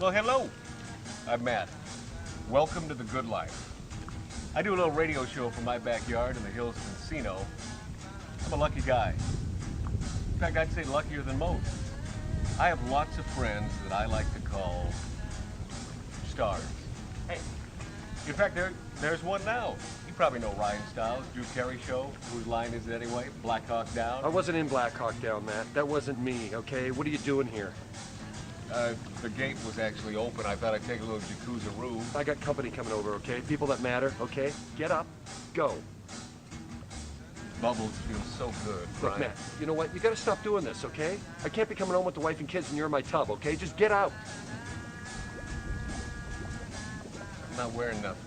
Well, hello. I'm Matt. Welcome to the good life. I do a little radio show from my backyard in the Hills Casino. I'm a lucky guy. In fact, I'd say luckier than most. I have lots of friends that I like to call stars. Hey, in fact, there's one now. You probably know Ryan Stiles, Drew Carey Show. Whose line is it anyway? Black Hawk Down? I wasn't in Black Hawk Down, Matt. That wasn't me, okay? What are you doing here? The gate was actually open. I thought I'd take a little jacuzzi-roo. I got company coming over, okay? People that matter, okay? Get up, go. Bubbles feel so good, Look, Ryan. Matt, you know what? You gotta stop doing this, okay? I can't be coming home with the wife and kids and you're in my tub, okay? Just get out. I'm not wearing nothing.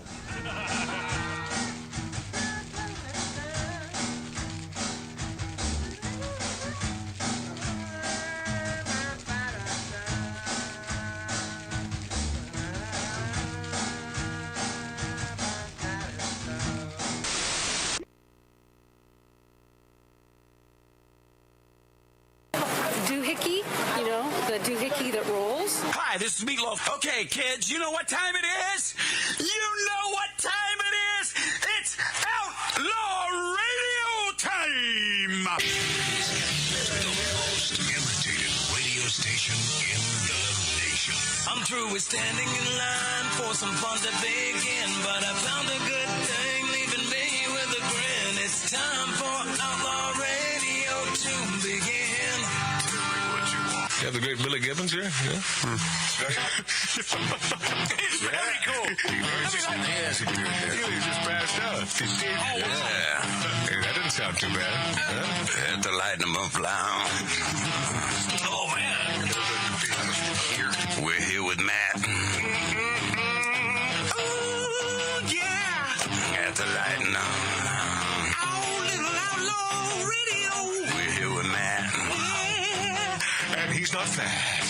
Doohickey, you know, the doohickey that rolls. Hi, this is Meatloaf. Okay, kids, you know what time it is? You know what time it is? It's Outlaw Radio time! The most imitated radio station in the nation. I'm through with standing in line for some fun to begin, but I found a good thing leaving me with a grin. It's time for Outlaw Radio to begin. You have the great Billy Gibbons here? Yeah. It's very cool. He just passed out. Yeah. Hey, that didn't sound too bad. Huh? Had to lighten them up loud. Oh, man. We're here with Matt. Oh, yeah. Had to lighten up. Oh, little Outlaw Radio. We're here with Matt. And he's not fat.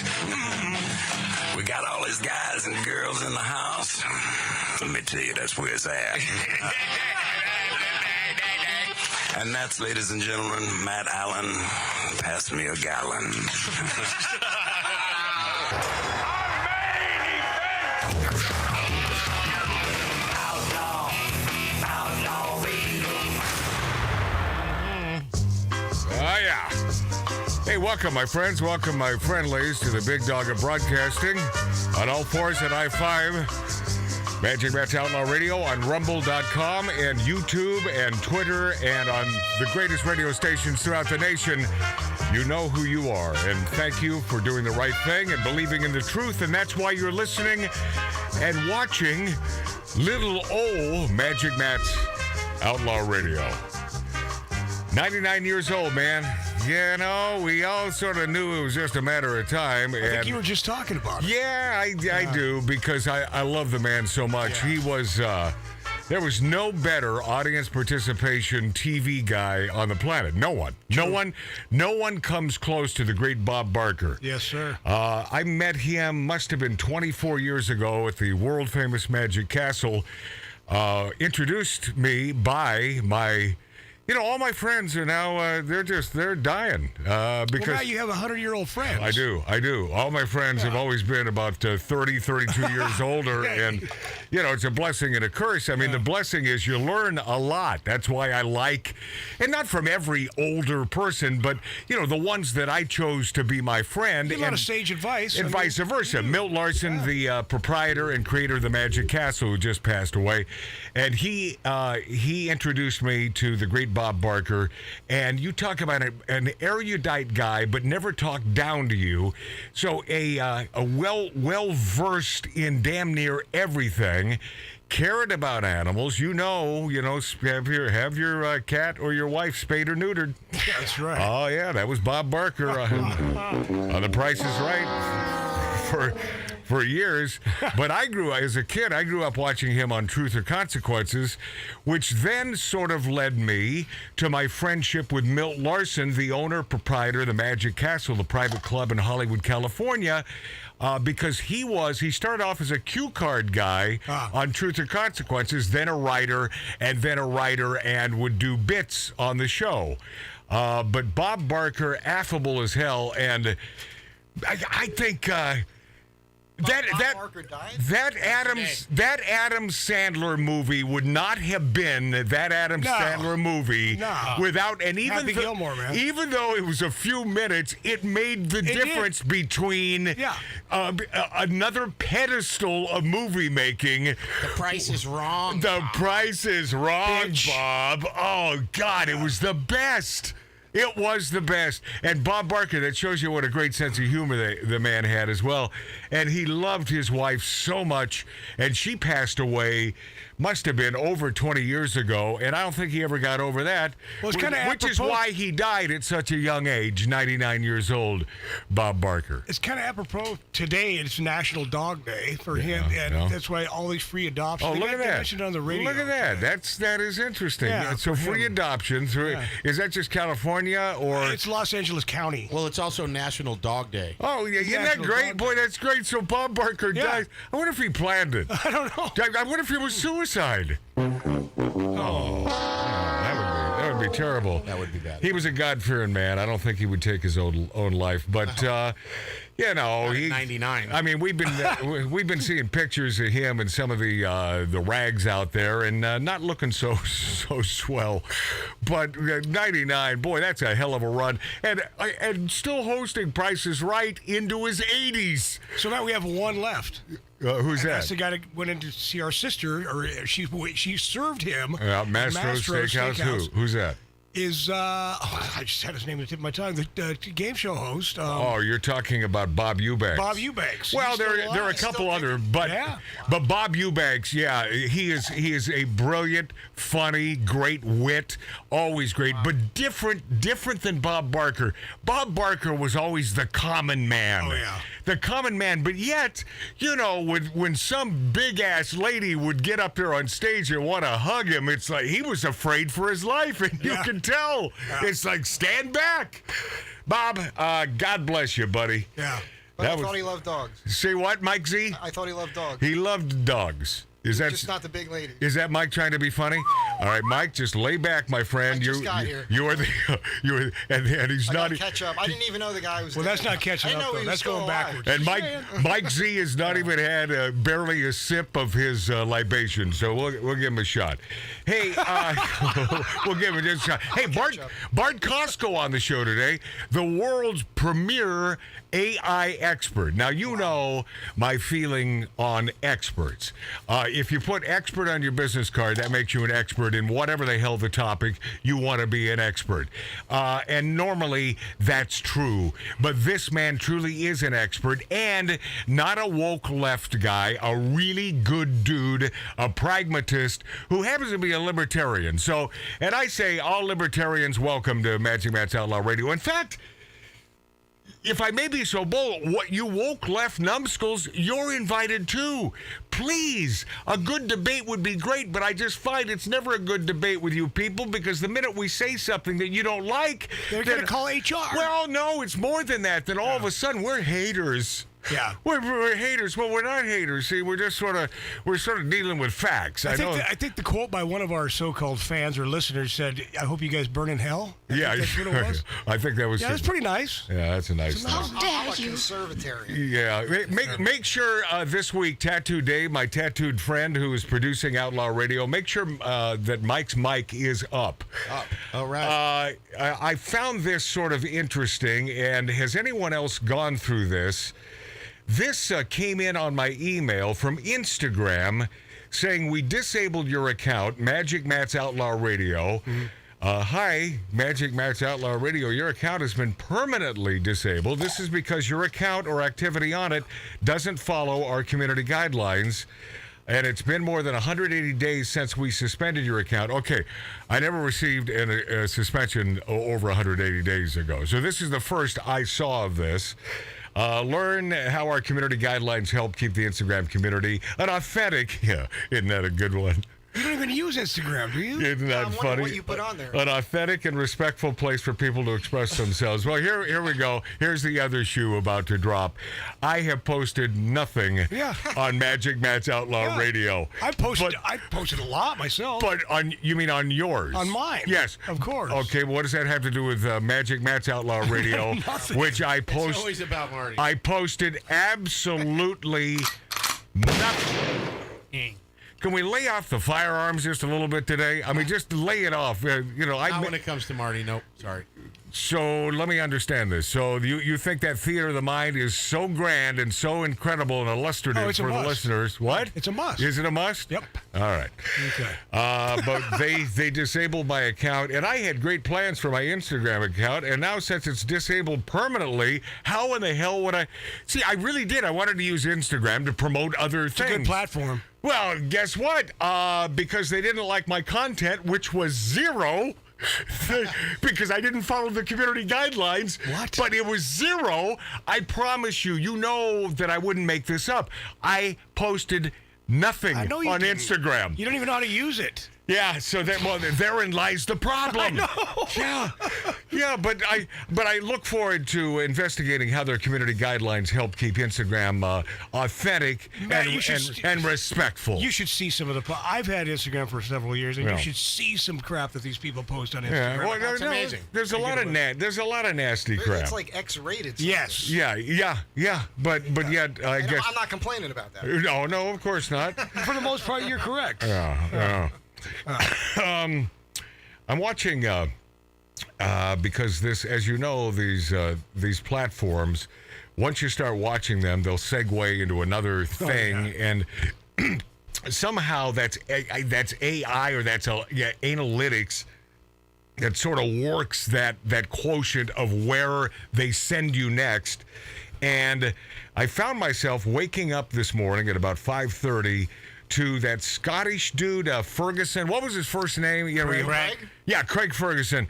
We got all these guys and girls in the house. Let me tell you, that's where it's at. And that's, ladies and gentlemen, Matt Allen. Pass me a gallon. Oh, yeah. Hey, welcome, my friends. Welcome, my friendlies, to the big dog of broadcasting on all fours at I-5. Magic Matt's Outlaw Radio on Rumble.com and YouTube and Twitter and on the greatest radio stations throughout the nation. You know who you are. And thank you for doing the right thing and believing in the truth. And that's why you're listening and watching little old Magic Matt's Outlaw Radio. 99 years old, man. You know, we all sort of knew it was just a matter of time. I think you were just talking about it. Yeah, I do, because I love the man so much. Yeah. He was, there was no better audience participation TV guy on the planet. No one. True. No one comes close to the great Bob Barker. Yes, sir. I met him, must have been 24 years ago at the world-famous Magic Castle. Introduced me by my... You know, all my friends are now, they're dying. Because Well, now you have 100-year-old friends. I do. All my friends have always been about 30, 32 years older. And, you know, it's a blessing and a curse. I mean, the blessing is you learn a lot. That's why I like, and not from every older person, but, you know, the ones that I chose to be my friend. A lot of sage advice. And vice versa. Milt Larson, the proprietor and creator of the Magic Castle, who just passed away. And he introduced me to the great Bob Barker, and you talk about an erudite guy, but never talk down to you. So a well-versed in damn near everything, cared about animals. You know, have your cat or your wife spayed or neutered. That's right. Oh yeah, that was Bob Barker on The Price is Right for years. But as a kid, I grew up watching him on Truth or Consequences, which then sort of led me to my friendship with Milt Larson, the owner, proprietor of the Magic Castle, the private club in Hollywood, California. Because he started off as a cue card guy on Truth or Consequences, then a writer, and would do bits on the show. But Bob Barker, affable as hell, and I think that Adam Sandler movie would not have been that Adam Sandler movie without, and even Gilmore, man. Even though it was a few minutes, it made the difference between another pedestal of movie making. The Price is Wrong. The Price is Wrong, Bitch. Bob. Oh God, it was the best. It was the best. And Bob Barker, that shows you what a great sense of humor the man had as well. And he loved his wife so much. And she passed away, must have been over 20 years ago. And I don't think he ever got over that. Well, it's kinda which is apropos- why he died at such a young age, 99 years old, Bob Barker. It's kind of apropos today. It's National Dog Day for him, and that's why all these free adoptions. Oh, They look at they that! mentioned it on the radio. Look at that! That is interesting. Yeah, So for free him. adoptions. Is that just California or? It's Los Angeles County. Well, it's also National Dog Day. Oh, yeah, isn't that National great? Dog Boy, that's great. So Bob Barker died. I wonder if he planned it. I don't know. I wonder if it was suicide. Oh, that would be terrible. That would be bad. He was a God-fearing man. I don't think he would take his own life, but you know, he 99. I mean, we've been seeing pictures of him and some of the rags out there, and not looking so swell. But 99, boy, that's a hell of a run, and still hosting Price is Right into his 80s. So now we have one left. Who's that? That's the guy that went in to see our sister, or she served him. Mastro's Steakhouse. Who's that? Is I just had his name at the tip of my tongue. The game show host. You're talking about Bob Eubanks. Bob Eubanks. Well, He's there still are a alive. couple other, but Bob Eubanks, he is a brilliant, funny, great wit, always great, but different than Bob Barker. Bob Barker was always the common man. Oh yeah. The common man, but yet, you know, when some big ass lady would get up there on stage and want to hug him, it's like he was afraid for his life, and you can tell. It's like, stand back, Bob. God bless you, buddy. Yeah. But I thought he loved dogs. Say what, Mike Z? I thought he loved dogs. He loved dogs. Is that just not the big lady? Is that Mike trying to be funny? All right, Mike, just lay back, my friend. I just got here. You are and he's I not. gotta catch up. I didn't even know the guy was. Well, that's not catching I didn't up, know though. he That's was going still alive. backwards. And Mike Z has not even had barely a sip of his libation, so we'll give him a shot. Hey, we'll give him just a shot. Hey, Bart KOSKO on the show today, the world's premier AI expert. Now, you know my feeling on experts. If you put expert on your business card, that makes you an expert in whatever the hell the topic you want to be an expert. And normally that's true. But this man truly is an expert, and not a woke left guy, a really good dude, a pragmatist who happens to be a libertarian. So, and I say all libertarians welcome to Magic Matt's Outlaw Radio. In fact, if I may be so bold, what you woke left numbskulls, you're invited too. Please, a good debate would be great, but I just find it's never a good debate with you people, because the minute we say something that you don't like, They're going to call HR. well, no, it's more than that. Then all of a sudden we're haters. Yeah. We're haters. Well, we're not haters. See, we're sort of dealing with facts. I think the quote by one of our so-called fans or listeners said, "I hope you guys burn in hell." Yeah, that's what it was. I think that was. Yeah, that's pretty nice. Yeah, that's a nice thing. I'm a conservatarian. Yeah, make sure this week, Tattoo Dave, my tattooed friend who is producing Outlaw Radio, make sure that Mike's mic is up. All right. I found this sort of interesting, and has anyone else gone through this? This came in on my email from Instagram saying, we disabled your account, Magic Matt's Outlaw Radio. Hi, Magic Matt's Outlaw Radio. Your account has been permanently disabled. This is because your account or activity on it doesn't follow our community guidelines. And it's been more than 180 days since we suspended your account. Okay, I never received a suspension over 180 days ago. So this is the first I saw of this. Learn how our community guidelines help keep the Instagram community an authentic. Yeah, isn't that a good one? You don't even use Instagram, do you? Isn't that I'm wondering funny? what you put on there. An authentic and respectful place for people to express themselves. Well, here we go. Here's the other shoe about to drop. I have posted nothing on Magic Matt's Outlaw Radio. I posted a lot myself. But you mean on yours? On mine. Yes. Of course. Okay, what does that have to do with Magic Matt's Outlaw Radio? Which I posted. It's always about Marty. I posted absolutely nothing. Can we lay off the firearms just a little bit today? I mean, just lay it off. Not when it comes to Marty. Nope. Sorry. So let me understand this. So you think that theater of the mind is so grand and so incredible and illustrative for the listeners? What? It's a must. Is it a must? Yep. All right. Okay. But they disabled my account, and I had great plans for my Instagram account, and now since it's disabled permanently, how in the hell would I? See, I really did. I wanted to use Instagram to promote other things. It's a good platform. Well, guess what? Because they didn't like my content, which was zero. Because I didn't follow the community guidelines. What? But it was zero. I promise you, you know that I wouldn't make this up. I posted nothing on Instagram. You don't even know how to use it. Yeah, so therein lies the problem. I know. Yeah, but I look forward to investigating how their community guidelines help keep Instagram authentic and respectful. You should see some of the. I've had Instagram for several years, and you should see some crap that these people post on Instagram. Yeah, well, That's amazing. There's a lot of nasty crap. It's like X-rated. Yes. Yeah. But yet I guess I'm not complaining about that. No, of course not. For the most part, you're correct. Yeah. I'm watching because this, as you know, these platforms, once you start watching them, they'll segue into another thing, and somehow that's AI or that's analytics that sort of works that quotient of where they send you next. And I found myself waking up this morning at about 5:30 to that Scottish dude, Ferguson. What was his first name? Craig? Yeah, Craig Ferguson.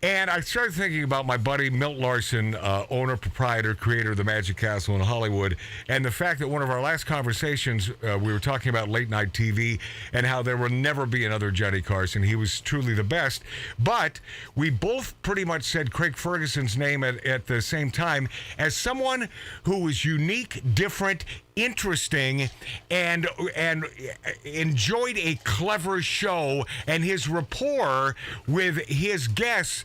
And I started thinking about my buddy Milt Larson, owner, proprietor, creator of the Magic Castle in Hollywood, and the fact that one of our last conversations, we were talking about late night TV and how there will never be another Johnny Carson. He was truly the best. But we both pretty much said Craig Ferguson's name at the same time as someone who was unique, different, interesting, and enjoyed a clever show, and his rapport with his guests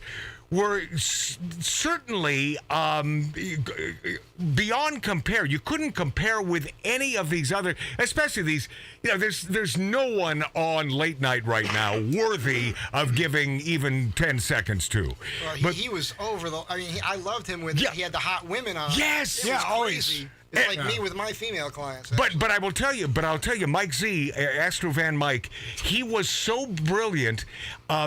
were certainly beyond compare. You couldn't compare with any of these other, especially these. There's no one on late night right now worthy of giving even 10 seconds to. Well, he was over the. I mean, I loved him when he had the hot women on. Yes, it was always. crazy. It's like me with my female clients. But I will tell you, Mike Z, Astro Van Mike, he was so brilliant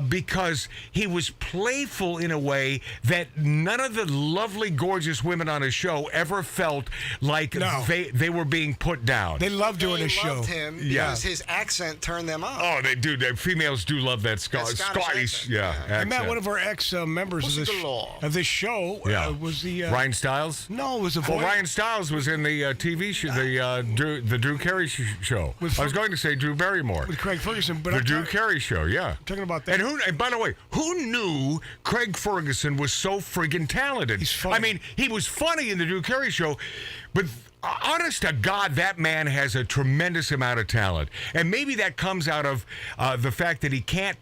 because he was playful in a way that none of the lovely, gorgeous women on his show ever felt like they were being put down. They loved doing his show. They loved him because his accent turned them on. Oh, they do. The females do love that Scottish accent. I met one of our ex-members of this show. Was the Ryan Stiles? No, it was the voice. Well, Ryan Stiles was in the TV show, the Drew Carey show. I was going to say Drew Barrymore with Craig Ferguson, but the Drew Carey show. Yeah, talking about that. And by the way, who knew Craig Ferguson was so friggin' talented? He's funny. I mean, he was funny in the Drew Carey show, but honest to God, that man has a tremendous amount of talent. And maybe that comes out of the fact that he can't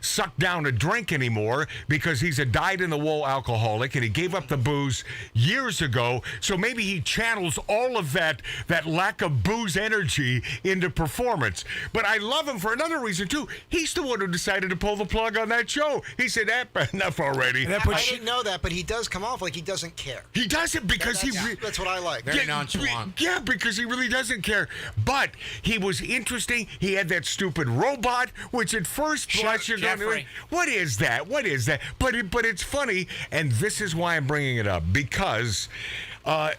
suck down a drink anymore because he's a dyed-in-the-wool alcoholic and he gave up the booze years ago. So maybe he channels all of that lack of booze energy into performance. But I love him for another reason, too. He's the one who decided to pull the plug on that show. He said, enough already. I didn't know that, but he does come off like he doesn't care. He doesn't because that's what I like. Very nonchalant. Yeah, because he really doesn't care. But he was interesting. He had that stupid robot, which at first blush you're going, what is that? What is that? But it's funny, and this is why I'm bringing it up, because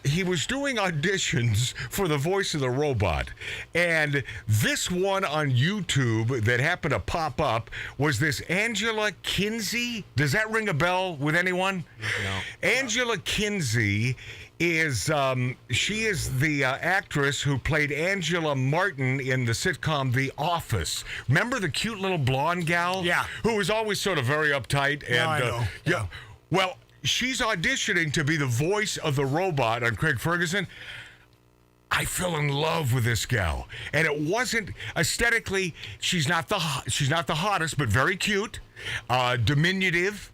he was doing auditions for the voice of the robot. And this one on YouTube that happened to pop up was this Angela Kinsey. Does that ring a bell with anyone? No. Angela Kinsey is she is the actress who played Angela Martin in the sitcom The Office. Remember the cute little blonde gal? Yeah. Who was always sort of very uptight and I know. yeah. Well, she's auditioning to be the voice of the robot on Craig Ferguson. I fell in love with this gal, and it wasn't aesthetically. She's not the hottest, but very cute, diminutive,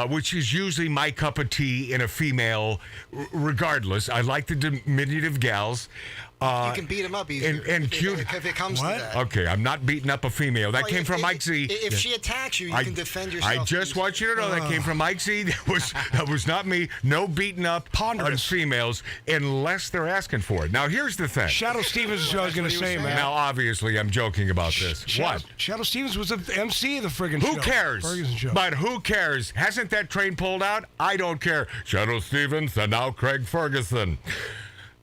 which is usually my cup of tea in a female. Regardless, I like the diminutive gals. You can beat him up easier and cute. If it comes to that. Okay, I'm not beating up a female. That came from Mike Z. If she attacks you, you can defend yourself. I just want you to know that came from Mike Z. That was not me. No beating up on females unless they're asking for it. Now, here's the thing. Shadow Stevens is what I was going to say, man. Now, obviously, I'm joking about this. What? Shadow Stevens was the MC of the friggin' show. Who cares? Ferguson show. But who cares? Hasn't that train pulled out? I don't care. Shadow Stevens and now Craig Ferguson.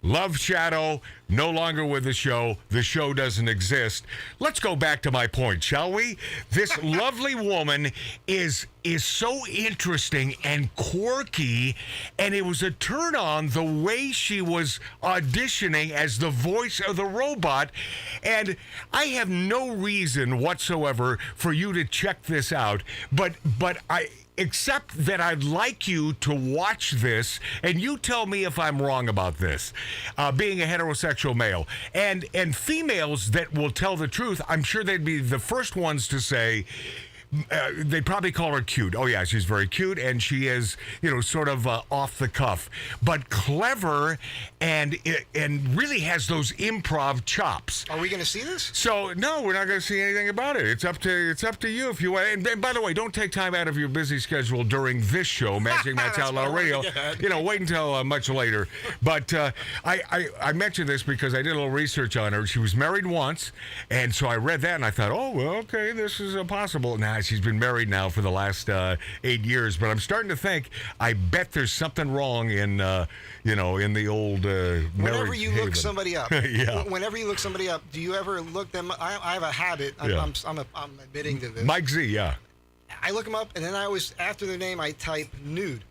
Love Shadow, no longer with the show. The show doesn't exist. Let's go back to my point, shall we? This lovely woman is so interesting and quirky, and it was a turn on the way she was auditioning as the voice of the robot. And I have no reason whatsoever for you to check this out, but except that I'd like you to watch this, and you tell me if I'm wrong about this, being a heterosexual male. And females that will tell the truth, I'm sure they'd be the first ones to say, they'd probably call her cute. Oh, yeah, she's very cute, and she is, sort of off the cuff, but clever and really has those improv chops. Are we going to see this? So, no, we're not going to see anything about it. It's up to you if you want. And by the way, don't take time out of your busy schedule during this show, Magic Matt's Outlaw Radio. Wait until much later. But I mentioned this because I did a little research on her. She was married once, and so I read that, and I thought, oh, well, okay, this is possible. Now, she's been married now for the last 8 years, but I'm starting to think, I bet there's something wrong in the old marriage. Whenever you look somebody up, yeah. Whenever you look somebody up, do you ever look them? I have a habit. I'm admitting to this. Mike Z, yeah. I look them up, and then I always, after their name, I type nude.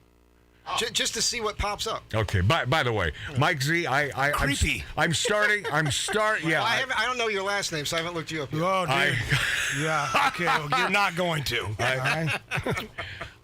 Just to see what pops up. Okay. By the way, Mike Z, creepy. I'm starting. Yeah. I don't know your last name, so I haven't looked you up yet. Oh, dude. Yeah. Okay. Well, you're not going to.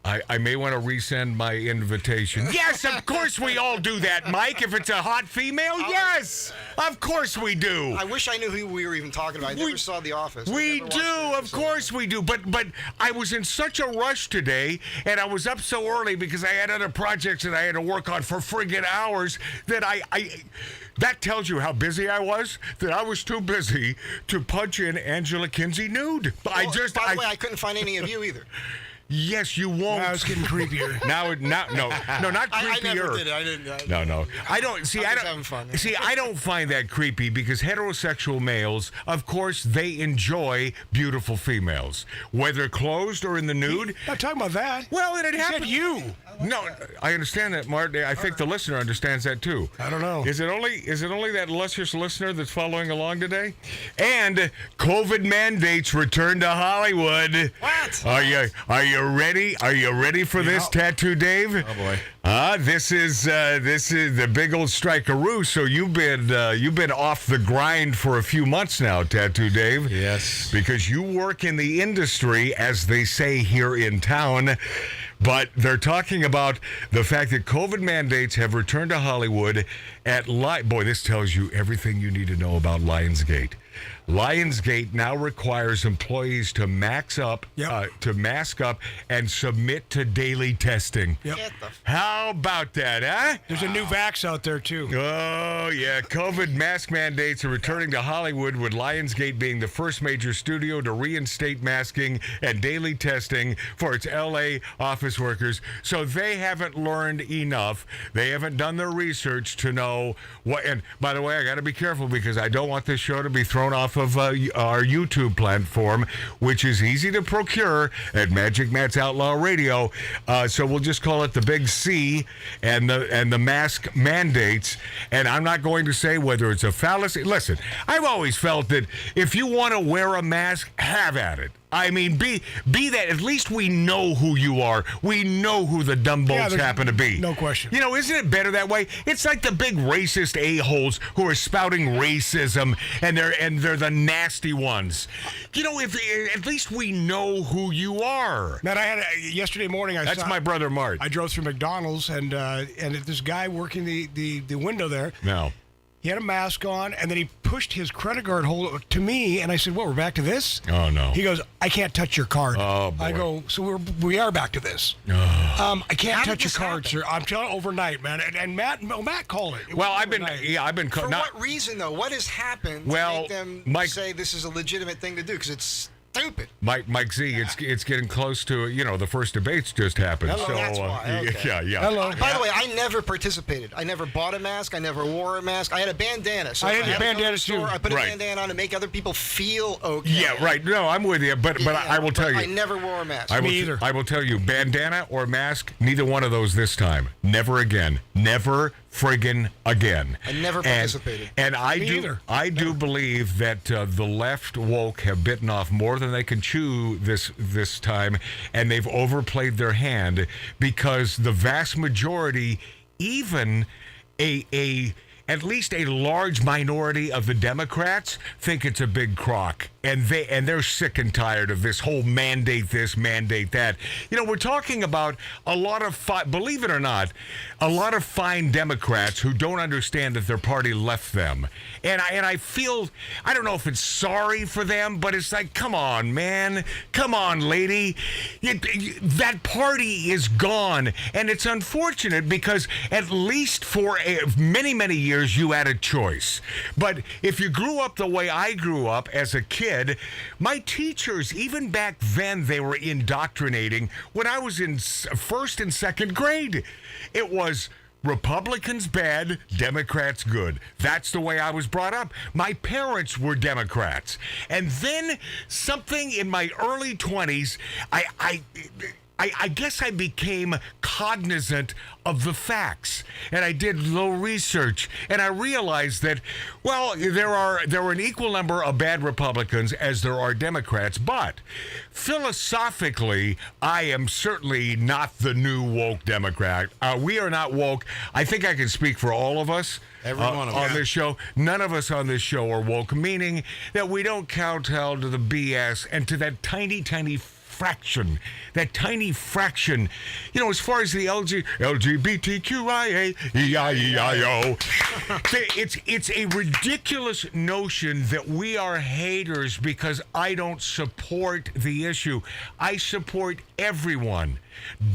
I may want to resend my invitation. Yes, of course we all do that, Mike. If it's a hot female, yes, of course we do. I wish I knew who we were even talking about. I never saw The Office. We do, of course we do. But I was in such a rush today, and I was up so early because I had other projects that I had to work on for friggin' hours that that tells you how busy I was, that I was too busy to punch in Angela Kinsey nude. By the way, I couldn't find any of you either. Yes, you won't. Now it's getting creepier. No, not creepier. I never did it. I didn't. No. I don't see. I'm just having fun. See, I don't find that creepy because heterosexual males, of course, they enjoy beautiful females, whether closed or in the nude. Not talking about that. Well, it happened. Said you. No, I understand that, Mart. I think the listener understands that too. I don't know. Is it only that illustrious listener that's following along today? And COVID mandates return to Hollywood. What? Are you ready? Are you ready for this, Tattoo Dave? Oh boy. This is the big old strikeroo. So you've been off the grind for a few months now, Tattoo Dave. Yes. Because you work in the industry, as they say here in town. But they're talking about the fact that COVID mandates have returned to Hollywood boy, this tells you everything you need to know about Lionsgate. Lionsgate now requires employees to mask up, and submit to daily testing. Yep. How about that, huh? There's a new vax out there, too. Oh, yeah. COVID mask mandates are returning to Hollywood, with Lionsgate being the first major studio to reinstate masking and daily testing for its L.A. office workers. So they haven't learned enough. They haven't done their research to know what. And by the way, I got to be careful because I don't want this show to be thrown off off of our YouTube platform, which is easy to procure at Magic Matt's Outlaw Radio. So we'll just call it the Big C and the mask mandates. And I'm not going to say whether it's a fallacy. Listen, I've always felt that if you want to wear a mask, have at it. I mean, be that. At least we know who you are. We know who the dumbbolts happen to be. No question. You know, isn't it better that way? It's like the big racist a-holes who are spouting racism, and they're the nasty ones. You know, if at least we know who you are. Man, I had yesterday morning. That's my brother Mart. I drove through McDonald's, and this guy working the window there. No. He had a mask on, and then he pushed his credit card holder to me, and I said, "What? We're back to this?" Oh no! He goes, "I can't touch your card." Oh boy! I go, "So we are back to this." Oh. I can't touch your card, sir. I'm telling you, overnight, man. And Matt called it. Well, I've been. For what reason though? What has happened to make them say this is a legitimate thing to do? Because it's stupid. Mike Z, it's getting close to, the first debates just happened. Hello, so that's why. Okay. yeah. Hello. By the way, I never participated. I never bought a mask. I never wore a mask. I had a bandana. So I if had a bandana store, too. I put a bandana on to make other people feel okay. Yeah, right. No, I'm with you, but I will tell you, I never wore a mask. Me either. I will tell you, bandana or mask, neither one of those this time. Never again. Never friggin' again. I never participated. And I do believe that the left woke have bitten off more than they can chew this time, and they've overplayed their hand, because the vast majority, even at least a large minority of the Democrats, think it's a big crock, and they're sick and tired of this whole mandate this, mandate that. We're talking about a lot of believe it or not, a lot of fine Democrats who don't understand that their party left them, and I feel, I don't know if it's sorry for them, but it's like, come on, man, come on, lady, that party is gone, and it's unfortunate because at least for many years you had a choice. But if you grew up the way I grew up as a kid, my teachers, even back then, they were indoctrinating. When I was in first and second grade, it was Republicans bad, Democrats good. That's the way I was brought up. My parents were Democrats. And then something in my early 20s, I guess I became cognizant of the facts, and I did a little research, and I realized that, well, there are an equal number of bad Republicans as there are Democrats, but philosophically, I am certainly not the new woke Democrat. We are not woke. I think I can speak for all of us. Every one of us. On this show. None of us on this show are woke, meaning that we don't kowtow to the BS and to that tiny fraction, that tiny fraction, as far as the LGBTQIA, EIEIO, it's a ridiculous notion that we are haters because I don't support the issue. I support everyone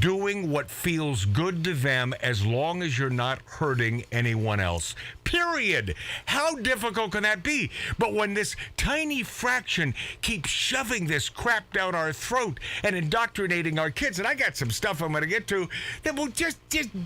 doing what feels good to them as long as you're not hurting anyone else. Period. How difficult can that be? But when this tiny fraction keeps shoving this crap down our throat and indoctrinating our kids, and I got some stuff I'm going to get to that will just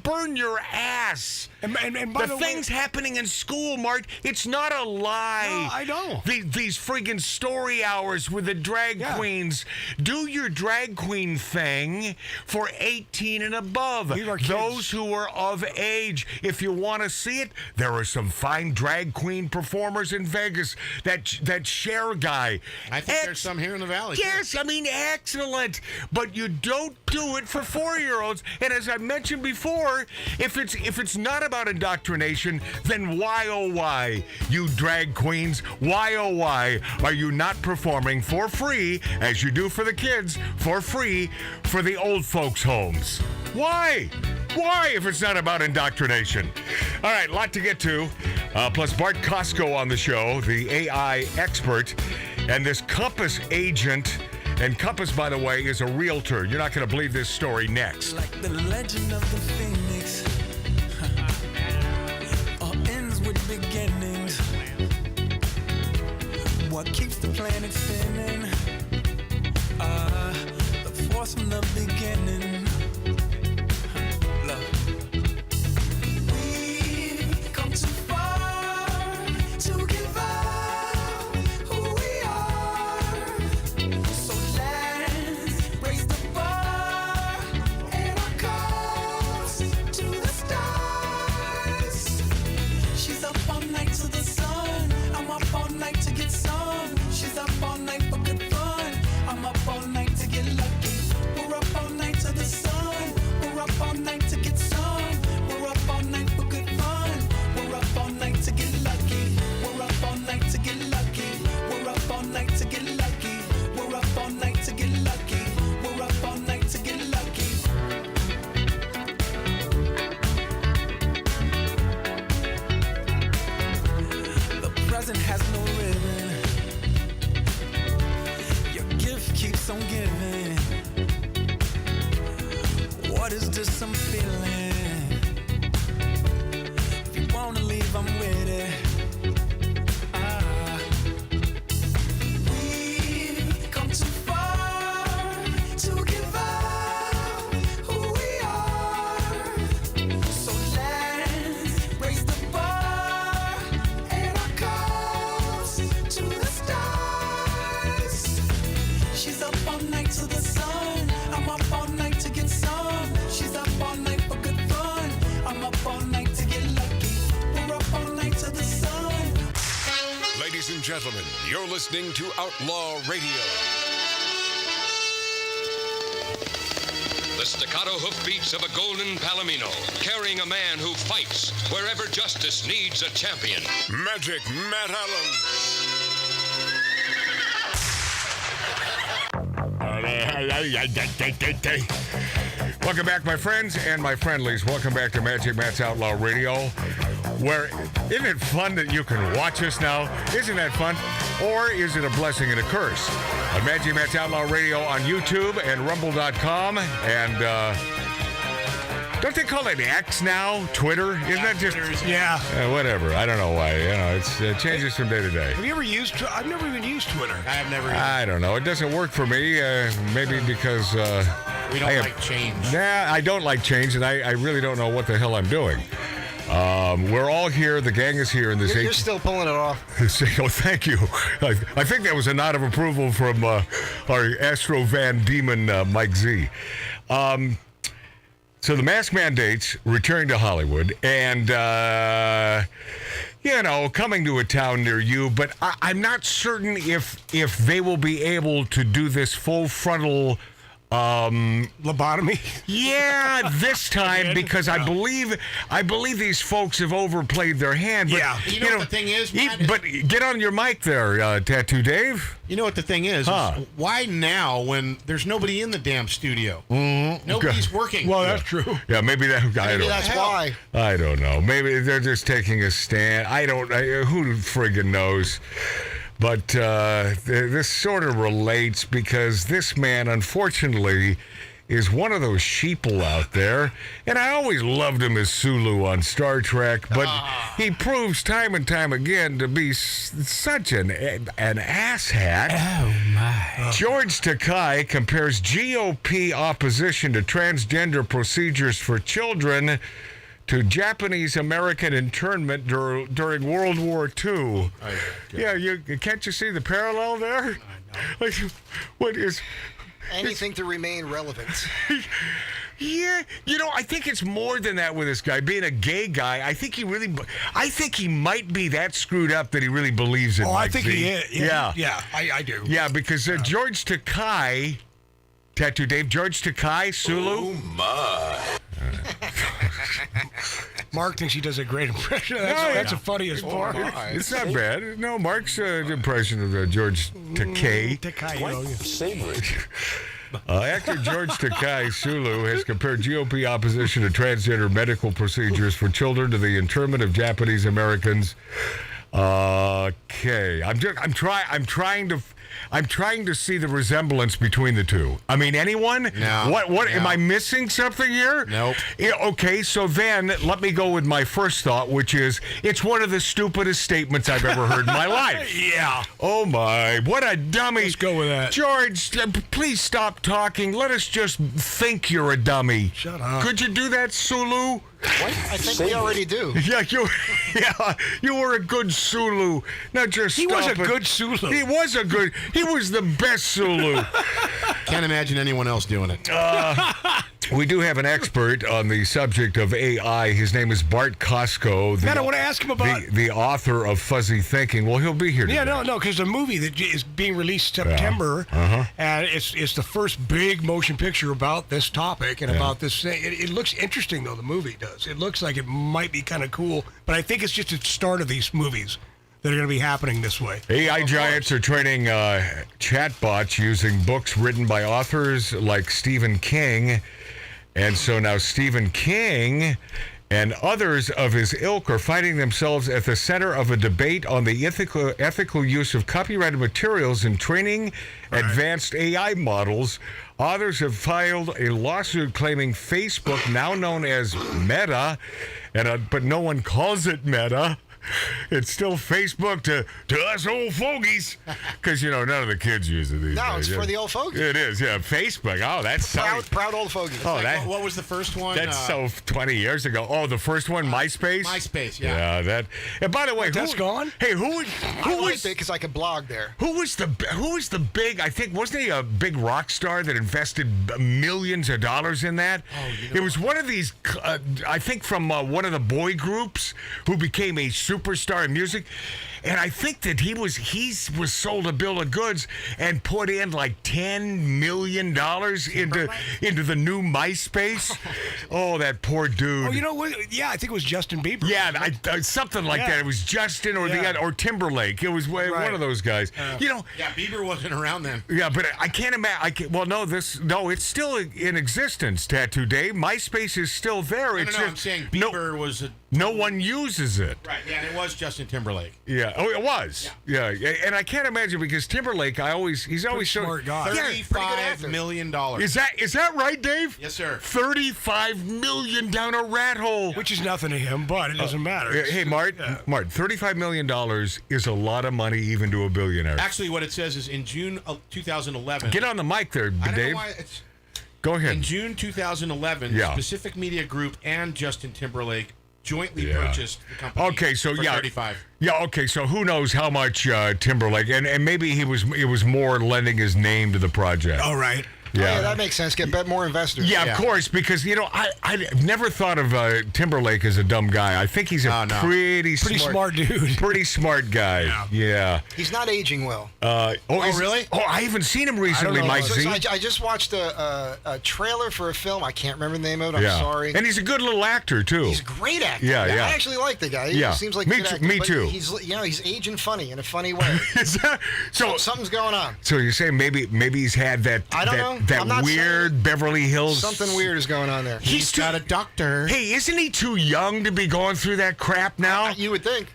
burn your ass. And by the things happening in school, Mark, it's not a lie. No, I know. These friggin' story hours with the drag queens. Do your drag queen thing for 18 and above. Those who are of age. If you want to see it, there are some fine drag queen performers in Vegas. That Cher guy. I think there's some here in the Valley. Yes, I mean, excellent. But you don't do it for 4-year-olds. And as I mentioned before, if it's not about indoctrination, then why, oh why, you drag queens, why, oh why, are you not performing for free, as you do for the kids, for free, for the old folks' homes? Why? Why, if it's not about indoctrination? All right, lot to get to. Plus Bart KOSKO on the show, the AI expert, and this Compass agent. And Compass, by the way, is a realtor. You're not going to believe this story next. Like the legend of the Phoenix, all ends with beginnings. What keeps the planet spinning? The force from the beginning. We've come too far to give up. Ooh. is just some feeling. If you wanna leave, I'm with it. We've come too far to give up who we are. So let's raise the bar and our cups to the stars. She's up all night to the sun. I'm up all night to get some. She's up all night for good fun. I'm up all night to get lucky. We're up all night to the sun. Ladies and gentlemen, you're listening to Outlaw Radio. The staccato hoofbeats of a golden palomino, carrying a man who fights wherever justice needs a champion. Magic Matt Allen. Welcome back, my friends and my friendlies. Welcome back to Magic Matt's Outlaw Radio. Where, isn't it fun that you can watch us now? Isn't that fun? Or is it a blessing and a curse? On Magic Matt's Outlaw Radio on YouTube and Rumble.com. And don't they call it X now? Twitter? Isn't that just... Yeah. Whatever. I don't know why. You know, it changes from day to day. Have you ever used... I've never even used Twitter. I have never. I don't know. It doesn't work for me. Maybe because... we don't like change. Nah, I don't like change, and I really don't know what the hell I'm doing. We're all here. The gang is here in this. You're still pulling it off. Oh, thank you. I think that was a nod of approval from our Astro Van Demon, Mike Z. So the mask mandates returning to Hollywood and, coming to a town near you. But I'm not certain if they will be able to do this full frontal lobotomy. Yeah, this time because I believe these folks have overplayed their hand. But, yeah, you know what the thing is, Matt? But get on your mic there, Tattoo Dave. You know what the thing is why now when there's nobody in the damn studio? Mm-hmm. Nobody's working. Well, that's true. Yeah, maybe that's why. I don't know. Maybe they're just taking a stand. Who friggin' knows? But this sort of relates because this man, unfortunately, is one of those sheeple out there. And I always loved him as Sulu on Star Trek, but he proves time and time again to be such an asshat. Oh, my. George Takei compares GOP opposition to transgender procedures for children to Japanese-American internment during World War II. Can't you see the parallel there? I know. Like, what is... Anything to remain relevant. Yeah, I think it's more than that with this guy. Being a gay guy, I think he might be that screwed up that he really believes in. Oh, Mike I think Z. he is. Yeah, I do. Yeah, because George Takei, Tattoo Dave, George Takei, Sulu. Oh, my. Mark thinks he does a great impression. That's the funniest part. It's not bad. No, Mark's impression of George Takei. Savory. Actor George Takei Sulu has compared GOP opposition to transgender medical procedures for children to the internment of Japanese Americans. Okay, I'm trying to see the resemblance between the two. I mean, anyone? No. What? No. Am I missing something here? Nope. Yeah, okay, so then let me go with my first thought, which is it's one of the stupidest statements I've ever heard in my life. Yeah. Oh my, what a dummy. Let's go with that. George, please stop talking. Let us just think you're a dummy. Shut up. Could you do that, Sulu? I think we already do. Yeah, you were a good Sulu. Not just He was a good Sulu. He was the best Sulu. Can't imagine anyone else doing it. We do have an expert on the subject of AI. His name is Bart KOSKO. Man, I want to ask him about the author of Fuzzy Thinking. Well, he'll be here today. Yeah, no, because the movie that is being released September, and it's the first big motion picture about this topic and about this thing. It looks interesting, though, the movie does. It looks like it might be kind of cool, but I think it's just the start of these movies that are going to be happening this way. AI giants are training chatbots using books written by authors like Stephen King. And so now Stephen King and others of his ilk are finding themselves at the center of a debate on the ethical use of copyrighted materials in training advanced AI models. Others have filed a lawsuit claiming Facebook, now known as Meta, but no one calls it Meta. It's still Facebook to us old fogies, because none of the kids use it these days. No, it's for the old fogies. It is, yeah. Facebook. Oh, that's proud old fogies. Oh, what was the first one? That's 20 years ago. Oh, the first one, MySpace. MySpace, yeah. Yeah, And by the way, that's gone. Hey, who was it? Because I could blog there. Who was the big? I think wasn't he a big rock star that invested millions of dollars in that? Oh, it was one of these. I think from one of the boy groups who became a superstar in music, and I think that he was sold a bill of goods and put in like $10 million into the new MySpace. Oh, that poor dude. Oh, you know what? Yeah, I think it was Justin Bieber. Yeah, something like that. It was Justin or Timberlake. It was one of those guys. Yeah, Bieber wasn't around then. Yeah, but I can't imagine. It's still in existence. Tattoo Dave. MySpace is still there. No, I'm saying Bieber was. No one uses it. Right. Yeah, and it was Justin Timberlake. Yeah. Oh, it was. Yeah. And I can't imagine because Timberlake, he's always so smart guy. $35 million. Is that right, Dave? Yes, sir. $35 million down a rat hole. Which is nothing to him, but it doesn't matter. Hey, Mart, $35 million is a lot of money even to a billionaire. Actually, what it says is in June of 2011. Get on the mic there, Dave. I don't know why Go ahead. In June 2011, Pacific Media Group and Justin Timberlake jointly purchased the company for 35. Yeah, okay, so who knows how much Timberlake, and maybe it was more lending his name to the project. All right. Yeah, that makes sense. Get more investors. Yeah, of course, because I never thought of Timberlake as a dumb guy. I think he's a pretty smart dude. Pretty smart guy. Yeah. He's not aging well. Really? Oh, I haven't seen him recently, Mike Z. I just watched a trailer for a film. I can't remember the name of it. I'm sorry. And he's a good little actor too. He's a great actor. Yeah. I actually like the guy. He seems like a good actor. Me too. He's aging funny in a funny way. So something's going on. So you're saying maybe he's had that weird Beverly Hills. Something weird is going on there. He's got a doctor. Hey, isn't he too young to be going through that crap now? You would think.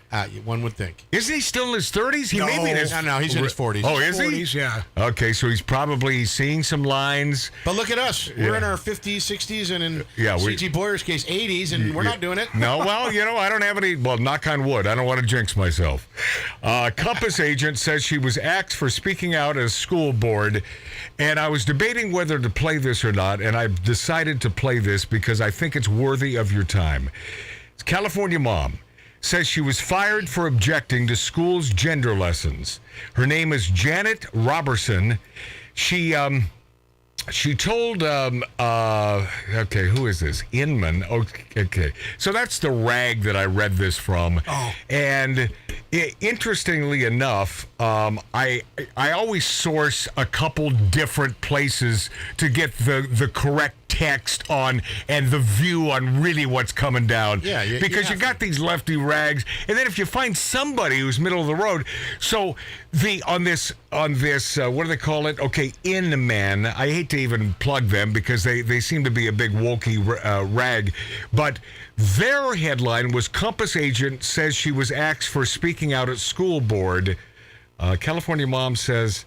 One would think. Isn't he still in his 30s? He may be in his... No, he's in his 40s. Oh, is 40s, he? Yeah. Okay, so he's probably seeing some lines. But look at us. We're in our 50s, 60s, and in C.G. Boyer's case, 80s, and we're not doing it. No, well, I don't have any... Well, knock on wood. I don't want to jinx myself. Compass agent says she was axed for speaking out at a school board, and I was debating whether to play this or not, and I've decided to play this because I think it's worthy of your time. California mom says she was fired for objecting to school's gender lessons. Her name is Janet Robertson. She told, okay, who is this? Inman. Okay. So that's the rag that I read this from. Oh. And interestingly enough, I always source a couple different places to get the correct text on and the view on really what's coming down. Yeah, because you got these lefty rags, and then if you find somebody who's middle of the road, so on this what do they call it? Okay, Inman. I hate to even plug them because they seem to be a big wokey rag, but their headline was Compass agent says she was axed for speaking out at school board. California mom says.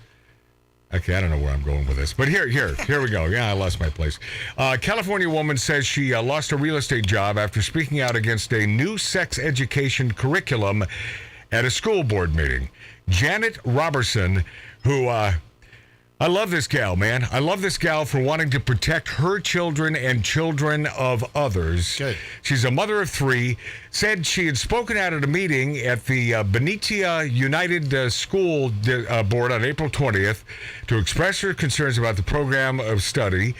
Okay, I don't know where I'm going with this, but here we go. Yeah, I lost my place. California woman says she lost a real estate job after speaking out against a new sex education curriculum at a school board meeting. Janet Robertson, who I love this gal, man. I love this gal for wanting to protect her children and children of others. Good. She's a mother of 3. Said she had spoken out at a meeting at the Benicia United School Board on April 20th to express her concerns about the program of study.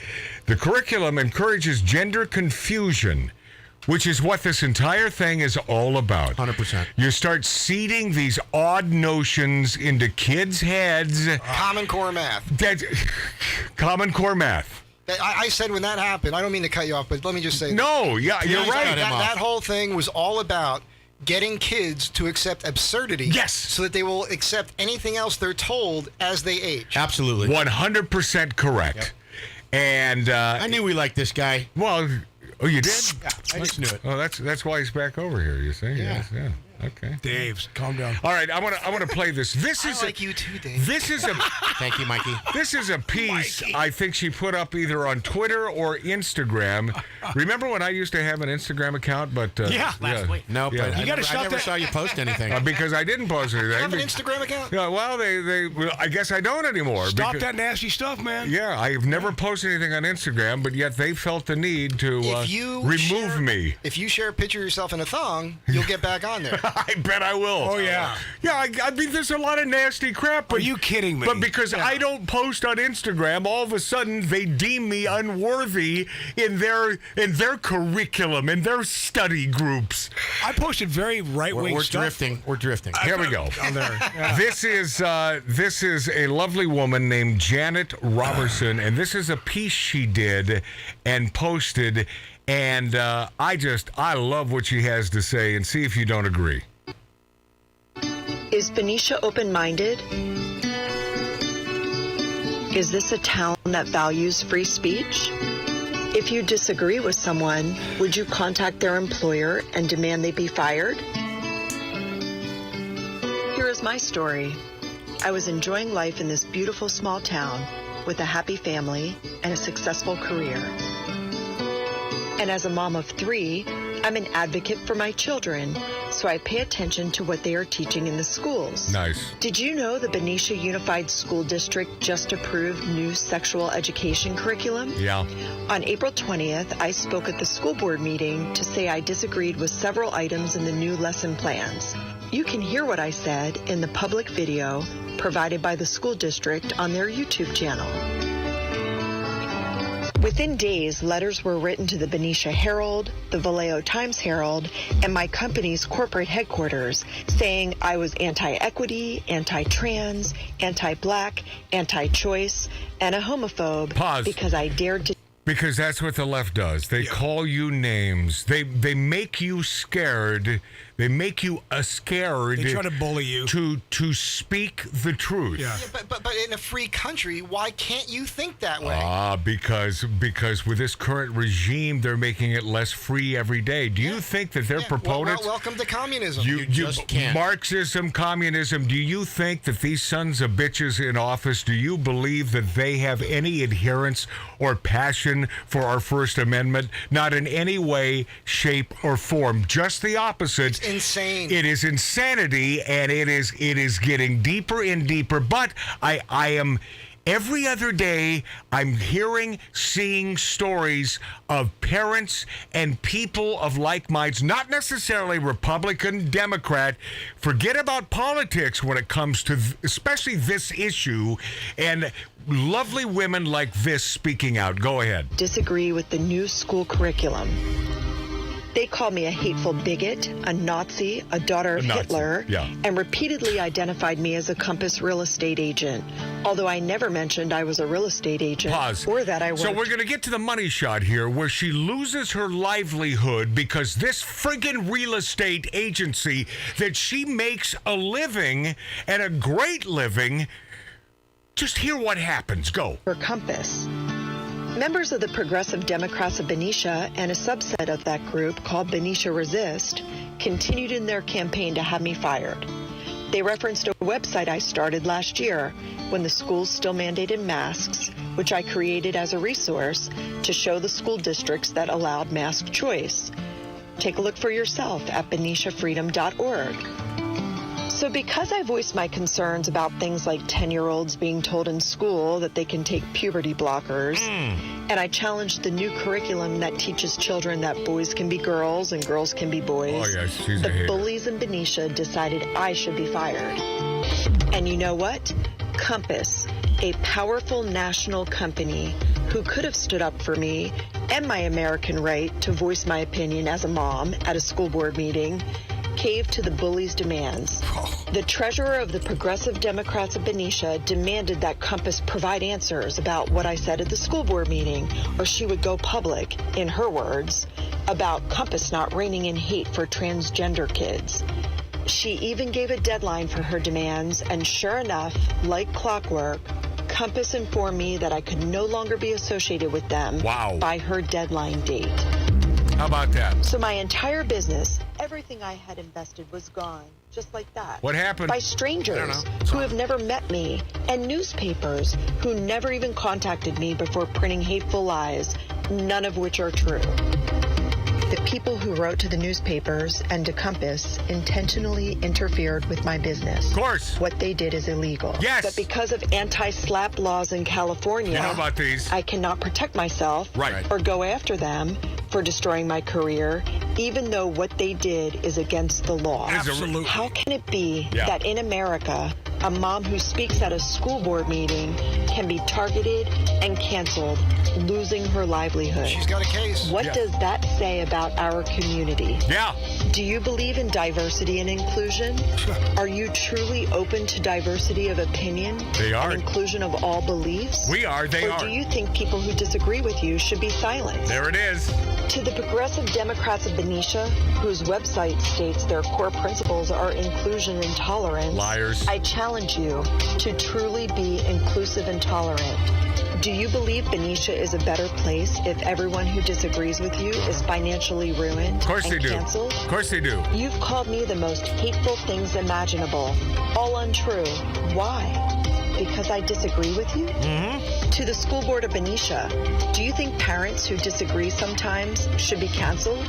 The curriculum encourages gender confusion, which is what this entire thing is all about. 100%. You start seeding these odd notions into kids' heads. Common Core math. Common Core math. I said when that happened, I don't mean to cut you off, but let me just say. No, yeah, you're right. That whole thing was all about getting kids to accept absurdity. Yes. So that they will accept anything else they're told as they age. Absolutely. 100% correct. Yep. And I knew we liked this guy. Well... Oh, you did? Yeah, I just knew it. Oh, that's why he's back over here. You see? Yeah. Yes, yeah. Okay. Dave, calm down. All right, I want to play this. This is you too, Dave. This is a Thank you, Mikey. This is a piece I think she put up either on Twitter or Instagram. Remember when I used to have an Instagram account? But last week. No, Yeah. but You gotta I stop never that. saw you post anything. Because I didn't post anything. You have an Instagram account? Yeah, well, I guess I don't anymore. Stop because- that nasty stuff, man. Yeah, I've never posted anything on Instagram, but yet they felt the need to remove me. If you share a picture of yourself in a thong, you'll get back on there. I bet I will. Oh, yeah. Yeah, I mean, there's a lot of nasty crap. But, Are you kidding me? But because I don't post on Instagram, all of a sudden they deem me unworthy in their curriculum, in their study groups. I posted very right-wing We're stuff. drifting. We're drifting. Here we go. On there. Yeah. This is a lovely woman named Janet Robertson, and this is a piece she did and posted, and I love what she has to say, and see if you don't agree. Is Benicia open-minded? Is this a town that values free speech? If you disagree with someone, would you contact their employer and demand they be fired? Here is my story. I was enjoying life in this beautiful small town with a happy family and a successful career. And as a mom of 3, I'm an advocate for my children, so I pay attention to what they are teaching in the schools. Nice. Did you know the Benicia Unified School District just approved new sexual education curriculum? Yeah. On April 20th, I spoke at the school board meeting to say I disagreed with several items in the new lesson plans. You can hear what I said in the public video provided by the school district on their YouTube channel. Within days, letters were written to the Benicia Herald, the Vallejo Times-Herald, and my company's corporate headquarters saying I was anti-equity, anti-trans, anti-black, anti-choice, and a homophobe. Pause. Because I dared to... Because that's what the left does. They call you names. They make you scared. They make you scared. They try to bully you. To speak the truth. Yeah. But in a free country, why can't you think that way? Because with this current regime, they're making it less free every day. Do you think that their proponents... welcome to communism. You just can't. Marxism, communism, do you think that these sons of bitches in office, do you believe that they have any adherence or passion for our First Amendment? Not in any way, shape, or form. Just the opposite. It's insane. It is insanity, and it is getting deeper and deeper. But I am... Every other day, I'm seeing stories of parents and people of like minds, not necessarily Republican, Democrat. Forget about politics when it comes to especially this issue, and lovely women like this speaking out. Go ahead. Disagree with the new school curriculum. They called me a hateful bigot, a Nazi, a daughter of Hitler, and repeatedly identified me as a Compass real estate agent, although I never mentioned I was a real estate agent. Pause. Or that I worked. So we're going to get to the money shot here, where she loses her livelihood because this friggin' real estate agency that she makes a living, and a great living. Just hear what happens. Go. For Compass. Members of the Progressive Democrats of Benicia and a subset of that group called Benicia Resist continued in their campaign to have me fired. They referenced a website I started last year when the schools still mandated masks, which I created as a resource to show the school districts that allowed mask choice. Take a look for yourself at beniciafreedom.org. So because I voiced my concerns about things like 10-year-olds being told in school that they can take puberty blockers, and I challenged the new curriculum that teaches children that boys can be girls and girls can be boys, the bullies in Benicia decided I should be fired. And you know what? Compass, a powerful national company who could have stood up for me and my American right to voice my opinion as a mom at a school board meeting, caved to the bullies' demands. The treasurer of the Progressive Democrats of Benicia demanded that Compass provide answers about what I said at the school board meeting, or she would go public, in her words, about Compass not reining in hate for transgender kids. She even gave a deadline for her demands, and sure enough, like clockwork, Compass informed me that I could no longer be associated with them by her deadline date. How about that? So my entire business, everything I had invested was gone, just like that. What happened? By strangers who have never met me, and newspapers who never even contacted me before printing hateful lies, none of which are true. The people who wrote to the newspapers and to Compass intentionally interfered with my business. Of course. What they did is illegal. Yes. But because of anti-SLAPP laws in California, you know about these. I cannot protect myself or go after them for destroying my career, even though what they did is against the law. Absolutely. How can it be that in America, a mom who speaks at a school board meeting can be targeted and canceled, losing her livelihood? She's got a case. What does that say about our community? Yeah. Do you believe in diversity and inclusion? Are you truly open to diversity of opinion? They are. And inclusion of all beliefs? We are. They are. Or do you think people who disagree with you should be silenced? There it is. To the Progressive Democrats of Benicia, whose website states their core principles are inclusion and tolerance, liars. I challenge you to truly be inclusive and tolerant. Do you believe Benicia is a better place if everyone who disagrees with you is financially ruined and canceled? Of course they do. You've called me the most hateful things imaginable. All untrue. Why? Because I disagree with you? Mm-hmm. To the school board of Benicia, do you think parents who disagree sometimes should be canceled?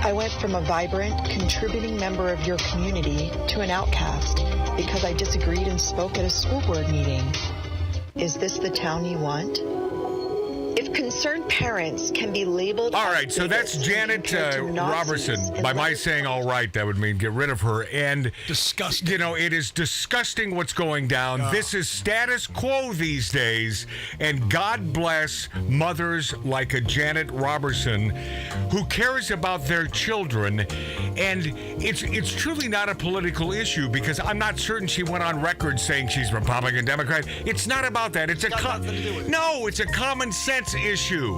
I went from a vibrant, contributing member of your community to an outcast because I disagreed and spoke at a school board meeting. Is this the town you want? If concerned parents can be labeled... All right, so that's Janet Robertson. By my saying all right, that would mean get rid of her. And disgusting. You know, it is disgusting what's going down. This is status quo these days. And God bless mothers like a Janet Robertson who cares about their children. And it's truly not a political issue because I'm not certain she went on record saying she's Republican, Democrat. It's not about that. It's it's a common sense issue.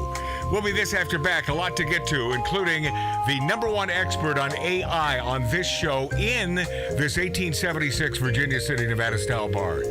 We'll be this after back. A lot to get to, including the #1 expert on AI on this show in this 1876 Virginia City, Nevada style bar.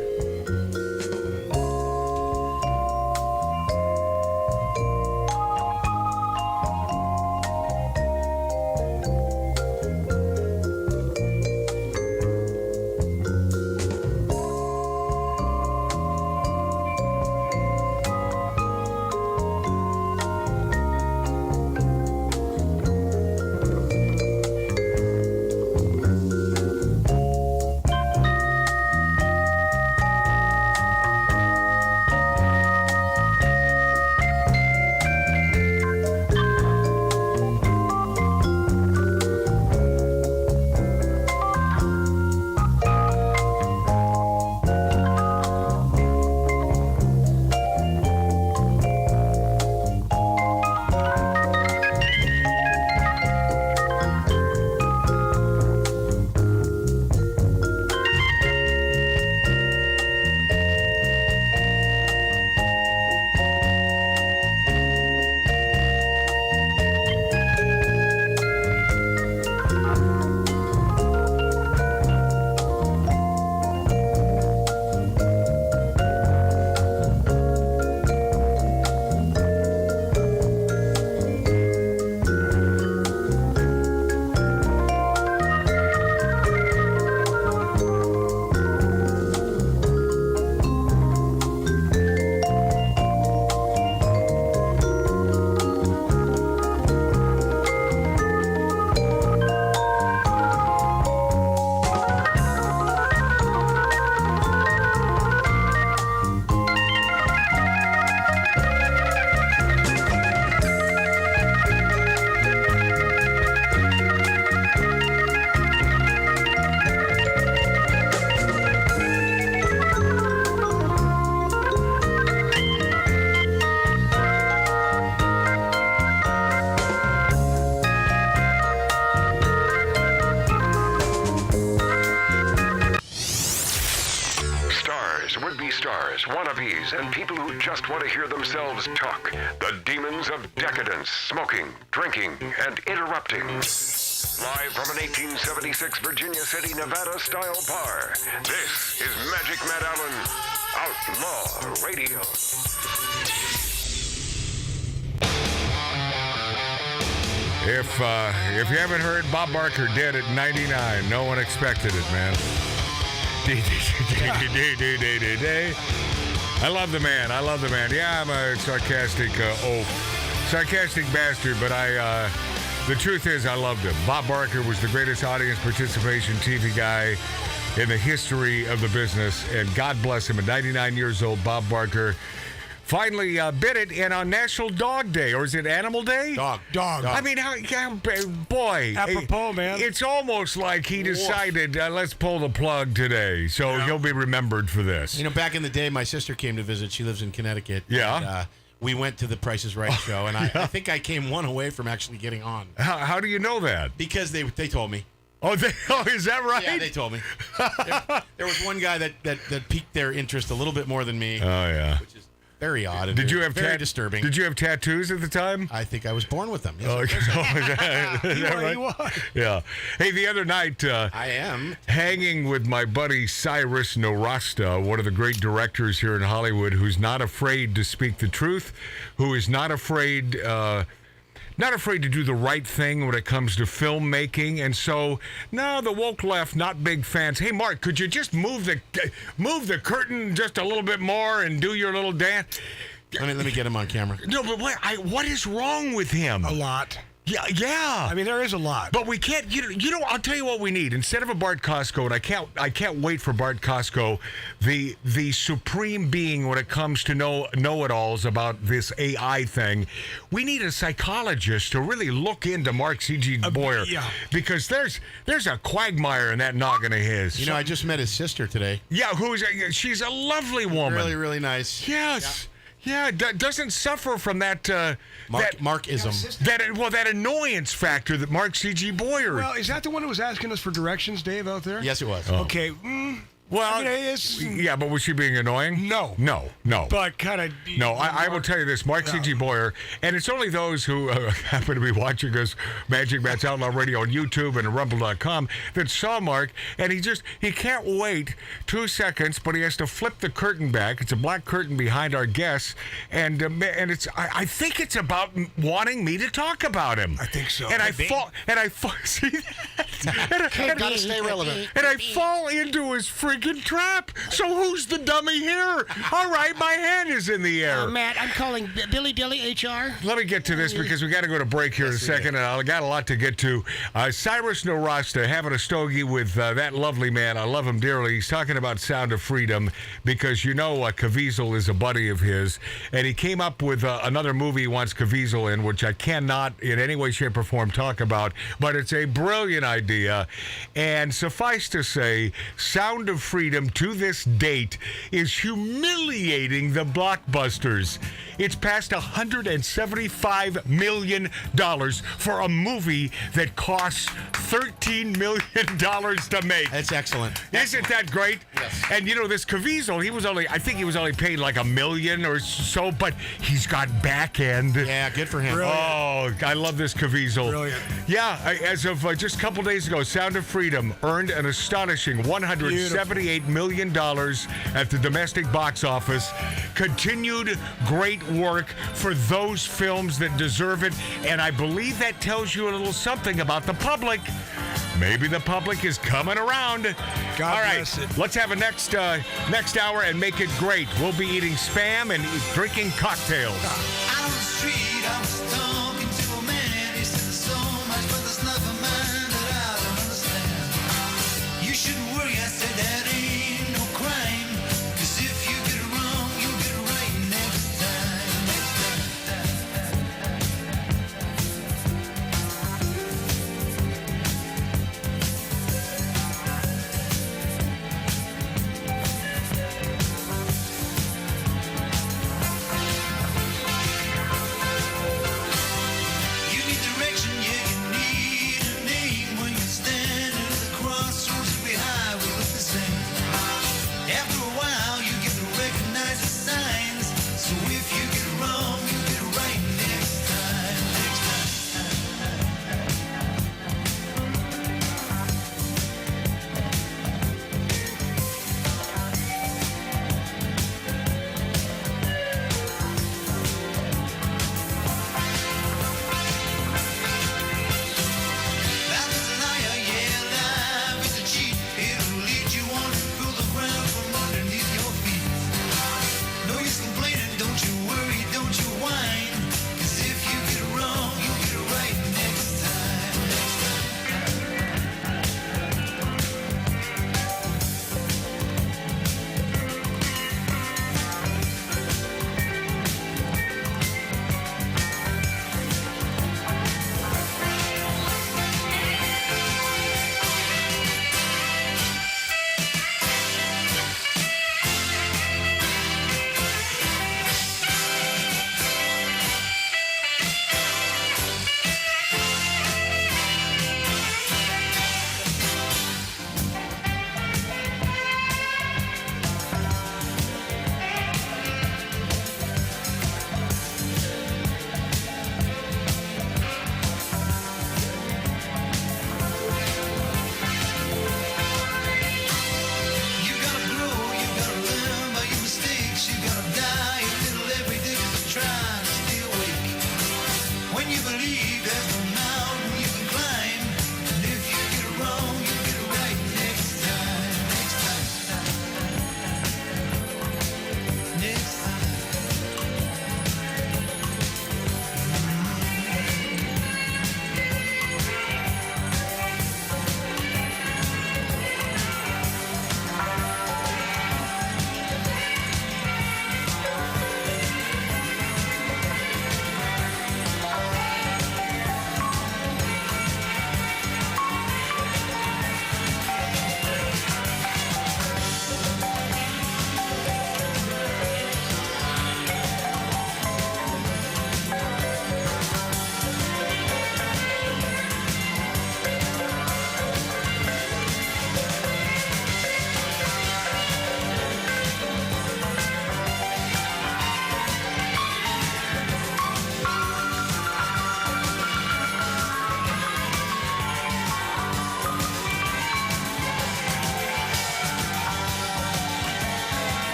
wannabes, and people who just want to hear themselves talk. The demons of decadence, smoking, drinking, and interrupting. Live from an 1876 Virginia City, Nevada-style bar, this is Magic Matt Allen, Outlaw Radio. If you haven't heard, Bob Barker dead at 99. No one expected it, man. I love the man. Yeah, I'm a sarcastic bastard, but the truth is I loved him. Bob Barker was the greatest audience participation TV guy in the history of the business, and God bless him. At 99 years old, Bob Barker finally bit it, and on National Dog Day, or is it Animal Day? Dog. I mean, boy. Apropos, man. It's almost like he decided, let's pull the plug today, so he'll be remembered for this. You know, back in the day, my sister came to visit. She lives in Connecticut. Yeah. And, we went to the Price is Right show, and I think I came one away from actually getting on. How do you know that? Because they told me. Oh, is that right? Yeah, they told me. There was one guy that piqued their interest a little bit more than me. Oh, yeah. Which is very odd and very disturbing. Did you have tattoos at the time? I think I was born with them. Yes, is that right? You are. Yeah. Hey, the other night, I am hanging with my buddy Cyrus Nowrasteh, one of the great directors here in Hollywood, who's not afraid to speak the truth, who is not afraid to do the right thing when it comes to filmmaking. And so, no, the woke left, not big fans. Hey, Mark, could you just move the curtain just a little bit more and do your little dance? Let me get him on camera. No, but what is wrong with him? A lot. Yeah. I mean, there is a lot. But we can't, you know, I'll tell you what we need. Instead of a BART KOSKO, and I can't wait for BART KOSKO, the supreme being when it comes to know-it-alls about this AI thing, we need a psychologist to really look into Mark C.G. Boyer. Yeah. Because there's a quagmire in that noggin of his. You know, I just met his sister today. Yeah, she's a lovely woman. Really, really nice. Yes. Yeah, doesn't suffer from that Markism. That annoyance factor that Mark C.G. Boyer. Well, is that the one who was asking us for directions, Dave, out there? Yes, it was. Oh. Okay. Well, yeah, but was she being annoying? No. But kind of. No, I will tell you this, Mark C.G. Boyer, and it's only those who happen to be watching us, Magic Matt's Outlaw Radio on YouTube and rumble.com, that saw Mark, and he can't wait 2 seconds, but he has to flip the curtain back. It's a black curtain behind our guests, and it's. I think it's about wanting me to talk about him. I think so. And I fall. See that? Gotta stay relevant. And I fall into his friggin' trap. So who's the dummy here? All right, my hand is in the air. Matt, I'm calling Billy Dilly HR. Let me get to this because we got to go to break here in a second, and I got a lot to get to. Cyrus Nowrasteh having a stogie with that lovely man. I love him dearly. He's talking about Sound of Freedom because you know Caviezel is a buddy of his, and he came up with another movie he wants Caviezel in, which I cannot in any way, shape, or form talk about, but it's a brilliant idea. And suffice to say, Sound of Freedom to this date is humiliating the blockbusters. It's past $175 million for a movie that costs $13 million to make. That's excellent. Isn't that great? Yes. And you know, this Caviezel, I think he was only paid like $1 million or so, but he's got back end. Yeah, good for him. Brilliant. Oh, I love this Caviezel. Brilliant. Yeah, as of just a couple days ago, Sound of Freedom earned an astonishing $178 million at the domestic box office. Continued great work for those films that deserve it, and I believe that tells you a little something about the public. Maybe the public is coming around. God All right, bless it. let's have a next hour and make it great. We'll be eating Spam and drinking cocktails. Out on the street, I was talking to a man. He said there's so much, but there's nothing, man, that I don't understand. You shouldn't worry, I said, that ain't no crime. 'Cause if you get it wrong, you'll get it right next time.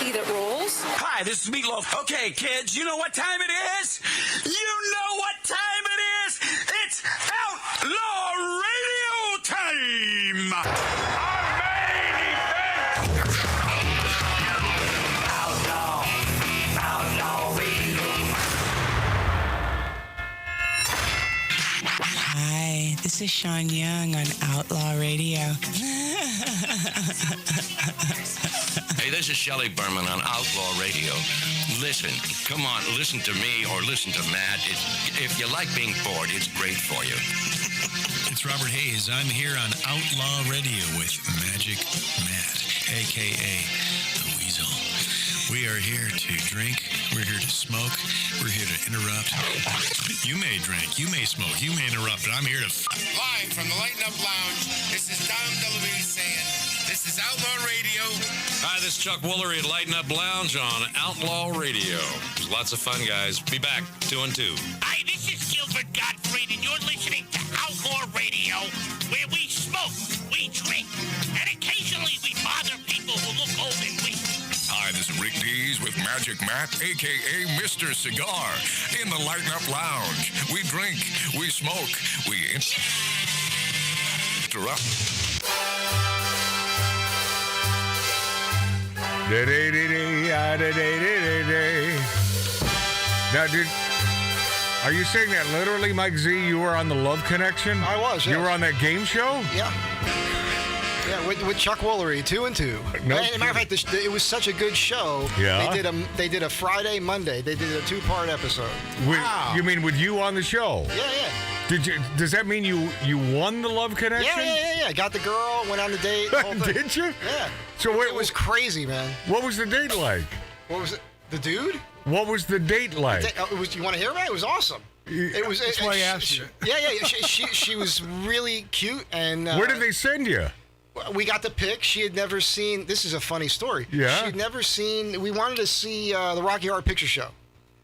sea that rolls. Hi, this is Meatloaf. Okay, kids, you know what time it is? You know what time it is? It's Outlaw Radio time! Hi, this is Sean Young on Outlaw Radio. Hey, this is Shelley Berman on Outlaw Radio. Listen, come on, listen to me or listen to Matt. If you like being bored, it's great for you. It's Robert Hayes. I'm here on Outlaw Radio with Magic Matt, a.k.a. The Weasel. We are here to drink. We're here to smoke. We're here to interrupt. You may drink. You may smoke. You may interrupt, but I'm here to... Live from the Lighten Up Lounge, this is Dom DeLuise saying, this is Outlaw Radio. Hi, this is Chuck Woolery at Lighten Up Lounge on Outlaw Radio. There's lots of fun, guys. Be back, 2 and 2. Hi, this is Gilbert Gottfried, and you're listening to Outlaw Radio, where we smoke, we drink, and occasionally we bother people who look old and weak. Hi, this is Rick Dees with Magic Matt, a.k.a. Mr. Cigar, in the Lighten Up Lounge. We drink, we smoke, we interrupt. Now, are you saying that literally, Mike Z? You were on the Love Connection? I was, yes. You were on that game show? Yeah. Yeah, with Chuck Woolery, 2 and 2. No As a matter of fact, it was such a good show. Yeah. They did a Friday, Monday. They did a 2-part episode. Wow. You mean with you on the show? Yeah. Does that mean you won the Love Connection? Yeah. Got the girl, went on the date. The whole thing. Did you? Yeah. So it was crazy, man. What was the date like? What was it? The dude? What was the date like? You want to hear about it? It was awesome. It was. That's why I asked you. Yeah. She was really cute. And where did they send you? We got the pic. She had never seen. This is a funny story. Yeah. She'd never seen. We wanted to see the Rocky Horror Picture Show.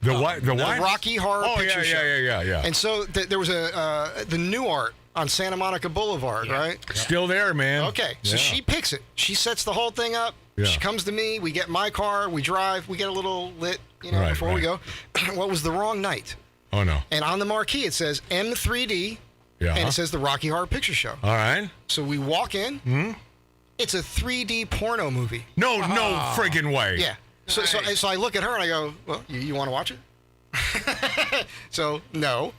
The what? The what? Rocky Horror Picture Show. Yeah. And so there was the New Art on Santa Monica Boulevard, right? Still there, man. Okay, so she picks it. She sets the whole thing up. Yeah. She comes to me. We get my car. We drive. We get a little lit, before we go. What was the wrong night? Oh no! And on the marquee it says M3D, Yeah. and it says the Rocky Horror Picture Show. All right. So we walk in. Hmm? It's a 3D porno movie. No friggin' way. Yeah. So I look at her and I go, well, you want to watch it? So no.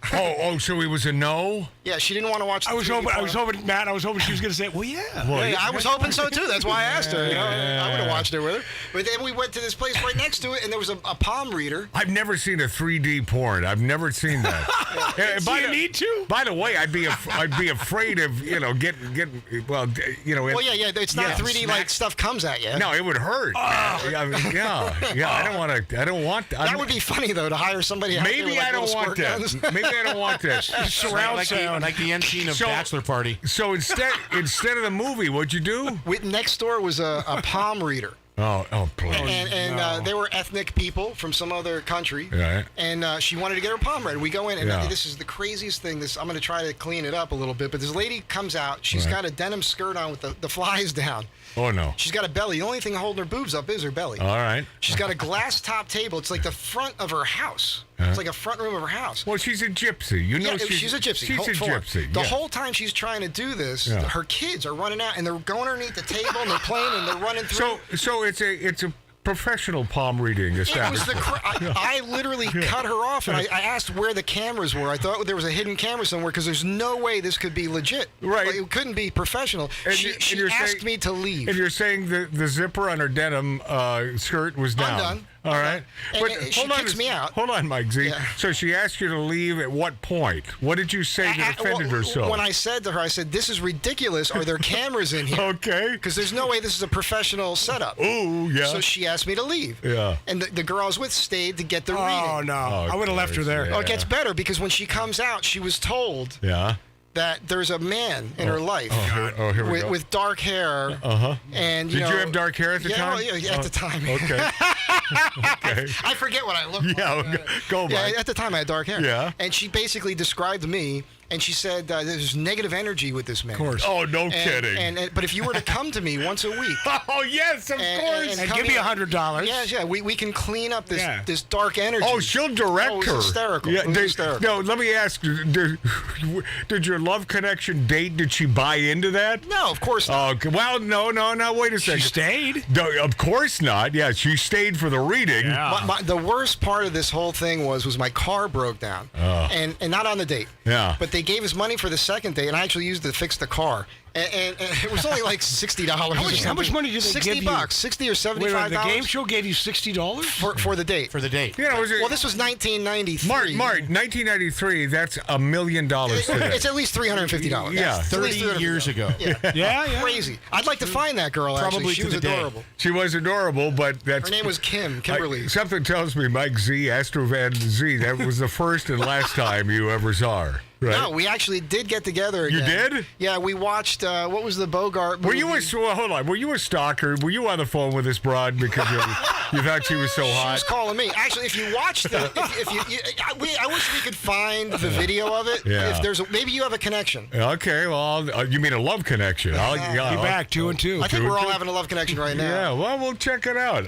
So it was a no? Yeah, she didn't want to watch. I was hoping, Matt. I was hoping she was going to say, well, yeah. Well, I was hoping so too. That's why I asked her. I would have watched it with her. But then we went to this place right next to it, and there was a palm reader. I've never seen a 3D porn. I've never seen that. You need to. By the way, I'd be afraid of getting Well, yeah. It's not 3D like stuff comes at you. No, it would hurt. Yeah. I don't want to. I don't want. That would be funny though to hire somebody. Maybe I don't want that. Maybe I don't want that. Surround sound, like the end scene of Bachelor Party. So instead of the movie, what'd you do? Next door was a palm reader. Oh, please. And they were ethnic people from some other country. Right. And she wanted to get her palm read. We go in, and this is the craziest thing. I'm going to try to clean it up a little bit. But this lady comes out. She's got a denim skirt on with the flies down. Oh, no. She's got a belly. The only thing holding her boobs up is her belly. All right. She's got a glass top table. It's like the front of her house. It's like a front room of her house. Well, she's a gypsy. She's a gypsy. She's a gypsy. The whole time she's trying to do this, her kids are running out, and they're going underneath the table, and they're playing, and they're running through. So it's a professional palm reading establishment. I literally cut her off, and I asked where the cameras were. I thought there was a hidden camera somewhere because there's no way this could be legit. Right. Like, it couldn't be professional. She asked me to leave. And you're saying the zipper on her denim skirt was down. Undone. All right. But she kicks me out. Hold on, Mike Z. Yeah. So she asked you to leave at what point? What did you say that offended her so? When I said to her, I said, this is ridiculous. Are there cameras in here? Okay. Because there's no way this is a professional setup. Ooh, yeah. So she asked me to leave. Yeah. And the girl I was with stayed to get the reading. Oh, no. I would have left her there. Oh, it gets better because when she comes out, she was told that there's a man in her life here we go. with dark hair. Uh-huh. And Did you have dark hair at the time? Yeah, at the time. Okay. Okay. I forget what I look like. Yeah, go Mike. Yeah, at the time I had dark hair. Yeah. And she basically described me, And she said there's negative energy with this man. Of course. Oh, no kidding. But if you were to come to me once a week. Oh, yes, of course. And give me $100. Yeah, we can clean up this dark energy. Oh, she'll direct her. It's hysterical. Yeah, It was hysterical. No, let me ask you, did your love connection date, did she buy into that? No, of course not. Okay. Well, no, wait a second. She stayed? No, of course not. Yeah, she stayed for the reading. Yeah. The worst part of this whole thing was my car broke down. And not on the date. Yeah. But they gave us money for the second date, and I actually used it to fix the car. And it was only like $60. How much money did they give you? $60, $60 or $75. Wait, the game show gave you $60 for the date. For the date. Yeah, well, this was 1993. Mark, 1993. That's $1 million today. It's at least $350. Yeah, 30 years ago. Yeah, crazy. I'd like to find that girl. Actually, Probably she was adorable. She was adorable, but that's Her name was Kimberly. Something tells me Mike Z, Astro Van Z, that was the first and last time you ever saw her. Right. No, we actually did get together again. You did? Yeah, we watched, what was the Bogart movie? Hold on, were you a stalker? Were you on the phone with this broad because you thought she was so hot? She was calling me. Actually, if you watched the, I wish we could find the video of it. Yeah. If maybe you have a connection. Okay, well, you mean a love connection. Be back 2 and 2. I think we're all having a love connection right now. Yeah, well, we'll check it out.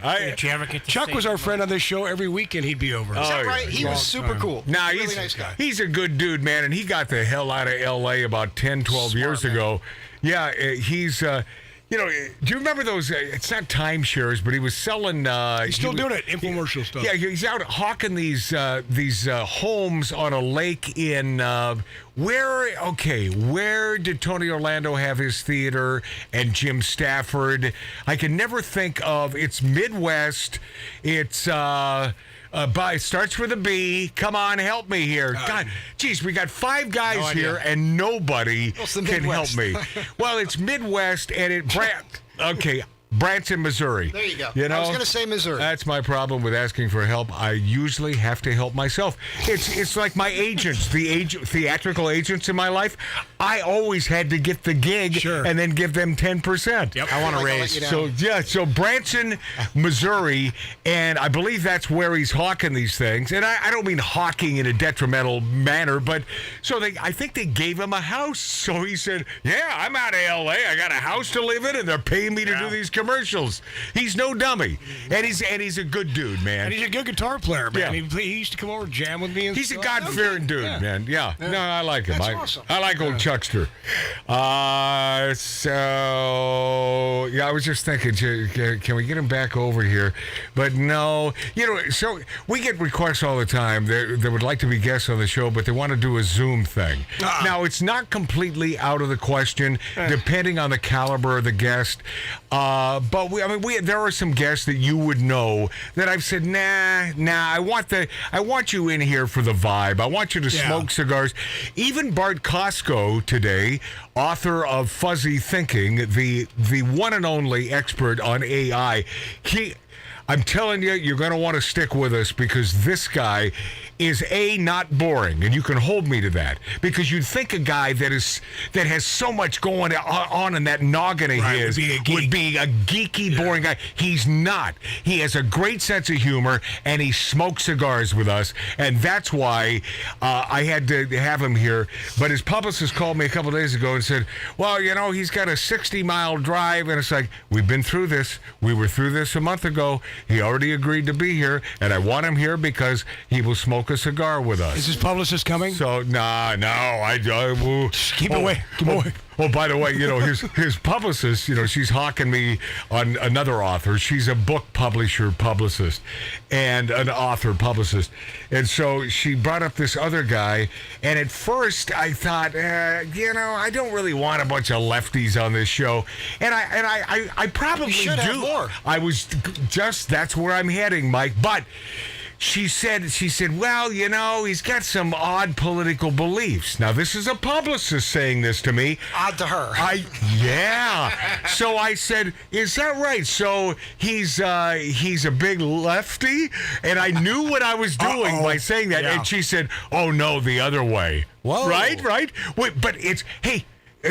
Chuck was our friend on this show. Every weekend he'd be over. Is that right? He was super cool. Nah, he's a really nice guy. He's a good dude, man, and he got the hell out of L.A. about 10, 12 years ago. Yeah, he's... do you remember those? It's not timeshares, but he was selling. He's still doing it, infomercial stuff. Yeah, he's out hawking these homes on a lake in where did Tony Orlando have his theater and Jim Stafford? I can never think of. It's Midwest. It's. It starts with a B. Come on, help me here. God, geez, we got 5 guys here and nobody can help me. Well, it's Midwest and Branson, Missouri. There you go. You know, I was going to say Missouri. That's my problem with asking for help. I usually have to help myself. It's like my agents, theatrical agents in my life. I always had to get the gig and then give them 10%. Yep. I want to raise. So Branson, Missouri, and I believe that's where he's hawking these things. And I don't mean hawking in a detrimental manner, but I think they gave him a house. So he said, "Yeah, I'm out of L.A. I got a house to live in, and they're paying me to do these commercials." He's no dummy, and he's a good dude, man. And he's a good guitar player, man. Yeah. He used to come over and jam with me. And he's a God-fearing dude, man. Yeah. No, I like him. That's awesome. I like old Chuckster. I was just thinking, can we get him back over here? But no, so we get requests all the time. They would like to be guests on the show, but they want to do a Zoom thing. Now, it's not completely out of the question, depending on the caliber of the guest. But there are some guests that you would know that I've said, nah. I want you in here for the vibe. I want you to smoke cigars. Even Bart KOSKO today, author of Fuzzy Thinking, the one and only expert on AI. I'm telling you, you're going to want to stick with us because this guy is not boring, and you can hold me to that, because you'd think a guy that has so much going on in that noggin of his would be a geeky, boring guy. He's not. He has a great sense of humor, and he smokes cigars with us, and that's why I had to have him here. But his publicist called me a couple days ago and said, well, he's got a 60-mile drive, and it's like, we've been through this. We were through this a month ago. He already agreed to be here, and I want him here because he will smoke a cigar with us. Is his publicist coming? So, no. I keep away. Keep away. Oh, by the way, his publicist, she's hawking me on another author. She's a book publicist and an author publicist. And so she brought up this other guy. And at first I thought, I don't really want a bunch of lefties on this show. And I probably should do. Have more. That's where I'm heading, Mike. But she said, well, he's got some odd political beliefs. Now, this is a publicist saying this to me. Odd to her. So I said, is that right? So he's a big lefty? And I knew what I was doing by saying that. Yeah. And she said, oh, no, the other way. Whoa. Right? Wait, but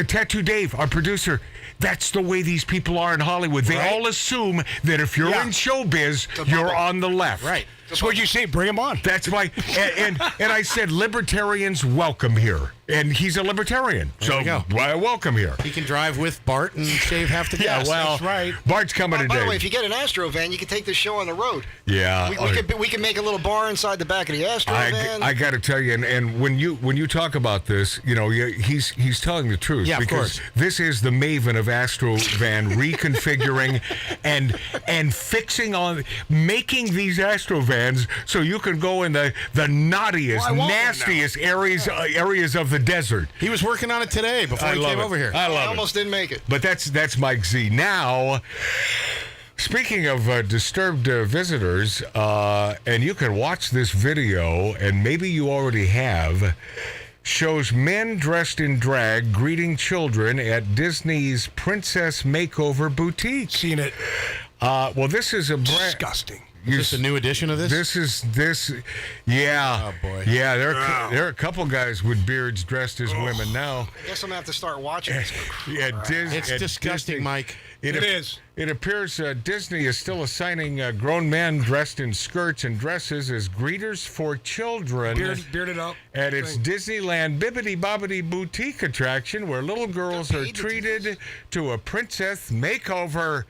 Tattoo Dave, our producer, that's the way these people are in Hollywood. They all assume that if you're in showbiz, you're on the left. Right. So what'd you say? Bring him on. That's why. And I said, libertarians welcome here. And he's a libertarian. There we go. Welcome here. He can drive with Bart and shave half the gas. Well, that's right. Bart's coming today. By the way, if you get an Astro van, you can take this show on the road. Yeah. We can make a little bar inside the back of the Astro van. I got to tell you, and when you talk about this, he's telling the truth. Yeah, because of course. This is the maven of Astro van reconfiguring and fixing on making these Astro vans so you can go in the naughtiest, nastiest areas of the desert. He was working on it today before he came over here. I love it. Almost didn't make it. But that's Mike Z. Now, speaking of disturbed visitors, and you can watch this video, and maybe you already have, shows men dressed in drag greeting children at Disney's Princess Makeover Boutique. Seen it. Well, this is disgusting. Is this a new edition of this? Yeah. Oh, boy. Yeah, there are a couple guys with beards dressed as women now. I guess I'm going to have to start watching this. It's disgusting, Disney, Mike. It is. It appears Disney is still assigning grown men dressed in skirts and dresses as greeters for children. Bearded up. At its Disneyland Bibbidi Bobbidi Boutique attraction, where little girls are treated to a princess makeover.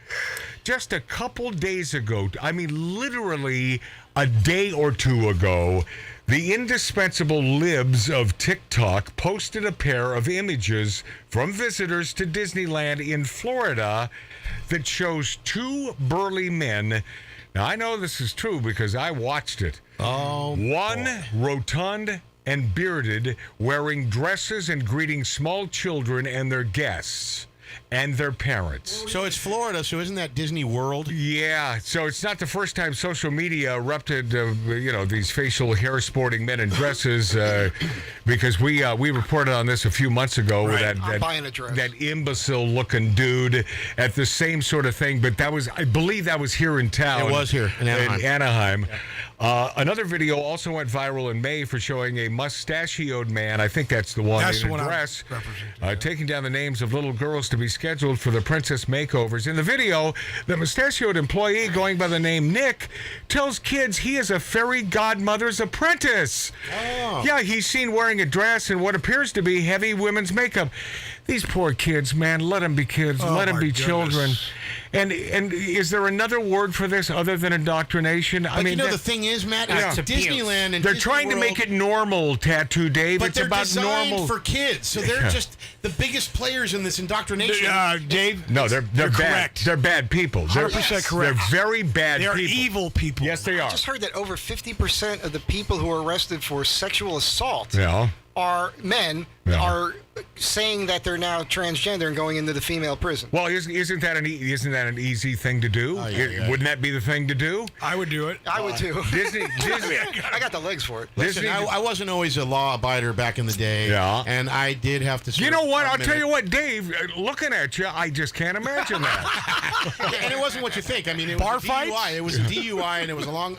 Just a couple days ago, I mean literally a day or two ago, the indispensable libs of TikTok posted a pair of images from visitors to Disneyland in Florida that shows two burly men. Now, I know this is true because I watched it. One rotund and bearded, wearing dresses and greeting small children and their guests and their parents. So it's Florida, so isn't that Disney World? Yeah, so it's not the first time social media erupted, these facial hair sporting men in dresses, because we reported on this a few months ago with I'm buying a dress. that imbecile looking dude at the same sort of thing, but I believe that was here in town. It was here in Anaheim. Another video also went viral in May for showing a mustachioed man, I think that's the one, That's in the a one dress, taking down the names of little girls to be scheduled for the princess makeovers. In the video, the mustachioed employee going by the name Nick tells kids he is a fairy godmother's apprentice. Oh. Yeah, he's seen wearing a dress and what appears to be heavy women's makeup. These poor kids, man, let them be kids, let them be children. And is there another word for this other than indoctrination? But the thing is, Matt, it's Disneyland and they're Disney trying World, to make it normal, Tattoo Dave. but It's they're about designed normal for kids, so they're just the biggest players in this indoctrination. Dave? No, they're bad. correct. They're bad people. They're 100% correct. They're very bad They're people. evil people. Yes, they I are. just heard that over 50% of the people who are arrested for sexual assault Yeah. are men, are saying that they're now transgender and going into the female prison. Well, isn't that an easy thing to do? Wouldn't that be the thing to do? I would do it. I would too. Disney. I got the legs for it. Listen, I wasn't always a law abider back in the day. Yeah. And I did have to. You know what? I'll tell you what, Dave. Looking at you, I just can't imagine that. And it wasn't what you think. I mean, it Bar was a fights? DUI. It was a DUI, and it was a long,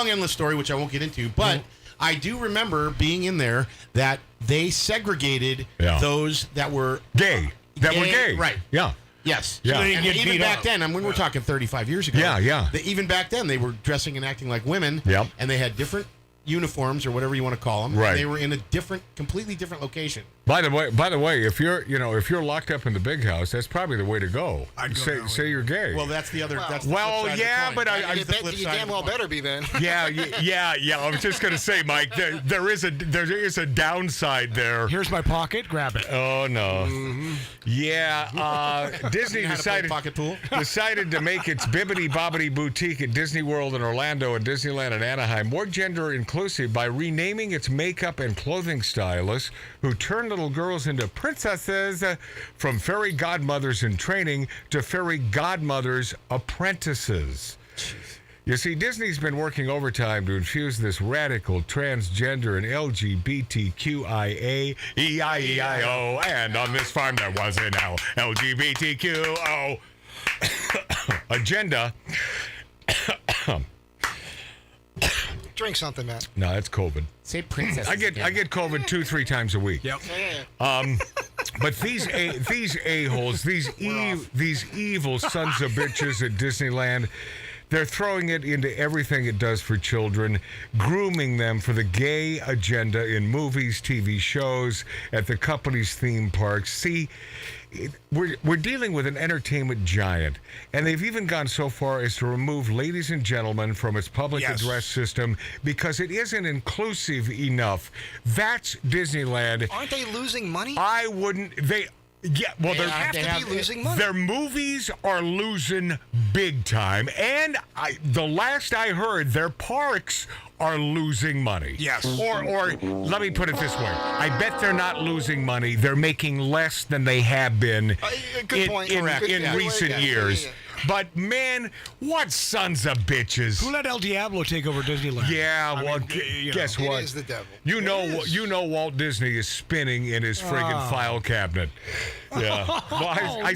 endless story, which I won't get into. But I do remember being in there that they segregated those that were gay. Were gay. Right. Yeah. Yes. Yeah. And even back then, I mean, we're talking 35 years ago. Yeah. Even back then, they were dressing and acting like women. Yep. And they had different uniforms or whatever you want to call them. Right. And they were in a completely different location. By the way, if you're locked up in the big house, that's probably the way to go. Say you're gay. Well, that's the other. That's the well, flip side yeah, of the coin. but You damn well better be then. Yeah. I was just gonna say, Mike, there is a downside there. Here's my pocket. Grab it. Oh no. Mm-hmm. Yeah. Disney How to play decided pocket pool? decided to make its Bibbidi Bobbidi Boutique at Disney World in Orlando and Disneyland in Anaheim more gender inclusive by renaming its makeup and clothing stylists, who turn little girls into princesses, from fairy godmothers in training to fairy godmothers apprentices. You see, Disney's been working overtime to infuse this radical transgender and LGBTQIA, E-I-E-I-O, and on this farm there was an LGBTQO agenda. Drink something, Matt. No, that's COVID. Say princess. I get COVID 2-3 times a week. Yep. But these a-holes, these evil sons of bitches at Disneyland They're throwing it into everything it does for children, grooming them for the gay agenda in movies, TV shows, at the company's theme parks. See, we're dealing with an entertainment giant, and they've even gone so far as to remove Ladies and Gentlemen from its public address system because it isn't inclusive enough. That's Disneyland. Aren't they losing money? I wouldn't. Yeah, well, they have to be losing money. Their movies are losing big time, and the last I heard, their parks are losing money. Yes. Or let me put it this way. I bet they're not losing money. They're making less than they have been in recent years. Yeah. But, man, what sons of bitches. Who let El Diablo take over Disneyland? Yeah, guess what? It is the devil. You know Walt Disney is spinning in his friggin' file cabinet. Yeah. Well, I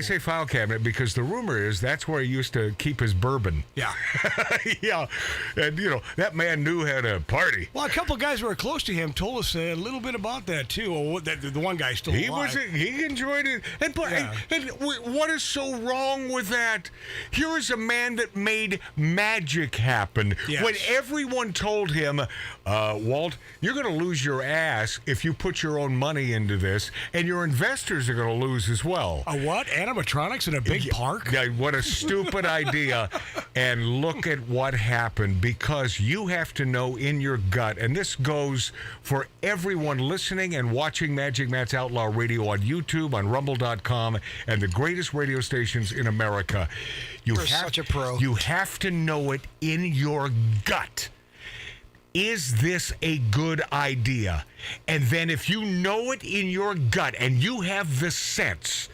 say file cabinet because the rumor is that's where he used to keep his bourbon. Yeah. Yeah. And, that man knew how to party. Well, a couple of guys who were close to him told us a little bit about that, too. Well, the one guy still alive. He enjoyed it. And what is so wrong with that? Here is a man that made magic happen. Yes. When everyone told him, Walt, you're going to lose your ass if you put your own money into this, and your investors are going to lose as well. A what? Animatronics in a big park? Yeah, what a stupid idea. And look at what happened, because you have to know in your gut, and this goes for everyone listening and watching Magic Matt's Outlaw Radio on YouTube, on Rumble.com, and the greatest radio stations in America. You're such a pro. You have to know it in your gut. Is this a good idea? And then if you know it in your gut and you have the sense,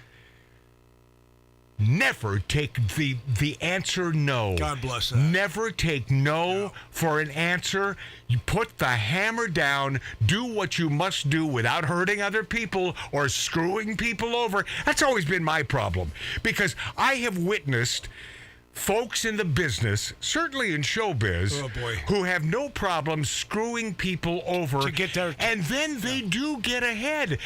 never take the answer no. God bless that. Never take no for an answer. You put the hammer down, do what you must do without hurting other people or screwing people over. That's always been my problem, because I have witnessed folks in the business, certainly in showbiz, who have no problem screwing people over to get there, and then they do get ahead.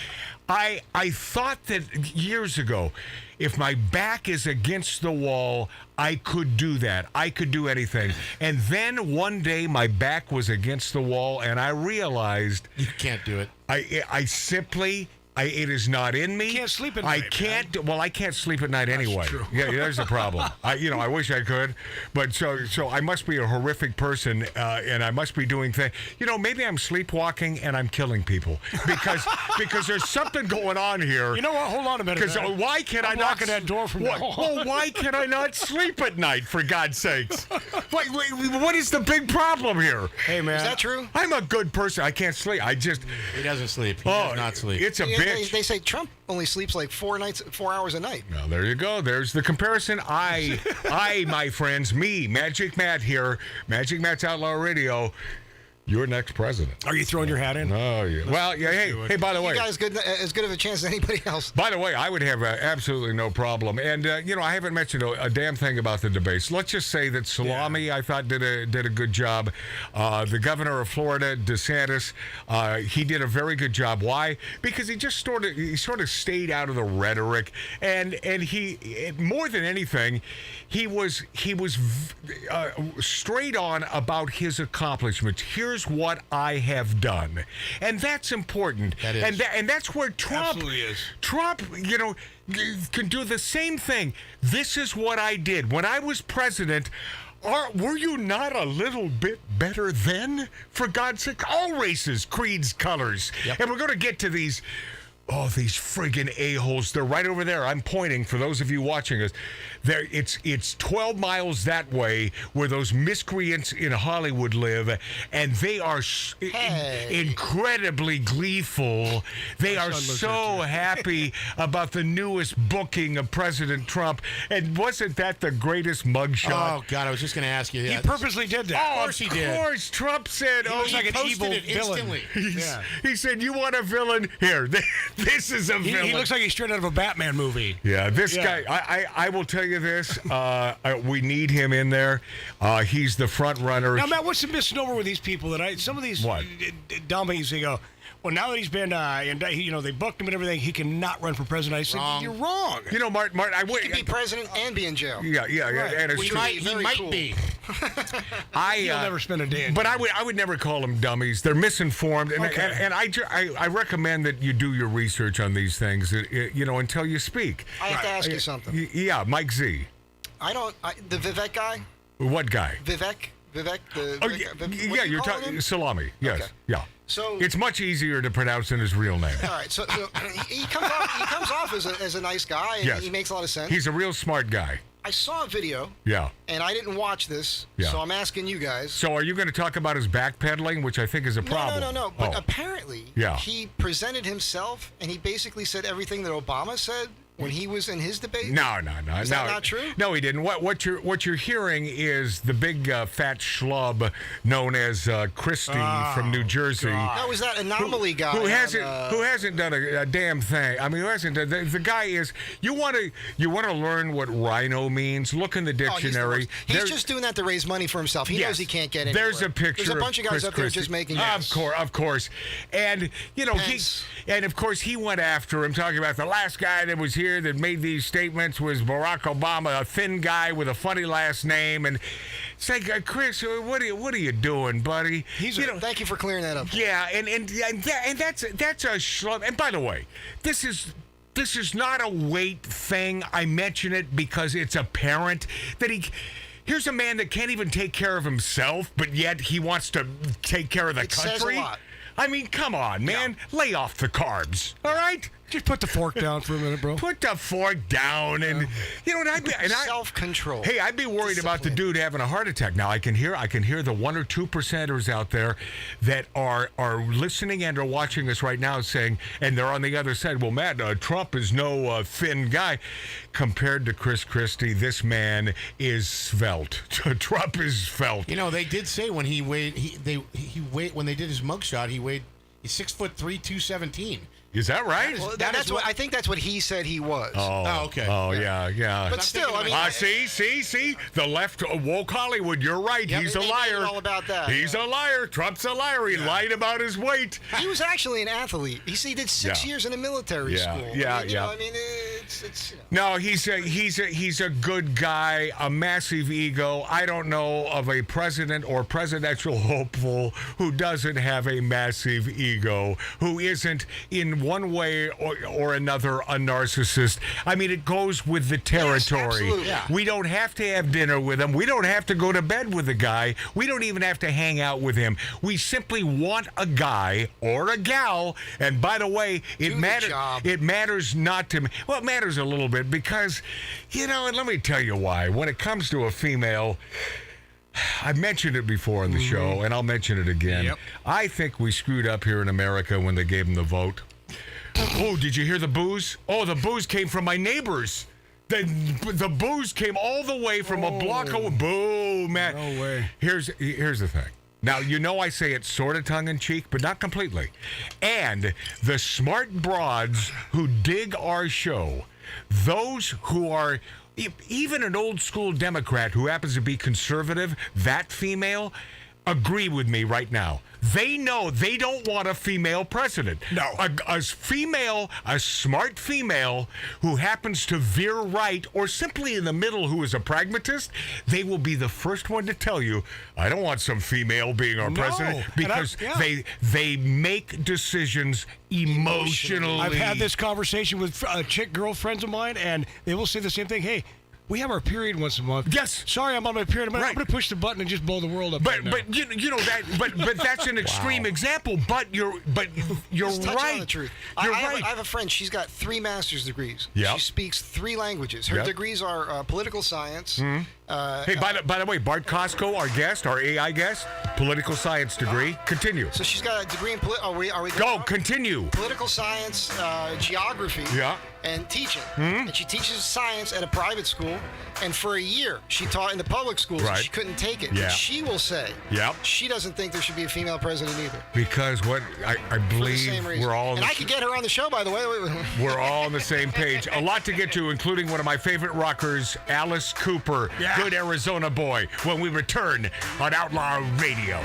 I thought that years ago, if my back is against the wall, I could do that. I could do anything. And then one day my back was against the wall, and I realized you can't do it. I simply. It is not in me. You can't sleep at night. I can't. Well, I can't sleep at night anyway. That's true. Yeah, there's the problem. I wish I could, but so I must be a horrific person, and I must be doing things. Maybe I'm sleepwalking and I'm killing people because there's something going on here. You know what? Hold on a minute. Because why can I not knocking that door from the hall? Well, why can I not sleep at night? For God's sakes! What is the big problem here? Hey, man, is that true? I'm a good person. I can't sleep. He doesn't sleep. He does not sleep. It's a bitch. They say Trump only sleeps like 4 hours a night. Well, there you go. There's the comparison. My friends, Magic Matt here, Magic Matt's Outlaw Radio. Your next president. Are you throwing your hat in? Oh, yeah. Well, yeah. Hey, by the way. You guys as good of a chance as anybody else. By the way, I would have absolutely no problem. And, I haven't mentioned a damn thing about the debates. Let's just say that Salami, I thought, did a good job. The governor of Florida, DeSantis, he did a very good job. Why? Because he just sort of stayed out of the rhetoric. And he, more than anything, he was straight on about his accomplishments. Here's what I have done, and that's important. That is. And that's where Trump absolutely is. Trump, can do the same thing. This is what I did when I was president. Were you not a little bit better then? For God's sake, all races, creeds, colors. Yep. And we're going to get to these. Oh, these friggin' a-holes. They're right over there. I'm pointing for those of you watching us. It's 12 miles that way where those miscreants in Hollywood live, and they are incredibly gleeful. They are so happy about the newest booking of President Trump. And wasn't that the greatest mugshot? Oh, God, I was just going to ask you that. He purposely did that. Oh, of course he did. Of course. Trump said, he looks like an evil villain. He said, you want a villain? Here. This is a villain. He looks like he's straight out of a Batman movie. Yeah, this guy, I will tell you this. We need him in there. He's the front runner. Now, Matt, what's the misnomer with these people some of these what? dummies, they go, well, now that he's been, they booked him and everything, he cannot run for president. I said, you're wrong. You know, Martin, He could be president and be in jail. Yeah, and it's He true. might be. He'll never spend a day in But jail. I would never call them dummies. They're misinformed, and I recommend that you do your research on these things. Until you speak. I have to ask you something. Yeah, Mike Z. The Vivek guy. What guy? Vivek. You're talking Salami. Yes, Okay. yeah. So it's much easier to pronounce than his real name. All right, so he comes off as a nice guy, and Yes. he makes a lot of sense. He's a real smart guy. I saw a video, Yeah. and I didn't watch this, Yeah. so I'm asking you guys. So are you going to talk about his backpedaling, which I think is a problem? No. But apparently, Yeah. he presented himself, and he basically said everything that Obama said when he was in his debate. No. Is that not true? No, he didn't. What you're hearing is the big fat schlub known as Christie from New Jersey. That was that anomaly guy. Who hasn't done a damn thing. I mean, who hasn't done the guy is you want to learn what rhino means? Look in the dictionary. He's just doing that to raise money for himself. He knows he can't get anywhere. There's a picture. There's a bunch of guys Chris up there Christie. just making Of course. And of course he went after him, talking about the last guy that was here that made these statements was Barack Obama, a thin guy with a funny last name, and it's like, Chris, what are you doing, buddy? Thank you for clearing that up. Yeah, and that's a schlub. And by the way, this is not a weight thing. I mention it because it's apparent that here's a man that can't even take care of himself, but yet he wants to take care of the country. Says a lot. I mean, come on, man. Yeah. Lay off the carbs, all right? Just put the fork down for a minute, bro. Put the fork down, and self-control. Hey, I'd be worried about the dude having a heart attack. Now I can hear the 1 or 2%ers out there that are listening and are watching us right now, saying, and they're on the other side. Well, Matt, Trump is no thin guy compared to Chris Christie. This man is svelte. Trump is svelte. You know, they did say when he weighed when they did his mugshot, he's 6'3", 217. Is that right? Well, I think that's what he said he was. Oh, okay. Oh, yeah. But still, I mean... See? The left woke Hollywood. You're right. Yeah, He's they a liar. made it all about that. He's a liar. Trump's a liar. He lied about his weight. He was actually an athlete. He did 6 years in a military school. No, he's a good guy, a massive ego. I don't know of a president or presidential hopeful who doesn't have a massive ego, who isn't in one way or another a narcissist. I mean, it goes with the territory. Yes, absolutely. Yeah. We don't have to have dinner with him. We don't have to go to bed with the guy. We don't even have to hang out with him. We simply want a guy or a gal. And by the way, it matters not to me. Well, it matters a little bit because, and let me tell you why. When it comes to a female, I've mentioned it before on the show, and I'll mention it again. Yep. I think we screwed up here in America when they gave them the vote. Oh, did you hear the booze? Oh, the booze came from my neighbors. The booze came all the way from a block away. Boo, man. No way. Here's the thing. Now, I say it sort of tongue-in-cheek, but not completely. And the smart broads who dig our show, those who are... Even an old-school Democrat who happens to be conservative, that female, agree with me right now. They know they don't want a female president. No. A smart female who happens to veer right or simply in the middle who is a pragmatist, they will be the first one to tell you, I don't want some female being our president, because they make decisions emotionally. I've had this conversation with chick girlfriends of mine, and they will say the same thing. Hey, we have our period once a month. Yes. Sorry, I'm on my period. I'm going to push the button and just blow the world up. But that's an extreme example. But you're right. On the truth. I have a friend. She's got 3 master's degrees. Yep. She speaks 3 languages. Her degrees are political science. Mm-hmm. Hey, by the way, Bart KOSKO, our guest, our AI guest, political science degree. Continue. So she's got a degree in continue. Political science, geography, and teaching. Mm-hmm. And she teaches science at a private school. And for a year, she taught in the public schools. Right. And she couldn't take it. Yeah. And she will say, she doesn't think there should be a female president either. Because I believe we're all. And I could get her on the show, by the way. We're all on the same page. A lot to get to, including one of my favorite rockers, Alice Cooper. Yeah. Good Arizona boy, when we return on Outlaw Radio.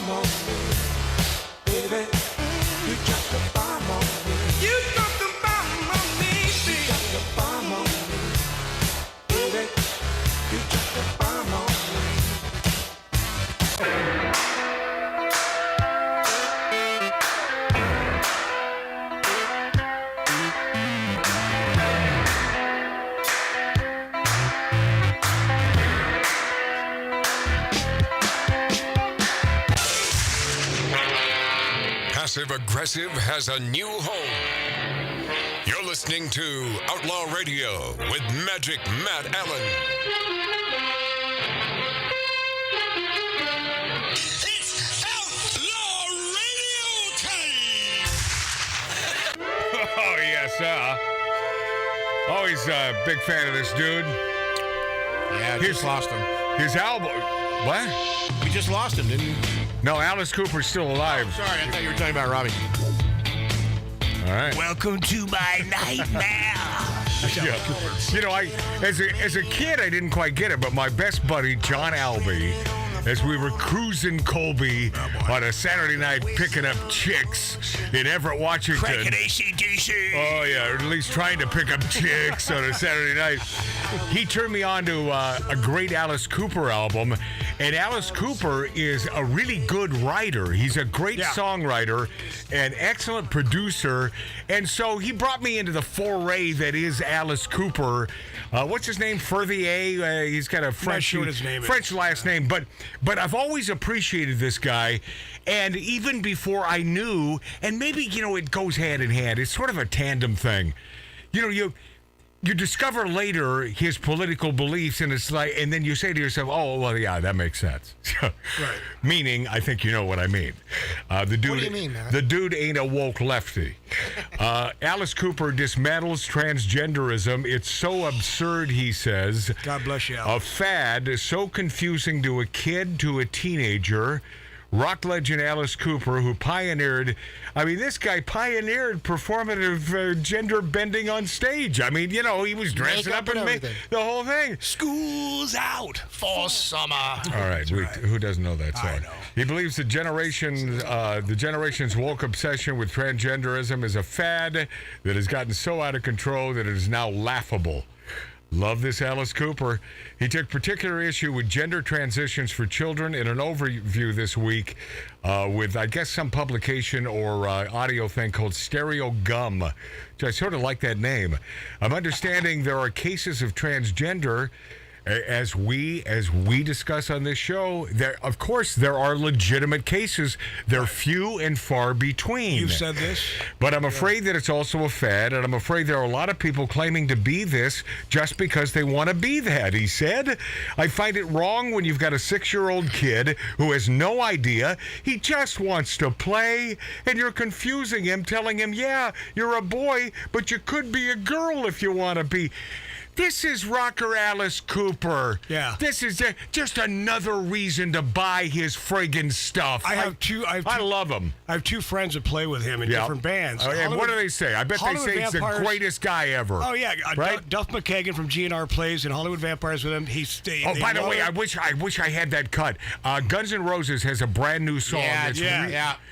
bomb on me, baby. You dropped the bomb on me. You dropped the bomb on me, baby. You dropped the bomb on me, baby. You dropped the bomb on me. Passive Aggressive has a new home. You're listening to Outlaw Radio with Magic Matt Allen. It's Outlaw Radio time! Oh, yes, always a big fan of this dude. Yeah, just lost him. His album. What? We just lost him, didn't we? No, Alice Cooper's still alive. Oh, sorry, I thought you were talking about Robbie. All right. Welcome to my nightmare. Yeah. You know, as a kid, I didn't quite get it, but my best buddy, John Albee, as we were cruising Colby on a Saturday night picking up chicks in Everett, Washington. Cranking AC/DC. Oh, yeah, or at least trying to pick up chicks on a Saturday night. He turned me on to a great Alice Cooper album. And Alice Cooper is a really good writer. He's a great songwriter, an excellent producer. And so he brought me into the foray that is Alice Cooper. What's his name? Fervier? He's got a French last name. But I've always appreciated this guy. And even before I knew, and maybe, it goes hand in hand. It's sort of a tandem thing. You discover later his political beliefs, and it's like, and then you say to yourself, "Oh, well, yeah, that makes sense." Right. Meaning, I think you know what I mean. The dude, what do you mean, man? The dude ain't a woke lefty. Alice Cooper dismantles transgenderism. It's so absurd, he says. God bless you, A Alice. fad so confusing to a kid, to a teenager. Rock legend Alice Cooper, who this guy pioneered performative gender bending on stage. I mean, he was dressing up and the whole thing. School's out for summer. All right, who doesn't know that song? I know. He believes the generation's woke obsession with transgenderism is a fad that has gotten so out of control that it is now laughable. Love this Alice Cooper. He took particular issue with gender transitions for children in an overview this week with, I guess, some publication or audio thing called Stereo Gum, which I sort of like that name. I'm understanding there are cases of transgender. As we discuss on this show, of course, there are legitimate cases. They're few and far between. You've said this. But I'm afraid that it's also a fad, and I'm afraid there are a lot of people claiming to be this just because they want to be that, he said. I find it wrong when you've got a 6-year-old kid who has no idea. He just wants to play, and you're confusing him, telling him, yeah, you're a boy, but you could be a girl if you want to be. This is rocker Alice Cooper. Yeah. This is just another reason to buy his friggin' stuff. I love him. I have two friends that play with him in different bands. Oh, and what do they say? I bet they say he's the greatest guy ever. Oh, yeah. Right? Duff McKagan from GNR plays in Hollywood Vampires with him. By the way, I wish I had that cut. Guns N' Roses has a brand new song.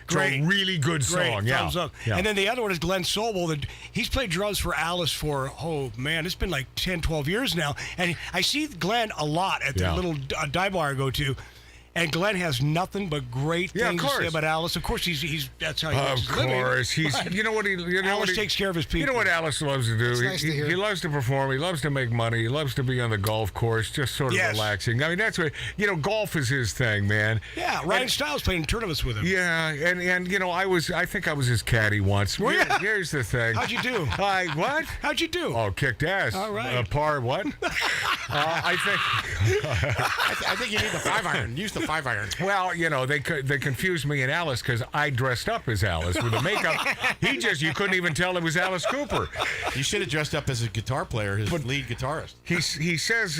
Great. It's a really good song. Yeah. Thumbs up. Yeah. And then the other one is Glenn Sobel. He's played drums for Alice for, it's been like 10, 12 years now. And I see Glenn a lot at the little dive bar I go to. And Glenn has nothing but great things to say about Alice. Of course, that's how he makes his living. Of course, Alice takes care of his people. You know what Alice loves to do? It's nice to hear. He loves to perform. He loves to make money. He loves to be on the golf course, just sort of relaxing. I mean, that's what golf is his thing, man. Yeah, Ryan Stiles played in tournaments with him. Yeah, and I think I was his caddy once. Here's the thing. How'd you do? What? How'd you do? Oh, kicked ass. All right. Par what? I think you need the 5-iron. Use the 5-iron. Well, they confused me and Alice because I dressed up as Alice with the makeup. You couldn't even tell it was Alice Cooper. You should have dressed up as a guitar player, his lead guitarist. He says,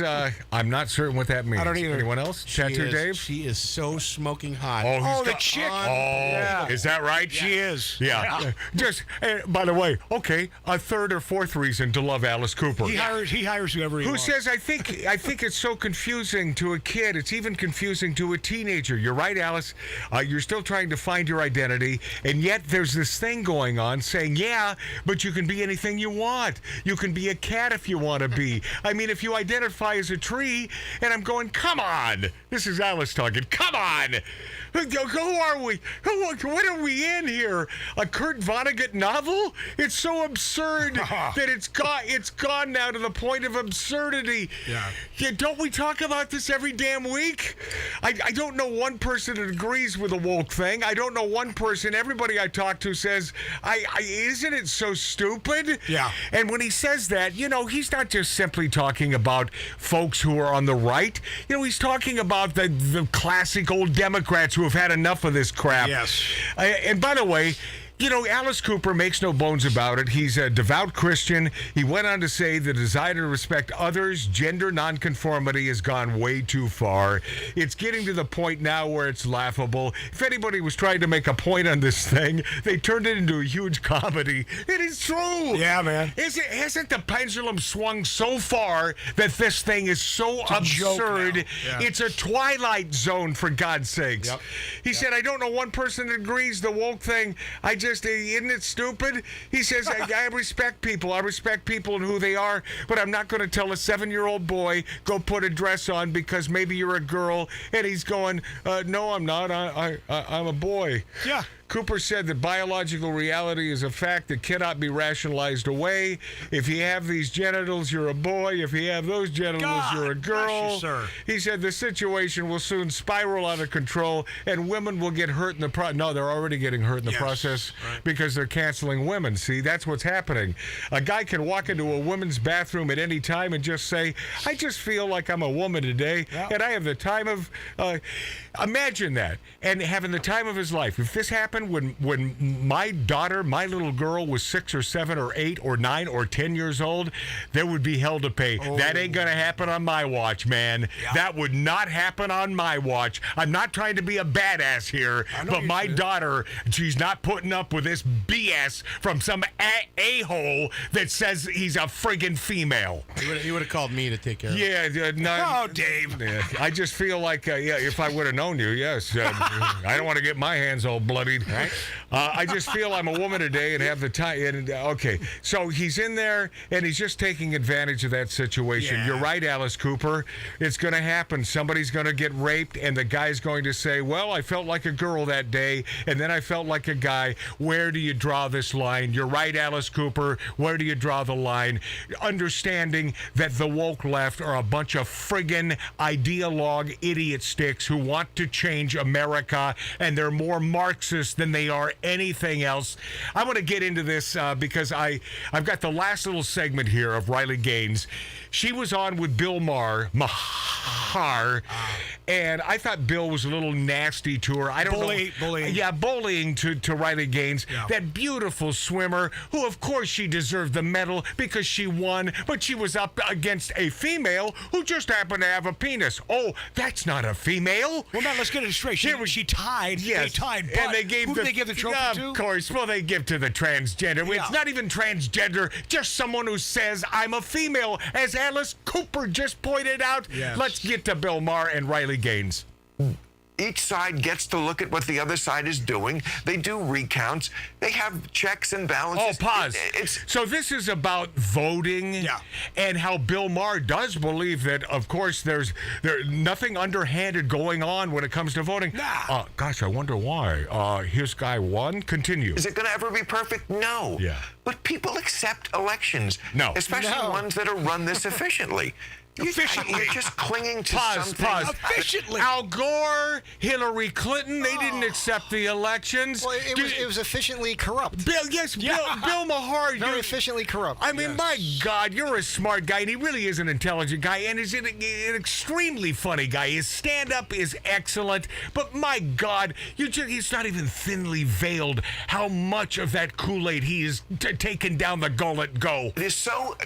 I'm not certain what that means. I don't either. Anyone else? Tattoo Dave? She is so smoking hot. The chick. Is that right? She is. Yeah. Just, by the way, a third or fourth reason to love Alice Cooper. He hires whoever he wants. Who says, I think it's so confusing to a kid. It's even confusing to a teenager. You're right, Alice. You're still trying to find your identity, and yet there's this thing going on saying, yeah, but you can be anything you want. You can be a cat if you want to be. I mean, if you identify as a tree, and I'm going, come on. This is Alice talking. Come on. Who are we? What are we in here? A Kurt Vonnegut novel? It's so absurd that it's gone now to the point of absurdity. Yeah. Don't we talk about this every damn week? I don't know one person that agrees with the woke thing. I don't know one person. Everybody I talk to says, isn't it so stupid? Yeah. And when he says that, he's not just simply talking about folks who are on the right. He's talking about the classic old Democrats who have had enough of this crap. Yes. And by the way, Alice Cooper makes no bones about it. He's a devout Christian. He went on to say the desire to respect others, gender nonconformity has gone way too far. It's getting to the point now where it's laughable. If anybody was trying to make a point on this thing, they turned it into a huge comedy. It is true. Yeah, man. Hasn't the pendulum swung so far that this thing is so absurd? Yeah. It's a Twilight Zone, for God's sakes. Yep. He said, I don't know one person that agrees the woke thing. Isn't it stupid? He says, I respect people. I respect people and who they are, but I'm not going to tell a 7-year-old boy, go put a dress on because maybe you're a girl. And he's going, no, I'm not. I'm a boy. Yeah. Cooper said that biological reality is a fact that cannot be rationalized away. If you have these genitals, you're a boy. If you have those genitals, you're a girl. Bless you, sir. He said the situation will soon spiral out of control and women will get hurt in the process. No, they're already getting hurt in the process because they're canceling women. See, that's what's happening. A guy can walk into a women's bathroom at any time and just say, I just feel like I'm a woman today and I have the time of... imagine that. And having the time of his life. If this happened when my daughter, my little girl, was 6 or 7 or 8 or 9 or 10 years old, there would be hell to pay. That ain't going to happen on my watch, man. Yeah. That would not happen on my watch. I'm not trying to be a badass here, but my daughter, she's not putting up with this BS from some a-hole that says he's a friggin' female. He would have called me to take care of it. Yeah. No, oh, Dave. I just feel like, if I would have known you, yes. I don't want to get my hands all bloodied. Right? I just feel I'm a woman today and have the time. Okay, so he's in there and he's just taking advantage of that situation. Yeah. You're right, Alice Cooper. It's going to happen. Somebody's going to get raped and the guy's going to say, well, I felt like a girl that day and then I felt like a guy. Where do you draw this line? You're right, Alice Cooper. Where do you draw the line? Understanding that the woke left are a bunch of friggin' ideologue idiot sticks who want to change America, and they're more Marxist than they are anything else. I want to get into this because I've got the last little segment here of Riley Gaines. She was on with Bill Maher, and I thought Bill was a little nasty to her. I don't know. Bullying. Yeah, bullying to Riley Gaines. Yeah. That beautiful swimmer who, of course, she deserved the medal because she won, but she was up against a female who just happened to have a penis. Oh, that's not a female. Well, now let's get it straight. She tied. Yes. They tied. And they gave who did they give the trophy to? Of course. Well, they give to the transgender. Yeah. It's not even transgender. Just someone who says, I'm a female, as Alice Cooper just pointed out. Yes. Let's get to Bill Maher and Riley Gaines. Each side gets to look at what the other side is doing. They do recounts. They have checks and balances. Oh, pause. So this is about voting and how Bill Maher does believe that, of course, there's nothing underhanded going on when it comes to voting. Nah. Gosh, I wonder why. His guy won. Continue. Is it going to ever be perfect? No. Yeah. But people accept elections. No. Especially ones that are run this efficiently. You're just clinging to something. Efficiently. Al Gore, Hillary Clinton, they didn't accept the elections. Well, it was efficiently corrupt. Bill Maher. Very efficiently corrupt. I mean, my God, you're a smart guy, and he really is an intelligent guy, and he's an extremely funny guy. His stand-up is excellent, but my God, he's not even thinly veiled how much of that Kool-Aid he is taken down the gullet go. It is so...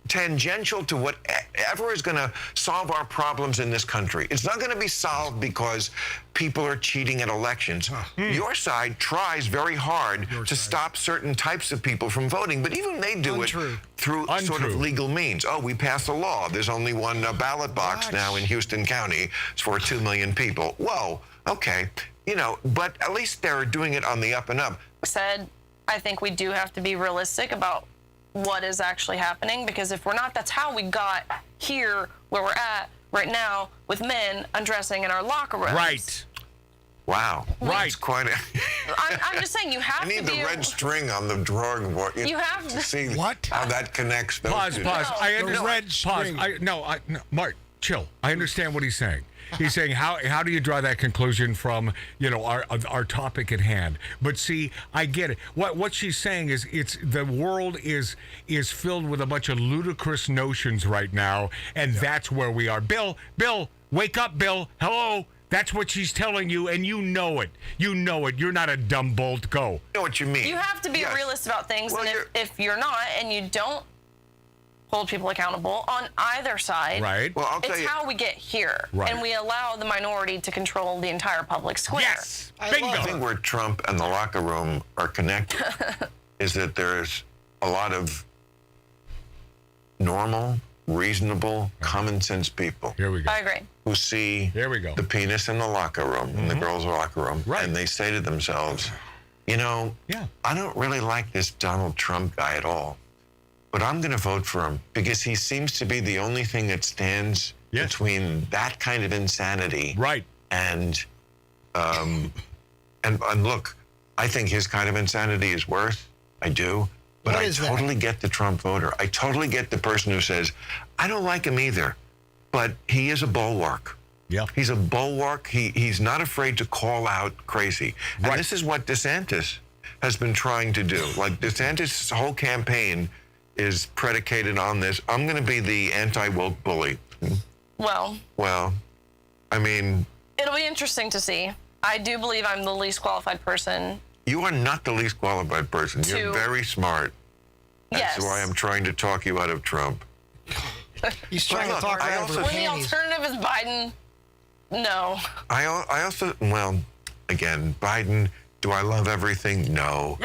tangential to whatever is going to solve our problems in this country. It's not going to be solved because people are cheating at elections. Your side tries very hard to stop certain types of people from voting, but even they do it through sort of legal means. Oh, we passed a law. There's only one ballot box now in Houston County. It's for 2 million people. Whoa, okay. You know, but at least they're doing it on the up and up. Said, I think we do have to be realistic about what is actually happening, because if we're not, that's how we got here where we're at right now with men undressing in our locker rooms. Right. Wow. Right. It's quite a... I'm just saying you have to I need the red string on the drawing board. You have to see what? How that connects. Those Pause. two. I understand. The red string. No, Mark, chill. I understand what he's saying. He's saying, how do you draw that conclusion from, you know, our topic at hand? But see, I get it. What she's saying is the world is filled with a bunch of ludicrous notions right now, and that's where we are. Bill, wake up, Bill. Hello. That's what she's telling you, and you know it. You know it. You're not a dumb bolt. Go. I know what you mean. You have to be a realist about things, and if you're not, and you don't hold people accountable on either side, right? Well, I'll tell it's you, how we get here, right. and we allow the minority to control the entire public square. Yes, bingo. I think where Trump and the locker room are connected is that there's a lot of normal, reasonable, common sense people. Here we go. I agree. Who see Here we go. the penis in the locker room, in the girls' locker room, and they say to themselves, you know, I don't really like this Donald Trump guy at all. But I'm going to vote for him because he seems to be the only thing that stands between that kind of insanity, and look, I think his kind of insanity is worse. I do, but I totally get the Trump voter. I totally get the person who says, I don't like him either, but he is a bulwark. Yeah, he's a bulwark. He's not afraid to call out crazy, and this is what DeSantis has been trying to do. Like DeSantis' whole campaign is predicated on this. I'm going to be the anti-woke bully. Well, I mean... it'll be interesting to see. I do believe I'm the least qualified person. You are not the least qualified person. You're very smart. That's why I'm trying to talk you out of Trump. He's trying to talk out of her When the panties. alternative is Biden, no. I also, well, again, Biden, do I love everything? No.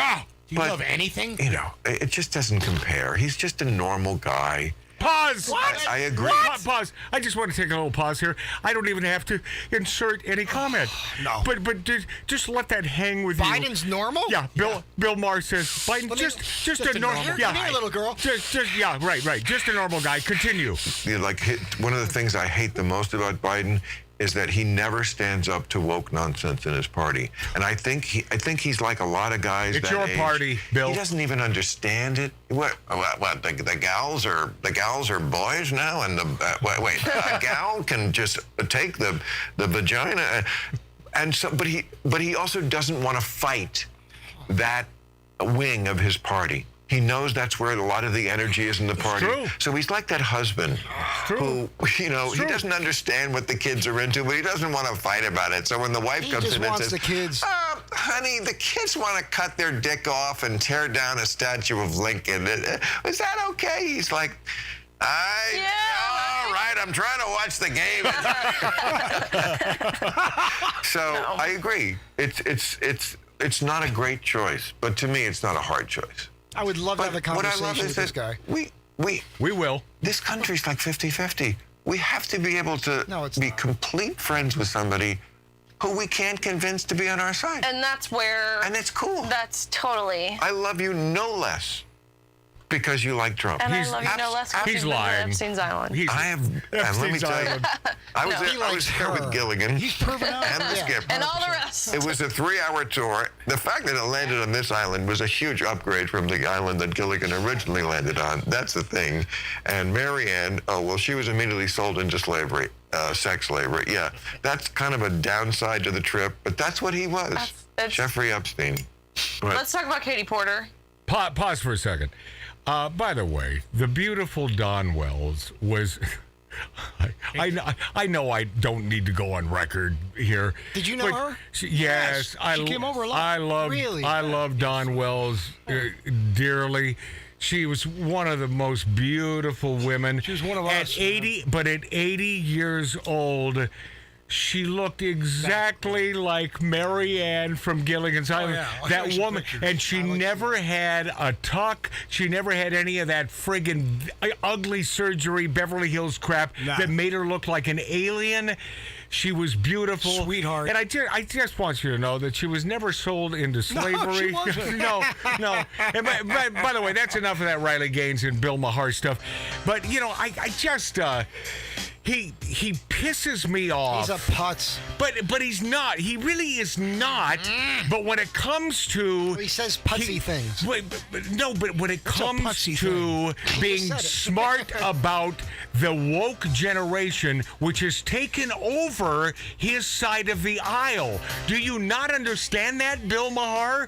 Do you love anything? You know, it just doesn't compare. He's just a normal guy. Pause. What? I agree. Pause. I just want to take a little pause here. I don't even have to insert any comment. No. But just let that hang with you. Biden's normal? Yeah. Bill Maher says Biden just a normal. Come here, little girl. Just right. Just a normal guy. Continue. One of the things I hate the most about Biden is that he never stands up to woke nonsense in his party, and I think he's like a lot of guys. It's that your age. Party, Bill. He doesn't even understand it. What? The gals are boys now, and a gal can just take the vagina, and so. But he also doesn't want to fight that wing of his party. He knows that's where a lot of the energy is in the party. True. So he's like that husband who, you know, he doesn't understand what the kids are into, but he doesn't want to fight about it. So when the wife comes in and says, the kids. honey, the kids want to cut their dick off and tear down a statue of Lincoln. Is that okay? He's like, all right, I'm trying to watch the game. So I agree. It's not a great choice, but to me, it's not a hard choice. I would love to have a conversation with this guy. We will. This country's like 50-50. We have to be able to be complete friends with somebody who we can't convince to be on our side. And that's where... And it's cool. That's totally... I love you no less because you like Trump. And I love you no less because he's you've been to lying. Epstein's Island. And let me tell you, I was there with Gilligan and the skipper. And all the rest. It was a 3-hour tour. The fact that it landed on this island was a huge upgrade from the island that Gilligan originally landed on. That's the thing. And Marianne, she was immediately sold into slavery, sex slavery. Yeah, that's kind of a downside to the trip, but that's what he was. Jeffrey Epstein. Let's talk about Katie Porter. Pause for a second. By the way, the beautiful Dawn Wells was... I know I don't need to go on record here. Did you know her? Yes. She came over a lot. I love Dawn Wells dearly. She was one of the most beautiful women. She was one of at us. 80, but at 80 years old, she looked exactly like Mary Ann from Gilligan's Island. yeah. That woman, and she never had a tuck. She never had any of that friggin' ugly surgery, Beverly Hills crap that made her look like an alien. She was beautiful, sweetheart. And I just want you to know that she was never sold into slavery. No, she wasn't. no. And by the way, that's enough of that Riley Gaines and Bill Maher stuff. But I just. He pisses me off. He's a putz. But he's not. He really is not. But when it comes to... He says putsy things. But when it comes to being smart about the woke generation, which has taken over his side of the aisle. Do you not understand that, Bill Maher?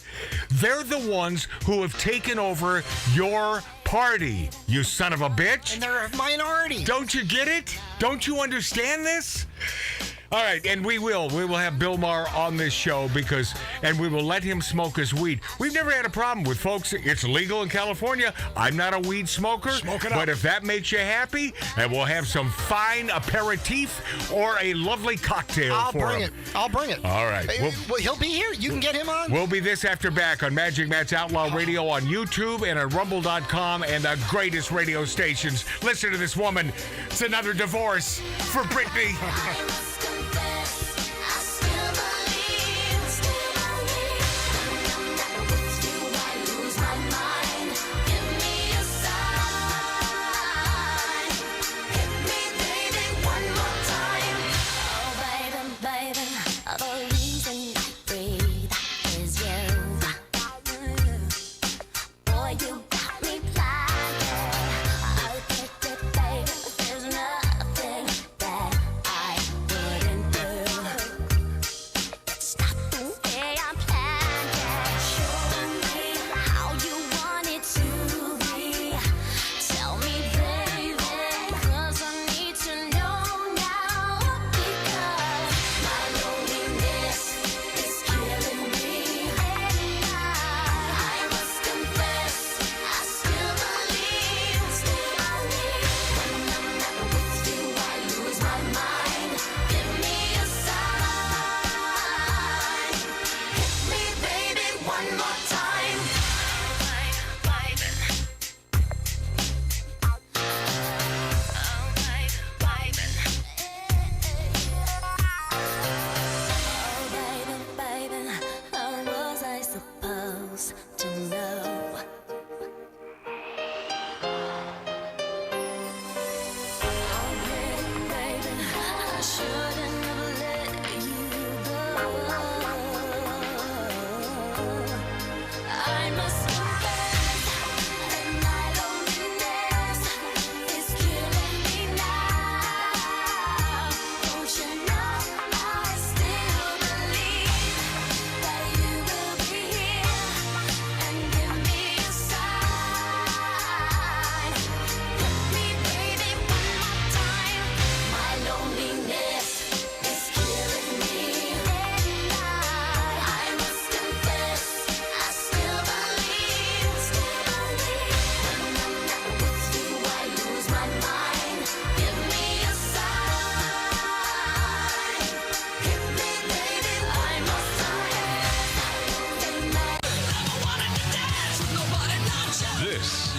They're the ones who have taken over your party, you son of a bitch. And they're a minority. Don't you get it? Don't you understand this? All right, and we will have Bill Maher on this show and we will let him smoke his weed. We've never had a problem with folks. It's legal in California. I'm not a weed smoker. Smoke it up. But if that makes you happy, and we'll have some fine aperitif or a lovely cocktail for him. I'll bring it. All right. Well, he'll be here. You can get him on. We'll be this after back on Magic Matt's Outlaw Radio on YouTube and on Rumble.com and the greatest radio stations. Listen to this woman. It's another divorce for Britney.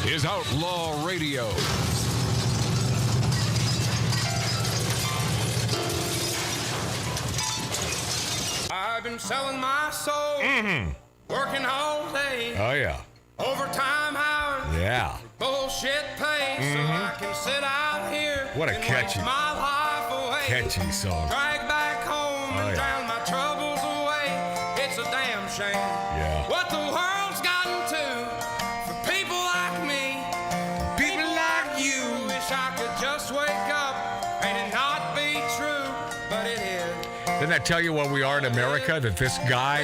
is Outlaw Radio. I've been selling my soul, working all day. Oh, yeah. Overtime hours. Yeah. Bullshit pay, so I can sit out here. What a and catchy- waste my life away. Catchy song. Drag back home and drown my troubles away. It's a damn shame. Yeah. What the world's gotten to for people like me. People like you. Wish I could just wake up and it not be true, but it is. Didn't that tell you where we are in America? That this guy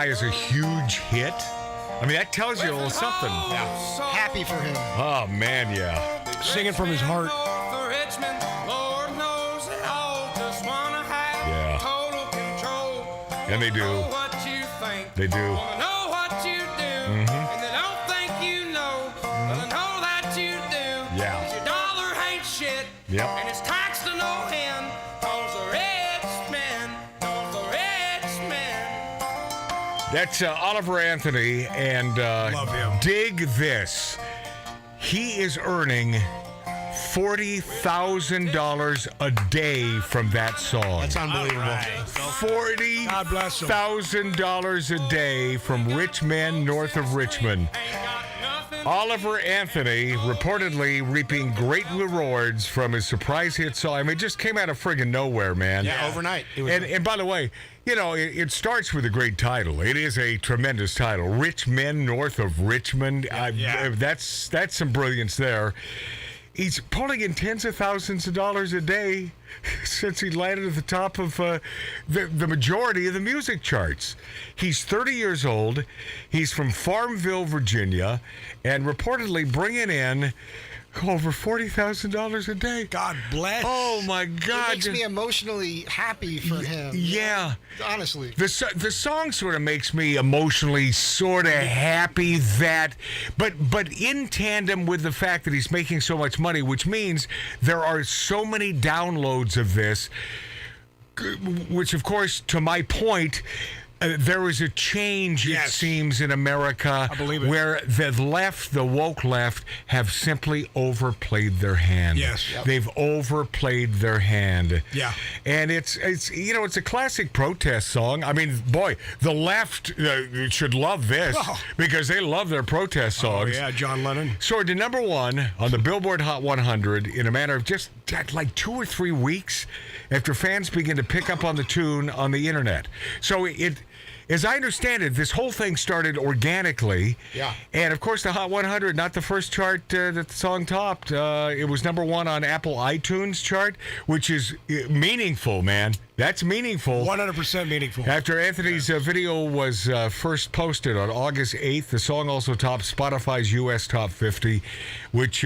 is a huge hit? I mean, that tells you a little something. Yeah. Happy for him. Oh, man, yeah. Singing from his heart. For Richmond, Lord knows they all just wanna have total control. And they do. Know what you think. They do. Wanna know what you do. And they don't think you That's Oliver Anthony, and Love him. dig this. He is earning $40,000 a day from that song. That's unbelievable. $40,000 a day from rich men north of Richmond. Oliver Anthony reportedly reaping great rewards from his surprise hit song. I mean, it just came out of friggin' nowhere, man. Yeah, overnight. It was And by the way, you know, it starts with a great title. It is a tremendous title. Rich Men North of Richmond. That's some brilliance there. He's pulling in tens of thousands of dollars a day since he landed at the top of the majority of the music charts. He's 30 years old. He's from Farmville, Virginia, and reportedly bringing in over $40,000 a day. God bless. Oh, my God. It makes me emotionally happy for him. Yeah. Honestly. The song sort of makes me emotionally sort of happy that, but in tandem with the fact that he's making so much money, which means there are so many downloads of this, which, of course, to my point, there is a change, it seems, in America where the left, the woke left, have simply overplayed their hand. Yes. Yep. They've overplayed their hand. Yeah. And it's you know, it's a classic protest song. I mean, boy, the left should love this because they love their protest songs. Oh, yeah, John Lennon. Soared to number one on the Billboard Hot 100 in a matter of just like 2 or 3 weeks after fans began to pick up on the tune on the internet. So as I understand it, this whole thing started organically. Yeah. And, of course, the Hot 100, not the first chart that the song topped. It was number one on Apple iTunes chart, which is meaningful, man. That's meaningful. 100% meaningful. After Anthony's video was first posted on August 8th, the song also topped Spotify's U.S. Top 50, which,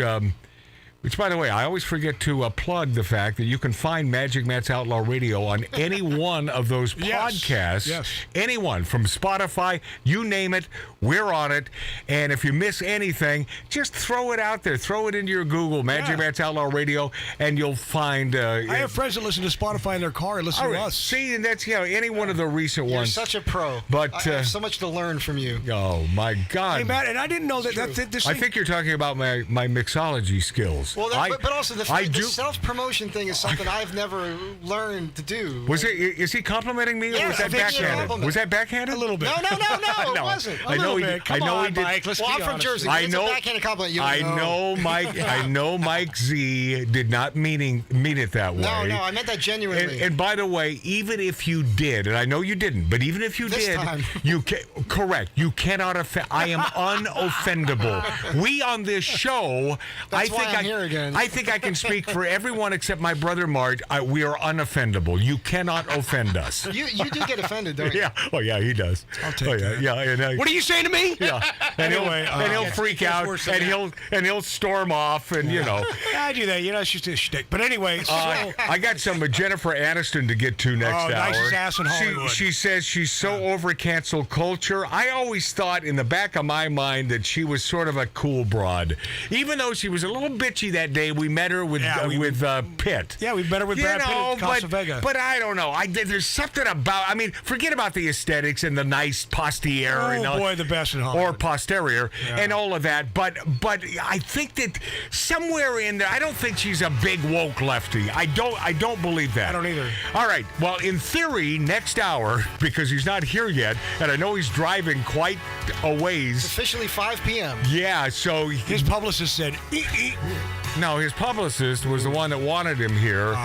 by the way, I always forget to plug the fact that you can find Magic Matt's Outlaw Radio on any one of those podcasts. Yes. Anyone from Spotify, you name it, we're on it. And if you miss anything, just throw it out there. Throw it into your Google, Magic Matt's Outlaw Radio, and you'll find... I have friends that listen to Spotify in their car and listen to us. See, and that's any one of the recent You're ones. such a pro. But, I have so much to learn from you. Oh, my God. Hey, Matt, and I didn't know that this I thing- think you're talking about my mixology skills. Well, but also the self-promotion thing is something I've never learned to do. Is he complimenting me, or was that backhanded? Was that backhanded? A little bit. No, it wasn't. I know he did. Well, I'm from Jersey. It's a backhanded compliment. You know Mike. I know Mike Z did not mean it that way. No, I meant that genuinely. And by the way, even if you did, and I know you didn't, but even if you did, correct. You cannot offend. I am unoffendable. We on this show, I think I can speak for everyone except my brother Mart. We are unoffendable. You cannot offend us. You do get offended, don't you? Yeah. Oh yeah, he does. I'll take that. Yeah. What are you saying to me? Yeah. And he'll freak out, and he'll storm off, and you know. I do that. You know, it's just a shtick. But anyway, I got some Jennifer Aniston to get to next hour. Nicest ass in Hollywood. She says she's so over cancel culture. I always thought in the back of my mind that she was sort of a cool broad, even though she was a little bitchy that day. We met her with Pitt. Yeah, we met her with Brad Pitt at Casa Vega. But I don't know. There's something about. I mean, forget about the aesthetics and the nice posterior. Oh boy, the best in Hollywood. Or posterior and all of that. But I think that somewhere in there, I don't think she's a big woke lefty. I don't believe that. I don't either. All right. Well, in theory, next hour, because he's not here yet, and I know he's driving quite a ways. It's officially 5 p.m. Yeah. So his publicist said. No, his publicist was the one that wanted him here.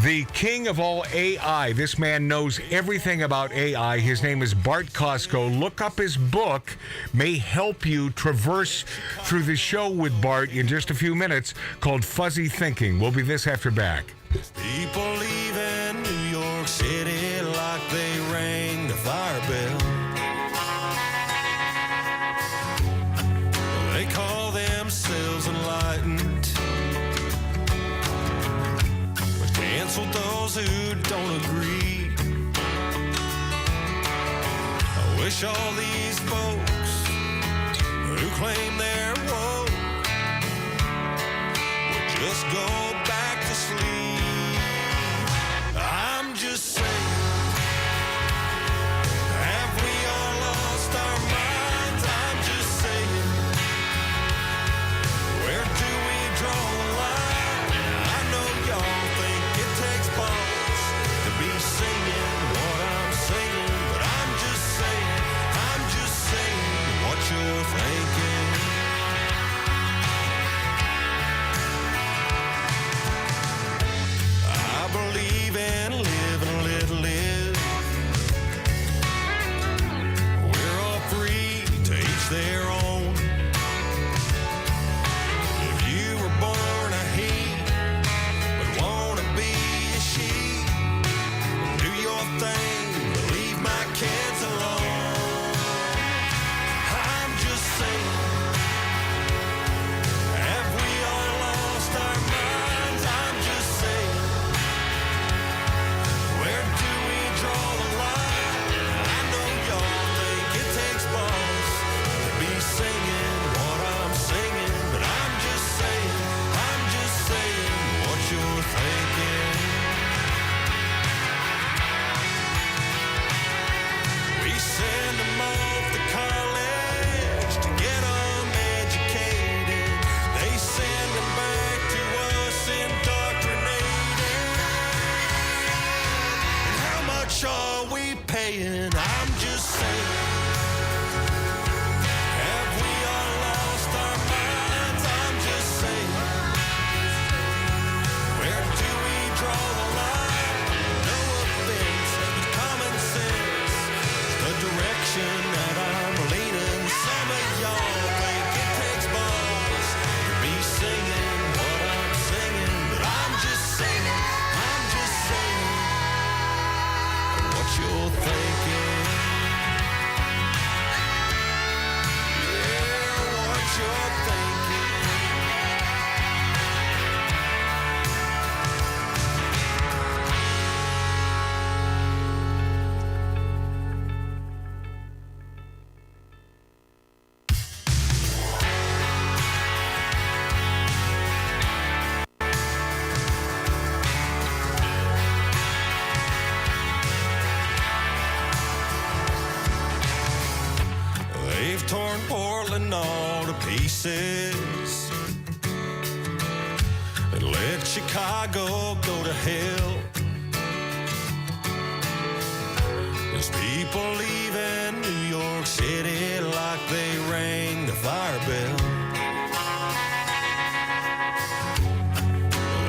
The king of all AI. This man knows everything about AI. His name is Bart KOSKO. Look up his book. May help you traverse through the show with Bart in just a few minutes, called Fuzzy Thinking. We'll be this after back. People leaving New York City like they rang the fire bell. They call themselves enlightened. Cancel those who don't agree. I wish all these folks who claim they're woke would just go back to sleep. I'm just saying, have we all I'm just saying. Have we all lost our minds? I'm just saying. Where do we draw the line? No offense, but common sense. The direction that I'm leaning. Some of y'all think it takes balls to be singing what I'm singing, but I'm just saying what you're thinking. Yeah, what you're thinking. They've torn Portland all to pieces and let Chicago go to hell. There's people leaving New York City like they rang the fire bell.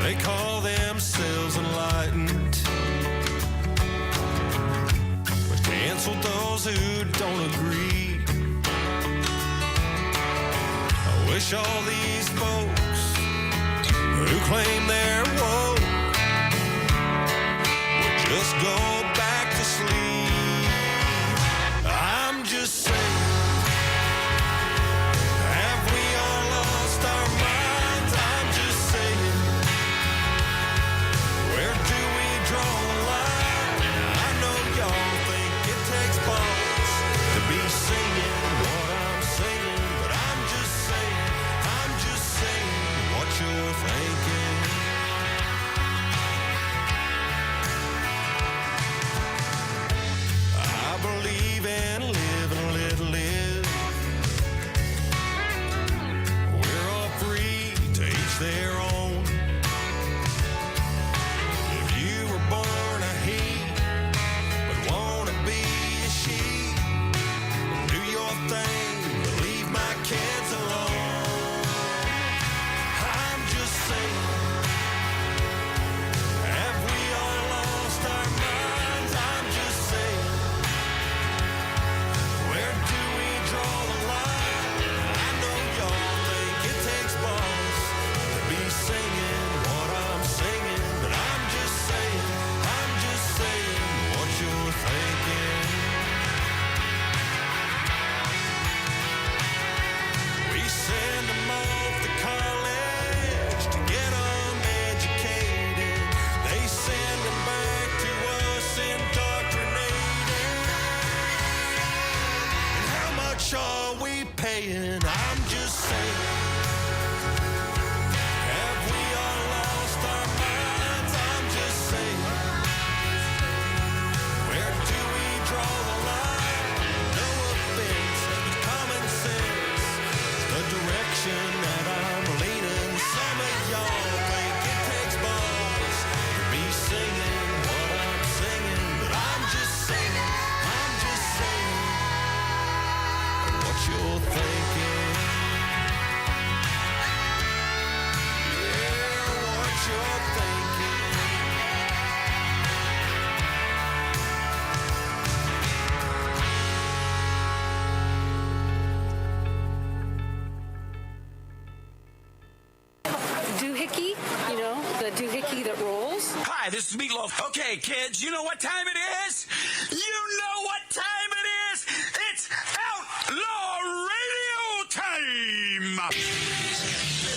They call themselves enlightened, but cancel those who don't agree. I wish all these folks who claim they're woke would just go back to sleep. I'm just saying, have we all lost our minds? I'm just saying, where do we draw the line? I know y'all think it takes balls to be singing what I'm singing, but I'm just saying what you're thinking. I believe in live and let live. We're all free to each their own. If you were born a he but wanna be a she, do your thing, but leave my kids alone. I'm just saying, have we all lost our minds? I'm just saying, where do we draw the line? I know y'all think it takes balls to be singing what I'm singing, but I'm just saying what you're thinking. We send them off to college to get them educated. They send them back to us indoctrinated. And how much are we paying? I'm just saying, have we all lost our minds? I'm just saying, where do we draw the line? No offense, but common sense. The direction that I'm leaning. Some of y'all think it takes balls to be singing what I'm singing, but I'm just saying what you're thinking. Yeah, what you're thinking. Doohickey, the doohickey that rolls. Hi, this is Meatloaf. Okay, kids, you know what time it is? You know what time it is? It's Outlaw Radio time!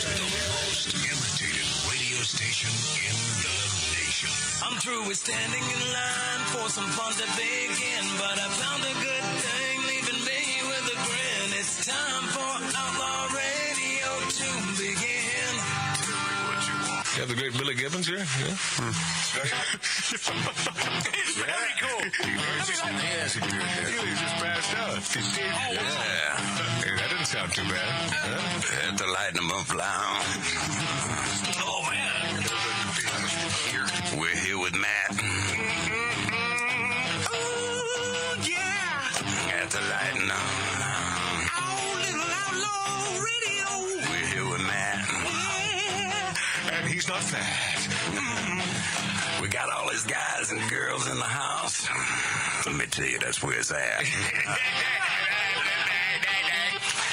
The most imitated radio station in the nation. I'm through with standing in line for some fun to begin, but I found a good thing leaving me with a grin. It's time for Outlaw Radio to begin. You have the great Billy Gibbons here? Yeah. It's very cool. Yes, he just passed out. Yeah. Hey, that didn't sound too bad. Huh? At the Lightning Up Lounge. Oh, man. We're here with Matt. Oh, yeah. right. No. Little Outlaw Radio. We're here with Matt. Yeah. And he's not fat. We got all these guys and girls in the house. Let me tell you, that's where it's at.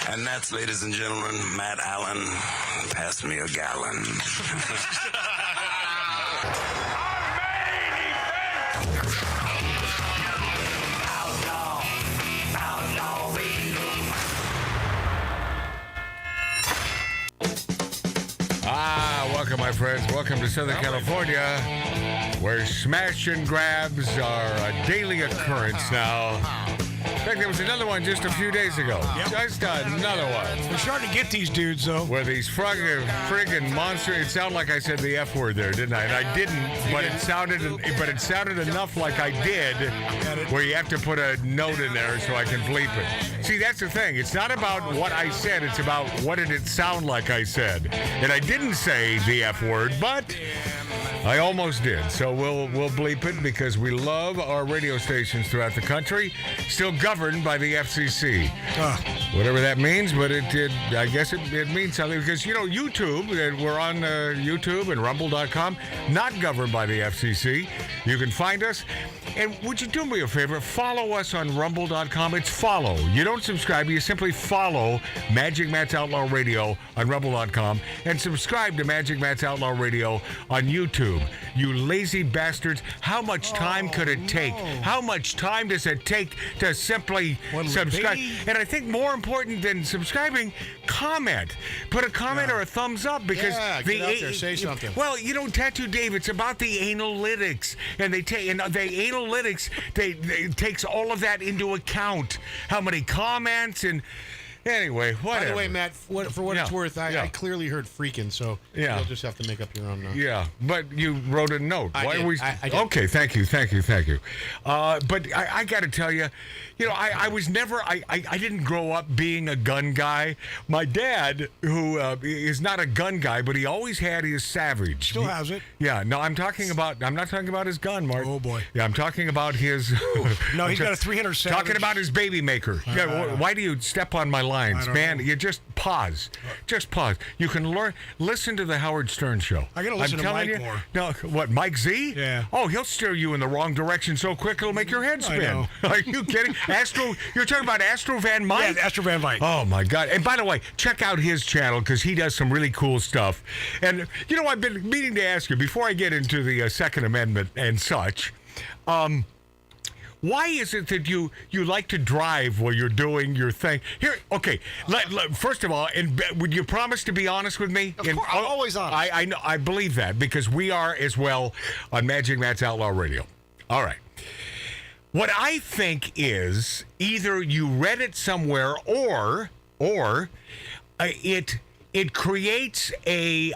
And that's, ladies and gentlemen, Matt Allen. Pass me a gallon. Welcome, my friends. Welcome to Southern California, where smash and grabs are a daily occurrence now. In fact, there was another one just a few days ago. Just another one. We're starting to get these dudes, though. Where these friggin' monster. It sounded like I said the F word there, didn't I? And I didn't, but it sounded enough like I did, where you have to put a note in there so I can bleep it. See, that's the thing. It's not about what I said. It's about what did it sound like I said. And I didn't say the F word, but I almost did. So we'll bleep it because we love our radio stations throughout the country. Still governed by the FCC. Whatever that means, but I guess it means something because, YouTube, we're on YouTube and rumble.com, not governed by the FCC. You can find us. And would you do me a favor? Follow us on rumble.com. It's follow. You don't subscribe. You simply follow Magic Matt's Outlaw Radio on rumble.com and subscribe to Magic Matt's Outlaw Radio on YouTube. You lazy bastards. How much time could it take? How much time does it take to simply subscribe? And I think more important than subscribing, comment. Put a comment or a thumbs up because get out there, say something. Well, Tattoo Dave, it's about the analytics, and they takes all of that into account. How many comments and anyway, whatever. By the way, Matt, for what it's worth, I clearly heard freaking, so you'll just have to make up your own. Yeah, but you wrote a note. I did. Okay, thank you. But I got to tell you, I was never. I didn't grow up being a gun guy. My dad, who is not a gun guy, but he always had his Savage. Still has it. Yeah. No, I'm not talking about his gun, Mark. Oh boy. Yeah, I'm talking about his. No, he's got a 300 Savage. Talking about his baby maker. Why do you step on my lines, man? You just pause. Just pause. You can listen to the Howard Stern show. I gotta listen to Mike more. No, what, Mike Z? Yeah. Oh, he'll steer you in the wrong direction so quick it'll make your head spin. I know. Are you kidding? You're talking about Astro Van Mike? Yeah, Astro Van Mike. Oh my God. And by the way, check out his channel because he does some really cool stuff. And I've been meaning to ask you before I get into the Second Amendment and such, why is it that you like to drive while you're doing your thing? Here, okay. First of all, would you promise to be honest with me? Of course, I'm always honest. I know. I believe that because we are as well on Magic Matt's Outlaw Radio. All right. What I think is either you read it somewhere or it creates an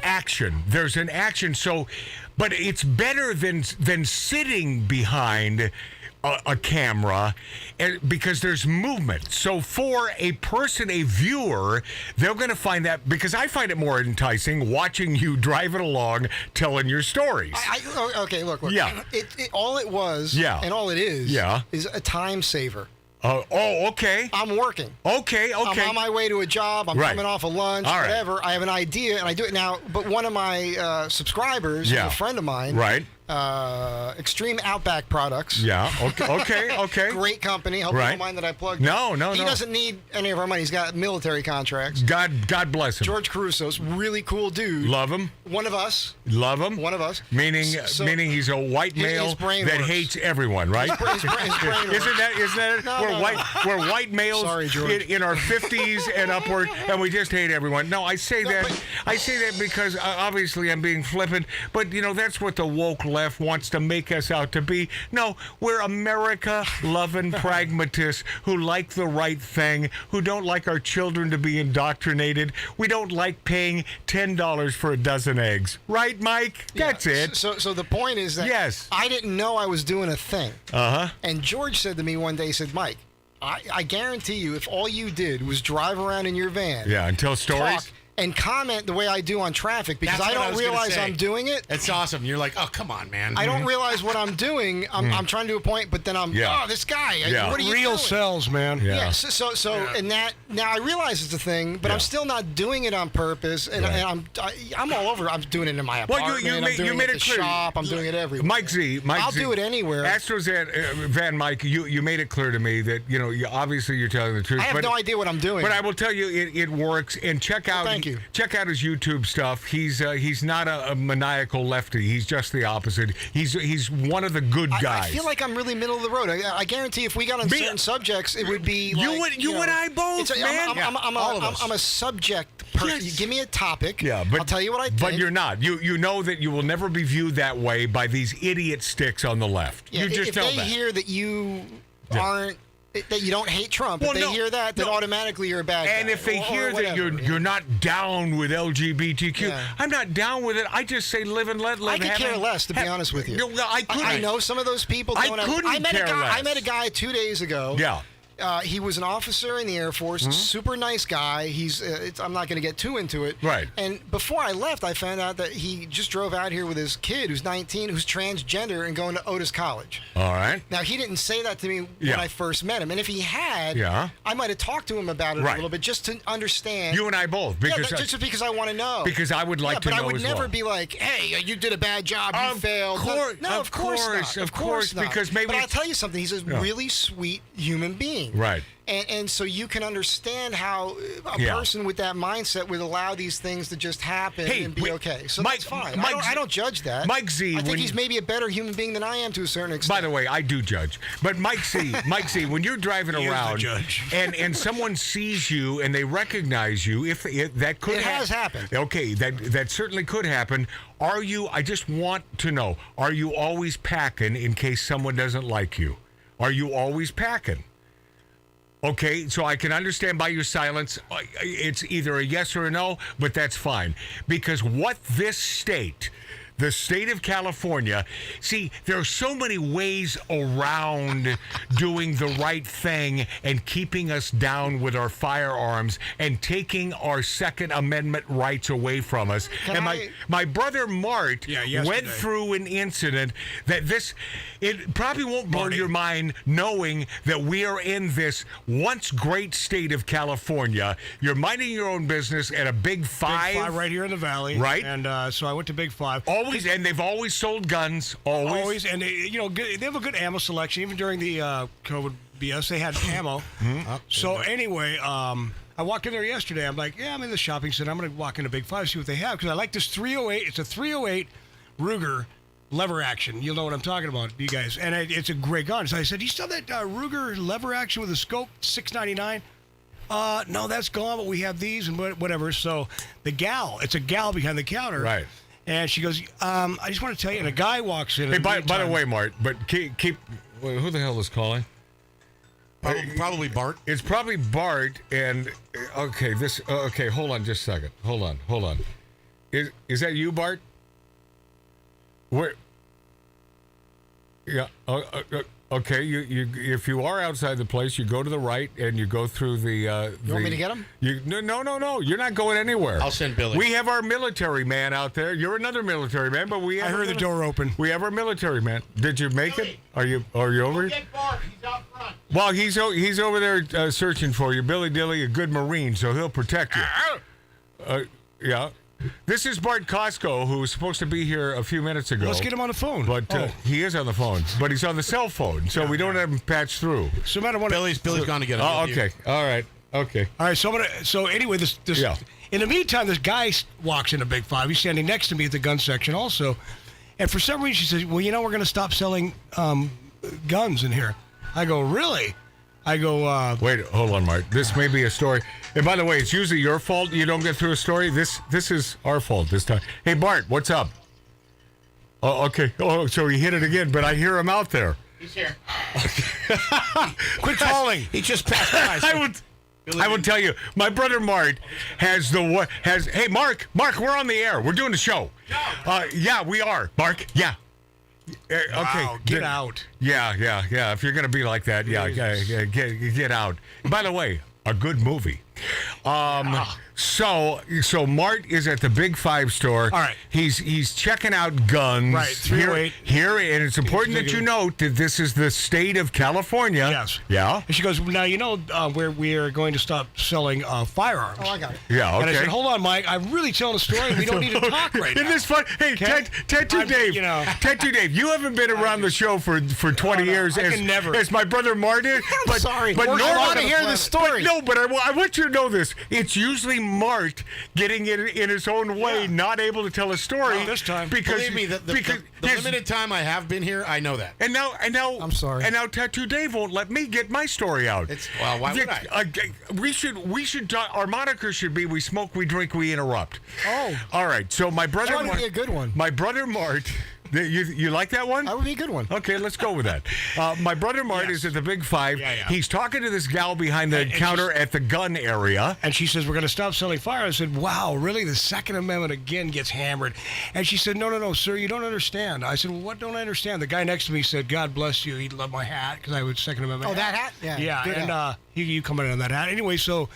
action. There's an action. So. But it's better than sitting behind a camera because there's movement. So for a person, a viewer, they're going to find that because I find it more enticing watching you drive it along, telling your stories. Okay, look. Yeah. All it was, and all it is a time saver. Okay. I'm working. Okay. I'm on my way to a job. I'm coming off of lunch, all whatever. Right. I have an idea, and I do it now. But one of my subscribers, a friend of mine, Extreme Outback Products. Yeah. Okay. Great company. Hope you don't mind that I plugged. No. He doesn't need any of our money. He's got military contracts. God bless him. George Caruso's really cool dude. Love him. One of us. Love him. One of us. Meaning he's a white male that hates everyone, right? His brain Isn't that it? We're white males in our 50s and upward, and we just hate everyone. No, I say that because obviously I'm being flippant, but that's what the woke left wants to make us out to be. No, we're America-loving pragmatists who like the right thing, who don't like our children to be indoctrinated. We don't like paying $10 for a dozen eggs. Right, Mike? That's it. So the point is that I didn't know I was doing a thing. Uh-huh. And George said to me one day, he said, Mike, I guarantee you if all you did was drive around in your van. Yeah, and tell stories. and comment the way I do on traffic because That's I what I don't was gonna realize say. I'm doing it. It's awesome. You're like, oh, come on, man. I don't realize what I'm doing. I'm trying to do a point, but then oh, this guy. What are you Real doing? sells, man. Yeah. So and that now I realize it's a thing, but I'm still not doing it on purpose, and I'm all over. I'm doing it in my apartment. Well, I'm doing made it at it the clear. shop. I'm doing it everywhere. Mike Z. I'll do it anywhere. Astro's Van Mike, you made it clear to me that obviously you're telling the truth. I have no idea what I'm doing. But I will tell you, it works. And check out check out his YouTube stuff. He's not a maniacal lefty. He's just the opposite. He's one of the good guys. I feel like I'm really middle of the road. I guarantee if we got on certain subjects, it would be you and I both, man. I'm a subject person. You give me a topic. Yeah, but I'll tell you what I think. But you're not. You know that you will never be viewed that way by these idiot sticks on the left. Yeah, you just if know they that. hear that you aren't. That you don't hate Trump. If they hear that, then automatically you're a bad guy. And if they hear that you're not down with LGBTQ, I'm not down with it. I just say live and let live. I could care less, to be honest with you. I know some of those people. I couldn't care less. I met a guy 2 days ago. Yeah. He was an officer in the Air Force, super nice guy. I'm not going to get too into it. Right. And before I left, I found out that he just drove out here with his kid, who's 19, who's transgender and going to Otis College. All right. Now, he didn't say that to me when I first met him. And if he had, I might have talked to him about it a little bit just to understand. You and I both. Because just because I want to know. Because I would like to know as well. But I would never be like, hey, you did a bad job, you failed. Of course not. Of course not. Because maybe. But I'll tell you something. He's a really sweet human being. Right. And so you can understand how a person with that mindset would allow these things to just happen and be okay. So that's fine. I don't judge that. Mike Z. I think he's maybe a better human being than I am to a certain extent. By the way, I do judge. But Mike Z, when you're driving around and someone sees you and they recognize you, that could it has happened. Okay, that certainly could happen. I just want to know, are you always packing in case someone doesn't like you? Are you always packing? Okay, so I can understand by your silence, it's either a yes or a no, but that's fine. Because what this state, the state of California, see, there are so many ways around doing the right thing and keeping us down with our firearms and taking our Second Amendment rights away from us. My brother Mart went through an incident that it probably won't blow your mind knowing that we are in this once great state of California. You're minding your own business at a Big Five. Big Five right here in the valley. Right. And so I went to Big Five. Always, and they've always sold guns. Always, and they have a good ammo selection. Even during the COVID BS, they had ammo. So anyway, I walked in there yesterday. I'm like, I'm in the shopping center. I'm going to walk into Big Five, see what they have, because I like this 308. It's a 308 Ruger lever action. You'll know what I'm talking about, you guys. And it's a great gun. So I said, you still have that Ruger lever action with a scope, $6.99? No, that's gone, but we have these and whatever. So it's a gal behind the counter. Right. And she goes, I just want to tell you, and a guy walks in. Hey, by the way, Mart, but keep who the hell is calling? Probably Bart. It's probably Bart, and okay, hold on just a second. Hold on. Is that you, Bart? Where? Yeah. Okay. You if you are outside the place, you go to the right and you go through the. You want me to get him? No. You're not going anywhere. I'll send Billy. We have our military man out there. You're another military man, but we. I heard the door open. We have our military man. Did you make it? Are you over? Get Bart. He's out front. Well, he's over there searching for you, Billy Dilly, a good Marine, so he'll protect you. Yeah. This is Bart KOSKO, who was supposed to be here a few minutes ago. Let's get him on the phone. But he is on the phone, but he's on the cell phone, so we don't have him patched through. So no matter what, Billy's gone to get him. Oh, okay. All right. Okay. All right. So anyway, this. In the meantime, this guy walks into Big Five. He's standing next to me at the gun section also, and for some reason she says, "Well, we're going to stop selling guns in here." I go, "Really?" I go, wait, hold on, Mark. This may be a story. And by the way, it's usually your fault you don't get through a story. This is our fault this time. Hey, Bart, what's up? Oh, okay. Oh, so he hit it again, but I hear him out there. He's here. Quit calling. He just passed by. I would tell you, my brother Mart has. Hey, Mark, we're on the air. We're doing the show. Yeah, we are. Mark, yeah. Okay, wow, get out. Yeah. If you're gonna be like that, get out. By the way, a good movie. So Mart is at the Big Five store. All right. He's checking out guns. Right, 308. Here, and it's important that you note that this is the state of California. Yes. Yeah. And she goes, now, you know where we are going to stop selling firearms. Oh, I got it. Yeah, okay. And I said, hold on, Mike. I'm really telling a story. We don't need to talk right now. Isn't this fun? Hey, Tattoo Dave. Tattoo Dave, you haven't been around the show for 20 years as my brother Martin. I'm sorry. But I normally, want to hear the story. But I want you to know this. It's usually Mart getting it in his own way, not able to tell a story. This time. Because, Believe me, the limited time I have been here, I know that. And now, I'm sorry. And now Tattoo Dave won't let me get my story out. Well, why would I? We should. Our moniker should be: we smoke, we drink, we interrupt. Oh. All right. So my brother. That would be a good one. My brother Mart. You like that one? That would be a good one. Okay, let's go with that. My brother Mart is at the Big Five. Yeah. He's talking to this gal behind the counter at the gun area. And she says, we're going to stop selling fire. I said, wow, really? The Second Amendment again gets hammered. And she said, no, sir, you don't understand. I said, well, what don't I understand? The guy next to me said, God bless you. He loved my hat because I was Second Amendment. Oh, that hat? Yeah, good and hat. you commented on that hat. Anyway, so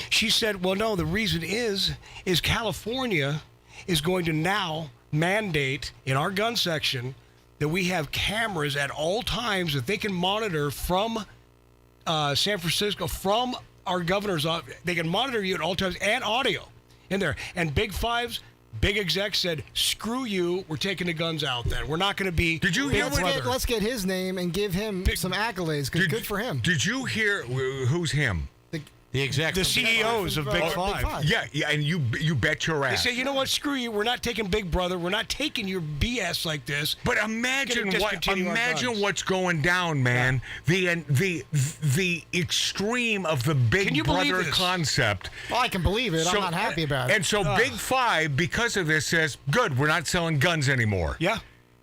she said, well, no, the reason is California is going to now mandate in our gun section that we have cameras at all times that they can monitor from San Francisco, from our governor's office. They can monitor you at all times and audio in there. And Big Fives, big execs said, screw you, we're taking the guns out then. We're not going to be... Did you hear Let's get his name and give him some accolades, because good for him. Did you hear... Who's him? The exec. The CEOs of Big Five. Yeah, and you bet your ass. They say, you know what, screw you, we're not taking Big Brother, we're not taking your BS like this. But imagine what's going down, man. The extreme of the Big Brother concept. Well, I can believe it. I'm not happy about it. And so Big Five, because of this, says, good, we're not selling guns anymore. Yeah.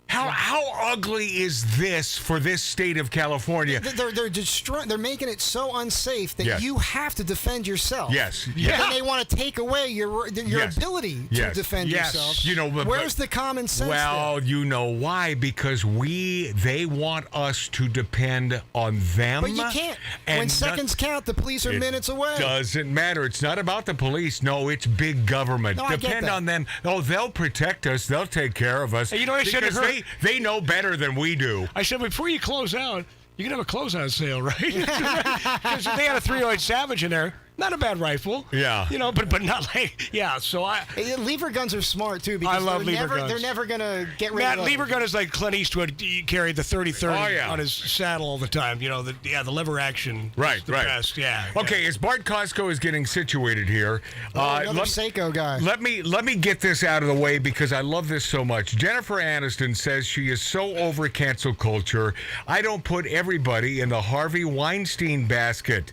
How ugly is this for this state of California? They're destroying. They're making it so unsafe that you have to defend yourself. Yes. Yeah. And they want to take away your ability to defend yourself. You know, where's the common sense? Well, you know why? Because they want us to depend on them. But you can't. When seconds count, the police are minutes away. Doesn't matter. It's not about the police. No, it's big government. No, Depend on them. Oh, they'll protect us. They'll take care of us. Hey, you know, I should have heard. They know better than we do. I said, before you close out, you can have a closeout sale, right? Because they had a 308 Savage in there. Not a bad rifle. Yeah. You know, but not like, yeah, so lever guns are smart, too, because I love lever guns. They're never going to get rid of Matt, lever gun is like Clint Eastwood. He carried the 30-30 on his saddle all the time. You know, the lever action. Right, the best. Yeah. Okay, as Bart KOSKO is getting situated here. Another Seiko guy. Let me get this out of the way because I love this so much. Jennifer Aniston says she is so over cancel culture. I don't put everybody in the Harvey Weinstein basket.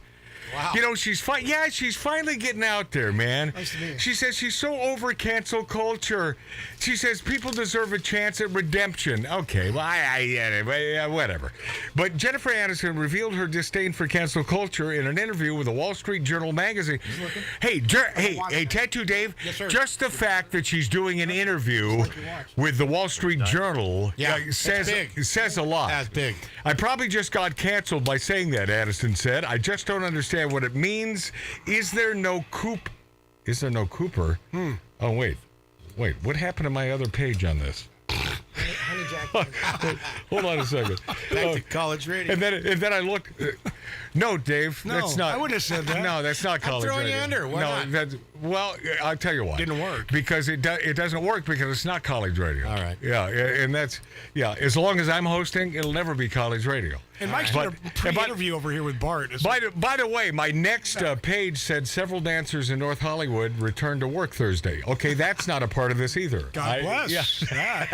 Wow. You know, she's finally getting out there, man. Nice to meet you. She says she's so over cancel culture. She says people deserve a chance at redemption. Okay, well, whatever. But Jennifer Aniston revealed her disdain for cancel culture in an interview with the Wall Street Journal magazine. Hey, Tattoo Dave, yes, sir. just the fact that she's doing an interview with the Wall Street Journal says a lot. That's big. I probably just got canceled by saying that, Aniston said. I just don't understand what it means. Is there no Cooper? Oh, wait. What happened to my other page on this? Honey Jack. Hold on a second. Back to college radio. And then I looked. No, Dave, No, that's not. I wouldn't have said that. No, that's not college throwing radio. you under. Why not? Well, I'll tell you why. Didn't work. Because it doesn't work because it's not college radio. All right. Yeah, and that's as long as I'm hosting, it'll never be college radio. And Mike's got a pre-interview over here with Bart. By the way, my next page said several dancers in North Hollywood returned to work Thursday. Okay, that's not a part of this either. God bless. Yeah.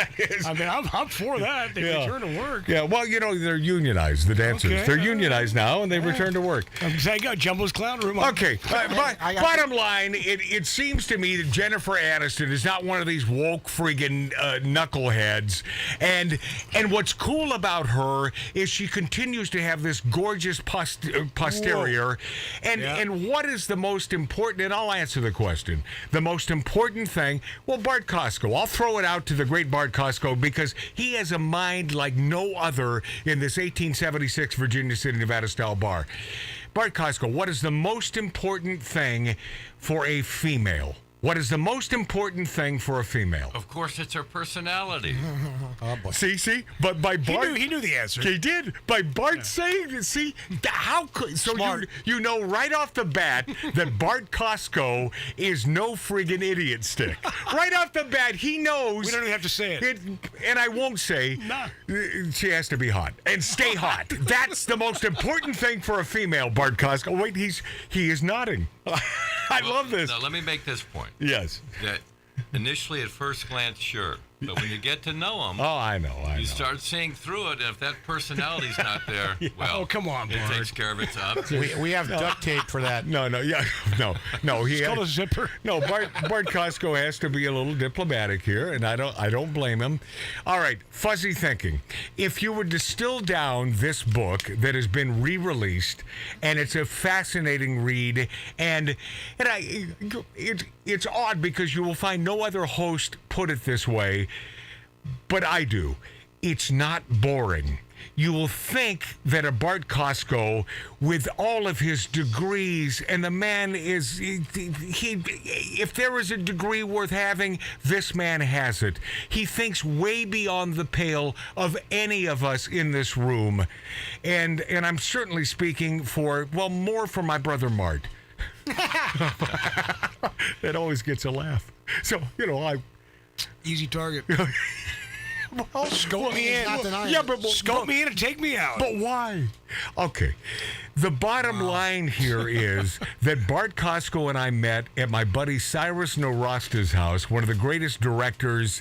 I mean, I'm for that. They return to work. Yeah, well, you know, they're unionized, the dancers. Okay. They're unionized now, and they return to work. I'm saying, Jumbo's Clown Room. Okay, bottom line, it seems to me that Jennifer Aniston is not one of these woke friggin' knuckleheads. And what's cool about her is she continues to have this gorgeous posterior. And what is the most important, and I'll answer the question, the most important thing, well, Bart KOSKO. I'll throw it out to the great Bart KOSKO because he has a mind like no other in this 1876 Virginia City, Nevada-style bar. Bart KOSKO, what is the most important thing for a female? What is the most important thing for a female? Of course, it's her personality. Oh, boy. See? But by Bart... He knew the answer. He did. By Bart saying it, see? How could... So you know right off the bat that Bart KOSKO is no friggin' idiot stick. Right off the bat, he knows... We don't even have to say it. And I won't say... Nah. She has to be hot. And stay hot. That's the most important thing for a female, Bart KOSKO. Wait, he is nodding. I love this. Now, let me make this point. Yes. That initially, at first glance, sure. But when you get to know them, I know. You start seeing through it. And if that personality's not there, well, come on, it Bart. takes care of itself. We have duct tape for that. No. It's called a zipper. No, Bart KOSKO has to be a little diplomatic here, and I don't blame him. All right, fuzzy thinking. If you would distill down this book that has been re-released, and it's a fascinating read, it's odd because you will find no other host put it this way, but I do. It's not boring. You will think that a Bart KOSKO, with all of his degrees, and the man is, if there is a degree worth having, this man has it. He thinks way beyond the pale of any of us in this room. And I'm certainly speaking more for my brother Mart. That always gets a laugh. So, Easy target. Well, scope me in. Scope me in and take me out. But why? Okay. The bottom line here is that Bart KOSKO and I met at my buddy Cyrus Norosta's house, one of the greatest directors,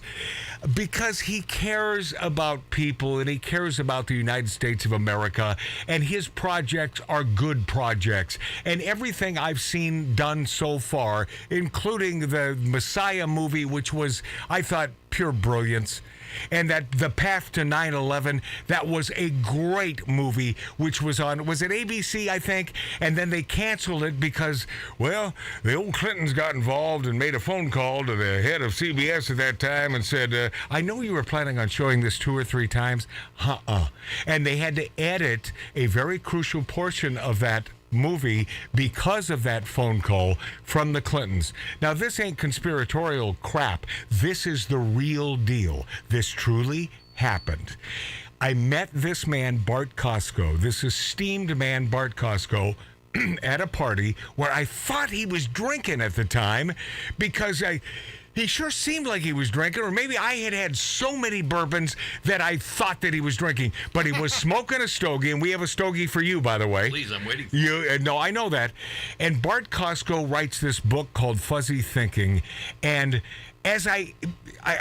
because he cares about people and he cares about the United States of America, and his projects are good projects. And everything I've seen done so far, including the Messiah movie, which was, I thought, pure brilliance, and that The Path to 9/11, that was a great movie, which was on, was it ABC, I think? And then they canceled it because, well, the old Clintons got involved and made a phone call to the head of CBS at that time and said, I know you were planning on showing this 2 or 3 times. And they had to edit a very crucial portion of that movie because of that phone call from the Clintons. Now, this ain't conspiratorial crap. This is the real deal. This truly happened. I met this man, Bart KOSKO, this esteemed man, Bart KOSKO, at a party where I thought he was drinking at the time because he sure seemed like he was drinking, or maybe I had so many bourbons that I thought that he was drinking. But he was smoking a stogie, and we have a stogie for you, by the way. Please, I'm waiting for you. No, I know that. And Bart KOSKO writes this book called Fuzzy Thinking, and as I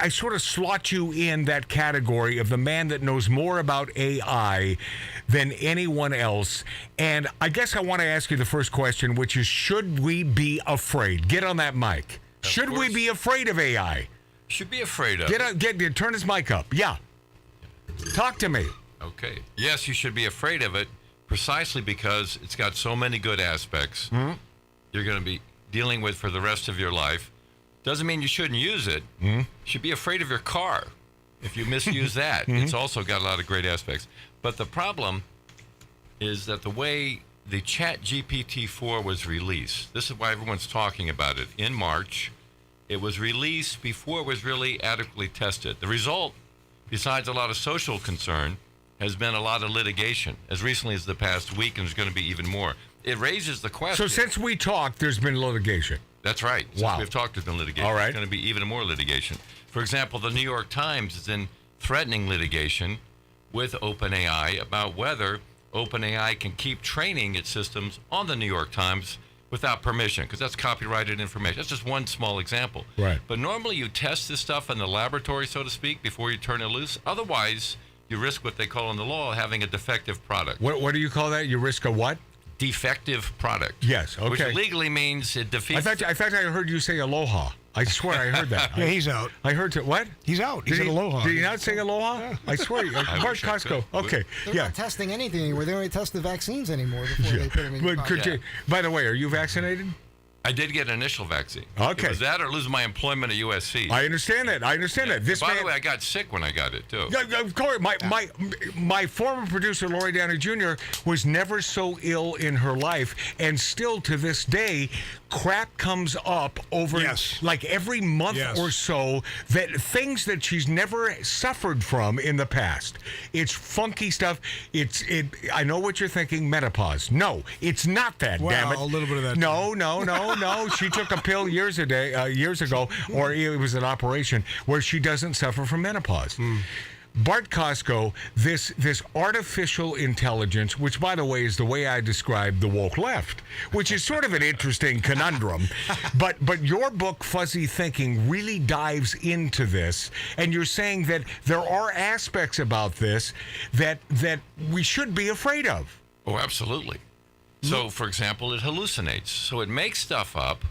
sort of slot you in that category of the man that knows more about AI than anyone else. And I guess I want to ask you the first question, which is, should we be afraid? Get on that mic. Should we be afraid of AI? Should be afraid of it. Turn his mic up. Yeah. Talk to me. Okay. Yes, you should be afraid of it precisely because it's got so many good aspects you're going to be dealing with for the rest of your life. Doesn't mean you shouldn't use it. You should be afraid of your car if you misuse that. It's also got a lot of great aspects. But the problem is that the way the ChatGPT-4 was released, this is why everyone's talking about it, in March. It was released before it was really adequately tested. The result, besides a lot of social concern, has been a lot of litigation, as recently as the past week, and there's going to be even more. It raises the question. So since we talked, there's been litigation. That's right. Since we've talked, there's been litigation. All right. There's going to be even more litigation. For example, the New York Times is in threatening litigation with OpenAI about whether OpenAI can keep training its systems on the New York Times without permission, because that's copyrighted information. That's just one small example. Right. But normally you test this stuff in the laboratory, so to speak, before you turn it loose. Otherwise, you risk what they call in the law having a defective product. What do you call that? You risk a what? Defective product. Yes, okay. Which legally means it defeats... I thought I heard you say aloha. I swear I heard that. Yeah, he's out. I heard what? He's out. He said aloha. Did he not say aloha? Yeah. I swear. Bart KOSKO. Okay. They're not testing anything anymore. They don't even test the vaccines anymore before they put them in your body. By the way, are you vaccinated? I did get an initial vaccine. Okay. It was that or lose my employment at USC. I understand that. This By the way, I got sick when I got it, too. Yeah, of course. My former producer, Lori Downey Jr., was never so ill in her life, and still to this day, crap comes up over like every month or so, that things that she's never suffered from in the past. It's funky stuff. I know what you're thinking, menopause. No, it's not that, damn it. A little bit of that. No. She took a pill years ago, or it was an operation where she doesn't suffer from menopause. Bart KOSKO, this artificial intelligence, which, by the way, is the way I describe the woke left, which is sort of an interesting conundrum. But your book, Fuzzy Thinking, really dives into this, and you're saying that there are aspects about this that we should be afraid of. Oh, absolutely. So, for example, it hallucinates. So it makes stuff up,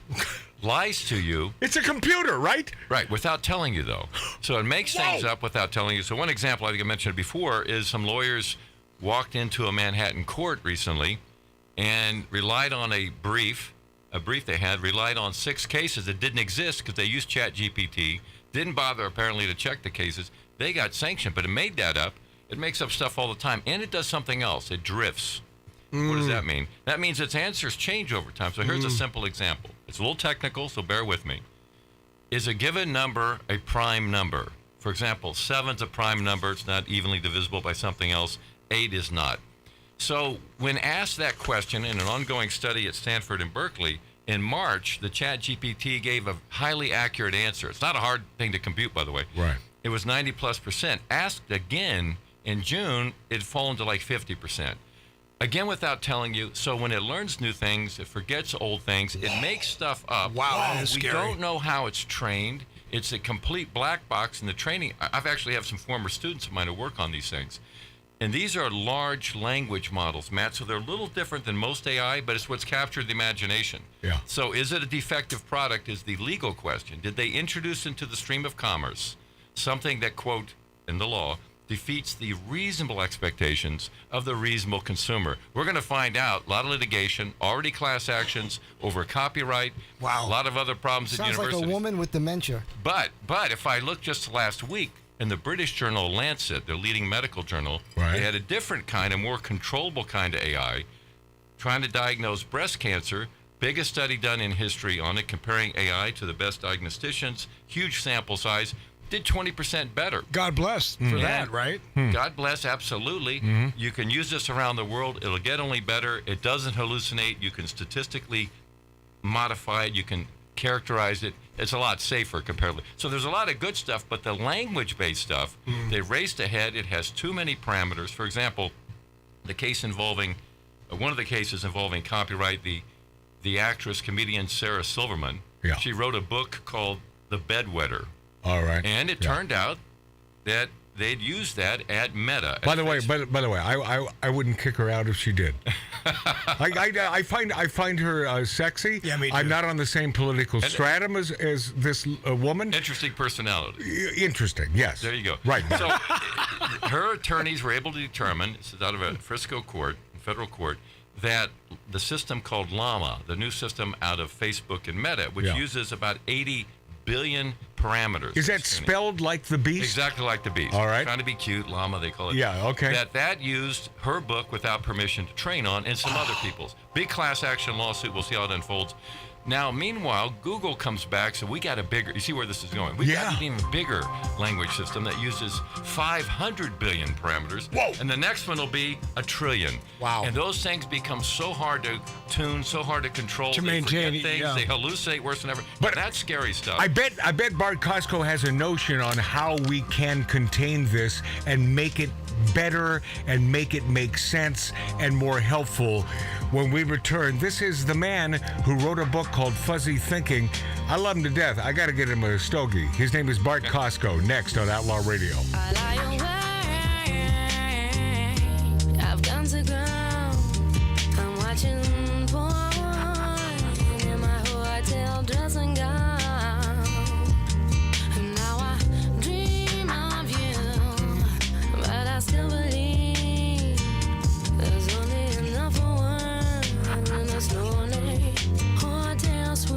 lies to you. It's a computer, right? Right, without telling you, though. So it makes things up without telling you. So one example, I think I mentioned it before, is some lawyers walked into a Manhattan court recently and relied on a brief they had, relied on 6 cases that didn't exist because they used ChatGPT, didn't bother apparently to check the cases. They got sanctioned, but it made that up. It makes up stuff all the time, and it does something else. It drifts. What does that mean? That means its answers change over time. So here's a simple example. It's a little technical, so bear with me. Is a given number a prime number? For example, 7's a prime number. It's not evenly divisible by something else. 8 is not. So when asked that question in an ongoing study at Stanford and Berkeley, in March, the ChatGPT gave a highly accurate answer. It's not a hard thing to compute, by the way. Right. It was 90+%. Asked again in June, it had fallen to like 50%. Again, without telling you. So when it learns new things, it forgets old things. It makes stuff up. Wow, that is scary. We don't know how it's trained. It's a complete black box in the training. I've actually have some former students of mine who work on these things. And these are large language models, Matt, so they're a little different than most AI, but it's what's captured the imagination. Yeah. So is it a defective product is the legal question. Did they introduce into the stream of commerce something that, quote, in the law, defeats the reasonable expectations of the reasonable consumer? We're going to find out. A lot of litigation, already class actions over copyright. Wow. A lot of other problems at Sounds universities. like a woman with dementia. But if I look just last week in the British journal Lancet, their leading medical journal, they had a different kind, a more controllable kind of AI, trying to diagnose breast cancer. Biggest study done in history on it, comparing AI to the best diagnosticians. Huge sample size. Did 20% better. God bless for that, right? God bless, absolutely. You can use this around the world. It'll get only better. It doesn't hallucinate. You can statistically modify it. You can characterize it. It's a lot safer comparatively. So there's a lot of good stuff, but the language-based stuff, they raced ahead. It has too many parameters. For example, the case involving, one of the cases involving copyright, the actress, comedian Sarah Silverman, she wrote a book called The Bedwetter. All right. And it turned out that they'd used that at Meta. By the way, I wouldn't kick her out if she did. I find her sexy. Yeah, me too. I'm not on the same political stratum as this woman. Interesting personality. Interesting, yes. There you go. Right. So her attorneys were able to determine, this is out of a Frisco court, federal court, that the system called Llama, the new system out of Facebook and Meta, which uses about 80 billion parameters. Is that spelled like the beast? Exactly like the beast. All right. Trying to be cute, llama, they call it. Yeah, okay. That used her book without permission to train on, and some other people's. Big class action lawsuit. We'll see how it unfolds. Now, meanwhile, Google comes back, so we got a bigger, you see where this is going. We got an even bigger language system that uses 500 billion parameters. Whoa. And the next one will be 1 trillion. Wow. And those things become so hard to tune, so hard to control. To they maintain, forget things, they hallucinate worse than ever. But that's scary stuff. I bet Bart KOSKO has a notion on how we can contain this and make it better and make it make sense and more helpful when we return. This is the man who wrote a book called Fuzzy Thinking. I love him to death. I got to get him a stogie. His name is Bart KOSKO. Next on Outlaw Radio. I've gone to ground. I'm watching porn in my hotel dressing gown. And now I dream of you, but I still believe there's only enough for one in this lonely hotel suite.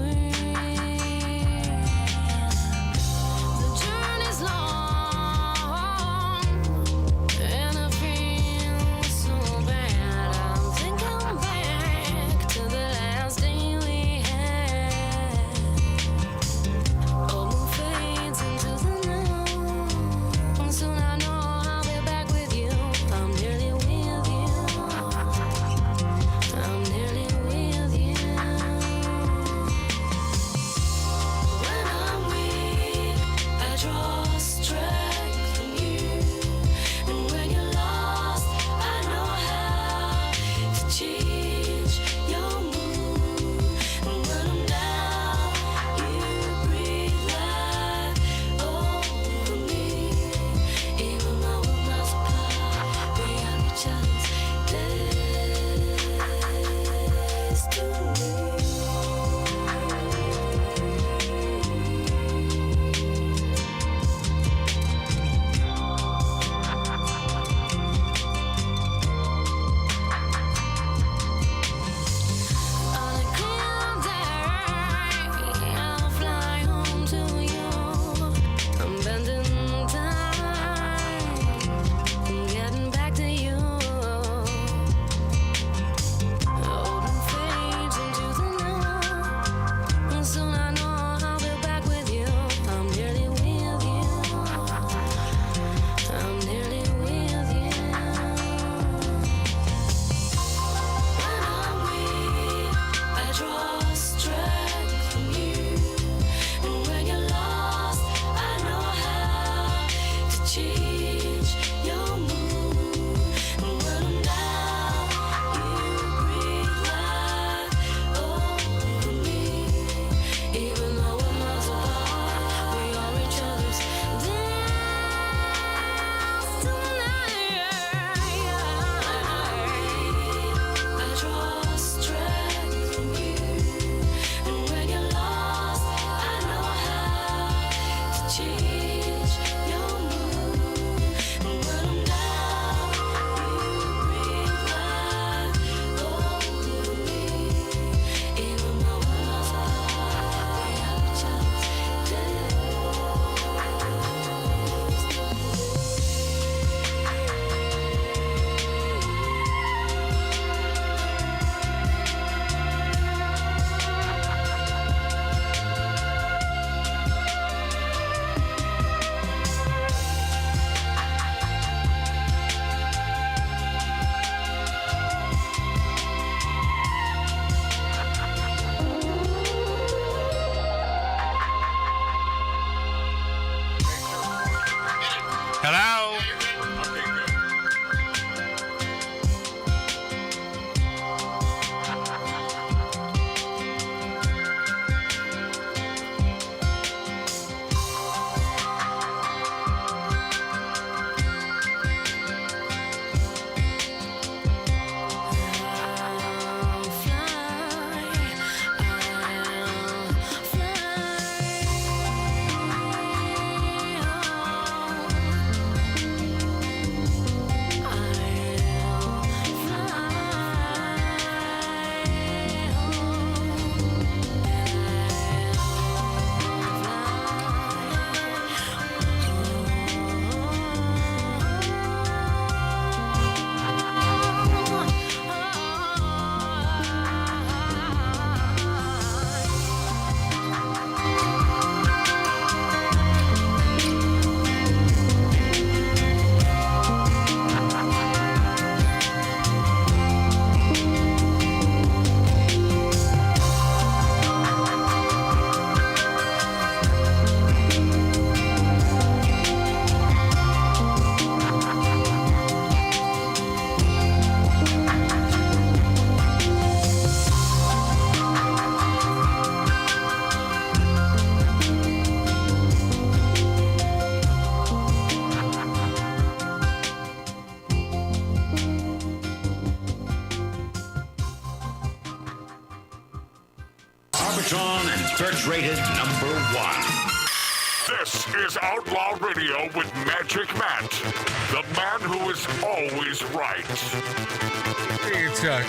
Arbitron and search-rated #1. This is Outlaw Radio with Magic Matt, the man who is always right.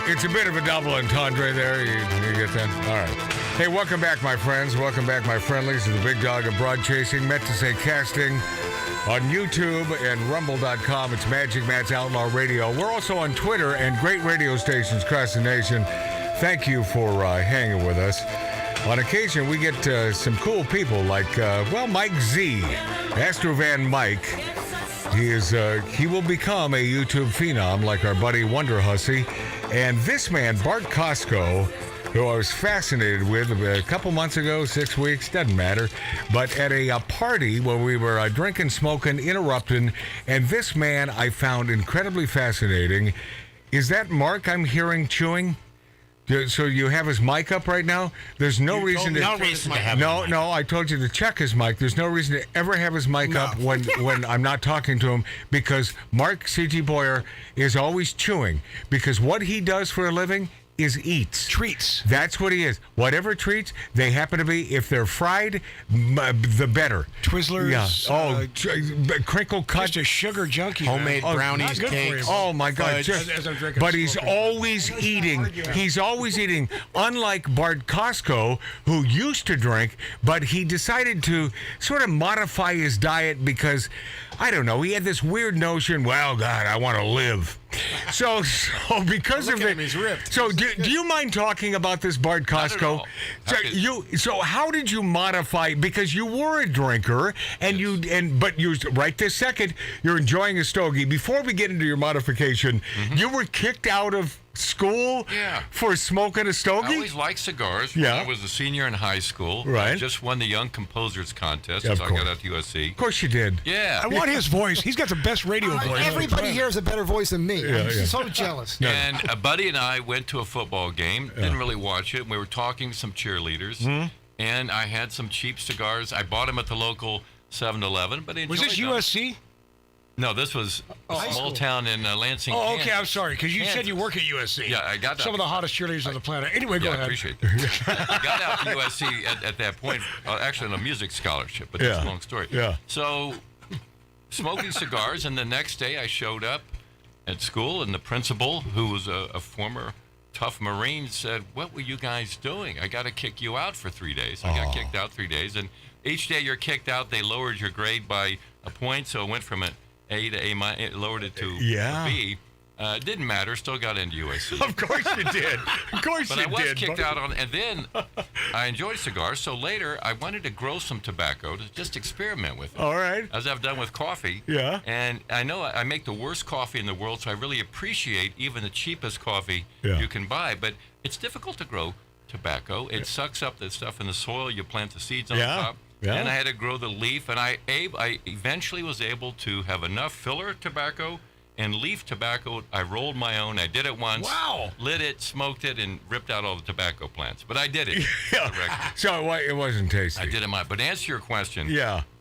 It's a bit of a double entendre there. You get that? All right. Hey, welcome back, my friends. Welcome back, my friendlies, to the Big Dog of Broad Chasing. Meant to say casting on YouTube and Rumble.com. It's Magic Matt's Outlaw Radio. We're also on Twitter and great radio stations across the nation. Thank you for hanging with us. On occasion, we get some cool people like, Mike Z, Astro Van Mike. He will become a YouTube phenom like our buddy WONDERHUSSY. And this man, Bart KOSKO, who I was fascinated with a couple months ago, 6 weeks, doesn't matter, but at a party where we were drinking, smoking, interrupting, and this man I found incredibly fascinating. Is that Mark I'm hearing chewing? So you have his mic up right now? There's no reason to have him. No, I told you to check his mic. There's no reason to ever have his mic up when I'm not talking to him, because Mark C.G. Boyer is always chewing, because what he does for a living is eats. Treats. That's what he is. Whatever treats they happen to be, if they're fried, the better. Twizzlers. Yeah. Crinkle cut. Just a sugar junkie. Homemade brownies, cakes. Oh my God. But he's always eating. He's always eating. Unlike Bart KOSKO, who used to drink, but he decided to sort of modify his diet because, I don't know, he had this weird notion, well, God, I want to live. So because of it, he's ripped. So do you mind talking about this, Bart KOSKO? So how did you modify? Because you were a drinker, but you right this second you're enjoying a stogie. Before we get into your modification, you were kicked out of school for smoking a stogie? I always liked cigars. Yeah. When I was a senior in high school. Right. I just won the Young Composers Contest, Yeah, so of I got course. out to USC. Of course you did. Yeah. I want his voice. He's got the best radio voice. Everybody here has a better voice than me. I'm so jealous. And a buddy and I went to a football game. Didn't really watch it. We were talking to some cheerleaders. And I had some cheap cigars. I bought them at the local 7-Eleven. But I Was this enjoyed them. USC? No, this was a small town in Lansing, Oh, okay. Kansas. I'm sorry, because you said you work at USC. Yeah, I got that. Some of the hottest cheerleaders on the planet. Anyway, go ahead. I appreciate that. I got out to USC at that point, actually on a music scholarship, but that's a long story. Yeah. So, smoking cigars, and the next day I showed up at school, and the principal, who was a former tough Marine, said, "What were you guys doing? I got to kick you out for 3 days." I got kicked out 3 days, and each day you're kicked out, they lowered your grade by a point, so it went from an A to A minus, it lowered it to a B. It didn't matter, still got into USC. Of course you did. Of course but you I was did. kicked out on, and then I enjoyed cigars, so later I wanted to grow some tobacco to just experiment with it. All right. As I've done with coffee. Yeah. And I know I make the worst coffee in the world, so I really appreciate even the cheapest coffee you can buy, but it's difficult to grow tobacco. It sucks up the stuff in the soil, you plant the seeds on the top. Yeah. And I had to grow the leaf, and I eventually was able to have enough filler tobacco and leaf tobacco. I rolled my own. I did it once. Wow. Lit it, smoked it, and ripped out all the tobacco plants. But I did it. So it wasn't tasty. I did it. But to answer your question,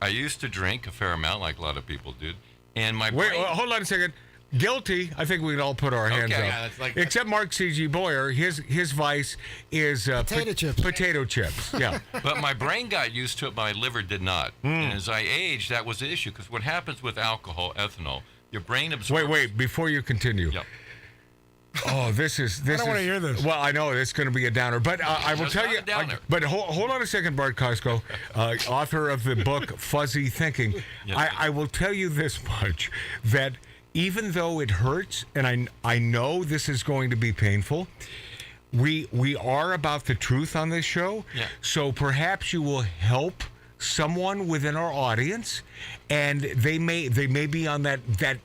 I used to drink a fair amount, like a lot of people did. And my brain... Wait, hold on a second. Guilty. I think we can all put our hands up. Yeah, that's Except Mark C.G. Boyer. His vice is potato chips. Potato chips. Yeah. But my brain got used to it. My liver did not. And as I aged, that was the issue. Because what happens with alcohol, ethanol, your brain absorbs. Wait. Before you continue. Yep. Oh, this is. I don't want to hear this. Well, I know it's going to be a downer, but I will Just tell not you. a downer. But hold on a second, Bart KOSKO, author of the book Fuzzy Thinking. Yes, I will tell you this much: that even though it hurts, and I know this is going to be painful, we are about the truth on this show. Yeah. So perhaps you will help someone within our audience, and they may be on that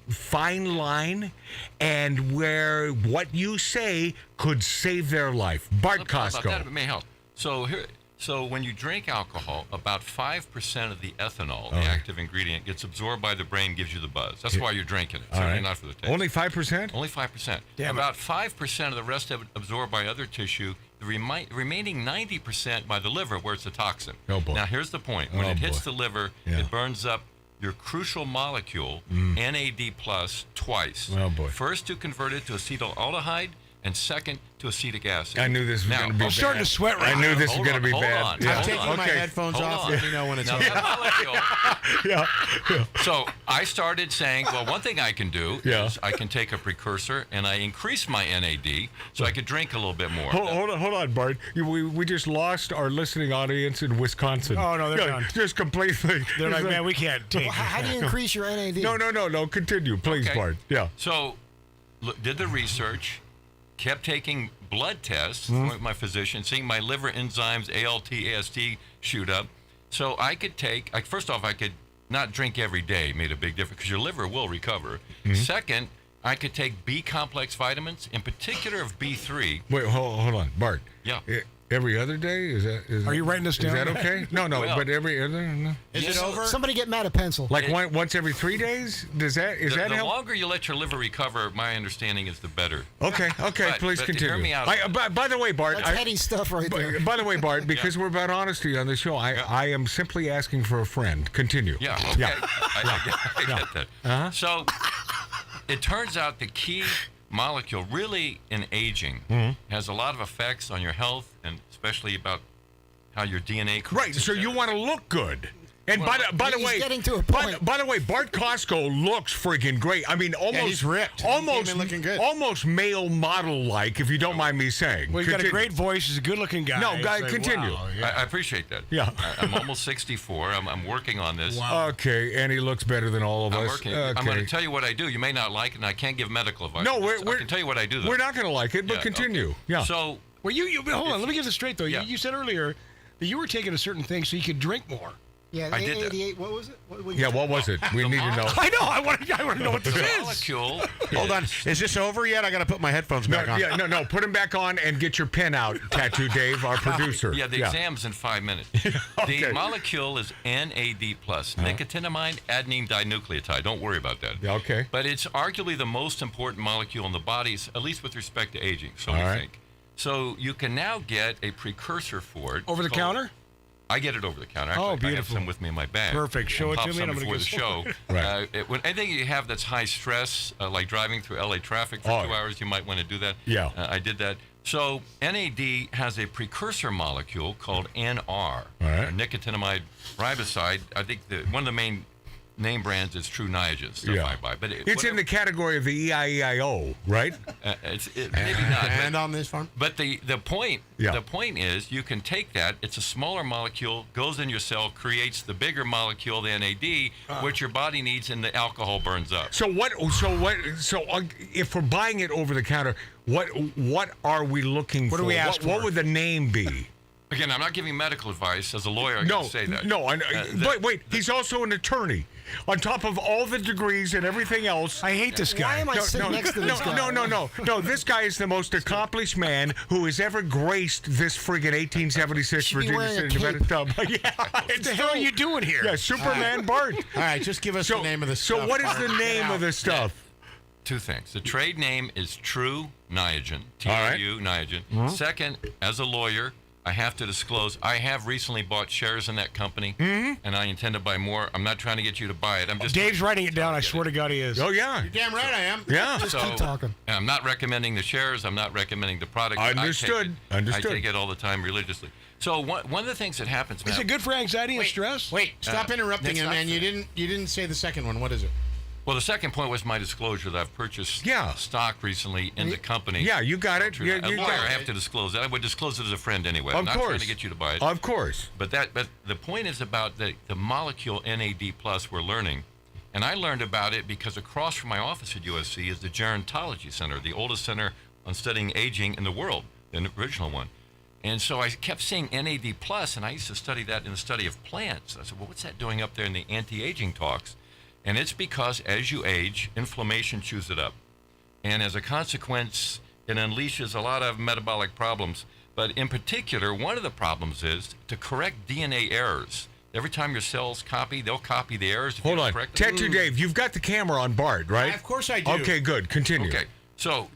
fine line, and where what you say could save their life. Bart KOSKO. That may help. So when you drink alcohol, about 5% of the ethanol, the active ingredient, gets absorbed by the brain, gives you the buzz. That's why you're drinking it. Certainly not for the taste. Only 5%? Only 5%. About 5% of the rest of it absorbed by other tissue. The remaining 90% by the liver, where it's a toxin. Oh, boy. Now, here's the point. When it hits the liver, it burns up your crucial molecule, NAD+, twice. Oh, boy. First to convert it to acetaldehyde, and second to acetic acid. I knew this was going to be bad. I'm starting to sweat right I knew now. this was going to be bad. I'm taking my headphones off. Let me know when it's Now, over. that molecule- Yeah. So I started saying, well, one thing I can do Yeah. is I can take a precursor and I increase my NAD so I could drink a little bit more. Hold on, Bart. We just lost our listening audience in Wisconsin. Oh, no, they're done. Just completely. They're like, man, we can't take How do you increase your NAD? No. Continue, please, Okay. Bart. Yeah. So did the research, kept taking blood tests Mm-hmm. with my physician, seeing my liver enzymes, ALT, AST shoot up. So I could first off, I could not drink every day, made a big difference because your liver will recover. Mm-hmm. Second, I could take B complex vitamins, in particular of B3. Wait, hold on, Bart. Yeah. Every other day? Is Are you writing this down? Is that okay? No, Well, but every other. No. Is it over? Somebody get Matt a pencil. Like once every 3 days? Is that The help? longer you let your liver recover, my understanding is the better. Okay, But- please but continue. hear me out. By the way, Bart. That's heady stuff right there. By the way, Bart, because we're about honesty on the show, I am simply asking for a friend. Continue. Yeah, okay. Yeah. I get that. Uh-huh. So it turns out the key molecule really in aging has a lot of effects on your health and especially about how your DNA corrects Right, so you want to look good. And by the he's way, getting to a point. By the way, Bart KOSKO looks freaking great. I mean, almost he's ripped. He came in looking good. Almost male model like, if you don't mind me saying. Well, he's got a Continue. great voice. He's a good-looking guy. No, It's guy, like, continue. wow, yeah. I appreciate that. Yeah. I'm almost 64. I'm working on this. Okay, and he looks better than all of I'm us. working. Okay. I'm going to tell you what I do. You may not like it, and I can't give medical advice. No, I can tell you what I do, though. We're not going to like it, but Yeah, continue. okay. Yeah. So, Well, you hold on. Let me get this straight, though. Yeah. You said earlier that you were taking a certain thing so you could drink more. Yeah, I did that. 88. What was it? What was it? We need to know. I know. I want to know what this the is. molecule. Hold on. Is this over yet? I got to put my headphones back on. No. Put him back on and get your pen out, Tattoo Dave, our producer. Yeah, the exam's in 5 minutes. Okay. The molecule is NAD+, nicotinamide adenine dinucleotide. Don't worry about that. Yeah, okay. But it's arguably the most important molecule in the body, at least with respect to aging, so we right. think. So you can now get a precursor for it. Over the counter? I get it over the counter. Actually, Oh, I have beautiful. some with me in my bag. Perfect. Show it Pop to me some and I'm gonna before go the show. Right. When anything you have that's high stress, like driving through LA traffic for 2 hours, you might want to do that. Yeah. I did that. So NAD has a precursor molecule called NR, nicotinamide riboside. I think one of the main name brands is True Niagen stuff I buy. But it's in the category of the EIEIO, right? Maybe not. And on this farm. But the point is you can take that. It's a smaller molecule, goes in your cell, creates the bigger molecule, the NAD, which your body needs, and the alcohol burns up. So if we're buying it over the counter, what are we looking for? do we ask What for? would the name be? Again, I'm not giving medical advice. As a lawyer, I can say that. No, wait. He's also an attorney. On top of all the degrees and everything else. I hate this guy. Why am I sitting next to this guy? No, this guy is the most accomplished man who has ever graced this friggin' 1876 Should be Virginia wearing a City Independent Tub. What the hell are you doing here? Yeah, Superman Bart. All right, just give us the name of the stuff. So what is the name of the stuff? Two things. The trade name is True Niagen, right. TRU Niagen. Second, as a lawyer, I have to disclose, I have recently bought shares in that company, and I intend to buy more. I'm not trying to get you to buy it. I'm just Dave's writing it down. I swear to God he is. Oh, yeah. You're damn right I am. Yeah. Just keep talking. I'm not recommending the shares. I'm not recommending the product. Understood. I take it all the time religiously. So one of the things that happens, Is Matt, it good for anxiety and stress? Wait, stop interrupting that's him, not man. You fair. didn't say the second one. What is it? well, the second point was my disclosure that I've purchased stock recently in the company. Yeah, you got it. A lawyer, I have to disclose that. I would disclose it as a friend anyway. I'm not trying to get you to buy it. Of course. But the point is about the molecule NAD+ we're learning. And I learned about it because across from my office at USC is the Gerontology Center, the oldest center on studying aging in the world, the original one. And so I kept seeing NAD+, and I used to study that in the study of plants. I said, well, what's that doing up there in the anti-aging talks? And it's because as you age, inflammation chews it up. And as a consequence, it unleashes a lot of metabolic problems. But in particular, one of the problems is to correct DNA errors. Every time your cells copy, they'll copy the errors. Hold on. Tattoo Dave, you've got the camera on Bart, right? Of course I do. Okay, good. Continue. Okay. So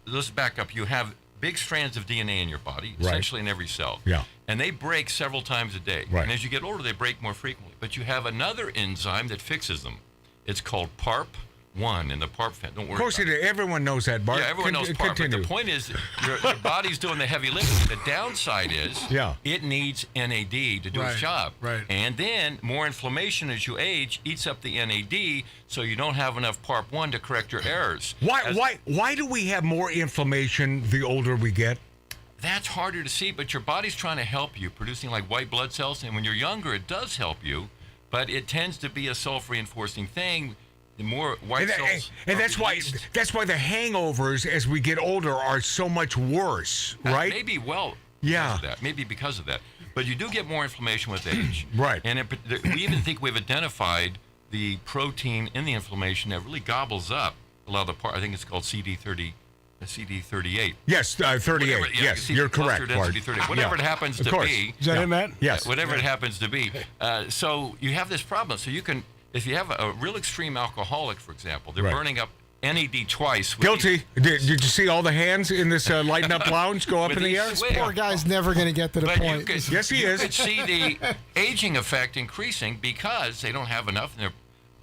let's back up. You have big strands of DNA in your body, essentially in every cell. Yeah. And they break several times a day. Right. And as you get older, they break more frequently. But you have another enzyme that fixes them. It's called PARP, 1 in the PARP fat. Don't worry. Of course, about it. everyone knows that, Bart. Yeah, everyone knows PARP. But the point is, your body's doing the heavy lifting. The downside is, it needs NAD to do its job. Right. And then more inflammation as you age eats up the NAD, so you don't have enough PARP-1 to correct your errors. Why do we have more inflammation the older we get? That's harder to see, but your body's trying to help you, producing like white blood cells. And when you're younger, it does help you, but it tends to be a self-reinforcing thing. The more white cells, and that's why the hangovers as we get older are so much worse, right? Maybe maybe because of that. But you do get more inflammation with age, right? And we even think we've identified the protein in the inflammation that really gobbles up a lot of the part. I think it's called CD38. Yes, 38. Whatever, yes, you're correct, Bart. Whatever it happens to be. Is that it, Matt? Yes. Whatever it happens to be. So you have this problem. So you can, if you have a real extreme alcoholic, for example, they're burning up NAD twice. Guilty. Did you see all the hands in this Lighten Up Lounge go up in the air? This poor guy's never going to get to the point. Yes, he is. You could see the aging effect increasing because they don't have enough. And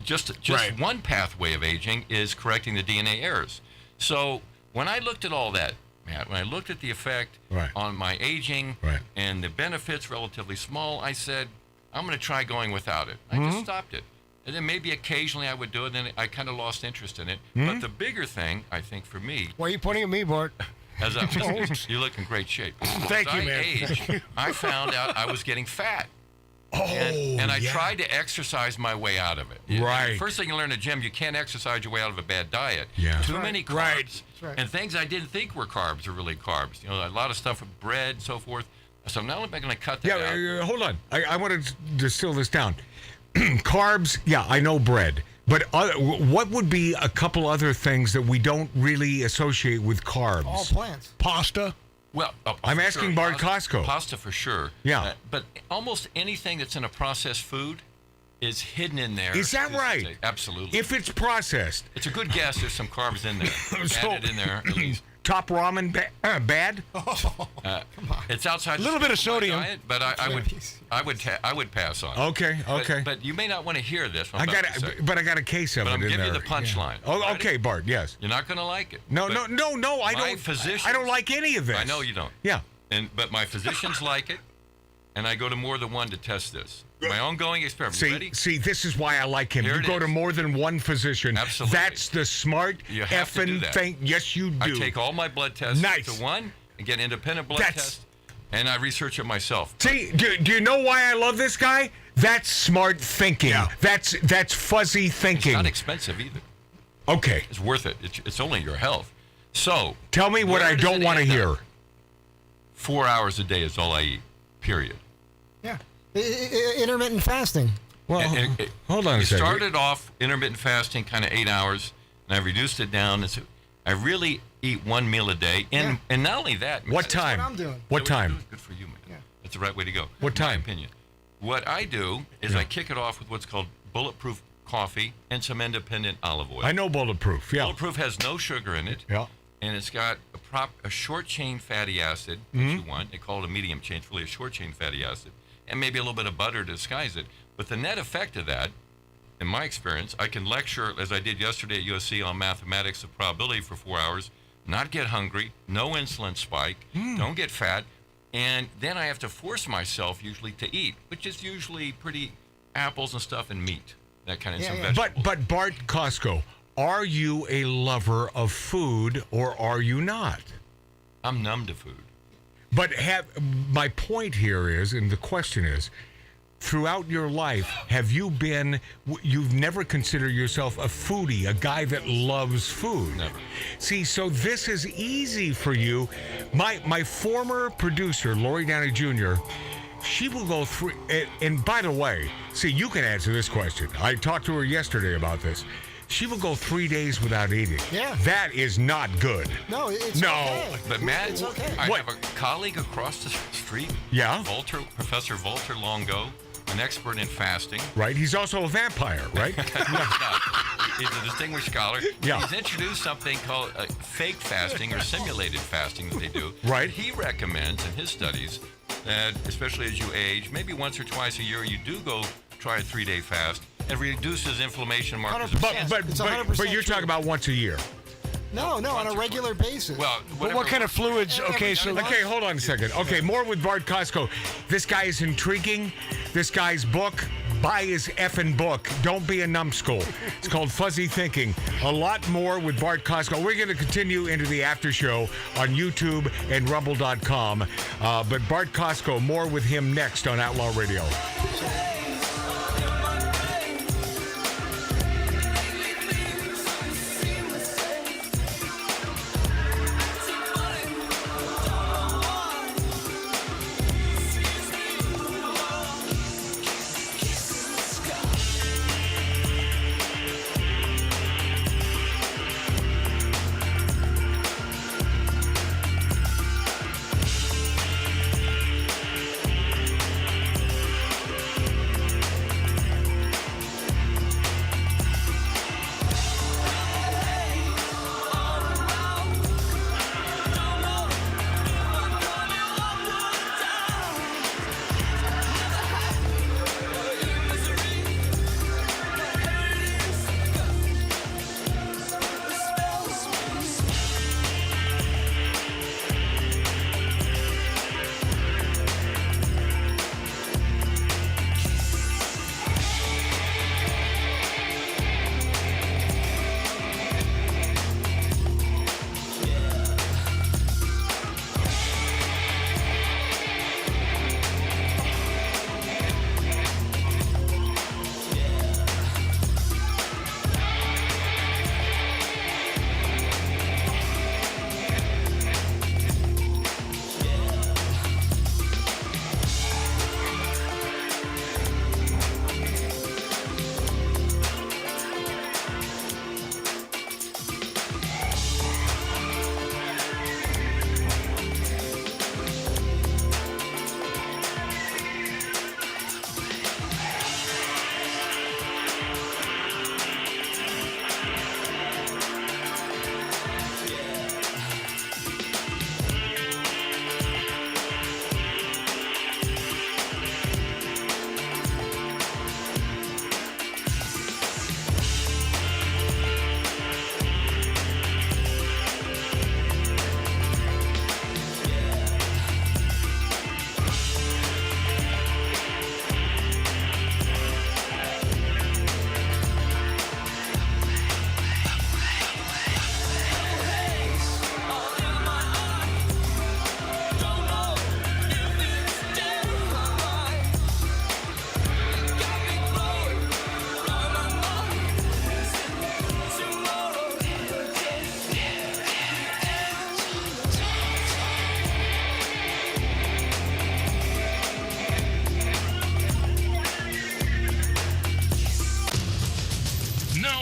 just one pathway of aging is correcting the DNA errors. So when I looked at all that, Matt, when I looked at the effect on my aging and the benefits relatively small, I said, I'm going to try going without it. I just stopped it. And then maybe occasionally I would do it, and then I kind of lost interest in it. But the bigger thing, I think, for me... Why are you pointing at me, Bart? You look in great shape. Thank you, man. Age, I found out I was getting fat. And I tried to exercise my way out of it. Right. First thing you learn in the gym, you can't exercise your way out of a bad diet. Yeah. Too many carbs. And things I didn't think were carbs are really carbs. You know, a lot of stuff with bread and so forth. So now I'm going to cut that out. Hold on. I want to distill this down. Carbs, I know bread. But what would be a couple other things that we don't really associate with carbs? All plants. Pasta. Well, I'm asking Bart KOSKO. Pasta for sure. Yeah. But almost anything that's in a processed food is hidden in there. Is that right? Absolutely. If it's processed. It's a good guess there's some carbs in there. Added in there, at least. Top ramen bad? It's outside. A little bit of sodium, diet, but I would pass on. Okay. But you may not want to hear this. I got a case of it in there. But I'm giving you the punchline. Oh, okay, Bart. Yes. You're not going to like it. No. I don't like any of this. I know you don't. Yeah. But my physicians like it, and I go to more than one to test this. My ongoing experiment. See, this is why I like him. You go to more than one physician. Absolutely. That's the smart effing thing. Yes, you do. I take all my blood tests to one and get independent blood tests, and I research it myself. See, do you know why I love this guy? That's smart thinking. Yeah. That's fuzzy thinking. It's not expensive either. Okay. It's worth it. It's only your health. So tell me what I don't want to hear. 4 hours a day is all I eat. Period. Yeah. Intermittent fasting. Well, hold on a second. I started off intermittent fasting, kind of 8 hours, and I reduced it down. And so I really eat one meal a day, and not only that. What time? That's what I'm doing. What time? Good for you, man. Yeah. That's the right way to go. What time? In my opinion. What I do is I kick it off with what's called bulletproof coffee and some independent olive oil. I know bulletproof. Yeah. Bulletproof has no sugar in it. Yeah. And it's got a short chain fatty acid, which you want. They call it a medium chain. It's really a short chain fatty acid. And maybe a little bit of butter to disguise it. But the net effect of that, in my experience, I can lecture, as I did yesterday at USC, on mathematics of probability for 4 hours, not get hungry, no insulin spike, don't get fat, and then I have to force myself usually to eat, which is usually pretty apples and stuff and meat, that kind of some vegetables. But Bart KOSKO, are you a lover of food or are you not? I'm numb to food. But my point here is, and the question is, throughout your life, you've never considered yourself a foodie, a guy that loves food. Never. See, so this is easy for you. My former producer, Lori Downey Jr., she will go through, and by the way, see, you can answer this question. I talked to her yesterday about this. She will go 3 days without eating. Yeah. That is not good. No, it's okay. But Matt, it's okay. I have a colleague across the street. Yeah. Professor Walter Longo, an expert in fasting. Right. He's also a vampire, right? He's a distinguished scholar. Yeah. He's introduced something called fake fasting or simulated fasting that they do. Right. He recommends in his studies that, especially as you age, maybe once or twice a year, you do go try a 3-day fast. It reduces inflammation markers. 100%. But you're talking about once a year. No, on a regular basis. Well, But what kind of fluids? Okay, Okay, hold on a second. Okay, more with Bart KOSKO. This guy is intriguing. This guy's book. Buy his effing book. Don't be a numbskull. It's called Fuzzy Thinking. A lot more with Bart KOSKO. We're going to continue into the after show on YouTube and Rumble.com. But Bart KOSKO, more with him next on Outlaw Radio.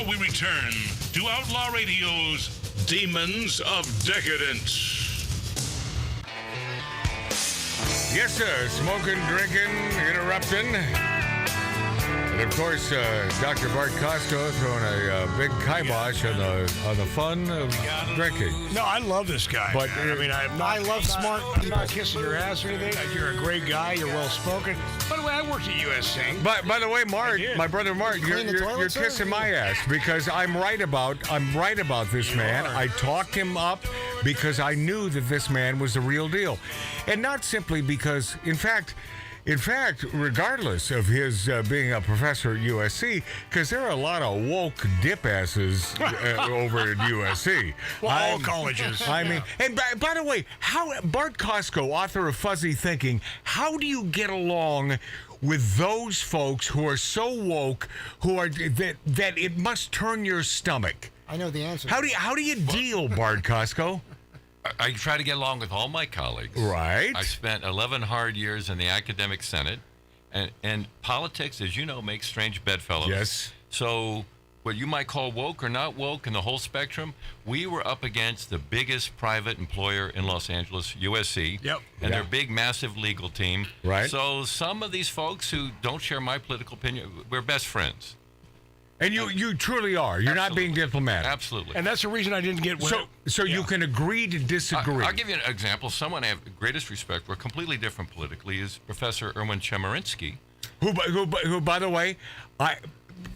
We return to Outlaw Radio's Demons of Decadence. Yes, sir. Smoking, drinking, interrupting. And of course, Dr. Bart KOSKO throwing a big kibosh on the fun of drinking. No, I love this guy. But I love smart people. I'm not kissing your ass or anything. You're a great guy. You're well spoken. By the way, I worked at USC. By the way, Mark, my brother Mark, you're kissing my ass because I'm right about this man. I talked him up because I knew that this man was the real deal, and not simply because, in fact, regardless of his being a professor at USC, because there are a lot of woke dip asses over at USC. Well, all colleges. I mean, and by the way, how Bart KOSKO, author of Fuzzy Thinking, how do you get along with those folks who are so woke, who are that it must turn your stomach? I know the answer. How do you deal, Bart KOSKO? I try to get along with all my colleagues. Right. I spent 11 hard years in the academic senate, and politics, as you know, makes strange bedfellows. Yes. So what you might call woke or not woke in the whole spectrum, we were up against the biggest private employer in Los Angeles, USC. Yep. And their big, massive legal team. Right. So some of these folks who don't share my political opinion, we're best friends. And you truly are. You're not being diplomatic. Absolutely. And that's the reason I didn't get So you can agree to disagree. I'll give you an example. Someone I have the greatest respect for, completely different politically, is Professor Erwin Chemerinsky. Who, by the way,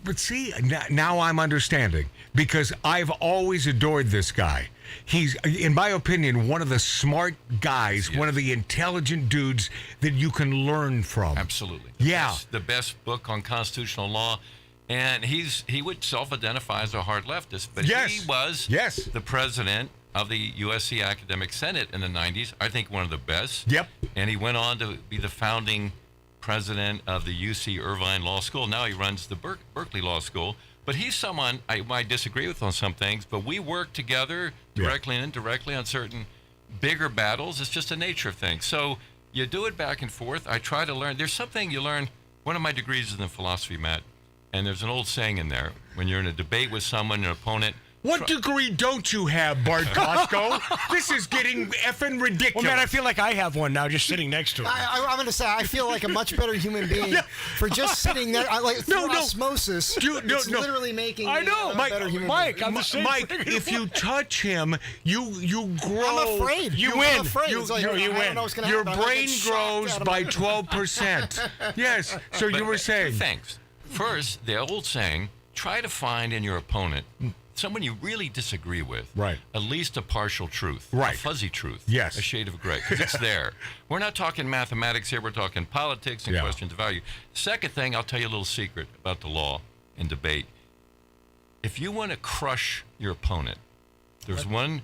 But see, now I'm understanding because I've always adored this guy. He's, in my opinion, one of the smart guys, one of the intelligent dudes that you can learn from. Absolutely. Yeah. The best book on constitutional law. And he would self-identify as a hard leftist, but he was the president of the USC Academic Senate in the 90s. I think one of the best. Yep. And he went on to be the founding president of the UC Irvine Law School. Now he runs the Berkeley Law School. But he's someone I might disagree with on some things, but we work together directly and indirectly on certain bigger battles. It's just the nature of things. So you do it back and forth. I try to learn. There's something you learn. One of my degrees is in philosophy, Matt. And there's an old saying in there, when you're in a debate with someone, an opponent. What degree don't you have, Bart KOSKO? This is getting effing ridiculous. Well, man, I feel like I have one now just sitting next to him. I'm going to say, I feel like a much better human being for just sitting there. Through osmosis, it's literally making me a better human being. I'm the same. Mike, if you touch him, you grow. I'm afraid. You win. I'm afraid. You win. Your brain grows by 12%. Yes. So you were saying. Thanks. First, the old saying, try to find in your opponent someone you really disagree with. Right. At least a partial truth. Right. A fuzzy truth. Yes. A shade of gray. Because it's there. We're not talking mathematics here. We're talking politics and questions of value. Second thing, I'll tell you a little secret about the law and debate. If you want to crush your opponent, there's one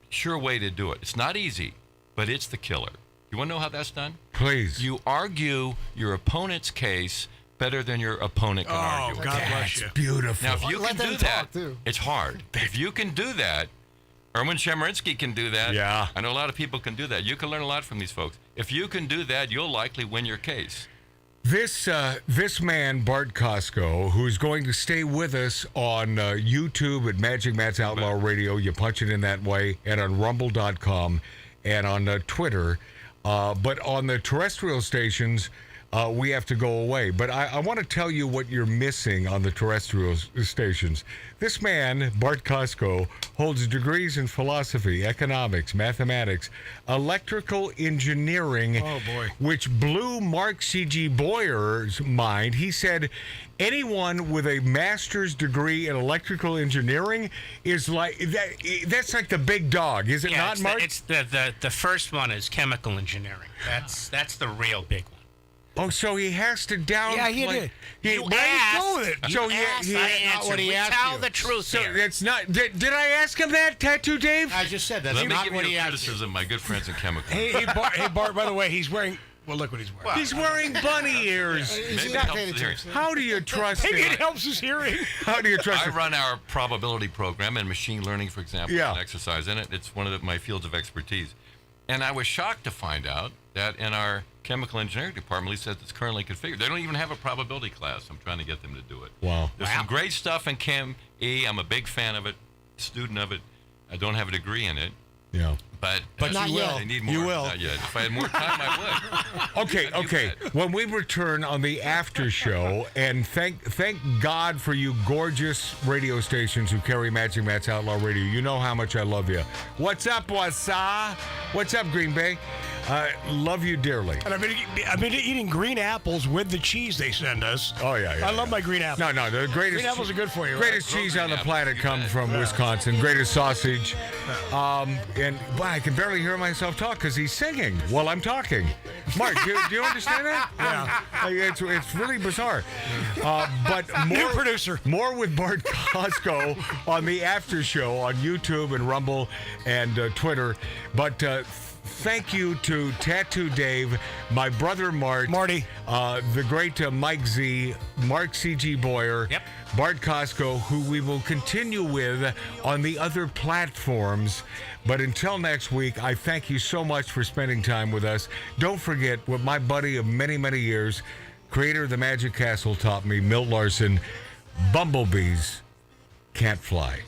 sure way to do it. It's not easy, but it's the killer. You want to know how that's done? Please. You argue your opponent's case better than your opponent can argue. Oh, God bless you. That's beautiful. Now, if you can do that, it's hard. If you can do that, Erwin Chemerinsky can do that. Yeah. I know a lot of people can do that. You can learn a lot from these folks. If you can do that, you'll likely win your case. This man, Bart KOSKO, who's going to stay with us on YouTube at Magic Matt's Outlaw Radio. You punch it in that way, and on Rumble.com, and on Twitter. But on the terrestrial stations, we have to go away. But I want to tell you what you're missing on the terrestrial stations. This man, Bart KOSKO, holds degrees in philosophy, economics, mathematics, electrical engineering, which blew Mark C.G. Boyer's mind. He said anyone with a master's degree in electrical engineering is like that. That's like the big dog, is it not, Mark? It's the first one is chemical engineering. That's the real big one. Oh, so he has to down. Yeah, he did. You asked. Go with it. So I answered. We tell the truth So here. it's not. Did I ask him that, Tattoo Dave? I just said that's Let me not give what you he a asked. criticism, my good friends in chemical. Hey, Bart, by the way, he's wearing... Well, look what he's wearing. He's wearing bunny ears. Maybe it helps with hearing. How do you trust Maybe him? it helps his hearing. How do you trust I him? run our probability program and machine learning, for example, Yeah. and exercise in it. It's one of my fields of expertise. And I was shocked to find out that in our chemical engineering department, at least as it's currently configured, they don't even have a probability class. I'm trying to get them to do it. Wow. There's some great stuff in Chem E. I'm a big fan of it, student of it. I don't have a degree in it. Yeah. But not you yet. will. They need more. You will. Not yet. If I had more time, I would. Okay. When we return on the after show, and thank God for you gorgeous radio stations who carry Magic Matt's Outlaw Radio. You know how much I love you. What's up, Wasa? What's up, Green Bay? Love you dearly. And I've been eating green apples with the cheese they send us. Oh, yeah. I love my green apples. No, the greatest. Green apples are good for you. Greatest cheese on the planet comes from Wisconsin. Greatest sausage. And I can barely hear myself talk because he's singing while I'm talking. Mark, do you understand that? Yeah. It's really bizarre. But more, new producer. More with Bart KOSKO on the after show on YouTube and Rumble and Twitter. But thank you to Tattoo Dave, my brother Marty, the great Mike Z, Mark C.G. Boyer, Bart KOSKO, who we will continue with on the other platforms. But until next week, I thank you so much for spending time with us. Don't forget what my buddy of many, many years, creator of the Magic Castle, taught me, Milt Larson: bumblebees can't fly.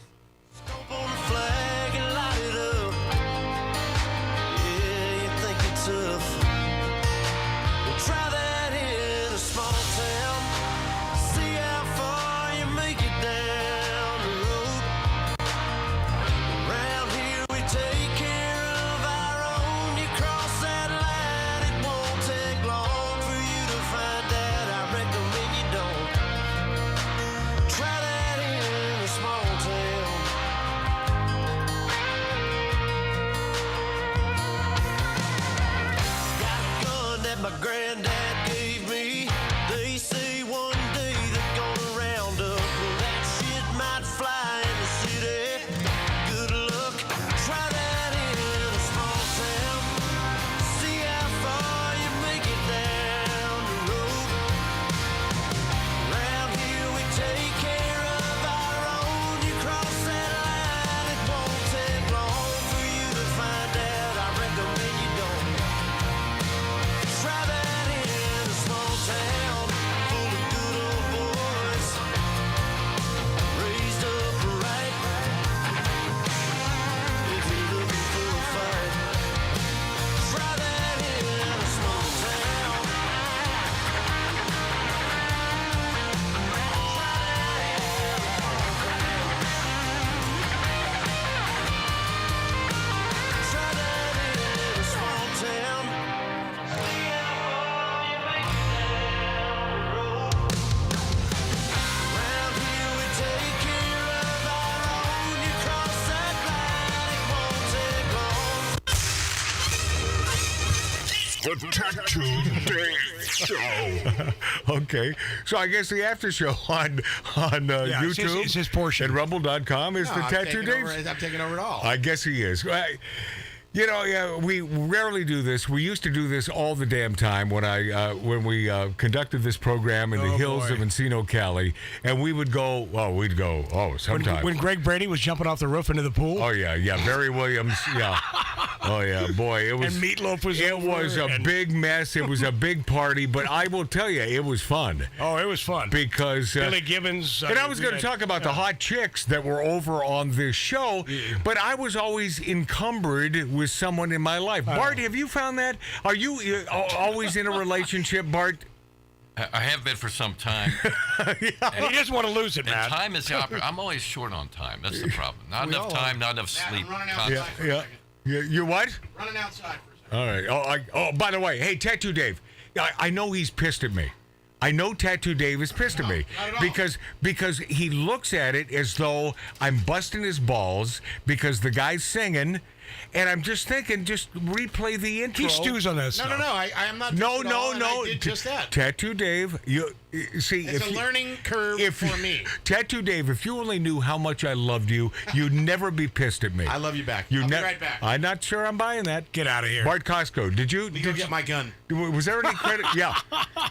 that my granddad gave me. They say one day they're gonna round up. Well, that shit might fly in the city. Good luck, try that in a small town. See how far you make it down the road. Round here we take care of our own. You cross that line, it won't take long for you to find out. I recommend you don't. Try that in a small town full of good old boys, raised up right. If you're looking for a fight, try that in a small town. Try that in a small town. Round here we take care of our own. You cross that line, it won't take long. The Tattoo Dave Show. Okay, so I guess the after show on YouTube, it's his portion. and Rumble.com is the Tattoo Dave. I'm taking over it all. I guess he is. You know, yeah, we rarely do this. We used to do this all the damn time when we conducted this program in the hills of Encino, Cali, and we would go. Sometimes When Greg Brady was jumping off the roof into the pool. Oh yeah, Barry Williams, yeah. Oh yeah, boy, it was. And Meatloaf was. It was a big mess. It was a big party, but I will tell you, it was fun. Oh, it was fun because Billy Gibbons. And I was going to talk about the hot chicks that were over on this show, but I was always encumbered with someone in my life. Bart, have you found that? Are you always in a relationship, Bart? I have been for some time. He doesn't want to lose it, man. Time is the operator. I'm always short on time. That's the problem. Not enough time, not enough sleep. I'm running outside for a second. You what? Running outside for a second. All right. By the way, hey, Tattoo Dave, I know he's pissed at me. I know Tattoo Dave is pissed at me because he looks at it as though I'm busting his balls because the guy's singing, and I'm just thinking, just replay the intro. He stews on that stuff. No. I am not. No. I did just that. Tattoo Dave, you see, It's a learning curve for me. Tattoo Dave, if you only knew how much I loved you, you'd never be pissed at me. I love you back. I'll be right back. I'm not sure I'm buying that. Get out of here. Bart KOSKO, did you get my gun? Was there any credit? Yeah.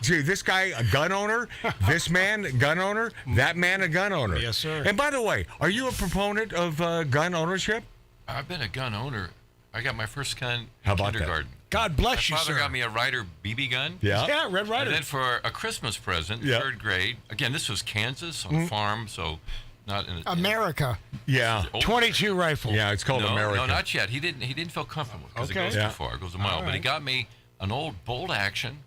Gee, this guy a gun owner, this man a gun owner, that man a gun owner. Yes, sir. And by the way, are you a proponent of gun ownership? I've been a gun owner. I got my first gun How in about kindergarten. that? God bless you, My father sir. got me a Ryder BB gun. Yeah, Red Ryder. And then for a Christmas present, third grade. Again, this was Kansas on a farm, so not in America. Yeah. 22 rifle. Yeah, it's called America. No, not yet. He didn't feel comfortable because it goes too far. It goes a mile. But he got me an old bolt action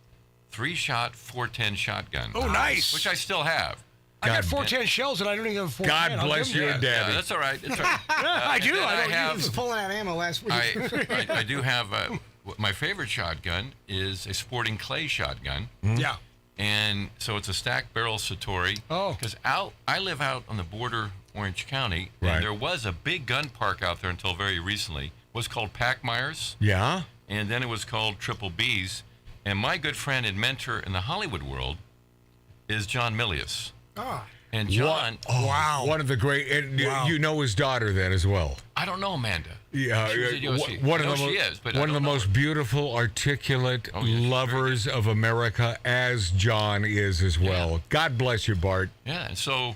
3-shot 410 shotgun. Oh, nice. Which I still have. I got 410 shells and I don't even have 410. God bless you, Daddy. Yeah, that's all right. It's all right. I do. I was pulling out ammo last week. I do have my favorite shotgun is a Sporting Clay shotgun. Yeah. And so it's a stacked barrel Satori. Oh. Because I live out on the border, Orange County, Right. and there was a big gun park out there until very recently. It was called Packmeyer's. Yeah. And then it was called Triple B's. And my good friend and mentor in the Hollywood world is John Milius. Ah. And John, wow, one of the great. And you know his daughter then as well. I don't know Amanda. Yeah, She was at USC. one I know of the she is, but I one of the don't know most beautiful, articulate lovers of America, as John is as well. God bless you, Bart. Yeah, and so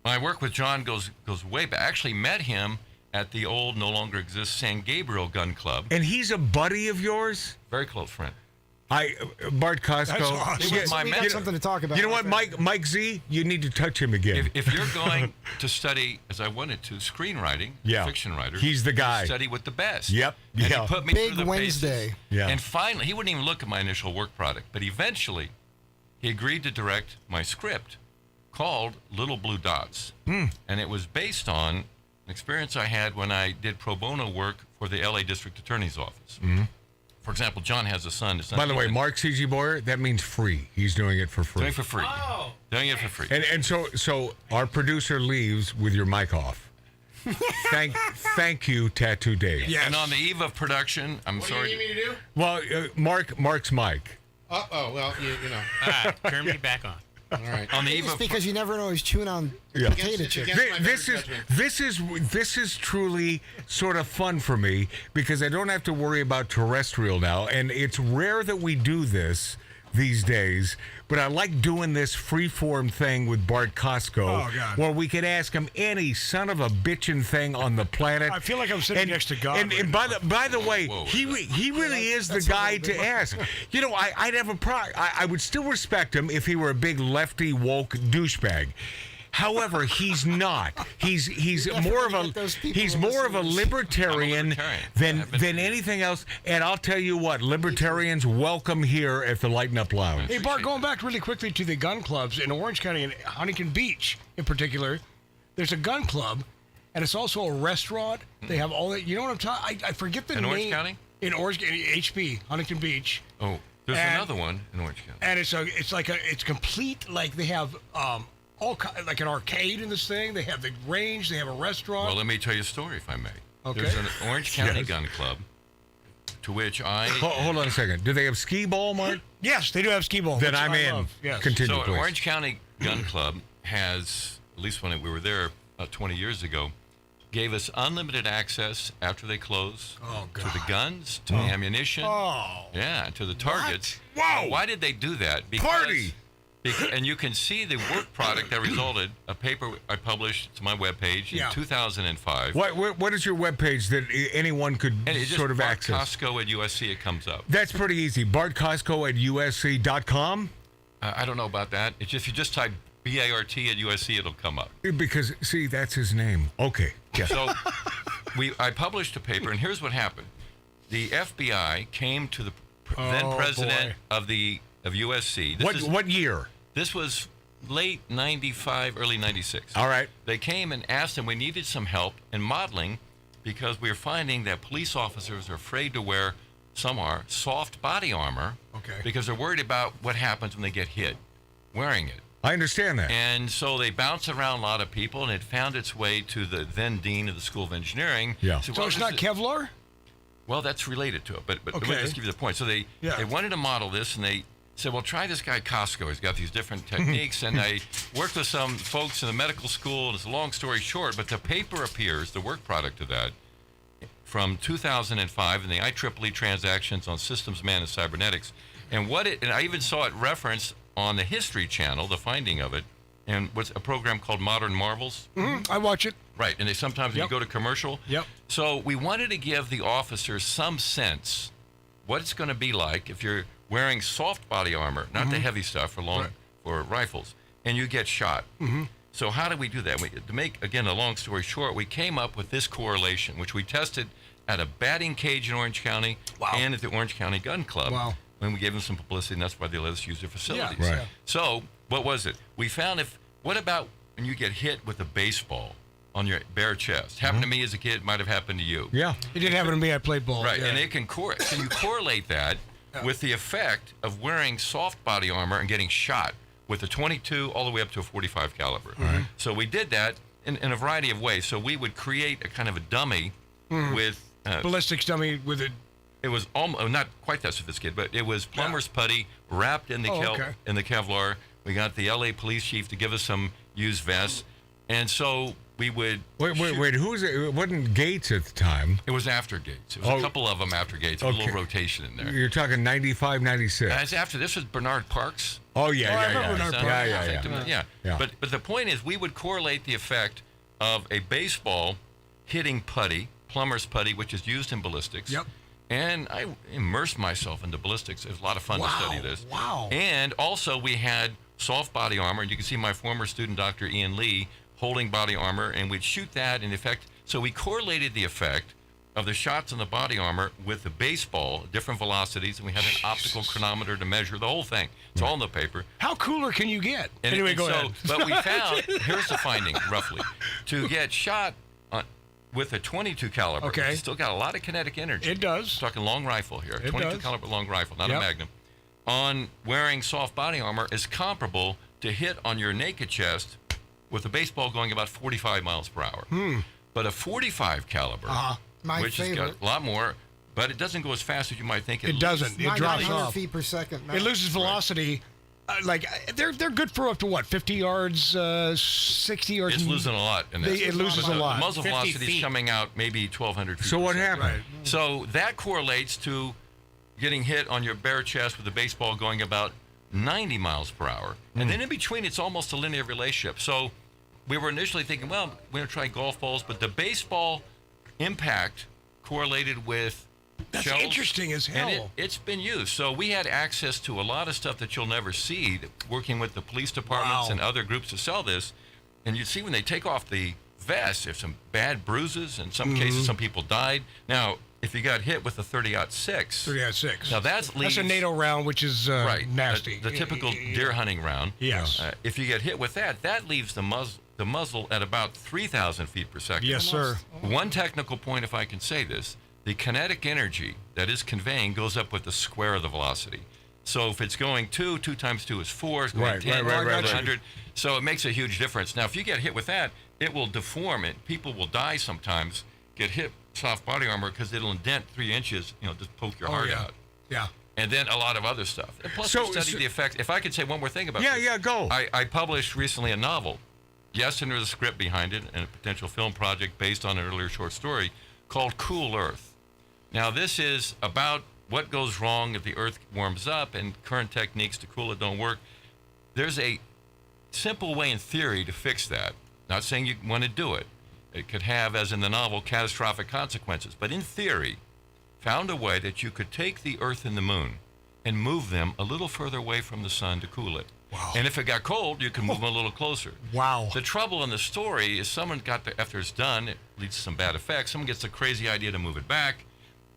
my work with John goes way back. I actually met him at the old, no longer exists, San Gabriel Gun Club. And he's a buddy of yours? Very close friend. Bart KOSKO. That's awesome. We got something to talk about. You know what, Mike Z? You need to touch him again. If you're going to study, as I wanted to, screenwriting, fiction writer, he's the guy. Study with the best. Yep. And he put me Big through the Wednesday. paces. Yeah. And finally, he wouldn't even look at my initial work product, but eventually, he agreed to direct my script called Little Blue Dots. And it was based on an experience I had when I did pro bono work for the LA District Attorney's Office. For example, John has a son. By the way, Mark C.G. Boyer, that means free. He's doing it for free. Doing it for free. Doing it for free. And so our producer leaves with your mic off. Thank you, Tattoo Dave. Yes. And on the eve of production, I'm What sorry. do you need me to do? Well, Mark's mic. Well, you know. Turn me back on. All right. On the eve It's of because you never know he's chewing on Yeah. potato chips. This is truly sort of fun for me because I don't have to worry about terrestrial now, and it's rare that we do this these days. But I like doing this freeform thing with Bart KOSKO, where we can ask him any son of a bitchin' thing on the planet. I feel like I'm sitting next to God. And by the way, he really is the guy to ask. You know, I'd have a I would still respect him if he were a big lefty woke douchebag. However, he's not. He's more of a libertarian than anything else. And I'll tell you what, libertarians welcome here at the Lighten Up Lounge. Hey, Bart, going back really quickly to the gun clubs in Orange County and Huntington Beach in particular, there's a gun club, and it's also a restaurant. They have all that. You know what I'm talking? I forget the name. In Orange County? In Orange County, HB, Huntington Beach. Oh, there's another one in Orange County. And it's complete. Like they have like an arcade in this thing. They have the range. They have a restaurant. Well, let me tell you a story, if I may. Okay. There's an Orange County gun club to which I... Hold on a second. Do they have skee ball, Mark? Yes, they do have skee ball. Then I'm in. Yes. Continue, So please. Orange County Gun Club has, at least when we were there about 20 years ago, gave us unlimited access after they close to the guns, to the ammunition, to the targets. Whoa! Why did they do that? Party! And you can see the work product that resulted, a paper I published to my webpage in 2005. What is your webpage that anyone could And it's sort of just access? KOSKO at USC, it comes up. That's pretty easy. BartKOSKO at USC.com? I don't know about that. It's just, if you just type BART at USC, it'll come up. Because, see, that's his name. Okay. Yeah. So I published a paper, and here's what happened. The FBI came to the then president of USC. What year? This was late 95, early 96. All right. They came and asked him, we needed some help in modeling because we were finding that police officers are afraid to wear, some are, soft body armor because they're worried about what happens when they get hit wearing it. I understand that. And so they bounced around a lot of people, and it found its way to the then dean of the School of Engineering. Yeah. So it's not Kevlar? Well, that's related to it, but let me just give you the point. So they wanted to model this, and they said, well, try this guy KOSKO. He's got these different techniques, and I worked with some folks in the medical school, and it's a long story short, but the paper appears, the work product of that, from 2005 in the IEEE transactions on systems, man, and cybernetics. And I even saw it referenced on the History Channel, the finding of it, and what's a program called Modern Marvels. Mm-hmm. I watch it. Right, and they sometimes you go to commercial. Yep. So we wanted to give the officers some sense what it's going to be like if you're wearing soft body armor, not the heavy stuff for rifles, and you get shot. Mm-hmm. So how did we do that? To make, again, a long story short, we came up with this correlation, which we tested at a batting cage in Orange County and at the Orange County Gun Club. Wow. And we gave them some publicity, and that's why they let us use their facilities. Yeah. Right. So what was it? We found what about when you get hit with a baseball on your bare chest? Happened to me as a kid, might have happened to you. Yeah. It did happen to me. I played ball. Right, yeah. and can you correlate that with the effect of wearing soft body armor and getting shot with a 22 all the way up to a 45 caliber? So we did that in a variety of ways. So we would create a kind of a dummy with... ballistics dummy with a... It was almost not quite that sophisticated, but it was plumber's putty wrapped in the in the Kevlar. We got the LA police chief to give us some used vests, and so we would. Wait. Who was it? It wasn't Gates at the time. It was after Gates. It was a couple of them after Gates. There was a little rotation in there. You're talking 95, 96. It's after this was Bernard Parks. Oh yeah, I remember Bernard Parks. Yeah. But the point is, we would correlate the effect of a baseball hitting putty, plumber's putty, which is used in ballistics. Yep. And I immersed myself into ballistics. It was a lot of fun to study this. Wow. And also we had soft body armor, and you can see my former student, Dr. Ian Lee, holding body armor, and we'd shoot that in effect. So we correlated the effect of the shots on the body armor with the baseball, different velocities, and we had an optical chronometer to measure the whole thing. It's all in the paper. How cooler can you get? And, anyway, and go so, ahead. But we found, here's the finding, roughly. To get shot with a 22 caliber, it's still got a lot of kinetic energy. It does. We're talking long rifle here. It 22 does. caliber long rifle, not a Magnum. On wearing soft body armor is comparable to hit on your naked chest with a baseball going about 45 miles per hour. But a 45 caliber, My which has favorite. got a lot more, but it doesn't go as fast as you might think. It doesn't. It drops 900 off. feet per second. It loses velocity. They're good for up to what, 50 yards, 60 yards. It's losing a lot. In that. It loses a lot. The muzzle velocity is coming out maybe 1,200 feet. So what happened? Right. So that correlates to getting hit on your bare chest with a baseball going about 90 miles per hour. And then in between, it's almost a linear relationship. So we were initially thinking, well, we're going to try golf balls, but the baseball impact correlated with That's shells, interesting as hell. and it's been used. So we had access to a lot of stuff that you'll never see, working with the police departments and other groups to sell this. And you see when they take off the vest, there's some bad bruises. In some cases, some people died. Now, if you got hit with a 30-06. 30-06. Now that's a NATO round, which is nasty. The typical deer hunting round. Yes. If you get hit with that, that leaves the muzzle at about 3,000 feet per second. Yes, sir. One technical point, if I can say this, the kinetic energy that is conveying goes up with the square of the velocity. So if it's going 2 times 2 is 4, it's going 10, 100. So it makes a huge difference. Now, if you get hit with that, it will deform it. People will die sometimes, get hit soft body armor because it'll indent 3 inches, just poke your heart out. Yeah. And then a lot of other stuff. And plus, we studied the effects. If I could say one more thing about this. Yeah, go. I published recently a novel. Yes, and there's a script behind it and a potential film project based on an earlier short story called Cool Earth. Now, this is about what goes wrong if the Earth warms up and current techniques to cool it don't work. There's a simple way in theory to fix that. Not saying you want to do it. It could have, as in the novel, catastrophic consequences. But in theory, found a way that you could take the Earth and the Moon and move them a little further away from the sun to cool it. Wow. And if it got cold, you can move them a little closer. Wow. The trouble in the story is someone got the, after it's done, it leads to some bad effects. Someone gets a crazy idea to move it back.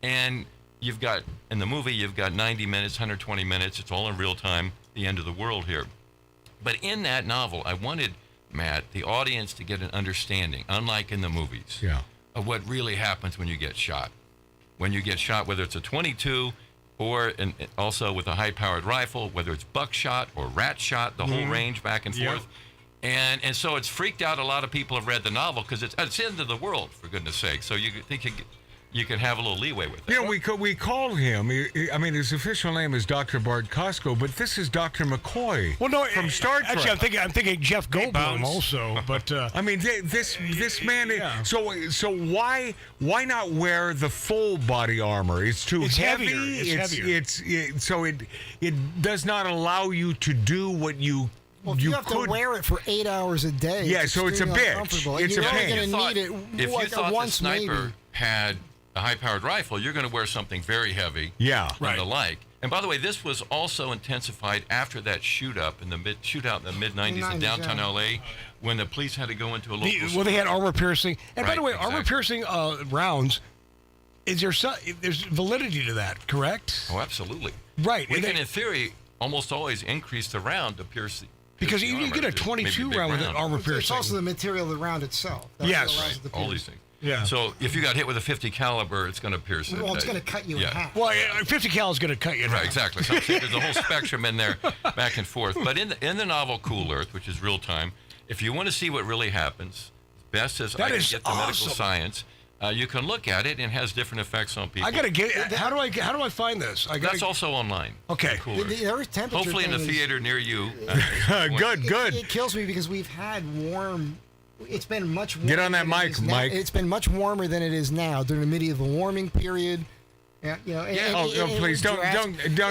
And you've got, in the movie, you've got 90 minutes, 120 minutes. It's all in real time, the end of the world here. But in that novel, I wanted, Matt, the audience to get an understanding, unlike in the movies, of what really happens when you get shot. When you get shot, whether it's a .22 or also with a high-powered rifle, whether it's buckshot or rat shot, the whole range back and forth. And so it's freaked out. A lot of people have read the novel because it's the end of the world, for goodness sake. So you think you can have a little leeway with that. We call him. I mean, his official name is Dr. Bart KOSKO, but this is Dr. McCoy. Well, no, from Star Trek. Actually, I'm thinking Jeff Goldblum also. But I mean, this man. So why not wear the full body armor? It's too heavy. Heavier. So it does not allow you to do what you. Well, you have to wear it for 8 hours a day. Yeah, so it's a bitch. It's you're a pain. only going to need it If you thought once, the sniper maybe. had a high-powered rifle, you're going to wear something very heavy. Yeah, and the like. And by the way, this was also intensified after that shootout in the mid '90s in downtown LA, when the police had to go into a local. Well, they had armor piercing, and by Right, the way, exactly. armor piercing rounds. Is there there's validity to that? Correct? Oh, absolutely. Right. We can, in theory, almost always increase the round to pierce the. Because pierce the you armor. get a It's 22 maybe a round big with an armor piercing. It's also the material of the round itself. That's Yes. what allows it to All pierce. these things. Yeah. So if you got hit with a .50 caliber, it's going to pierce it. Well, it's going to cut you in half. Well, 50 cal is going to cut you in half. Right, exactly. So I'm saying there's a whole spectrum in there, back and forth. But in the novel Cool Earth, which is real time, if you want to see what really happens, best as I can get the medical science, you can look at it, and it has different effects on people. I got to get. How do I find this? That's also online. Okay. Cool Earth. The Earth temperature. Hopefully in a thing is- theater near you. Good. It kills me because we've had warm. It's been much warmer. Get on that than it mic, is now. Mike. It's been much warmer than it is now during the medieval warming period. Please don't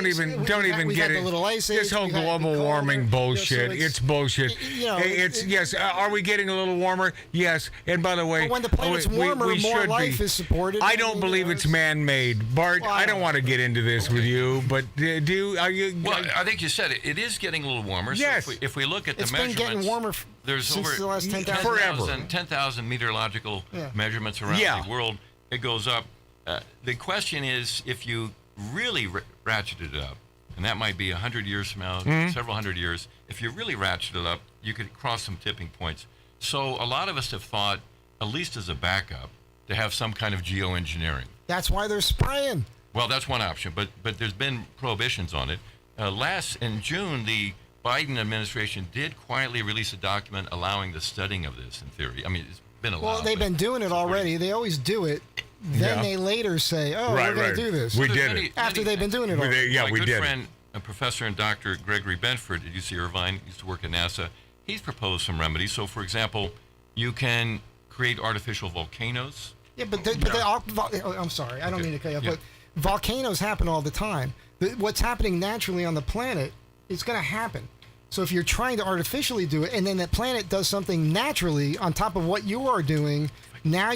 even get the it. little ice age, This whole we've had global the warming colder, bullshit. so It's bullshit. Yes. Are we getting a little warmer? Yes. And by the way, But when the planet's warmer, we more should life be. is supported. I don't believe it's man-made, Bart. Well, I don't want to get into this with you, but are you? Well, I think you said it. It is getting a little warmer. Yes. So if we look at It's the been measurements, getting warmer there's since over the last 10,000 10,000 meteorological measurements around the world. It goes up. The question is, if you really ratcheted it up, and that might be 100 years from now, several hundred years, if you really ratcheted it up, you could cross some tipping points. So a lot of us have thought, at least as a backup, to have some kind of geoengineering. That's why they're spraying. Well, that's one option, but there's been prohibitions on it. In June, the Biden administration did quietly release a document allowing the studying of this, in theory. I mean, it's been allowed. Well, they've been doing it already. They always do it. Then they later say, "Oh, we're going to do this." We did it after they've been doing it already. My good friend, a professor and Dr. Gregory Benford at UC Irvine, used to work at NASA. He's proposed some remedies. So, for example, you can create artificial volcanoes. Yeah, but I'm sorry, I don't mean to cut you off, but volcanoes happen all the time. What's happening naturally on the planet is going to happen. So if you're trying to artificially do it, and then the planet does something naturally on top of what you are doing, now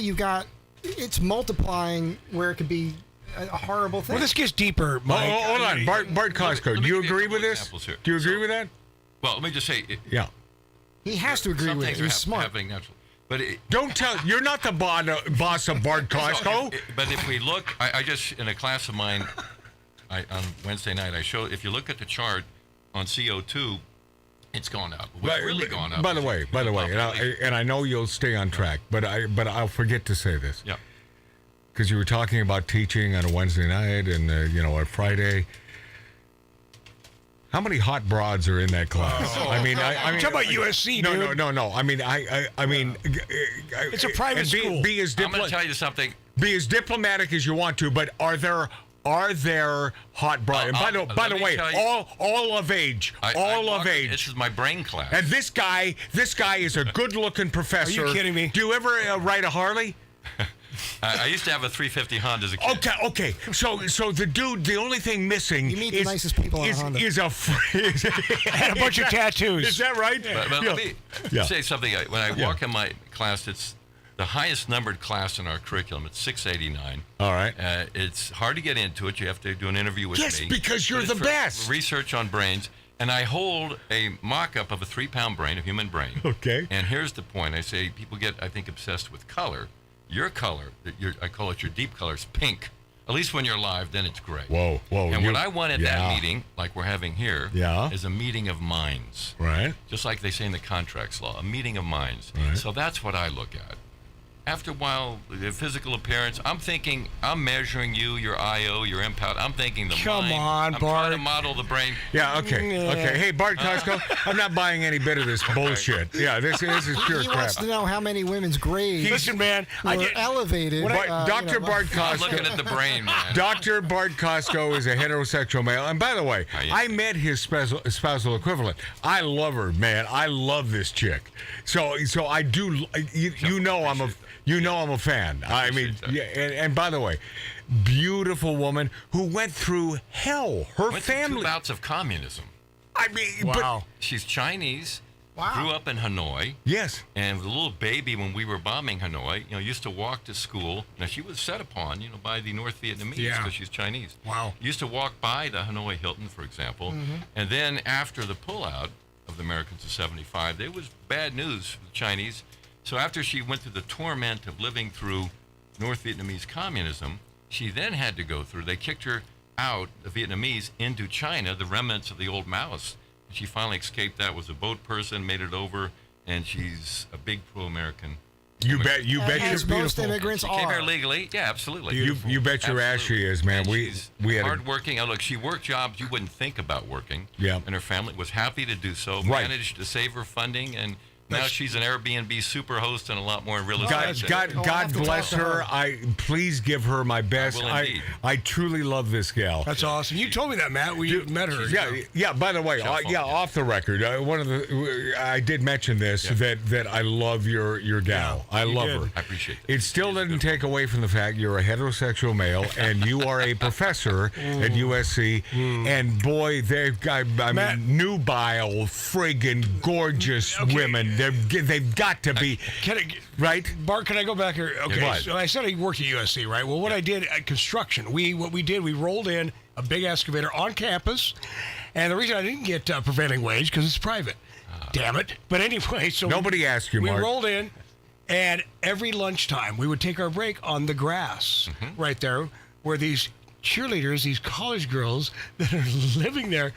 it's multiplying where it could be a horrible thing. Well, this gets deeper, Mike. Hold on, Bart KOSKO. Do you agree with this? Do you agree with that? Well, let me just say. Yeah. He has to agree with it. He's smart. Happening naturally. But don't tell. You're not the boss of Bart KOSKO. But if we look, I just in a class of mine, on Wednesday night, I showed. If you look at the chart on CO2, it's gone up. It's really gone up. By the way, and I know you'll stay on track, but I'll forget to say this. Yeah. Because you were talking about teaching on a Wednesday night and a Friday. How many hot broads are in that class? I mean, talk about USC, dude. No. I mean, it's a private school. I'm going to tell you something. Be as diplomatic as you want to, but are there hot broads? And by the way, all of age, of age. This is my brain class. And this guy is a good-looking professor. Are you kidding me? Do you ever ride a Harley? I used to have a 350 Honda as a kid. Okay. So the only thing missing you meet the nicest people on a Honda. is a and a bunch of tattoos. Is that right? But let me say something. When I walk in my class, it's the highest numbered class in our curriculum. It's 689. All right. It's hard to get into it. You have to do an interview with me. Yes, because you're the best. Research on brains. And I hold a mock-up of a 3-pound brain, a human brain. Okay. And here's the point. I say people get, I think, obsessed with color. Your color, I call it your deep color, is pink. At least when you're live, then it's gray. Whoa. And what I want at that meeting, like we're having here, is a meeting of minds. Right. Just like they say in the contracts law, a meeting of minds. Right. So that's what I look at. After a while, the physical appearance, I'm measuring you, your IO, your impact. I'm thinking the Come mind. on, I'm Bart. trying to model the brain. Yeah, okay. Hey, Bart KOSKO, I'm not buying any bit of this bullshit. Yeah, this is pure He crap. wants to know how many women's grades Listen, man, were elevated. Dr. Bart I'm KOSKO. looking at the brain, man. Dr. Bart KOSKO is a heterosexual male. And by the way, I met his spousal equivalent. I love her, man. I love this chick. So I do. You know I'm a fan. I mean, and by the way, beautiful woman who went through hell. Her Went family. through 2 bouts of communism. I mean, wow. She's Chinese. Wow. Grew up in Hanoi. Yes. And was a little baby when we were bombing Hanoi. Used to walk to school. Now she was set upon, by the North Vietnamese because she's Chinese. Wow. Used to walk by the Hanoi Hilton, for example. Mm-hmm. And then after the pullout of the Americans in '75, there was bad news for the Chinese. So after she went through the torment of living through North Vietnamese communism, she then had to go through. They kicked her out, the Vietnamese, into China, the remnants of the old Maoists. And she finally escaped that, was a boat person, made it over, and she's a big pro-American. You bet you're As most beautiful. immigrants She came here are. legally. Yeah, absolutely. You bet your ass she is, man. And We had a, hardworking. Look, she worked jobs you wouldn't think about working. Yeah. And her family was happy to do so. Right. Managed to save her funding, and now she's an Airbnb super host and a lot more in real estate. God bless her. Please give her my best. I will indeed. I truly love this gal. That's awesome. You told me that, Matt. We met her. Yeah. By the way, off the record, I did mention this that I love your gal. I love her. I appreciate it. It still doesn't take away from the fact you're a heterosexual male and you are a professor at USC. And boy, they've got nubile, friggin' gorgeous women. They've got to be right. Bart, can I go back here? Okay, What? so I said I worked at USC, right? Well, what I did at construction, we rolled in a big excavator on campus, and the reason I didn't get prevailing wage because it's private. Damn it! But anyway, so Nobody asked you, We Mark. rolled in, and every lunchtime we would take our break on the grass right there, where these cheerleaders, these college girls that are living there.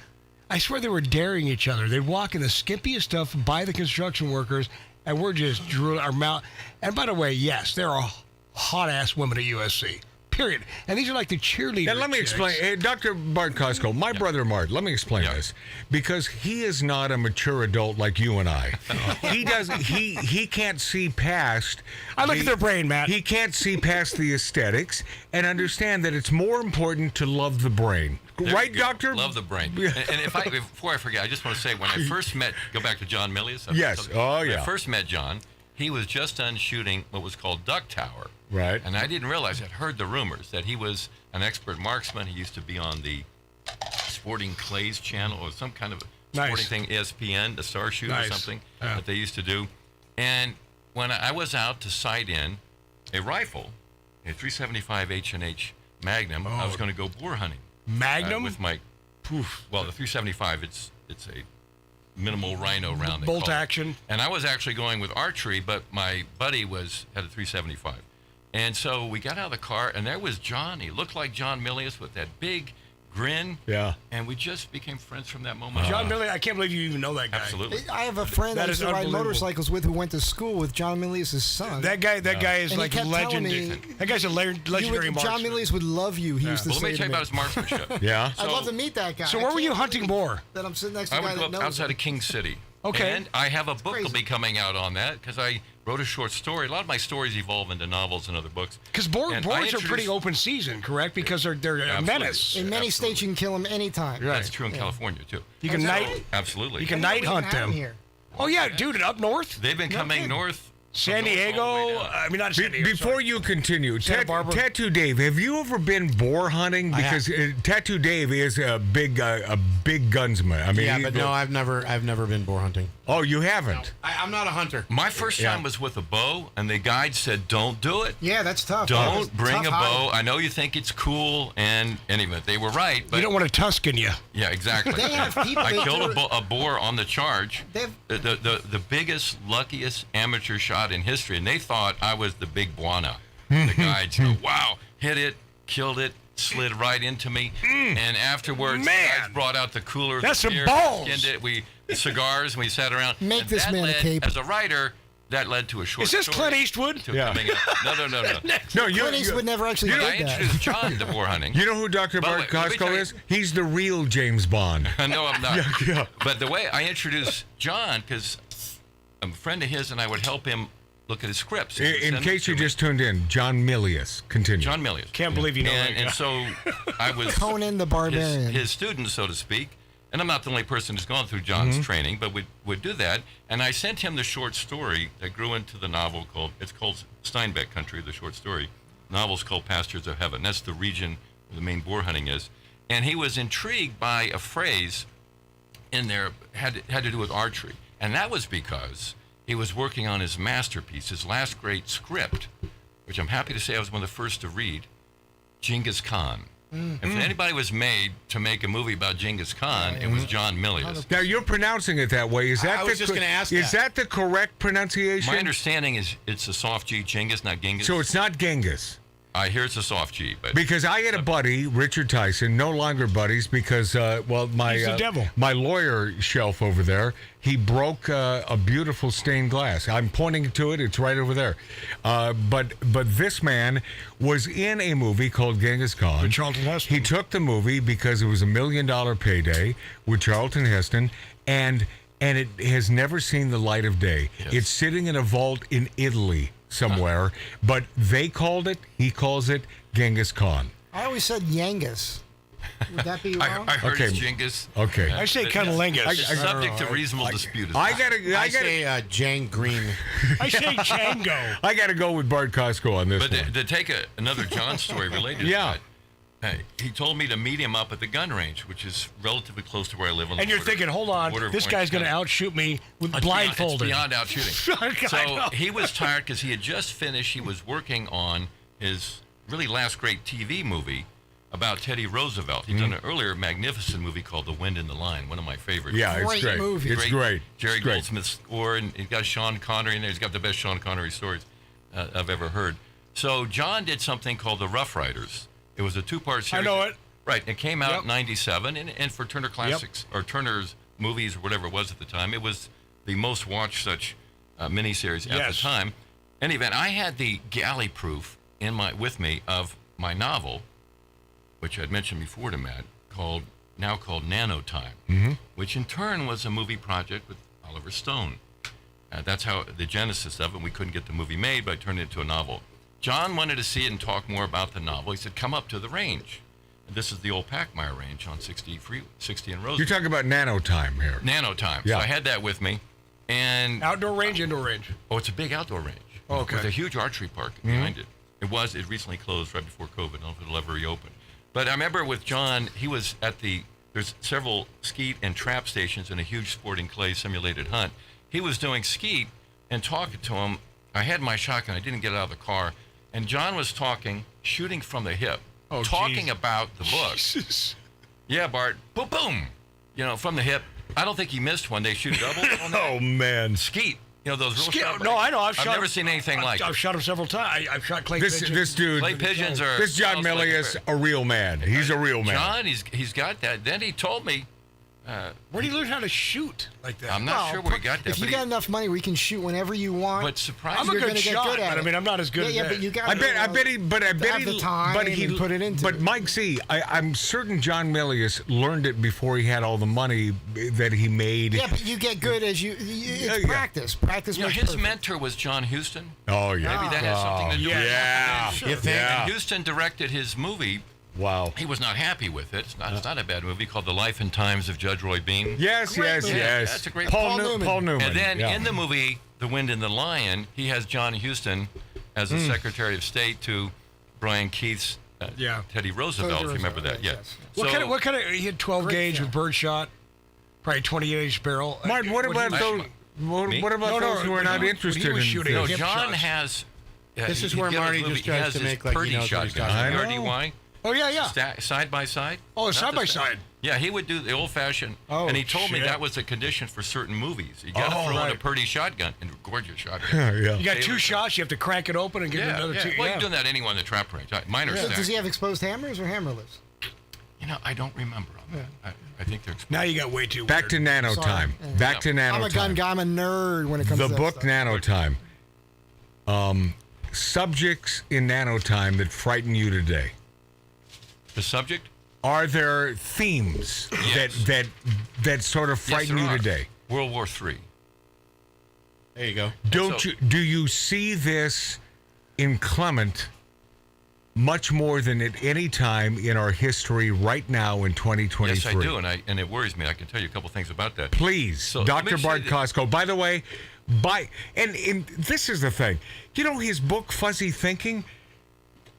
I swear they were daring each other. They'd walk in the skimpiest stuff by the construction workers, and we're just drooling our mouth. And by the way, yes, there are hot-ass women at USC. period. And these are like the cheerleaders. And let me explain. Hey, Dr. Bart KOSKO, my brother Mart, let me explain this. Because he is not a mature adult like you and I. He can't see past. I look at their brain, Matt. He can't see past the aesthetics and understand that it's more important to love the brain. Right, Doctor? Love the brain. And before I forget, I just want to say, when I first met, go back to John Milius. Yes. When I first met John, he was just done shooting what was called Duck Tower. Right. And I didn't realize, I'd heard the rumors that he was an expert marksman. He used to be on the Sporting Clays channel or some kind of sporting thing, ESPN, the Star Shoot or something that they used to do. And when I was out to sight in a rifle, a 375 H&H Magnum, I was going to go boar hunting. Magnum? With my, well, the 375, it's a minimal rhino round. Bolt action. And I was actually going with archery, but my buddy had a 375. And so we got out of the car, and there was John. He looked like John Milius with that big grin. Yeah. And we just became friends from that moment. John Milius, I can't believe you even know that guy. Absolutely. I have a friend that I That used is to ride unbelievable. motorcycles with who went to school with John Milius' son. That guy is And he like kept telling legendary. me, That guy's a legendary marksman. John Milius would love you, he used to Well, say let me tell to you about his marksmanship. Yeah. I'd love to meet that guy. So I where were you can't hunting boar? That I'm sitting next to I a guy would that go knows outside him. of King City. Okay. And I have a book crazy. that'll be coming out on that because I wrote a short story. A lot of my stories evolve into novels and other books. Because And boars I are pretty introduced- open season, correct? Because they're a Absolutely. menace. In many states, you can kill him anytime. That's true in California, too. You can Absolutely. You can night hunt them. Here. Oh yeah, dude, up north. They've been coming north. San Diego. I mean, not San Diego. Before you continue, Santa Barbara. Tattoo Dave, have you ever been boar hunting? Because Tattoo Dave is a big gunsman. I mean, Yeah, but no, I've never been boar hunting. Oh, you haven't? I'm not a hunter. My first time was with a bow, and the guide said, "Don't do it. Yeah, that's tough. Don't bring Tough a bow. hiding. I know you think it's cool, and anyway, they were right. But You don't want a Tuscan you. yeah, exactly. They have people I that killed do a boar on the charge. They've- The biggest, luckiest amateur shot in history, and they thought I was the big Buana. The guides go, "Wow, hit it, killed it." Slid right into me, and afterwards, the guys brought out the cooler. That's the some beer, balls. skinned it, the cigars, and we sat around. Make and this that man a led, cape. As a writer, that led to a short Is this story. Clint Eastwood? To coming up. No. No, Clint Eastwood never actually I did that. introduced John to boar hunting. You know who Dr. But Bart wait, let me tell KOSKO you- is? He's the real James Bond. No, I'm not. Yeah. But the way I introduced John, because I'm a friend of his, and I would help him look at his scripts. He would In send them case to you me. just tuned in, John Milius. Continue. John Milius. Can't believe you know that guy. And so I was Conan the Barbarian. his student, so to speak. And I'm not the only person who's gone through John's training, but would do that. And I sent him the short story that grew into the novel called Steinbeck Country, the short story. The novel's called Pastures of Heaven. That's the region where the main boar hunting is. And he was intrigued by a phrase in there had to do with archery. And that was because he was working on his masterpiece, his last great script, which I'm happy to say I was one of the first to read, Genghis Khan. If anybody was made to make a movie about Genghis Khan, it was John Milius. Now you're pronouncing it that way. Is that I was just gonna ask Is that. that the correct pronunciation? My understanding is it's a soft G, Genghis, not Genghis. So it's not Genghis. I hear it's a soft G, but Because I had a buddy, Richard Tyson, no longer buddies because, my He's the devil. my lawyer shelf over there, he broke a beautiful stained glass. I'm pointing to it; it's right over there. But this man was in a movie called Genghis Khan. With Charlton Heston. He took the movie because it was $1 million payday with Charlton Heston, and it has never seen the light of day. Yes. It's sitting in a vault in Italy somewhere, but he calls it Genghis Khan. I always said Yangus. Would that be wrong? I heard Okay. it's Genghis. Okay. I say cunnilingus. It's subject to reasonable dispute. I I say Jane Green. I say Django. I got to go with Bart KOSKO on this But one. to take another John story related Yeah. to that, he told me to meet him up at the gun range, which is relatively close to where I live on the And you're border- thinking, hold on, border of this Orange guy's going to County. outshoot me with It's blindfolded. beyond out shooting. I So know. he was tired because he had just finished. He was working on his really last great TV movie about Teddy Roosevelt. He'd done an earlier magnificent movie called The Wind in the Line, one of my favorites. Yeah, it's Great great. movie. It's great. Jerry It's great. Goldsmith score, and he's got Sean Connery in there. He's got the best Sean Connery stories I've ever heard. So John did something called The Rough Riders. It was a two-part series. I know it. Right, and it came out Yep. in '97, and for Turner Classics, or Turner's movies, or whatever it was at the time, it was the most watched such miniseries at Yes. the time. In any event, I had the galley proof with me of my novel, which I'd mentioned before to Matt, called Nanotime, which in turn was a movie project with Oliver Stone. That's how the genesis of it. We couldn't get the movie made, but I turned it into a novel. John wanted to see it and talk more about the novel. He said, come up to the range. And this is the old Packmeyer range on 60 and Roosevelt. You're talking about Nanotime here. Nanotime. Yeah. So I had that with me. And outdoor range, indoor range? Oh, it's a big outdoor range. Oh, okay. With a huge archery park behind it. It recently closed right before COVID. I don't know if it'll ever reopen. But I remember with John, he was at there's several skeet and trap stations in a huge sporting clay simulated hunt. He was doing skeet and talking to him. I had my shotgun. I didn't get out of the car. And John was talking, shooting from the hip, talking about the book. Jesus. Yeah, Bart. Boom, boom. From the hip. I don't think he missed one. They shoot double. Oh, man. Skeet. Those real shots. No, I know. I've never seen anything like it. I've shot him several times. I've shot clay pigeons. This dude. Clay pigeons are. This John Milius, a real man. He's a real man. John, he's got that. Then he told me. Where do you learn how to shoot like that? I'm not sure where he got that. If you got enough money, we can shoot whenever you want. But surprisingly, I'm a you're good gonna shot, get good at but I it. mean, I'm not as good as yeah, that. but you got. I bet he have the time but he and put it into. But it. Mike C, I'm certain John Milius learned it before he had all the money that he made. Yeah, but you get good as it's practice. Practice. His perfect. mentor was John Huston. Oh yeah, maybe that has something to do with it. Yeah, You think? And Huston directed his movie. Wow. He was not happy with it. It's not a bad movie called The Life and Times of Judge Roy Bean. Yes. That's a great Paul Newman. And then in the movie The Wind and the Lion, he has John Huston as the Secretary of State to Brian Keith's Teddy Roosevelt, if you remember that. Yes. What kind of? He had 12 gauge with birdshot, probably 28-inch barrel. Martin, what about those? What about those who are not interested in shooting? No, hip John shots. has. This is where Marty just tries to make like he knows what he's talking about. PRDY. Oh yeah. Side by side. Oh, Not side the by same. side. Yeah, he would do the old-fashioned. Oh, and he told me shit. that was a condition for certain movies. You got to throw in a Purdy shotgun, and gorgeous shotgun. You got two shots. You have to crank it open and get another two. Well, you're doing that anyway in the trap range. Mine are stacked. Does he have exposed hammers or hammerless? I don't remember on that. I think they're exposed. Now you got way too. Back to Nanotime. Back to Nanotime. I'm a gun guy. I'm a nerd when it comes the to that book stuff. Nanotime. Subjects in Nanotime that frighten you today. The subject? Are there themes that sort of frighten you today? World War III. There you go. Do you see this in Clement much more than at any time in our history right now in 2023? Yes, I do, and it worries me. I can tell you a couple things about that. Please, So, Dr. let me Bart say that- KOSKO. By the way, and this is the thing. His book, Fuzzy Thinking,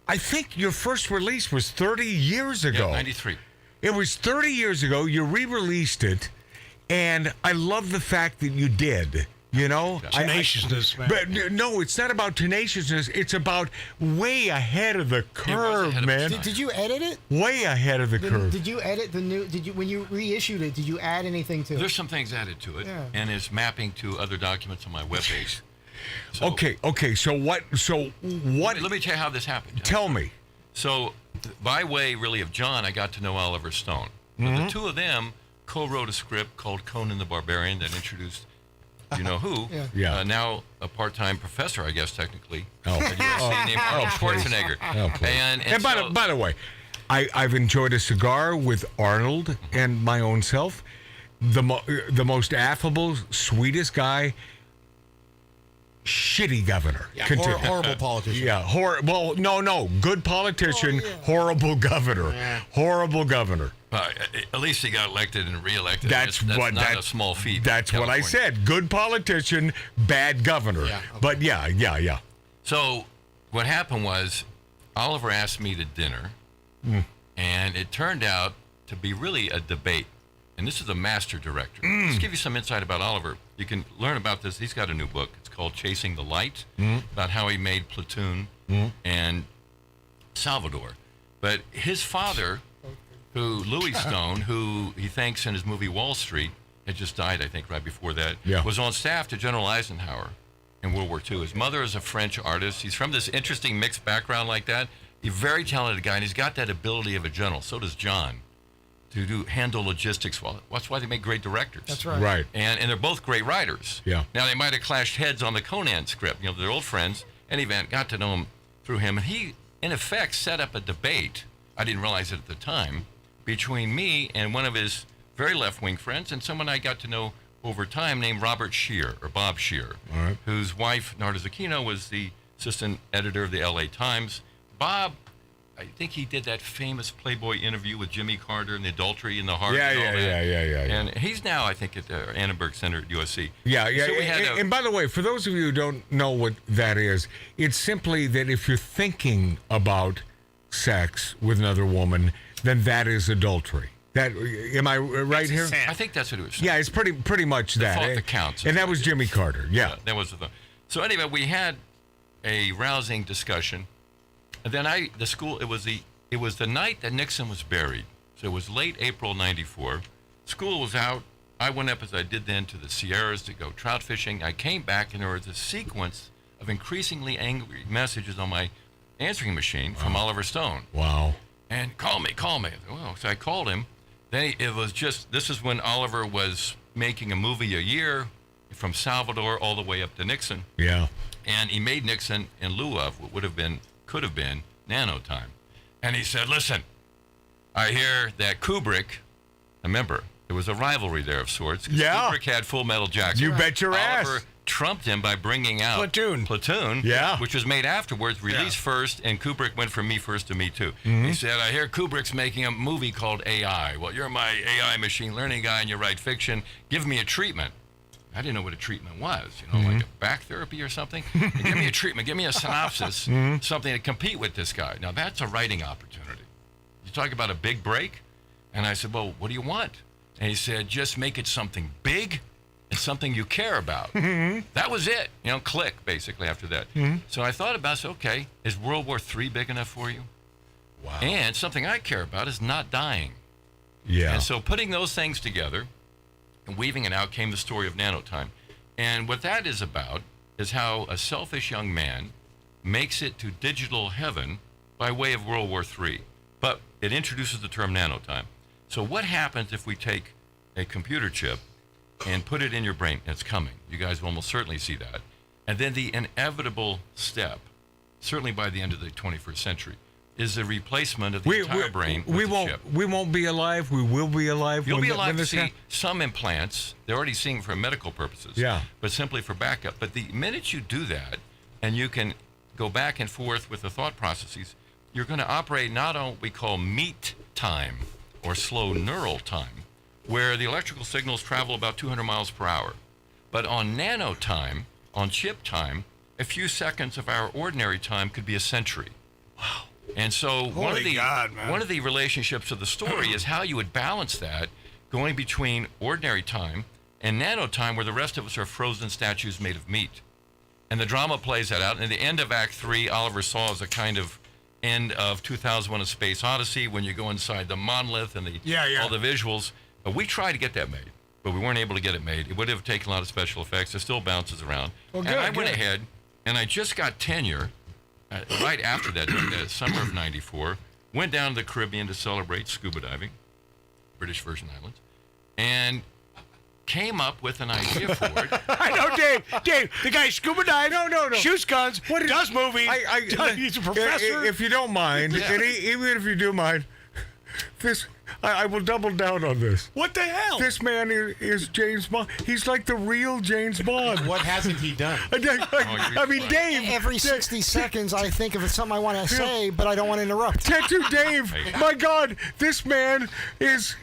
I think your first release was 30 years ago. Yeah, 93. It was 30 years ago. You re-released it, and I love the fact that you did. Tenaciousness, man. But no, it's not about tenaciousness. It's about way ahead of the curve, man. Did you edit it? Way ahead of the curve. Did you edit the new? When you reissued it? Did you add anything to it? There's some things added to it, and it's mapping to other documents on my webpage. Okay. So what? Let me tell you how this happened. Tell me. So, by way really of John, I got to know Oliver Stone. The two of them co-wrote a script called Conan the Barbarian that introduced. You know who? Now a part-time professor, I guess technically. At USC named Arnold Schwarzenegger. And by the way, I've enjoyed a cigar with Arnold and my own self. The most affable, sweetest guy. Shitty governor. Yeah, horrible politician. Yeah, well, no, good politician, horrible governor. Yeah. Horrible governor. At least he got elected and reelected. That's not a small feat. That's what I said. Good politician, bad governor. Yeah, okay. But yeah. So what happened was Oliver asked me to dinner, and it turned out to be really a debate. And this is a master director. Let's give you some insight about Oliver. You can learn about this. He's got a new book. It's called Chasing the Light, about how he made Platoon and Salvador. But his father, Louis Stone, who he thanks in his movie Wall Street, had just died, I think, right before that, was on staff to General Eisenhower in World War II. His mother is a French artist. He's from this interesting mixed background like that. He's a very talented guy, and he's got that ability of a general. So does John. To handle logistics well. That's why they make great directors. That's right. Right. And they're both great writers. Yeah. Now, they might have clashed heads on the Conan script. They're old friends. And Van got to know him through him. And he in effect, set up a debate. I didn't realize it at the time, between me and one of his very left-wing friends and someone I got to know over time named Robert Scheer, or Bob Scheer, whose wife, Narda Zucchino, was the assistant editor of the LA Times. Bob, I think he did that famous Playboy interview with Jimmy Carter and the adultery in the heart. Yeah. And he's now, I think, at the Annenberg Center at USC. Yeah. So we had and by the way, for those of you who don't know what that is, it's simply that if you're thinking about sex with another woman, then that is adultery. That, am I right here? I think that's what it was saying. Yeah, it's pretty much that. Thought that counts. And that was Jimmy Carter. Yeah. That was the thing. So anyway, we had a rousing discussion. And then it was the night that Nixon was buried. So it was late April '94. School was out. I went up, as I did then, to the Sierras to go trout fishing. I came back, and there was a sequence of increasingly angry messages on my answering machine from Oliver Stone. Wow. And call me. Well, so I called him. Then it was just, this is when Oliver was making a movie a year from Salvador all the way up to Nixon. Yeah. And he made Nixon in lieu of what could have been Nanotime. And he said, listen, I hear that Kubrick, remember, there was a rivalry there of sorts. Yeah. Kubrick had Full Metal Jacket. You bet your Oliver ass. trumped him by bringing out Platoon, yeah, which was made afterwards, released first, and Kubrick went from Me First to Me Too. Mm-hmm. He said, I hear Kubrick's making a movie called AI. Well, you're my AI machine learning guy and you write fiction. Give me a treatment. I didn't know what a treatment was, like a back therapy or something. Give me a treatment, give me a synopsis, something to compete with this guy. Now, that's a writing opportunity. You talk about a big break? And I said, well, what do you want? And he said, just make it something big and something you care about. That was it. Click, basically, after that. So I thought about, so, okay, is World War III big enough for you? Wow. And something I care about is not dying. Yeah. And so putting those things together and weaving it out came the story of Nanotime. And what that is about is how a selfish young man makes it to digital heaven by way of World War III. But it introduces the term nanotime. So what happens if we take a computer chip and put it in your brain? It's coming. You guys will almost certainly see that. And then the inevitable step, certainly by the end of the 21st century, is the replacement of the entire brain with the chip. We won't be alive. We will be alive. You'll when be alive to this see some implants. They're already seeing for medical purposes. Yeah. But simply for backup. But the minute you do that, and you can go back and forth with the thought processes, you're going to operate not on what we call meat time or slow neural time, where the electrical signals travel about 200 miles per hour. But on nano time, on chip time, a few seconds of our ordinary time could be a century. Wow. And so one of the relationships of the story is how you would balance that going between ordinary time and nano time, where the rest of us are frozen statues made of meat. And the drama plays that out. And at the end of Act 3, Oliver saw as a kind of end of 2001: A Space Odyssey, when you go inside the monolith and all the visuals. We tried to get that made, but we weren't able to get it made. It would have taken a lot of special effects. It still bounces around. Well, and I went ahead, and I just got tenure right after that, during the summer of '94. Went down to the Caribbean to celebrate scuba diving, British Virgin Islands, and came up with an idea for it. I know, Dave, the guy scuba dives, no, shoots guns, does movies, he's a professor. If you don't mind, and even if you do mind, I will double down on this. What the hell? This man is James Bond. He's like the real James Bond. What hasn't he done? I mean, Dave. Every 60 seconds, I think of something I want to say, but I don't want to interrupt. Tattoo Dave. My God, this man is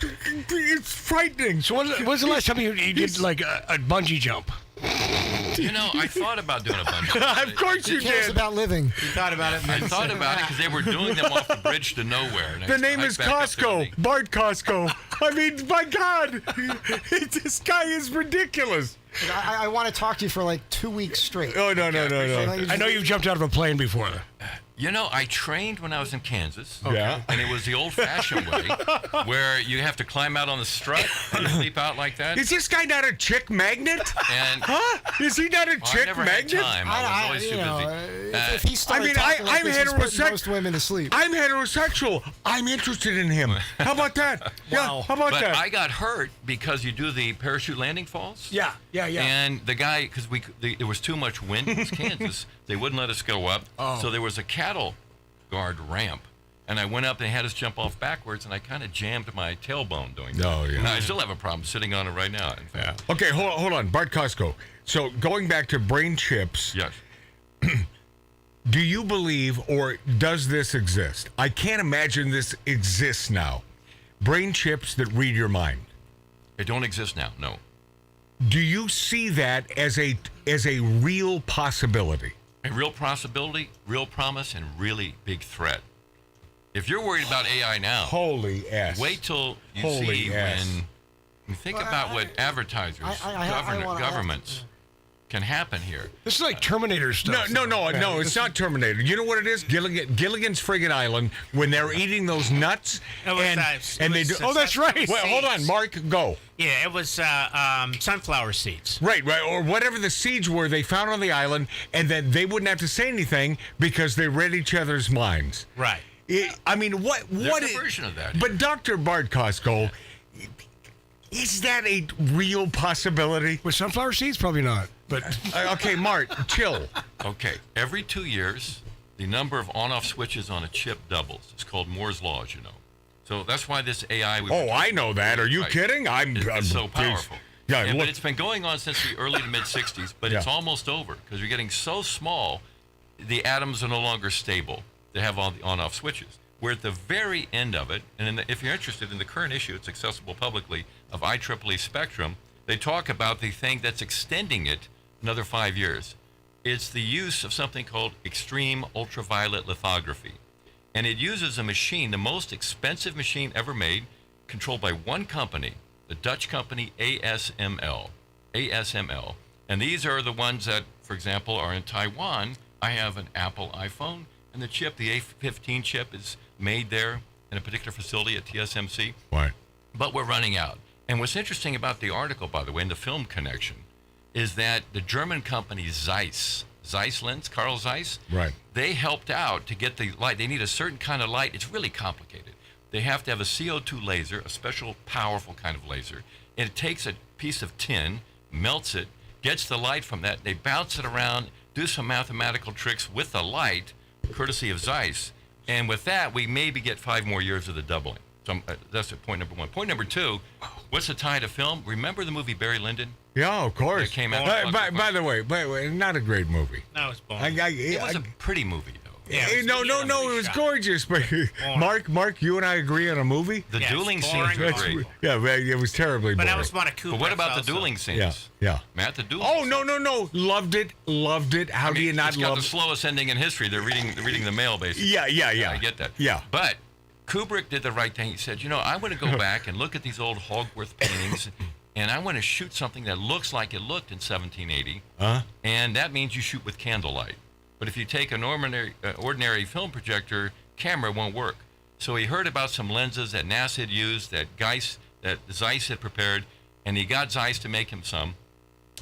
it's frightening. So when's the last time you did like a bungee jump? I thought about doing a bungee. Of course you did. He cares about living. You thought about it. I thought about it because they were doing them off the bridge to nowhere. The name is KOSKO. BART KOSKO. I mean, my God, this guy is ridiculous. I want to talk to you for like 2 weeks straight. Oh, no. I know you've jumped out of a plane before. I trained when I was in Kansas. Yeah. And it was the old-fashioned way, where you have to climb out on the strut and sleep out like that. Is this guy not a chick magnet? And Is he not a chick I never magnet? had time. I was always too busy. If he started talking like I'm this, he's putting heterosexual. most women to sleep. I'm heterosexual. I'm interested in him. How about that? Wow. Yeah, how about But that? I got hurt because you do the parachute landing falls. Yeah. And the guy, because there was too much wind in Kansas, they wouldn't let us go up. Oh. So there was a cattle guard ramp. And I went up, they had us jump off backwards, and I kind of jammed my tailbone doing that. Oh, yeah. And I still have a problem sitting on it right now. In fact. Yeah. Okay, hold on. Bart KOSKO. So going back to brain chips. Yes. Do you believe, or does this exist? I can't imagine this exists now. Brain chips that read your mind. They don't exist now, no. Do you see that as a real possibility? A real possibility, real promise, and really big threat. If you're worried about AI now, holy ass. Wait till you Holy see ass. when you think about what advertisers, governments can happen here. This is like Terminator stuff. No, it's not Terminator. You know what it is? Gilligan's friggin' Island, when they're eating those nuts, and they do. Oh, that's right. Well, hold on, Mark, go. Yeah, it was sunflower seeds. Right, or whatever the seeds were they found on the island, and then they wouldn't have to say anything because they read each other's minds. Right. I mean, what There's a version of that. But Dr. Bart KOSKO, is that a real possibility? With sunflower seeds, probably not. But okay, Mart, chill. Okay, every 2 years, the number of on-off switches on a chip doubles. It's called Moore's Law, as you know. So that's why this AI... I know that. Are you kidding? It's so powerful. Yeah, but it's been going on since the early to mid-'60s, but it's almost over because you're getting so small, the atoms are no longer stable. They have all the on-off switches. We're at the very end of it, and if you're interested in the current issue, it's accessible publicly, of IEEE Spectrum. They talk about the thing that's extending it another 5 years. It's the use of something called extreme ultraviolet lithography. And it uses a machine, the most expensive machine ever made, controlled by one company, the Dutch company ASML. And these are the ones that, for example, are in Taiwan. I have an Apple iPhone, and the chip, the A15 chip, is made there in a particular facility at TSMC. Right. But we're running out. And what's interesting about the article, by the way, and the film connection, is that the German company Zeiss Lens, Carl Zeiss, right? They helped out to get the light. They need a certain kind of light. It's really complicated. They have to have a CO2 laser, a special powerful kind of laser. And it takes a piece of tin, melts it, gets the light from that. They bounce it around, do some mathematical tricks with the light, courtesy of Zeiss. And with that, we maybe get 5 more years of the doubling. So that's point number one. Point number two, what's the tie to film? Remember the movie Barry Lyndon? Yeah, of course. It came out. By the way, not a great movie. No, it's boring. It was a pretty movie, though. Yeah, no, it was gorgeous. But Mark, you and I agree on a movie. The dueling scenes were great. Yeah, it was terribly boring. But that was one of Kubrick's. But what about also. the dueling scenes? Yeah. Matt, the dueling. Oh no, loved it. How do you not it's love got the slowest ending in history? They're reading the mail, basically. Yeah. I get that. Yeah. But Kubrick did the right thing. He said, I want to go back and look at these old Hogwarts paintings, and I want to shoot something that looks like it looked in 1780. And that means you shoot with candlelight. But if you take an ordinary film projector, camera won't work. So he heard about some lenses that NASA had used, that Zeiss had prepared, and he got Zeiss to make him some.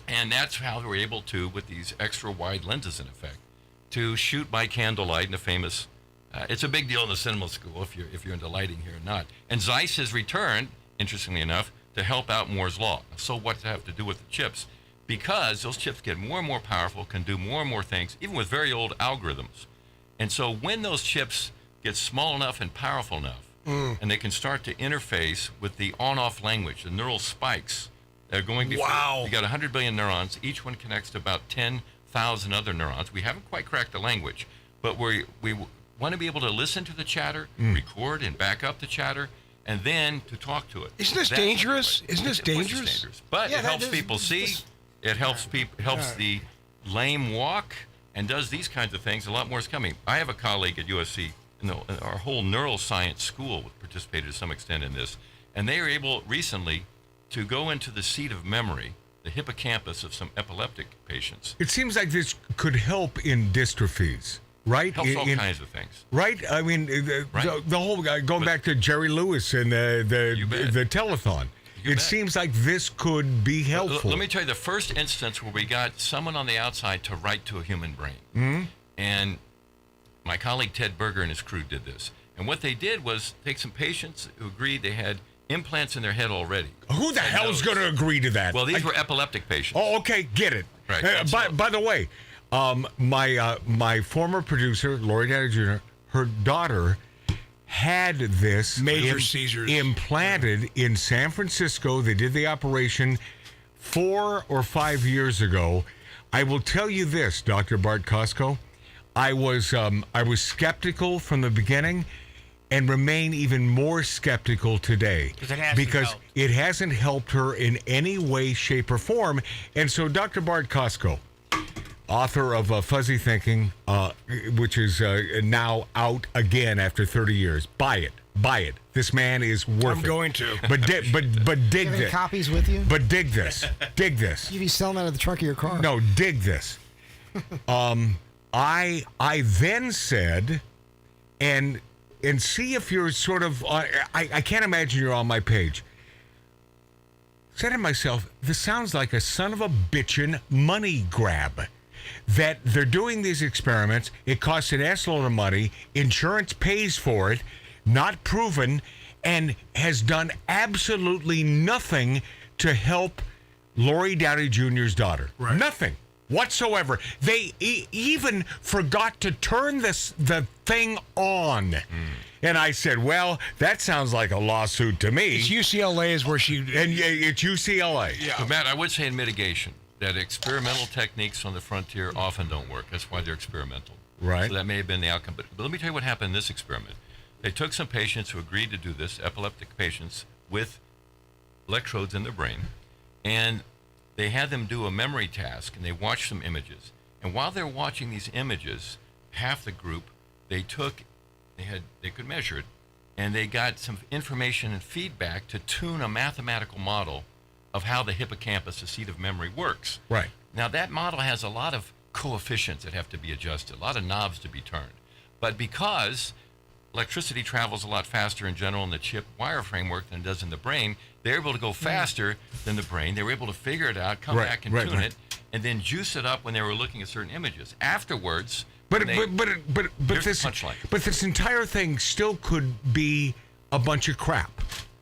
And that's how they were able to, with these extra wide lenses in effect, to shoot by candlelight in the famous. It's a big deal in the cinema school if you're into lighting here or not. And Zeiss has returned, interestingly enough, to help out Moore's Law. So what does that have to do with the chips? Because those chips get more and more powerful, can do more and more things, even with very old algorithms. And so when those chips get small enough and powerful enough, and they can start to interface with the on-off language, the neural spikes that are going before. Wow. You got 100 billion neurons. Each one connects to about 10,000 other neurons. We haven't quite cracked the language, but we want to be able to listen to the chatter, record and back up the chatter, and then to talk to it. Isn't this dangerous? Isn't this dangerous? But it helps people see. It helps the lame walk and does these kinds of things. A lot more is coming. I have a colleague at USC, our whole neuroscience school participated to some extent in this, and they were able recently to go into the seat of memory, the hippocampus of some epileptic patients. It seems like this could help in dystrophies. Right? Helps all kinds of things. Right? I mean, the whole going back to Jerry Lewis and the telethon. It seems like this could be helpful. Let me tell you the first instance where we got someone on the outside to write to a human brain. And my colleague Ted Berger and his crew did this. And what they did was take some patients who agreed they had implants in their head already. Who the hell's going to agree to that? Well, these were epileptic patients. Oh, okay, get it. Right. By the way, my former producer, Laurie Downey Jr., her daughter had this Major seizures implanted in San Francisco. They did the operation 4 or 5 years ago. I will tell you this, Dr. Bart KOSKO. I was skeptical from the beginning and remain even more skeptical today because it hasn't helped her in any way, shape, or form. And so Dr. Bart KOSKO, author of Fuzzy Thinking, which is now out again after 30 years. Buy it. This man is worth it. I'm going to. But dig You have any this. copies with you? But dig this. Dig this. You be selling out of the trunk of your car. No, dig this. I then said, and see if you're sort of. I can't imagine you're on my page. Said to myself, this sounds like a son of a bitchin' money grab. That they're doing these experiments. It costs an assload of money. Insurance pays for it. Not proven, and has done absolutely nothing to help Lori Downey Jr.'s daughter. Right. Nothing whatsoever. They even forgot to turn the thing on. And I said, well, that sounds like a lawsuit to me. It's UCLA is where she... And it's UCLA. Yeah. But Matt, I would say in mitigation that experimental techniques on the frontier often don't work. That's why they're experimental. Right. So that may have been the outcome. But let me tell you what happened in this experiment. They took some patients who agreed to do this, epileptic patients, with electrodes in their brain, and they had them do a memory task, and they watched some images. And while they're watching these images, half the group, they could measure it, and they got some information and feedback to tune a mathematical model of how the hippocampus, the seat of memory, works. Right. Now, that model has a lot of coefficients that have to be adjusted, a lot of knobs to be turned. But because electricity travels a lot faster in general in the chip wire framework than it does in the brain, they're able to go faster than the brain. They were able to figure it out, come back and tune it, and then juice it up when they were looking at certain images. Afterwards, But here's this the punchline. But this entire thing still could be a bunch of crap,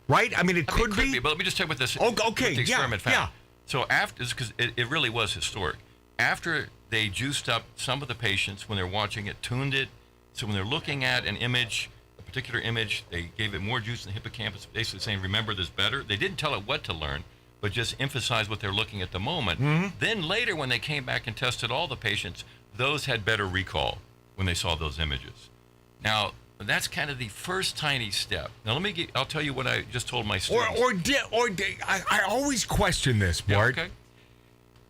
right? I mean, it could be. But let me just tell you what this Okay, what the experiment found. yeah. So after, because it really was historic. After they juiced up some of the patients when they're watching it, tuned it, so when they're looking at an image, a particular image, they gave it more juice in the hippocampus, basically saying, remember this better. They didn't tell it what to learn, but just emphasize what they're looking at the moment. Mm-hmm. Then later, when they came back and tested all the patients, those had better recall when they saw those images. Now, that's kind of the first tiny step. Now, I'll tell you what I just told my students. I always question this, Bart. Yeah, okay.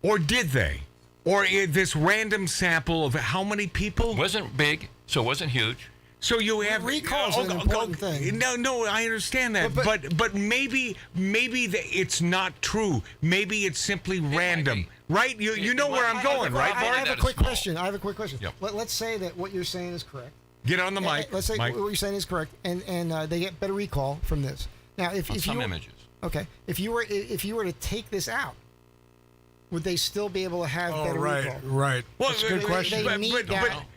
Or did they? Or this random sample of how many people? It wasn't big, so it wasn't huge. So you have recall's an important thing. No, I understand that, but maybe it's not true. Maybe it's simply random, right? You know where I'm going, right, Bart? I have a quick question. Yep. Let's say that what you're saying is correct. Get on the mic. Let's say Mike. what you're saying is correct, and they get better recall from this. Now, if some you images. Okay, if you were to take this out, would they still be able to have better recall? Right. Well, that's a good question.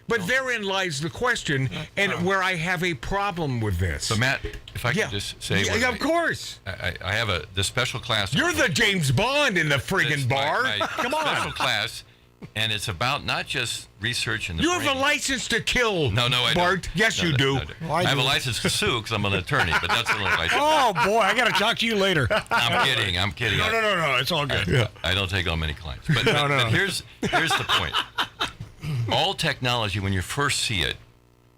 But therein lies the question, and where I have a problem with this. So, Matt, if I could just say... Yeah, of course. I have this special class... You're the James Bond in the friggin' bar. Come on. Special class, and it's about not just research in the You brain. have a license to kill, No, I Bart. don't. Yes, No, you no, do. no, no. I have a license to sue because I'm an attorney, but that's the only license. Oh, boy, I got to talk to you later. I'm kidding. No, it's all good. I don't take on many clients. But here's the point. All technology, when you first see it,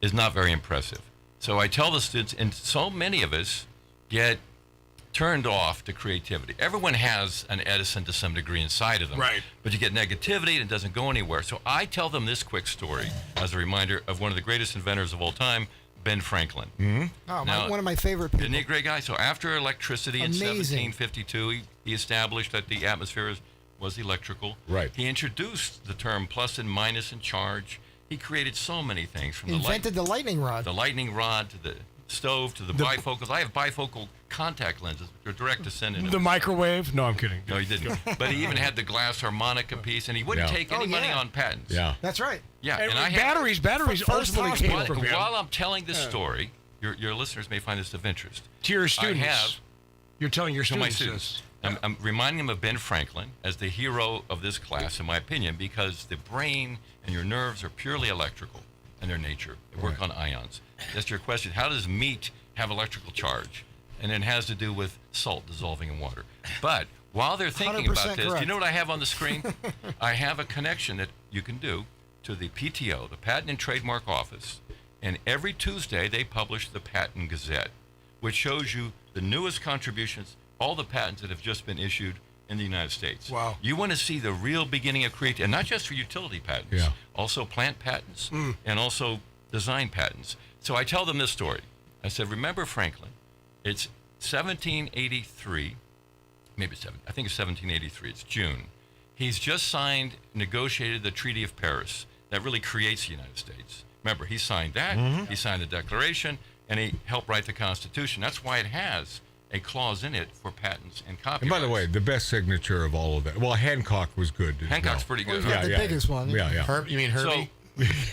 is not very impressive. So I tell the students, and so many of us get turned off to creativity. Everyone has an Edison to some degree inside of them. Right. But you get negativity and it doesn't go anywhere. So I tell them this quick story as a reminder of one of the greatest inventors of all time, Ben Franklin. Mm-hmm. Oh, one of my favorite people. Isn't he a great guy? So after electricity in Amazing. 1752, he established that the atmosphere was electrical. Right. He introduced the term plus and minus and charge. He created so many things from Invented the lightning rod. the lightning rod to the stove to the bifocals. I have bifocal contact lenses, which are direct to send in. The microwave? No, I'm kidding. No, he didn't. But he even had the glass harmonica piece, and he wouldn't take any money on patents. Yeah. That's right. Yeah, And I batteries ultimately came from him. While I'm telling this story, your listeners may find this of interest. To your students. I have. You're telling your To my students students. I'm reminding them of Ben Franklin as the hero of this class, in my opinion, because the brain and your nerves are purely electrical. in their nature. They work on ions. That's your question. How does meat have electrical charge? And it has to do with salt dissolving in water. But while they're thinking about this, do you know what I have on the screen? I have a connection that you can do to the PTO, the Patent and Trademark Office, and every Tuesday they publish the Patent Gazette, which shows you the newest contributions, all the patents that have just been issued in the United States. Wow. You want to see the real beginning of creativity, and not just for utility patents, also plant patents, and also design patents. So I tell them this story. I said, remember Franklin, it's 1783, maybe I think it's 1783, it's June. He's just signed, negotiated the Treaty of Paris that really creates the United States. Remember, he signed that, he signed the Declaration, and he helped write the Constitution. That's why it has a clause in it for patents and copyrights. And by the way, the best signature of all of that. Well, Hancock was good. Hancock's pretty good. The biggest one. Yeah. You mean Herbie?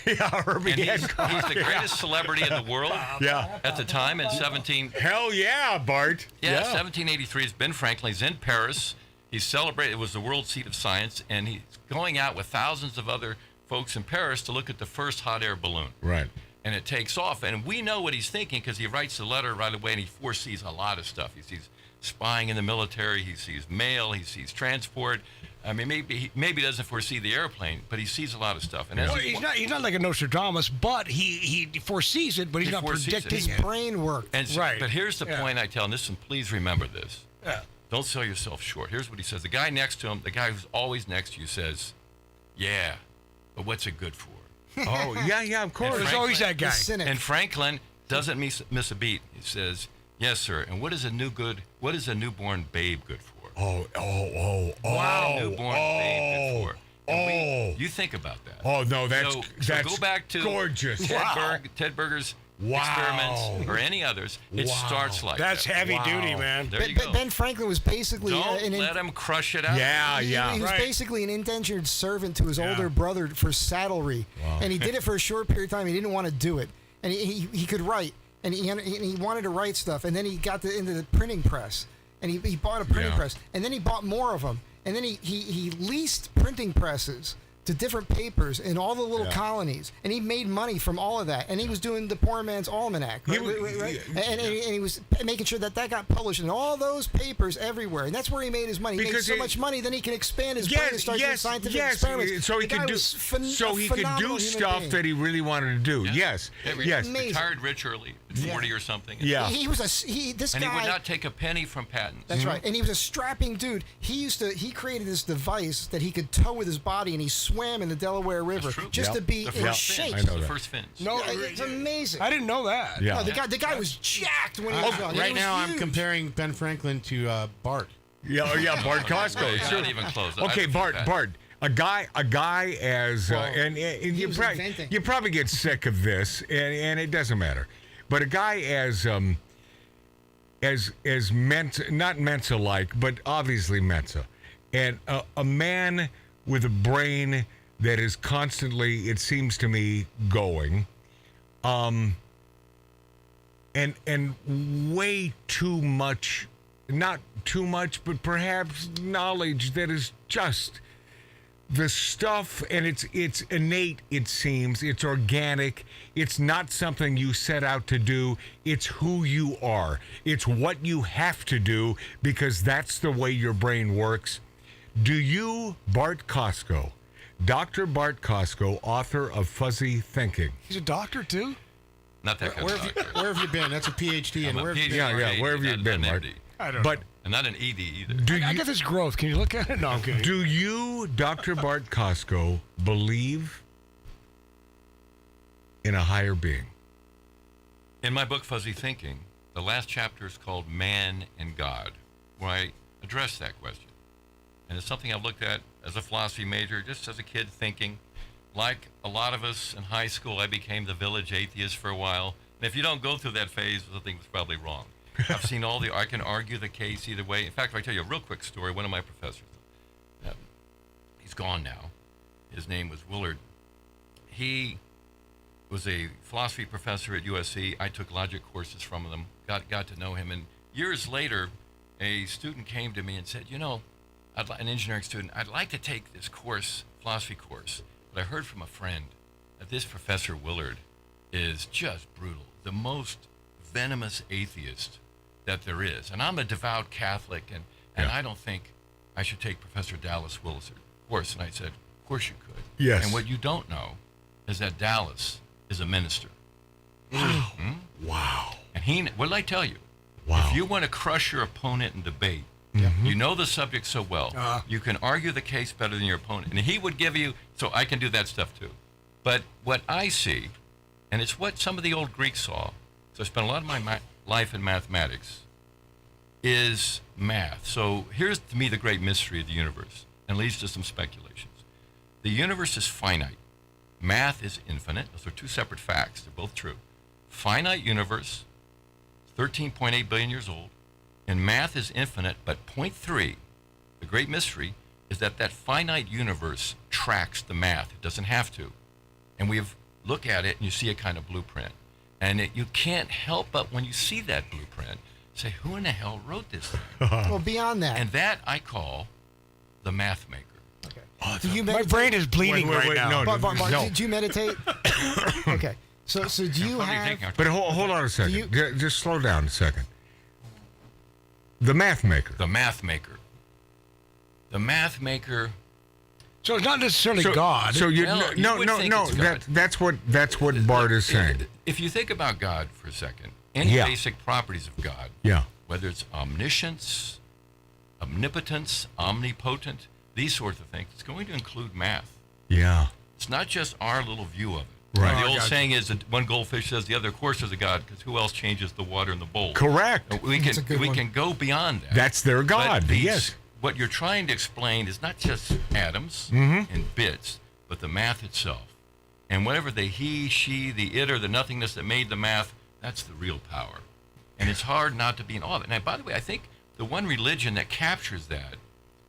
Yeah, Herbie And Hancock. he's the greatest celebrity in the world Yeah. at the time in 17... Hell yeah, Bart. Yeah, 1783 is Ben Franklin. He's in Paris. He's celebrated. It was the world seat of science, and he's going out with thousands of other folks in Paris to look at the first hot air balloon. Right. And it takes off, and we know what he's thinking because he writes the letter right away, and he foresees a lot of stuff. He sees spying in the military. He sees mail. He sees transport. I mean, maybe he doesn't foresee the airplane, but he sees a lot of stuff. And Well, he's not like a Nostradamus, but he foresees it, but he's not predicting His it. brain worked. And Right. But here's the Yeah. point I tell him. Listen, please remember this. Yeah. Don't sell yourself short. Here's what he says. The guy next to him, the guy who's always next to you says, yeah, but what's it good for? Oh, yeah, of course. There's always that guy. The cynic. And Franklin doesn't miss a beat. He says, yes, sir. And what is a newborn babe good for? Oh. What is a newborn babe good for? And you think about that. Oh, no, that's so go back to gorgeous. Ted Berger's experiments or any others. It starts like That's that. heavy duty, man. There you go. Ben Franklin was basically Don't let him crush it out. He was basically an indentured servant to his older brother for saddlery, and he did it for a short period of time. He didn't want to do it, and he could write, and he wanted to write stuff, and then he got into the printing press, and he bought a printing press, and then he bought more of them, and then he leased printing presses to different papers in all the little colonies, and he made money from all of that. And he was doing the Poor Man's Almanac, right? And he was making sure that got published in all those papers everywhere. And that's where he made his money. He made so much money, then he can expand his brain and start doing scientific experiments. So he The guy could do was he could do stuff that he really wanted to do. Yes. Amazing. Retired rich early, at 40 or something. Yeah. He was this and guy. he would not take a penny from patents. That's right. And he was a strapping dude. He created this device that he could tow with his body, and he swam in the Delaware River just to be in shape. I know the that. first fins. No, it's amazing. I didn't know that. Yeah. No, the guy was jacked when he was young. Right He was now, I'm huge. comparing Ben Franklin to Bart. Yeah, Bart KOSKO. Not Sure. even close. Okay, Bart. A guy as and you probably get sick of this, and it doesn't matter. But a guy as Mensa, not Mensa-like, but obviously Mensa, and a man with a brain that is constantly, it seems to me, going, and way too much, not too much, but perhaps knowledge that is just the stuff, and it's innate, it seems. It's organic. It's not something you set out to do. It's who you are. It's what you have to do because that's the way your brain works. Do you, Bart KOSKO, Dr. Bart KOSKO, author of Fuzzy Thinking? He's a doctor, too? Not that kind of doctor. Where have you been? That's a PhD. I'm a Where have you PhD. been? Where have you been, Bart? I don't know. And not an ED either. I got this growth. Can you look at it? No, I'm kidding. Do you, Dr. Bart KOSKO, believe in a higher being? In my book, Fuzzy Thinking, the last chapter is called Man and God, where I address that question. And it's something I've looked at as a philosophy major, just as a kid thinking. Like a lot of us in high school, I became the village atheist for a while. And if you don't go through that phase, something was probably wrong. I've seen I can argue the case either way. In fact, if I tell you a real quick story, one of my professors, he's gone now. His name was Willard. He was a philosophy professor at USC. I took logic courses from him, got to know him. And years later, a student came to me and said, an engineering student, I'd like to take this course, philosophy course, but I heard from a friend this Professor Willard is just brutal. The most venomous atheist that there is. And I'm a devout Catholic, and I don't think I should take Professor Dallas Willard course. And I said, of course you could. Yes. And what you don't know is that Dallas is a minister. Wow. Wow. And what did I tell you? Wow. If you want to crush your opponent in debate, you know the subject so well, you can argue the case better than your opponent. And he would give you, so I can do that stuff too. But what I see, and it's what some of the old Greeks saw, so I spent a lot of my life in mathematics, is math. So here's to me the great mystery of the universe, and leads to some speculations. The universe is finite. Math is infinite. Those are two separate facts. They're both true. Finite universe, 13.8 billion years old, and math is infinite, but point 3, the great mystery, is that finite universe tracks the math. It doesn't have to. And we look at it, and you see a kind of blueprint. And you can't help but, when you see that blueprint, say, who in the hell wrote this thing? Well, beyond that. And that I call the math maker. Okay. Do you my brain is bleeding right now. No. Did you meditate? Okay. So do you have... But hold on a second. Just slow down a second. The math maker. The math maker. The math maker. So it's not necessarily God. So that's what Bart is saying. If you think about God for a second, any basic properties of God, whether it's omniscience, omnipotence, omnipotent, these sorts of things, it's going to include math. Yeah. It's not just our little view of it. Right. The old saying is that one goldfish says the other, of course, there's a God, because who else changes the water in the bowl? Correct. We can go beyond that. That's their God. Yes. What you're trying to explain is not just atoms Mm-hmm. and bits, but the math itself. And whatever the he, she, the it, or the nothingness that made the math, that's the real power. And it's hard not to be in awe of it. Now, by the way, I think the one religion that captures that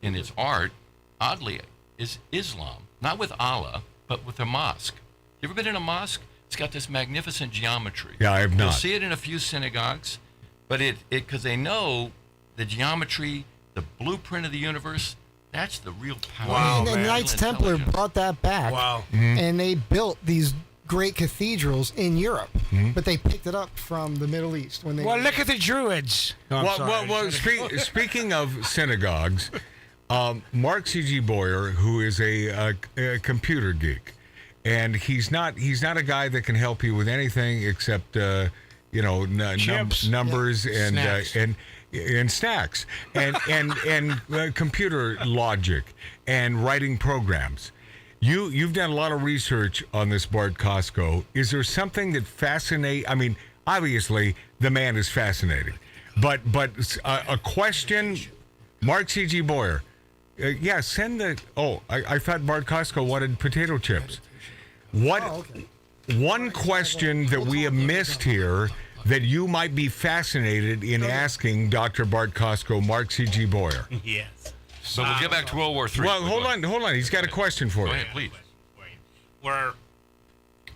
in its art, oddly, is Islam. Not with Allah, but with a mosque. You ever been in a mosque? It's got this magnificent geometry. Yeah, I have not. You'll see it in a few synagogues, but because they know the geometry, the blueprint of the universe, that's the real power. Wow, and the Knights Templar brought that back. Wow. Mm-hmm. And they built these great cathedrals in Europe, but they picked it up from the Middle East when they. Well, look at the Druids. Speaking of synagogues, Mark C.G. Boyer, who is a computer geek, and he's not a guy that can help you with anything except numbers and snacks and computer logic and writing programs. You've done a lot of research on this Bart KOSKO. Is there something that fascinates? I mean, obviously the man is fascinating, but a question, Mark C.G. Boyer. Send the. I thought Bart KOSKO wanted potato chips. What? Oh, okay. One question that we have missed here that you might be fascinated in asking Dr. Bart KOSKO, Mark C.G. Boyer. Yes. So we'll get back to World War III. Well, hold on. He's got a question for you. Go ahead, please.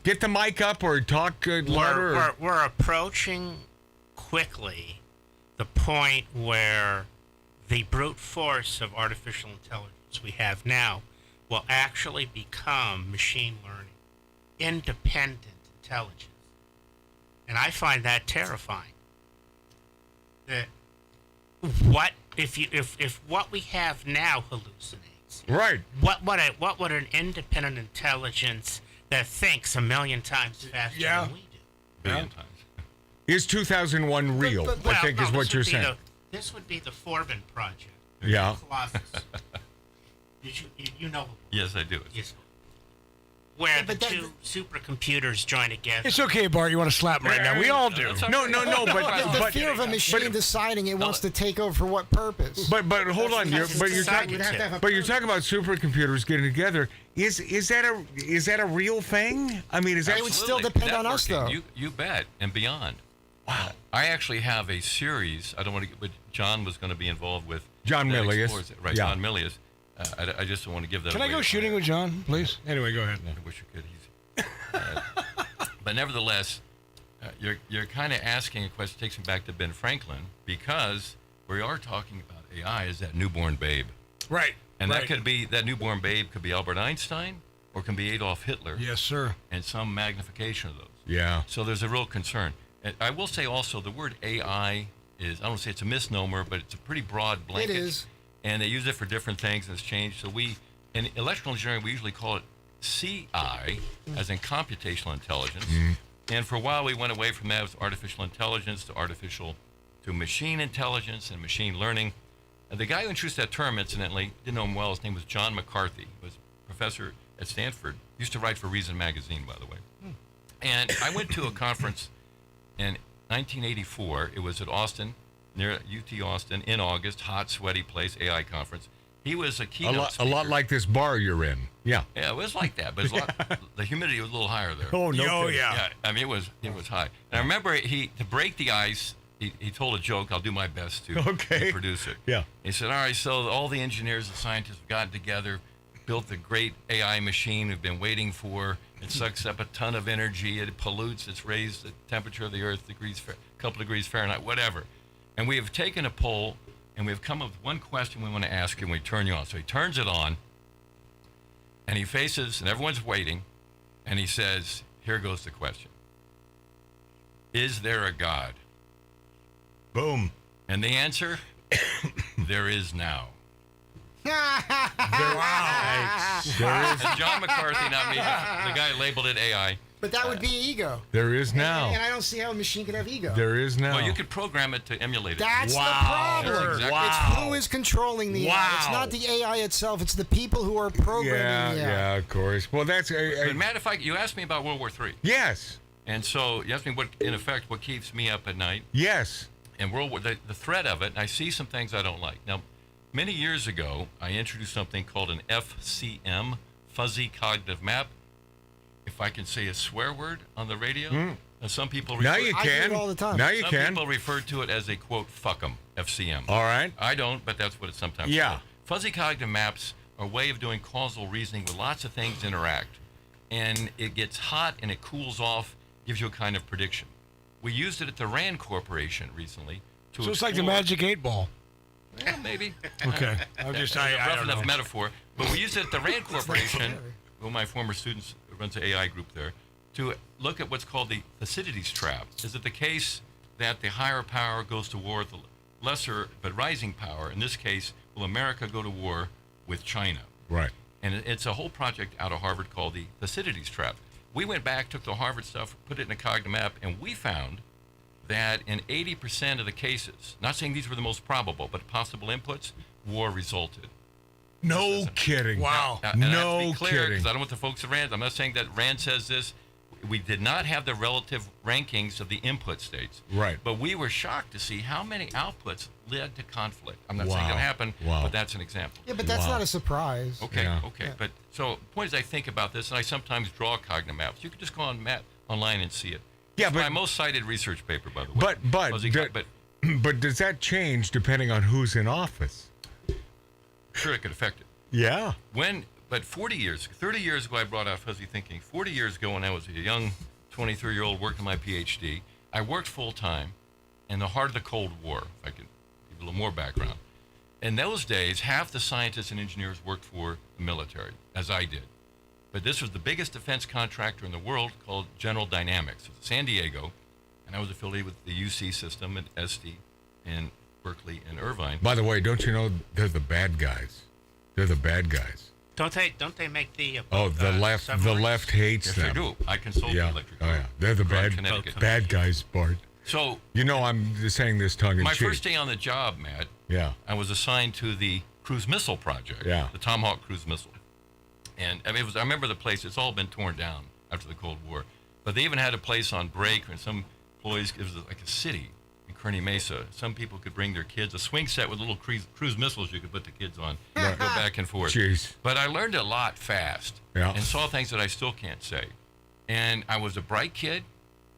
Get the mic up or talk louder. We're approaching quickly the point where the brute force of artificial intelligence we have now will actually become machine learning, independent intelligence. And I find that terrifying. That if what we have now hallucinates, right? What would an independent intelligence that thinks 1,000,000 times faster than we do? Billion times. Is 2001 real? I think is what you're saying. This would be the Forbin project. Yeah. You know. Yes, I do. Yes. Where the two supercomputers join together. It's okay, Bart. You want to slap him right now? We all do. No. But the fear of a machine deciding it wants to take over for what purpose? But hold on. You're talking about supercomputers getting together. Is that a real thing? I mean, it would still depend on us, though. You bet, and beyond. Wow. I actually have a series. I don't want to get, but John was going to be involved with. John Milius. Right, yeah. John Milius. I just don't want to give that. Can I go shooting with John, please? Anyway, go ahead. I wish you could. But nevertheless, you're kind of asking a question. Takes me back to Ben Franklin, because we are talking about AI as that newborn babe. Right. And that newborn babe could be Albert Einstein, or can be Adolf Hitler. Yes, sir. And some magnification of those. Yeah. So there's a real concern. And I will say also the word AI is, I don't say it's a misnomer, but it's a pretty broad blanket. It is. And they use it for different things, and it's changed. So in electrical engineering, we usually call it CI, as in computational intelligence. And for a while, we went away from that with artificial intelligence to machine intelligence and machine learning. And the guy who introduced that term, incidentally, didn't know him well. His name was John McCarthy. He was a professor at Stanford. Used to write for Reason magazine, by the way. And I went to a conference in 1984. It was at Austin, near UT Austin, in August. Hot, sweaty place, AI conference. He was a keynote speaker. A lot like this bar you're in. Yeah. Yeah, it was like that, but it was the humidity was a little higher there. Oh, no kidding. Yeah, I mean, it was high. And I remember to break the ice, he told a joke. I'll do my best to produce it. Yeah. He said, all right, so all the engineers and scientists have gotten together, built the great AI machine we've been waiting for. It sucks up a ton of energy. It pollutes. It's raised the temperature of the Earth a couple degrees Fahrenheit, whatever. And we have taken a poll, and we've come up with one question we want to ask you, and we turn you on. So he turns it on, and he faces, and everyone's waiting, and he says, here goes the question. Is there a God? Boom. And the answer, there is now. There is. And John McCarthy, not me, the guy labeled it AI. But that would be ego. There is now. And I don't see how a machine could have ego. There is now. Well, you could program it to emulate it. That's the problem. That's exactly It's who is controlling the AI. It's not the AI itself. It's the people who are programming the AI. Yeah, of course. Well, that's... But matter of fact, you asked me about World War III. Yes. And so you asked me, what keeps me up at night. Yes. And the threat of it, and I see some things I don't like. Now, many years ago, I introduced something called an FCM, Fuzzy Cognitive Map. If I can say a swear word on the radio, and some people now you can. I do it all the time. Now you some can. people refer to it as a quote fuck'em, FCM. All right. I don't, but that's what it's sometimes called. Fuzzy cognitive maps are a way of doing causal reasoning where lots of things interact, and it gets hot and it cools off, gives you a kind of prediction. We used it at the RAND Corporation recently to. So it's like the Magic 8 Ball. Yeah, maybe. Okay. I'm just I rough don't enough know. metaphor, but we used it at the RAND Corporation. One of my former students runs an AI group there, to look at what's called the Thucydides trap. Is it the case that the higher power goes to war with the lesser but rising power? In this case, will America go to war with China? Right. And it's a whole project out of Harvard called the Thucydides trap. We went back, took the Harvard stuff, put it in a cognitive map, and we found that in 80% of the cases, not saying these were the most probable, but possible inputs, war resulted. No kidding. Wow. Now, and I have to no be clear, kidding. because I don't want the folks at RAND. I'm not saying that RAND says this. We did not have the relative rankings of the input states. Right. But we were shocked to see how many outputs led to conflict. I'm not saying Wow. it happened, Wow. but that's an example. Yeah, but that's not a surprise. Okay, Yeah. okay. But so the point is I think about this, and I sometimes draw cognitive maps. You can just go online and see it. Yeah, It's but my most cited research paper, by the way. But does that change depending on who's in office? Sure, it could affect it. Yeah. But 30 years ago, I brought out fuzzy thinking. 40 years ago, when I was a young 23-year-old working my PhD, I worked full-time in the heart of the Cold War, if I could give a little more background. In those days, half the scientists and engineers worked for the military, as I did. But this was the biggest defense contractor in the world called General Dynamics. It was San Diego, and I was affiliated with the UC system and ST in Berkeley and Irvine. By the way, don't you know they're the bad guys? They're the bad guys. Don't they make the The left hates Yes, them. they do. I consult the electric. Oh yeah, they're the bad guys, Bart. So you know I'm just saying this tongue in my cheek. first day on the job, Matt. Yeah. I was assigned to the cruise missile project. Yeah. The Tomahawk cruise missile. And I mean, I remember the place. It's all been torn down after the Cold War. But they even had a place on break, and some employees, it was like a city in Kearney Mesa. Some people could bring their kids, a swing set with little cruise missiles you could put the kids on, and go back and forth. Jeez. But I learned a lot fast, and saw things that I still can't say. And I was a bright kid.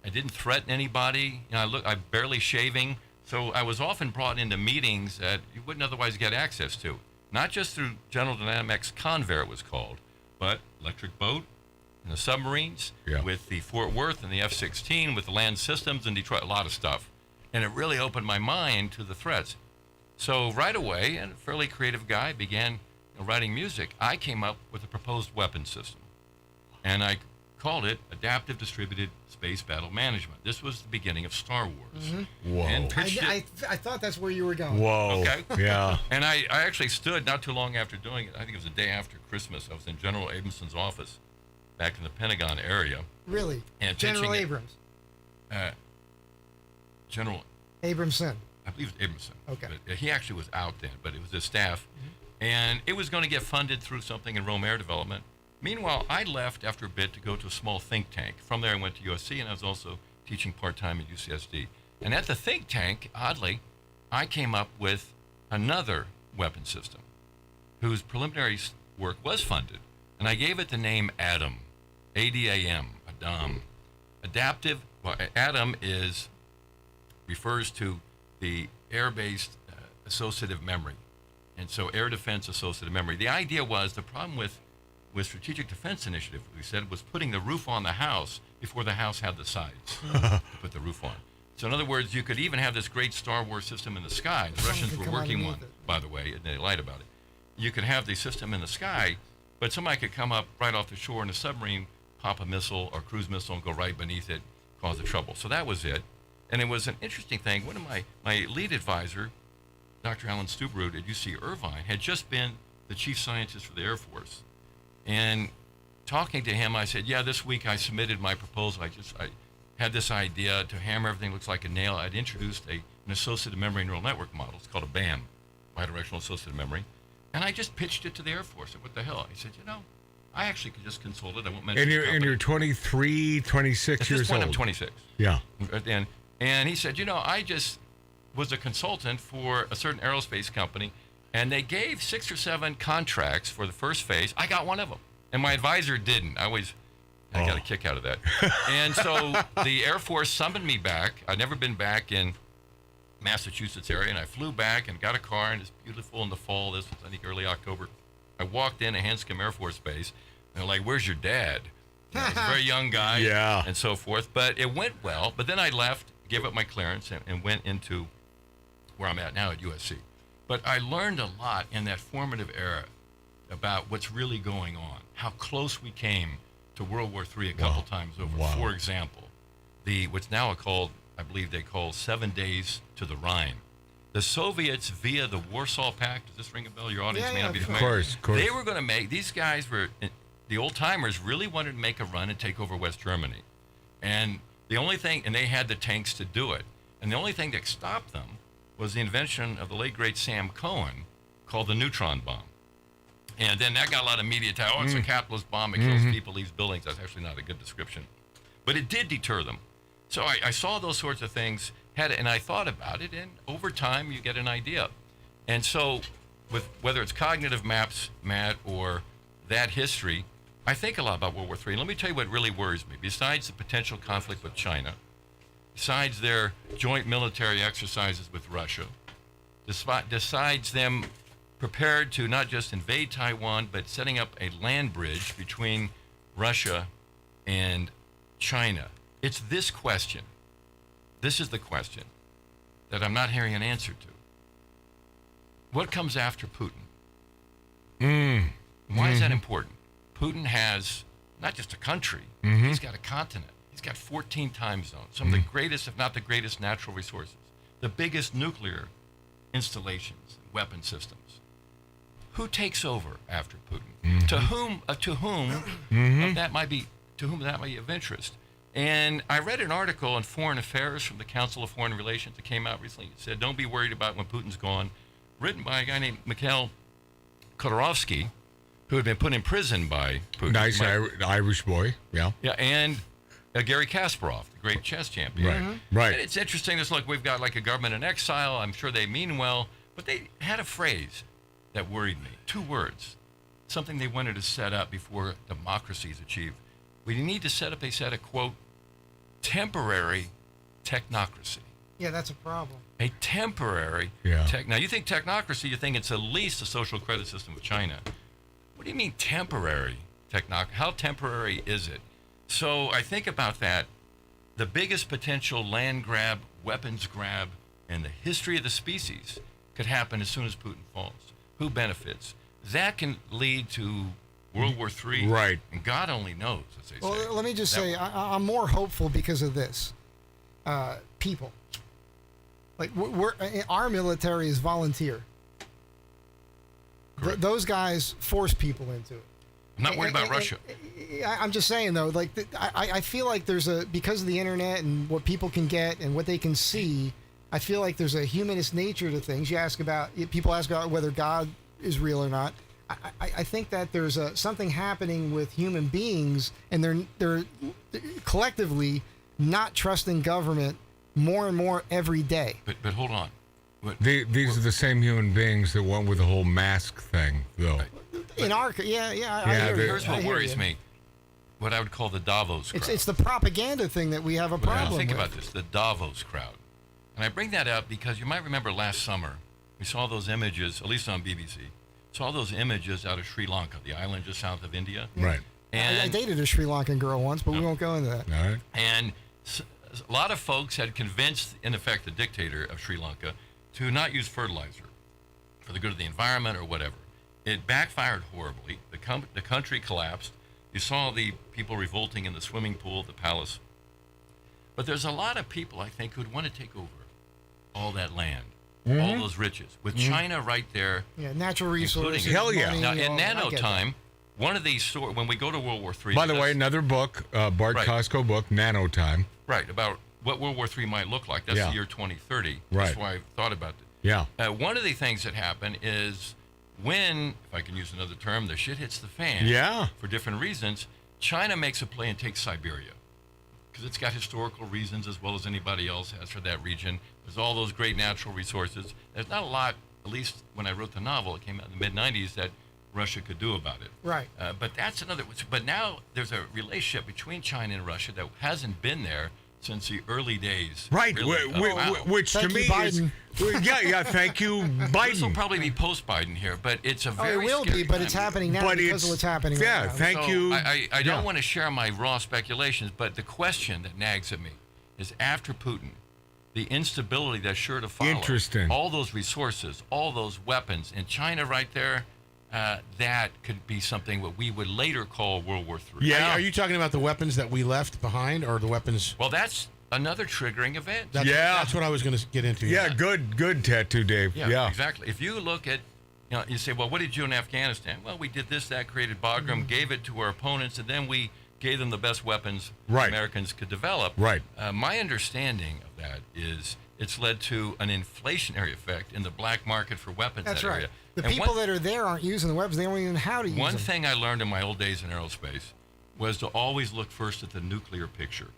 I didn't threaten anybody. You know, I barely shaving. So I was often brought into meetings that you wouldn't otherwise get access to. Not just through General Dynamics Convair, it was called, but Electric Boat and the submarines, with the Fort Worth and the F-16, with the land systems in Detroit, a lot of stuff. And it really opened my mind to the threats. So right away, and a fairly creative guy, began writing music. I came up with a proposed weapon system. and I called it Adaptive Distributed Space Battle Management. This was the beginning of Star Wars. Mm-hmm. Whoa. And pitched it. I thought that's where you were going. Whoa. Okay. Yeah. And I actually stood not too long after doing it. I think it was the day after Christmas. I was in General Abramson's office back in the Pentagon area. Really? And General pitching it. Abrams. General, Abramson. I believe it was Abramson. Okay. But he actually was out then, but it was his staff. And it was going to get funded through something in Rome Air Development. Meanwhile, I left after a bit to go to a small think tank. From there, I went to USC, and I was also teaching part-time at UCSD. And at the think tank, oddly, I came up with another weapon system whose preliminary work was funded. And I gave it the name ADAM, A-D-A-M, ADAM. Adaptive, well, ADAM refers to the air-based associative memory. And so air defense associative memory. The idea was the problem with Strategic Defense Initiative, we said, was putting the roof on the house before the house had the sides to put the roof on. So in other words, you could even have this great Star Wars system in the sky. The Russians were working on, by the way, and they lied about it. You could have the system in the sky, but somebody could come up right off the shore in a submarine, pop a missile or cruise missile and go right beneath it, cause the trouble. So that was it. And it was an interesting thing. One of my lead advisor, Dr. Alan Stubrud at UC Irvine, had just been the chief scientist for the Air Force. And talking to him, I said, yeah, this week I submitted my proposal. I had this idea to hammer everything looks like a nail. I'd introduced an associative memory neural network model. It's called a BAM, bidirectional associative memory. And I just pitched it to the Air Force. I said, what the hell? He said, I actually could just consult it. I won't mention And you're 23, 26 At years this point, old. I'm 26. Yeah. And he said, I just was a consultant for a certain aerospace company, and they gave 6 or 7 contracts for the first phase. I got one of them, and my advisor didn't. I got a kick out of that. And so the Air Force summoned me back. I'd never been back in Massachusetts area, and I flew back and got a car, and it's beautiful in the fall. This was, I think, early October. I walked in at Hanscom Air Force Base, and they're like, where's your dad? I was a very young guy, and so forth. But it went well. But then I left, gave up my clearance, and went into where I'm at now at USC. But I learned a lot in that formative era about what's really going on, how close we came to World War III a couple times over. For example, what's now called, I believe they call 7 days to the Rhine. The Soviets, via the Warsaw Pact, does this ring a bell? Your audience may not be familiar. Of course. They were going to make, these guys were, the old timers really wanted to make a run and take over West Germany. And the only thing, and they had the tanks to do it. And the only thing that stopped them was the invention of the late great Sam Cohen called the neutron bomb. And then that got a lot of media attention. Oh, it's a capitalist bomb. It kills people, leaves buildings. That's actually not a good description. But it did deter them. So I saw those sorts of things, and I thought about it, and over time you get an idea. And so with whether it's cognitive maps, Matt, or that history, I think a lot about World War III. And let me tell you what really worries me. Besides the potential conflict with China, besides their joint military exercises with Russia, besides them prepared to not just invade Taiwan, but setting up a land bridge between Russia and China. It's this question. This is the question that I'm not hearing an answer to. What comes after Putin? Why is that important? Putin has not just a country, he's got a continent. He's got 14 time zones, some of the greatest, if not the greatest, natural resources, the biggest nuclear installations, weapon systems. Who takes over after Putin? To whom that might be of interest? And I read an article on Foreign Affairs from the Council of Foreign Relations that came out recently. It said, "Don't be worried about when Putin's gone," written by a guy named Mikhail Khodorkovsky, who had been put in prison by Putin. Nice Irish boy, yeah. Yeah, and Garry Kasparov, the great chess champion. Right. And it's interesting. Look, we've got like a government in exile. I'm sure they mean well, but they had a phrase that worried me. 2 words, something they wanted to set up before democracy is achieved. We need to set up, they said, a quote, temporary technocracy. Yeah, that's a problem. A temporary Now, you think technocracy, you think it's at least a social credit system with China. What do you mean temporary technocracy? How temporary is it? So I think about that. The biggest potential land grab, weapons grab in the history of the species could happen as soon as Putin falls. Who benefits? That can lead to World War III. Right. And God only knows, as they say. Well, let me just That say, I'm more hopeful because of this. People. Like, our military is volunteer. Those guys force people into it. I'm not worried about Russia. I'm just saying, though, like, I feel like there's because of the internet and what people can get and what they can see, I feel like there's a humanist nature to things. People ask about whether God is real or not. I think that there's something happening with human beings, and they're collectively not trusting government more and more every day. But hold on. These are the same human beings that went with the whole mask thing, though. In our, I hear you. Here's what worries me. What I would call the Davos crowd. It's the propaganda thing that we have a problem Think with. about this, the Davos crowd. And I bring that up because you might remember last summer, we saw those images, at least on BBC, saw those images out of Sri Lanka, the island just south of India. Right. And I dated a Sri Lankan girl once, but we won't go into that. All right. And a lot of folks had convinced, in effect, the dictator of Sri Lanka to not use fertilizer for the good of the environment or whatever. It backfired horribly. The country collapsed. You saw the people revolting in the swimming pool of the palace. But there's a lot of people, I think, who'd want to take over all that land, all those riches, with China right there. Yeah, natural resources. Hell yeah. money, Now, in all that. I get nanotime, one of these when we go to World War III. By the way, another book, Bart Right. KOSKO book, Nanotime. Right, about what World War III might look like. That's Yeah. the year 2030. Right. That's why I thought about it. Yeah. One of the things that happen is when, if I can use another term, the shit hits the fan. Yeah. For different reasons, China makes a play and takes Siberia. Because it's got historical reasons as well as anybody else has for that region. There's all those great natural resources. There's not a lot, at least when I wrote the novel, it came out in the mid-90s, that Russia could do about it. Right. But that's another. But now there's a relationship between China and Russia that hasn't been there since the early days. Right, really, which to me is... thank you, Biden. This will probably be post-Biden here, but it's a very it will scary be, but time. it's happening now because of what's happening right now. thank you. I don't want to share my raw speculations, but the question that nags at me is after Putin, the instability that's sure to follow. Interesting. All those resources, all those weapons, and China right there, that could be something what we would later call World War III. Yeah. Are you talking about the weapons that we left behind, or the weapons? Well, that's another triggering event. That's what I was going to get into. Yeah, good tattoo, Dave. Yeah, exactly. If you look at, you say, well, what did you do in Afghanistan? Well, we did this, that, created Bagram, gave it to our opponents, and then we gave them the best weapons Americans could develop. Right. My understanding of that is it's led to an inflationary effect in the black market for weapons. That's in that right. area. The And people that are there aren't using the weapons. They don't even know how to use them. One thing I learned in my old days in aerospace was to always look first at the nuclear picture.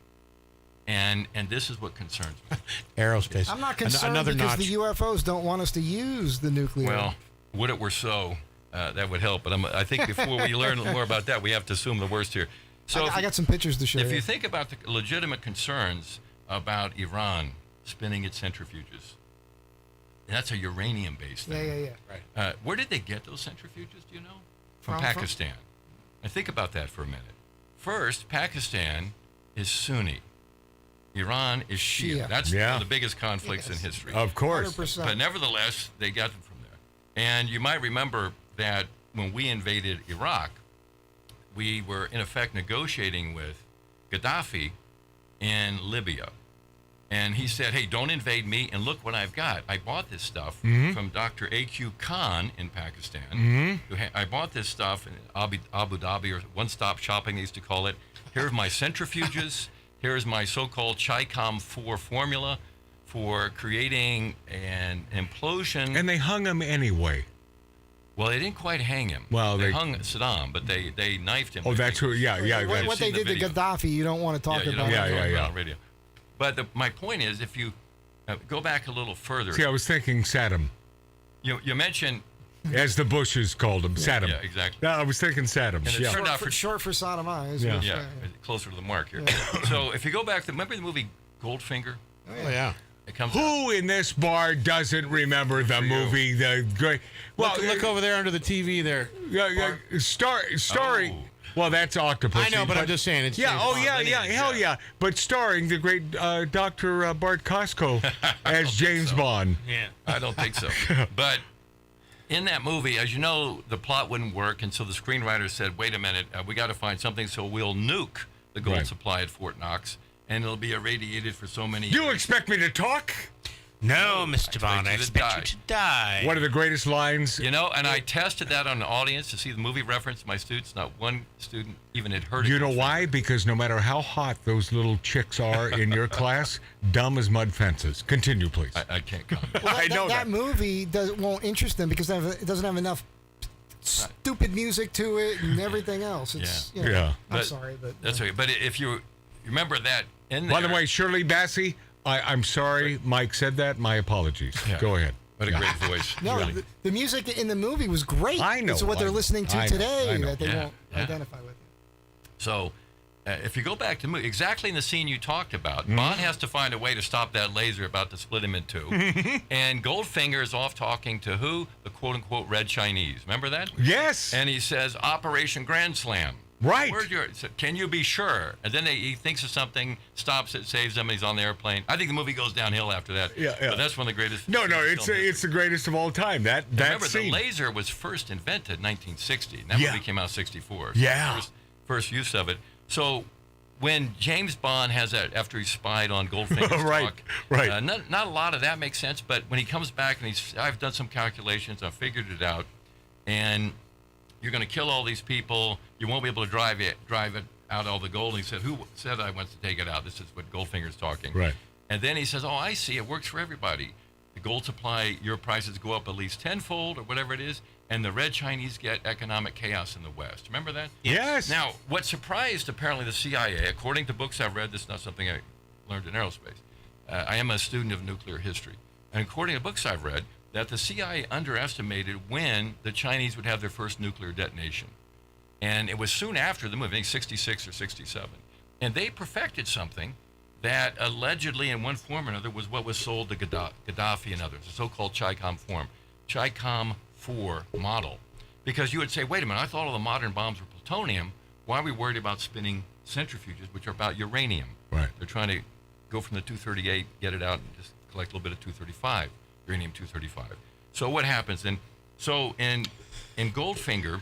And this is what concerns me. Aerospace. I'm not concerned Another because notch. the UFOs don't want us to use the nuclear. Well, would it were so, that would help. But I think before we learn more about that, we have to assume the worst here. So I got some pictures to show you. If you think about the legitimate concerns about Iran spinning its centrifuges, that's a uranium-based thing. Yeah. Right. Where did they get those centrifuges, do you know? From From- Pakistan. And think about that for a minute. First, Pakistan is Sunni. Iran is Shia. That's one of the biggest conflicts in history. Of course. 100%. But nevertheless, they got them from there. And you might remember that when we invaded Iraq, we were in effect negotiating with Gaddafi in Libya. And he said, hey, don't invade me, and look what I've got. I bought this stuff from Dr. A.Q. Khan in Pakistan. I bought this stuff in Abu Dhabi, or one-stop shopping, they used to call it. Here are my centrifuges. Here's my so-called CHICOM-4 formula for creating an implosion. And they hung him anyway. Well, they didn't quite hang him. Well, they hung Saddam, but they knifed him. Oh, that's who. Yeah. What they did to Gaddafi, you don't want to talk about. On radio. But my point is, if you go back a little further. See, I was thinking Saddam. You mentioned. As the Bushes called him, Saddam. Yeah, exactly. No, I was thinking Saddam. And it turned out short for sodomized. Yeah, closer to the mark here. So if you go back to, remember the movie Goldfinger? Oh, yeah. It comes Who in this bar doesn't remember the movie? The great. Well, look over there under the TV there. Starring. Well, that's Octopus. I know, but I'm just saying. It's James Bond. Hell yeah. But starring the great Dr. Bart KOSKO as James Bond. Yeah, I don't think so. But in that movie, as you know, the plot wouldn't work, and so the screenwriter said, "Wait a minute, we got to find something, so we'll nuke the gold supply at Fort Knox, and it'll be irradiated for so many." You expect me to talk? No, Mr. Bond, I expect you to die. One of the greatest lines. You know, and I tested that on the audience to see the movie reference. My students, not one student even had heard it. You know why? Because no matter how hot those little chicks are in your class, dumb as mud fences. Continue, please. I can't comment. Well, I know that movie won't interest them because it doesn't have enough stupid music to it and everything else. It's, you know, I'm sorry, but that's okay. But if you remember that in there. By the way, Shirley Bassey, I'm sorry Mike said that. My apologies. Yeah. Go ahead. What a great voice. No, really. the music in the movie was great. I know. It's what they're listening to today that they Yeah, won't yeah. identify with. So, if you go back to the movie, exactly in the scene you talked about, Bond has to find a way to stop that laser about to split him in two. And Goldfinger is off talking to who? The quote-unquote Red Chinese. Remember that? Yes. And he says, Operation Grand Slam. Right. Where's your, can you be sure? And then he thinks of something, stops it, saves them, and he's on the airplane. I think the movie goes downhill after that. Yeah. But that's one of the greatest. No, it's the greatest of all time. That Remember, scene. the laser was first invented in 1960. And that movie came out in 64. So Yeah. First use of it. So when James Bond has that, after he spied on Goldfinger's talk, not a lot of that makes sense, but when he comes back and I've done some calculations, I've figured it out, and you're going to kill all these people, you won't be able to drive it out all the gold. And he said, who said I want to take it out? This is what Goldfinger's talking. Right. And then he says, oh, I see, it works for everybody. The gold supply, your prices go up at least tenfold or whatever it is, and the Red Chinese get economic chaos in the West. Remember that? Yes. Now, what surprised apparently the CIA, according to books I've read, this is not something I learned in aerospace. I am a student of nuclear history. And according to books I've read, that the CIA underestimated when the Chinese would have their first nuclear detonation. And it was soon after the movie, I think 66 or 67. And they perfected something that allegedly in one form or another was what was sold to Gaddafi and others, the so-called Chi-Com form. Chi-Com 4 model. Because you would say, wait a minute, I thought all the modern bombs were plutonium. Why are we worried about spinning centrifuges, which are about uranium? Right. They're trying to go from the 238, get it out, and just collect a little bit of 235, uranium-235. So what happens then? So in Goldfinger,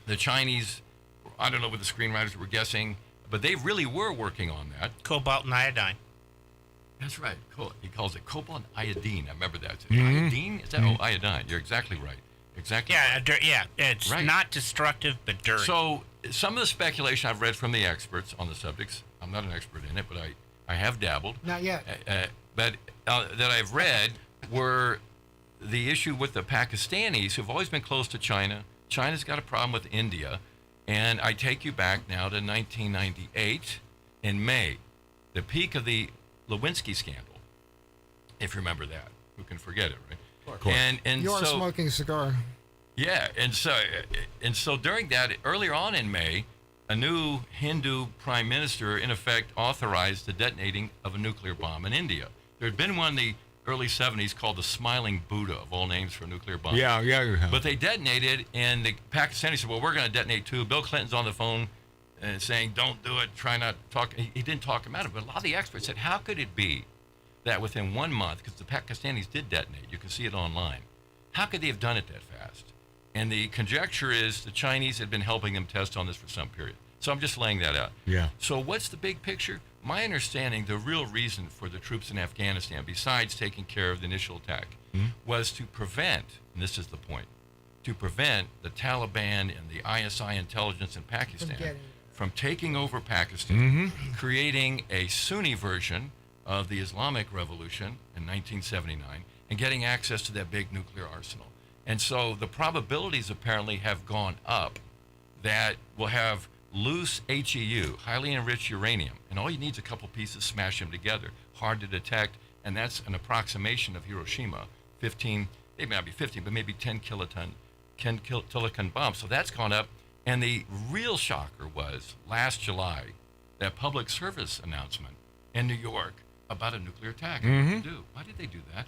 the Chinese, I don't know what the screenwriters were guessing, but they really were working on that. Cobalt and iodine. That's right. He calls it cobalt and iodine. I remember that. Mhm. Iodine? Is that? Oh, iodine. You're exactly right. Exactly. Yeah, it's Right. not destructive, but dirty. So some of the speculation I've read from the experts on the subjects, I'm not an expert in it, but I have dabbled. Not yet. But that I've read were the issue with the Pakistanis who've always been close to China. China's got a problem with India. And I take you back now to 1998 in May, the peak of the Lewinsky scandal, if you remember that. Who can forget it, right? Of course. And You are so, smoking a cigar. yeah, and so during that, earlier on in May, a new Hindu prime minister, in effect, authorized the detonating of a nuclear bomb in India. There had been one in the early 70s called the Smiling Buddha, of all names for a nuclear bomb. Yeah. But they detonated, and the Pakistanis said, well, we're going to detonate too. Bill Clinton's on the phone saying, don't do it, try not to talk. He didn't talk him out of it. But a lot of the experts said, how could it be that within 1 month, because the Pakistanis did detonate, you can see it online, how could they have done it that fast? And the conjecture is the Chinese had been helping them test on this for some period. So I'm just laying that out. Yeah. So what's the big picture? My understanding, the real reason for the troops in Afghanistan, besides taking care of the initial attack, was to prevent, and this is the point, to prevent the Taliban and the ISI intelligence in Pakistan from taking over Pakistan, creating a Sunni version of the Islamic Revolution in 1979, and getting access to that big nuclear arsenal. And so the probabilities apparently have gone up that we'll have loose HEU, highly enriched uranium, and all you need is a couple pieces, smash them together, hard to detect, and that's an approximation of Hiroshima, 15, maybe not be 15, but maybe 10 kiloton bombs. So that's gone up, and the real shocker was last July, that public service announcement in New York about a nuclear attack. Why did they do that?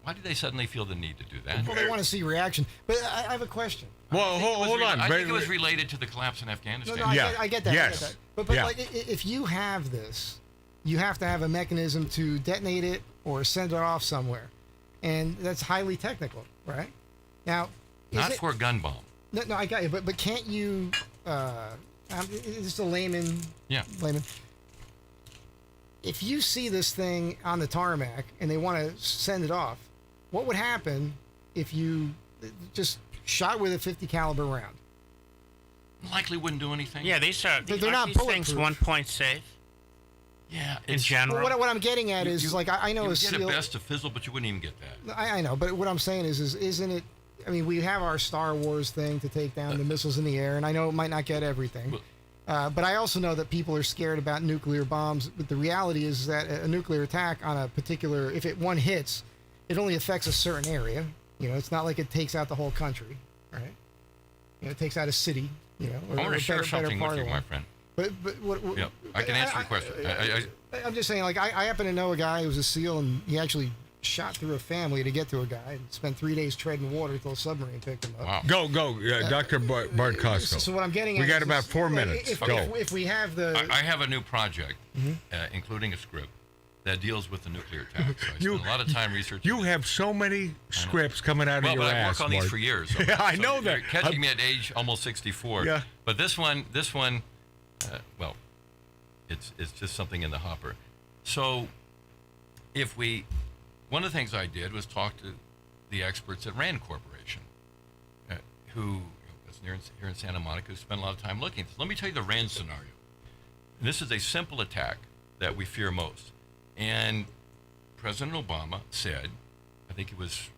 Why did they suddenly feel the need to do that? Well, they want to see reaction. But I have a question. Well, hold on. I think it was related to the collapse in Afghanistan. No, I get that. Yes. I get that. But like, if you have this, you have to have a mechanism to detonate it or send it off somewhere. And that's highly technical, right? Now, Not for a gun bomb. No, I got you. But can't you? It's a layman. Yeah. Layman. If you see this thing on the tarmac and they want to send it off, what would happen if you just shot with a 50 caliber round? Likely wouldn't do anything. Yeah, these are. They're not these things bulletproof. 1 point safe. Yeah, in general. Well, what I'm getting at is like I know you a get SEAL. a best to fizzle, but you wouldn't even get that. I know, but what I'm saying is isn't it? I mean, we have our Star Wars thing to take down the missiles in the air, and I know it might not get everything. But I also know that people are scared about nuclear bombs. But the reality is that a nuclear attack on a particular, if one hits, it only affects a certain area. You know, it's not like it takes out the whole country, right? You know, it takes out a city. You know, I want to share something with you, my friend. But what? Yep, I can answer your question. I'm just saying, like I happen to know a guy who was a SEAL, and he actually shot through a family to get to a guy and spent 3 days treading water until a submarine picked him up. Wow. Go, Dr. Bart KOSKO. So what I'm getting at we got is about 4 minutes. If we have the... I have a new project, including a script, that deals with the nuclear attack. So I spent a lot of time researching. You have so many scripts coming out of your but ass, I've worked on these Mark. for years. Yeah, I know you're that. Catching me at age almost 64. Yeah. But this one, well, it's just something in the hopper. So, one of the things I did was talk to the experts at RAND Corporation, who is here in Santa Monica, who spent a lot of time looking. Let me tell you the RAND scenario. And this is a simple attack that we fear most. And President Obama said, I think it was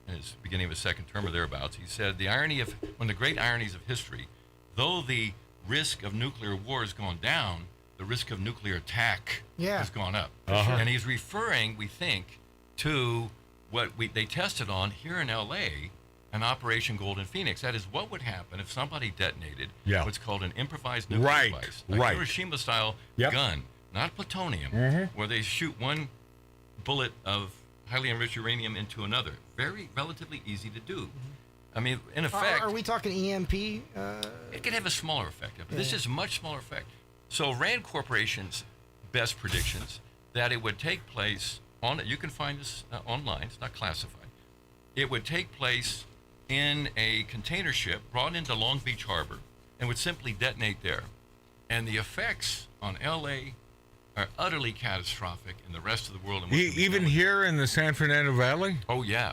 in his beginning of his second term or thereabouts, he said, one of the great ironies of history, though the risk of nuclear war has gone down, the risk of nuclear attack has gone up. And he's referring, we think, to what they tested on here in L.A., an Operation Golden Phoenix. That is what would happen if somebody detonated what's called an improvised nuclear device. Like Hiroshima-style gun, not plutonium, where they shoot one bullet of highly enriched uranium into another. Very relatively easy to do. I mean, in effect... Are we talking EMP? It can have a smaller effect. This is a much smaller effect. So RAND Corporation's best predictions that it would take place you can find this online, it's not classified. It would take place in a container ship brought into Long Beach Harbor and would simply detonate there. And the effects on LA are utterly catastrophic in the rest of the world. Even here in the San Fernando Valley? Oh, yeah.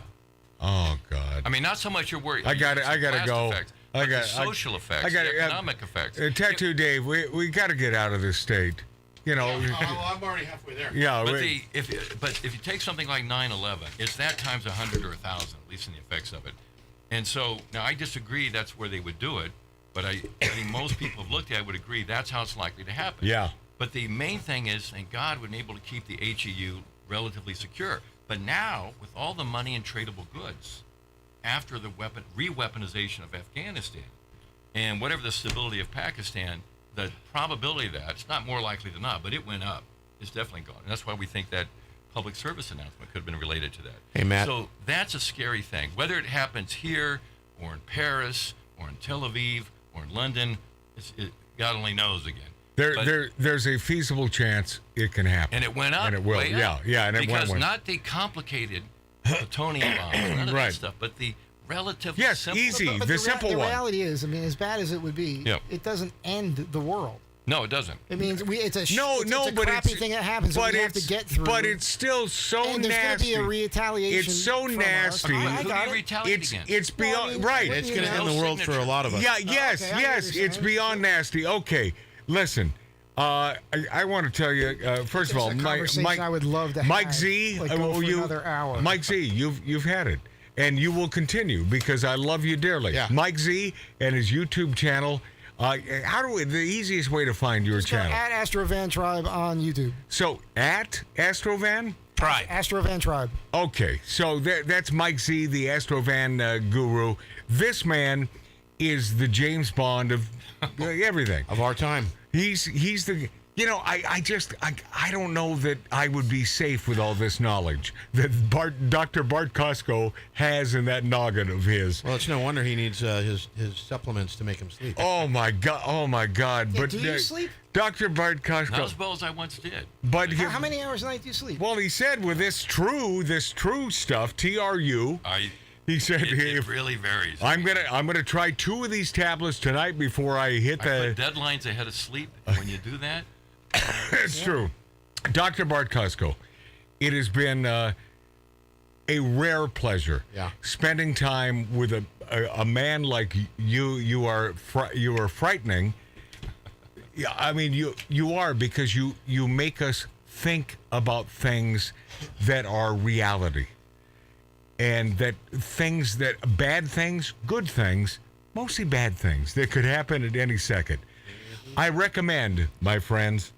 Oh, God. I mean, not so much you're worried. I got to go. Effects, the social effects, the economic effects. Tattoo Dave, we got to get out of this state. You know, I'm already halfway there. Yeah, but if you take something like 9/11, it's that times 100 or 1,000, at least in the effects of it. And so now I disagree that's where they would do it, but I think most people have looked at it would agree that's how it's likely to happen. Yeah. But the main thing is, thank God, we've been able to keep the HEU relatively secure. But now, with all the money and tradable goods, after the re-weaponization of Afghanistan, and whatever the stability of Pakistan, the probability of that, it's not more likely than not, but it went up. It's definitely gone. And that's why we think that public service announcement could have been related to that. Hey, Matt. So that's a scary thing. Whether it happens here or in Paris or in Tel Aviv or in London, God only knows again. There's a feasible chance it can happen. And it went up. And it will. Way up. Yeah, and it because went. Not the complicated plutonium bombs, none of that stuff, but the relatively simple. Easy, but the simple one. The one. reality is, I mean, as bad as it would be, it doesn't end the world. No, it doesn't. It means it's a but crappy thing that happens that we have to get through. But it's still so and there's nasty. There's going to be a retaliation. It's so nasty. I got it. It's beyond right. It's going to end the world for a lot of us. Yeah. Yes. It's beyond nasty. Okay. Listen. I want to tell you. First of all, Mike. I would love to. Mike Z. Go for another hour. Mike Z. You've had it. And you will continue because I love you dearly. Yeah. Mike Z and his YouTube channel. The easiest way to find your channel? At Astrovan Tribe on YouTube. So at Astrovan? Tribe. Astrovan Tribe. Okay, so that's Mike Z, the Astrovan guru. This man is the James Bond of everything. Of our time. He's the... You know, I don't know that I would be safe with all this knowledge that Dr. Bart KOSKO has in that noggin of his. Well, it's no wonder he needs his supplements to make him sleep. Oh my God! Yeah, but do you sleep? Dr. Bart KOSKO. Not as well as I once did. But how many hours a night do you sleep? Well, he said with this true stuff, TRU. He said It really varies. I'm gonna try 2 of these tablets tonight before I hit I put deadlines ahead of sleep. And when you do that, it's true. Dr. Bart KOSKO, it has been a rare pleasure spending time with a man like you. You are frightening. Yeah, I mean you are, because you make us think about things that are reality, and that things that bad things, good things, mostly bad things that could happen at any second. I recommend, my friends,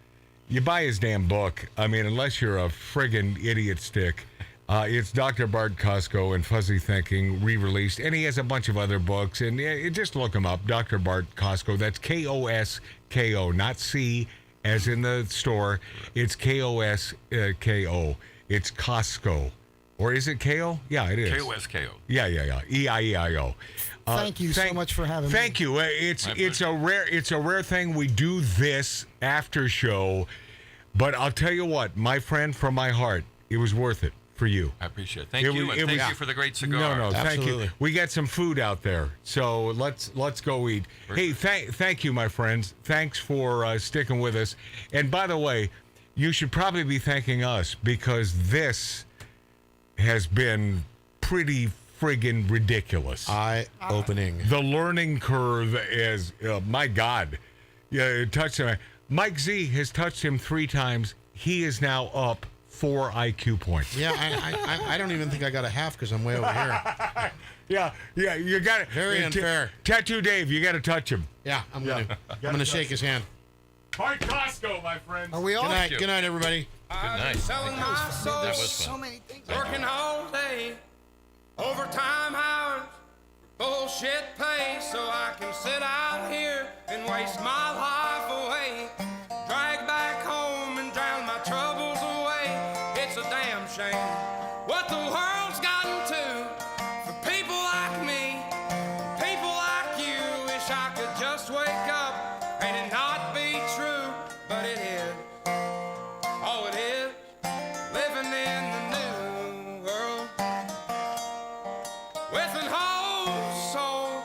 you buy his damn book. I mean, unless you're a friggin' idiot stick. It's Dr. Bart KOSKO and Fuzzy Thinking, re-released. And he has a bunch of other books. And just look him up, Dr. Bart KOSKO. That's KOSKO, not C as in the store. It's KOSKO. It's Costco. Or is it KO? Yeah, it is. KOSKO. Yeah. EIEIO. Thank you so much for having me. Thank you. It's a rare thing. We do this after show. But I'll tell you what, my friend, from my heart, it was worth it. For you. I appreciate it. Thank you, and thank you for the great cigar. No, thank you. We got some food out there, so let's go eat. Hey, thank you, my friends. Thanks for sticking with us. And by the way, you should probably be thanking us, because this has been pretty friggin' ridiculous. Eye-opening. The learning curve is, my God. Yeah, it touched him. Mike Z has touched him 3 times. He is now up 4 IQ points. Yeah, I don't even think I got a half because I'm way over here. Yeah, you got it. Very unfair. Tattoo Dave, you got to touch him. Yeah, I'm gonna shake his hand. Bart KOSKO, my friend. Are we all? Good night, everybody. Good night. Selling my soul. That was So fun. many things. Working all day, overtime hours, bullshit pay, so I can sit out here and waste my life away. Drag back home and drown my troubles away. It's a damn shame what the world's gotten to for people like me, people like you. Wish I could just wake up and it not be true, but it is. Oh, it is living in the new world with an whole soul.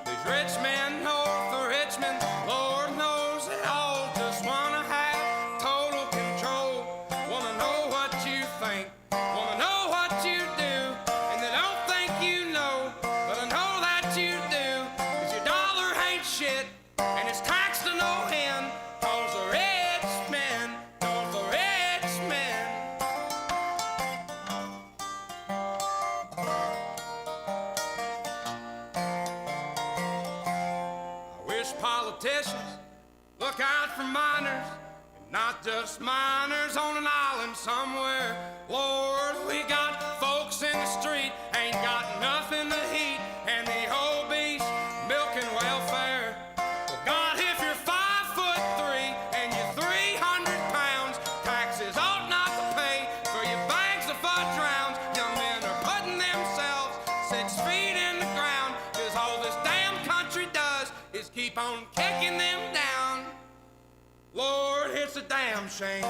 These rich men north of Richmond, Lord knows they all just wanna have total control. Wanna know what you think, wanna know what you do, and they don't think you know, but I know that you do. 'Cause your dollar ain't shit, and it's taxed to no end. 'Cause the rich men, 'cause the rich men. I wish politicians look out for miners, and not just miners on an island somewhere. Lord, we got folks in the street, ain't got nothing to eat, and the obese milking welfare. Well, God, if you're 5'3" and you're 300 pounds, taxes ought not to pay for your bags of fudge rounds. Young men are putting themselves 6 feet in the ground, 'cause all this damn country does is keep on kicking them down. Lord, it's a damn shame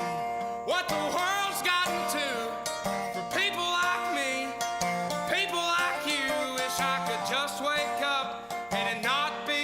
what the world's gotten to for people like me, people like you. Wish I could just wake up and it not be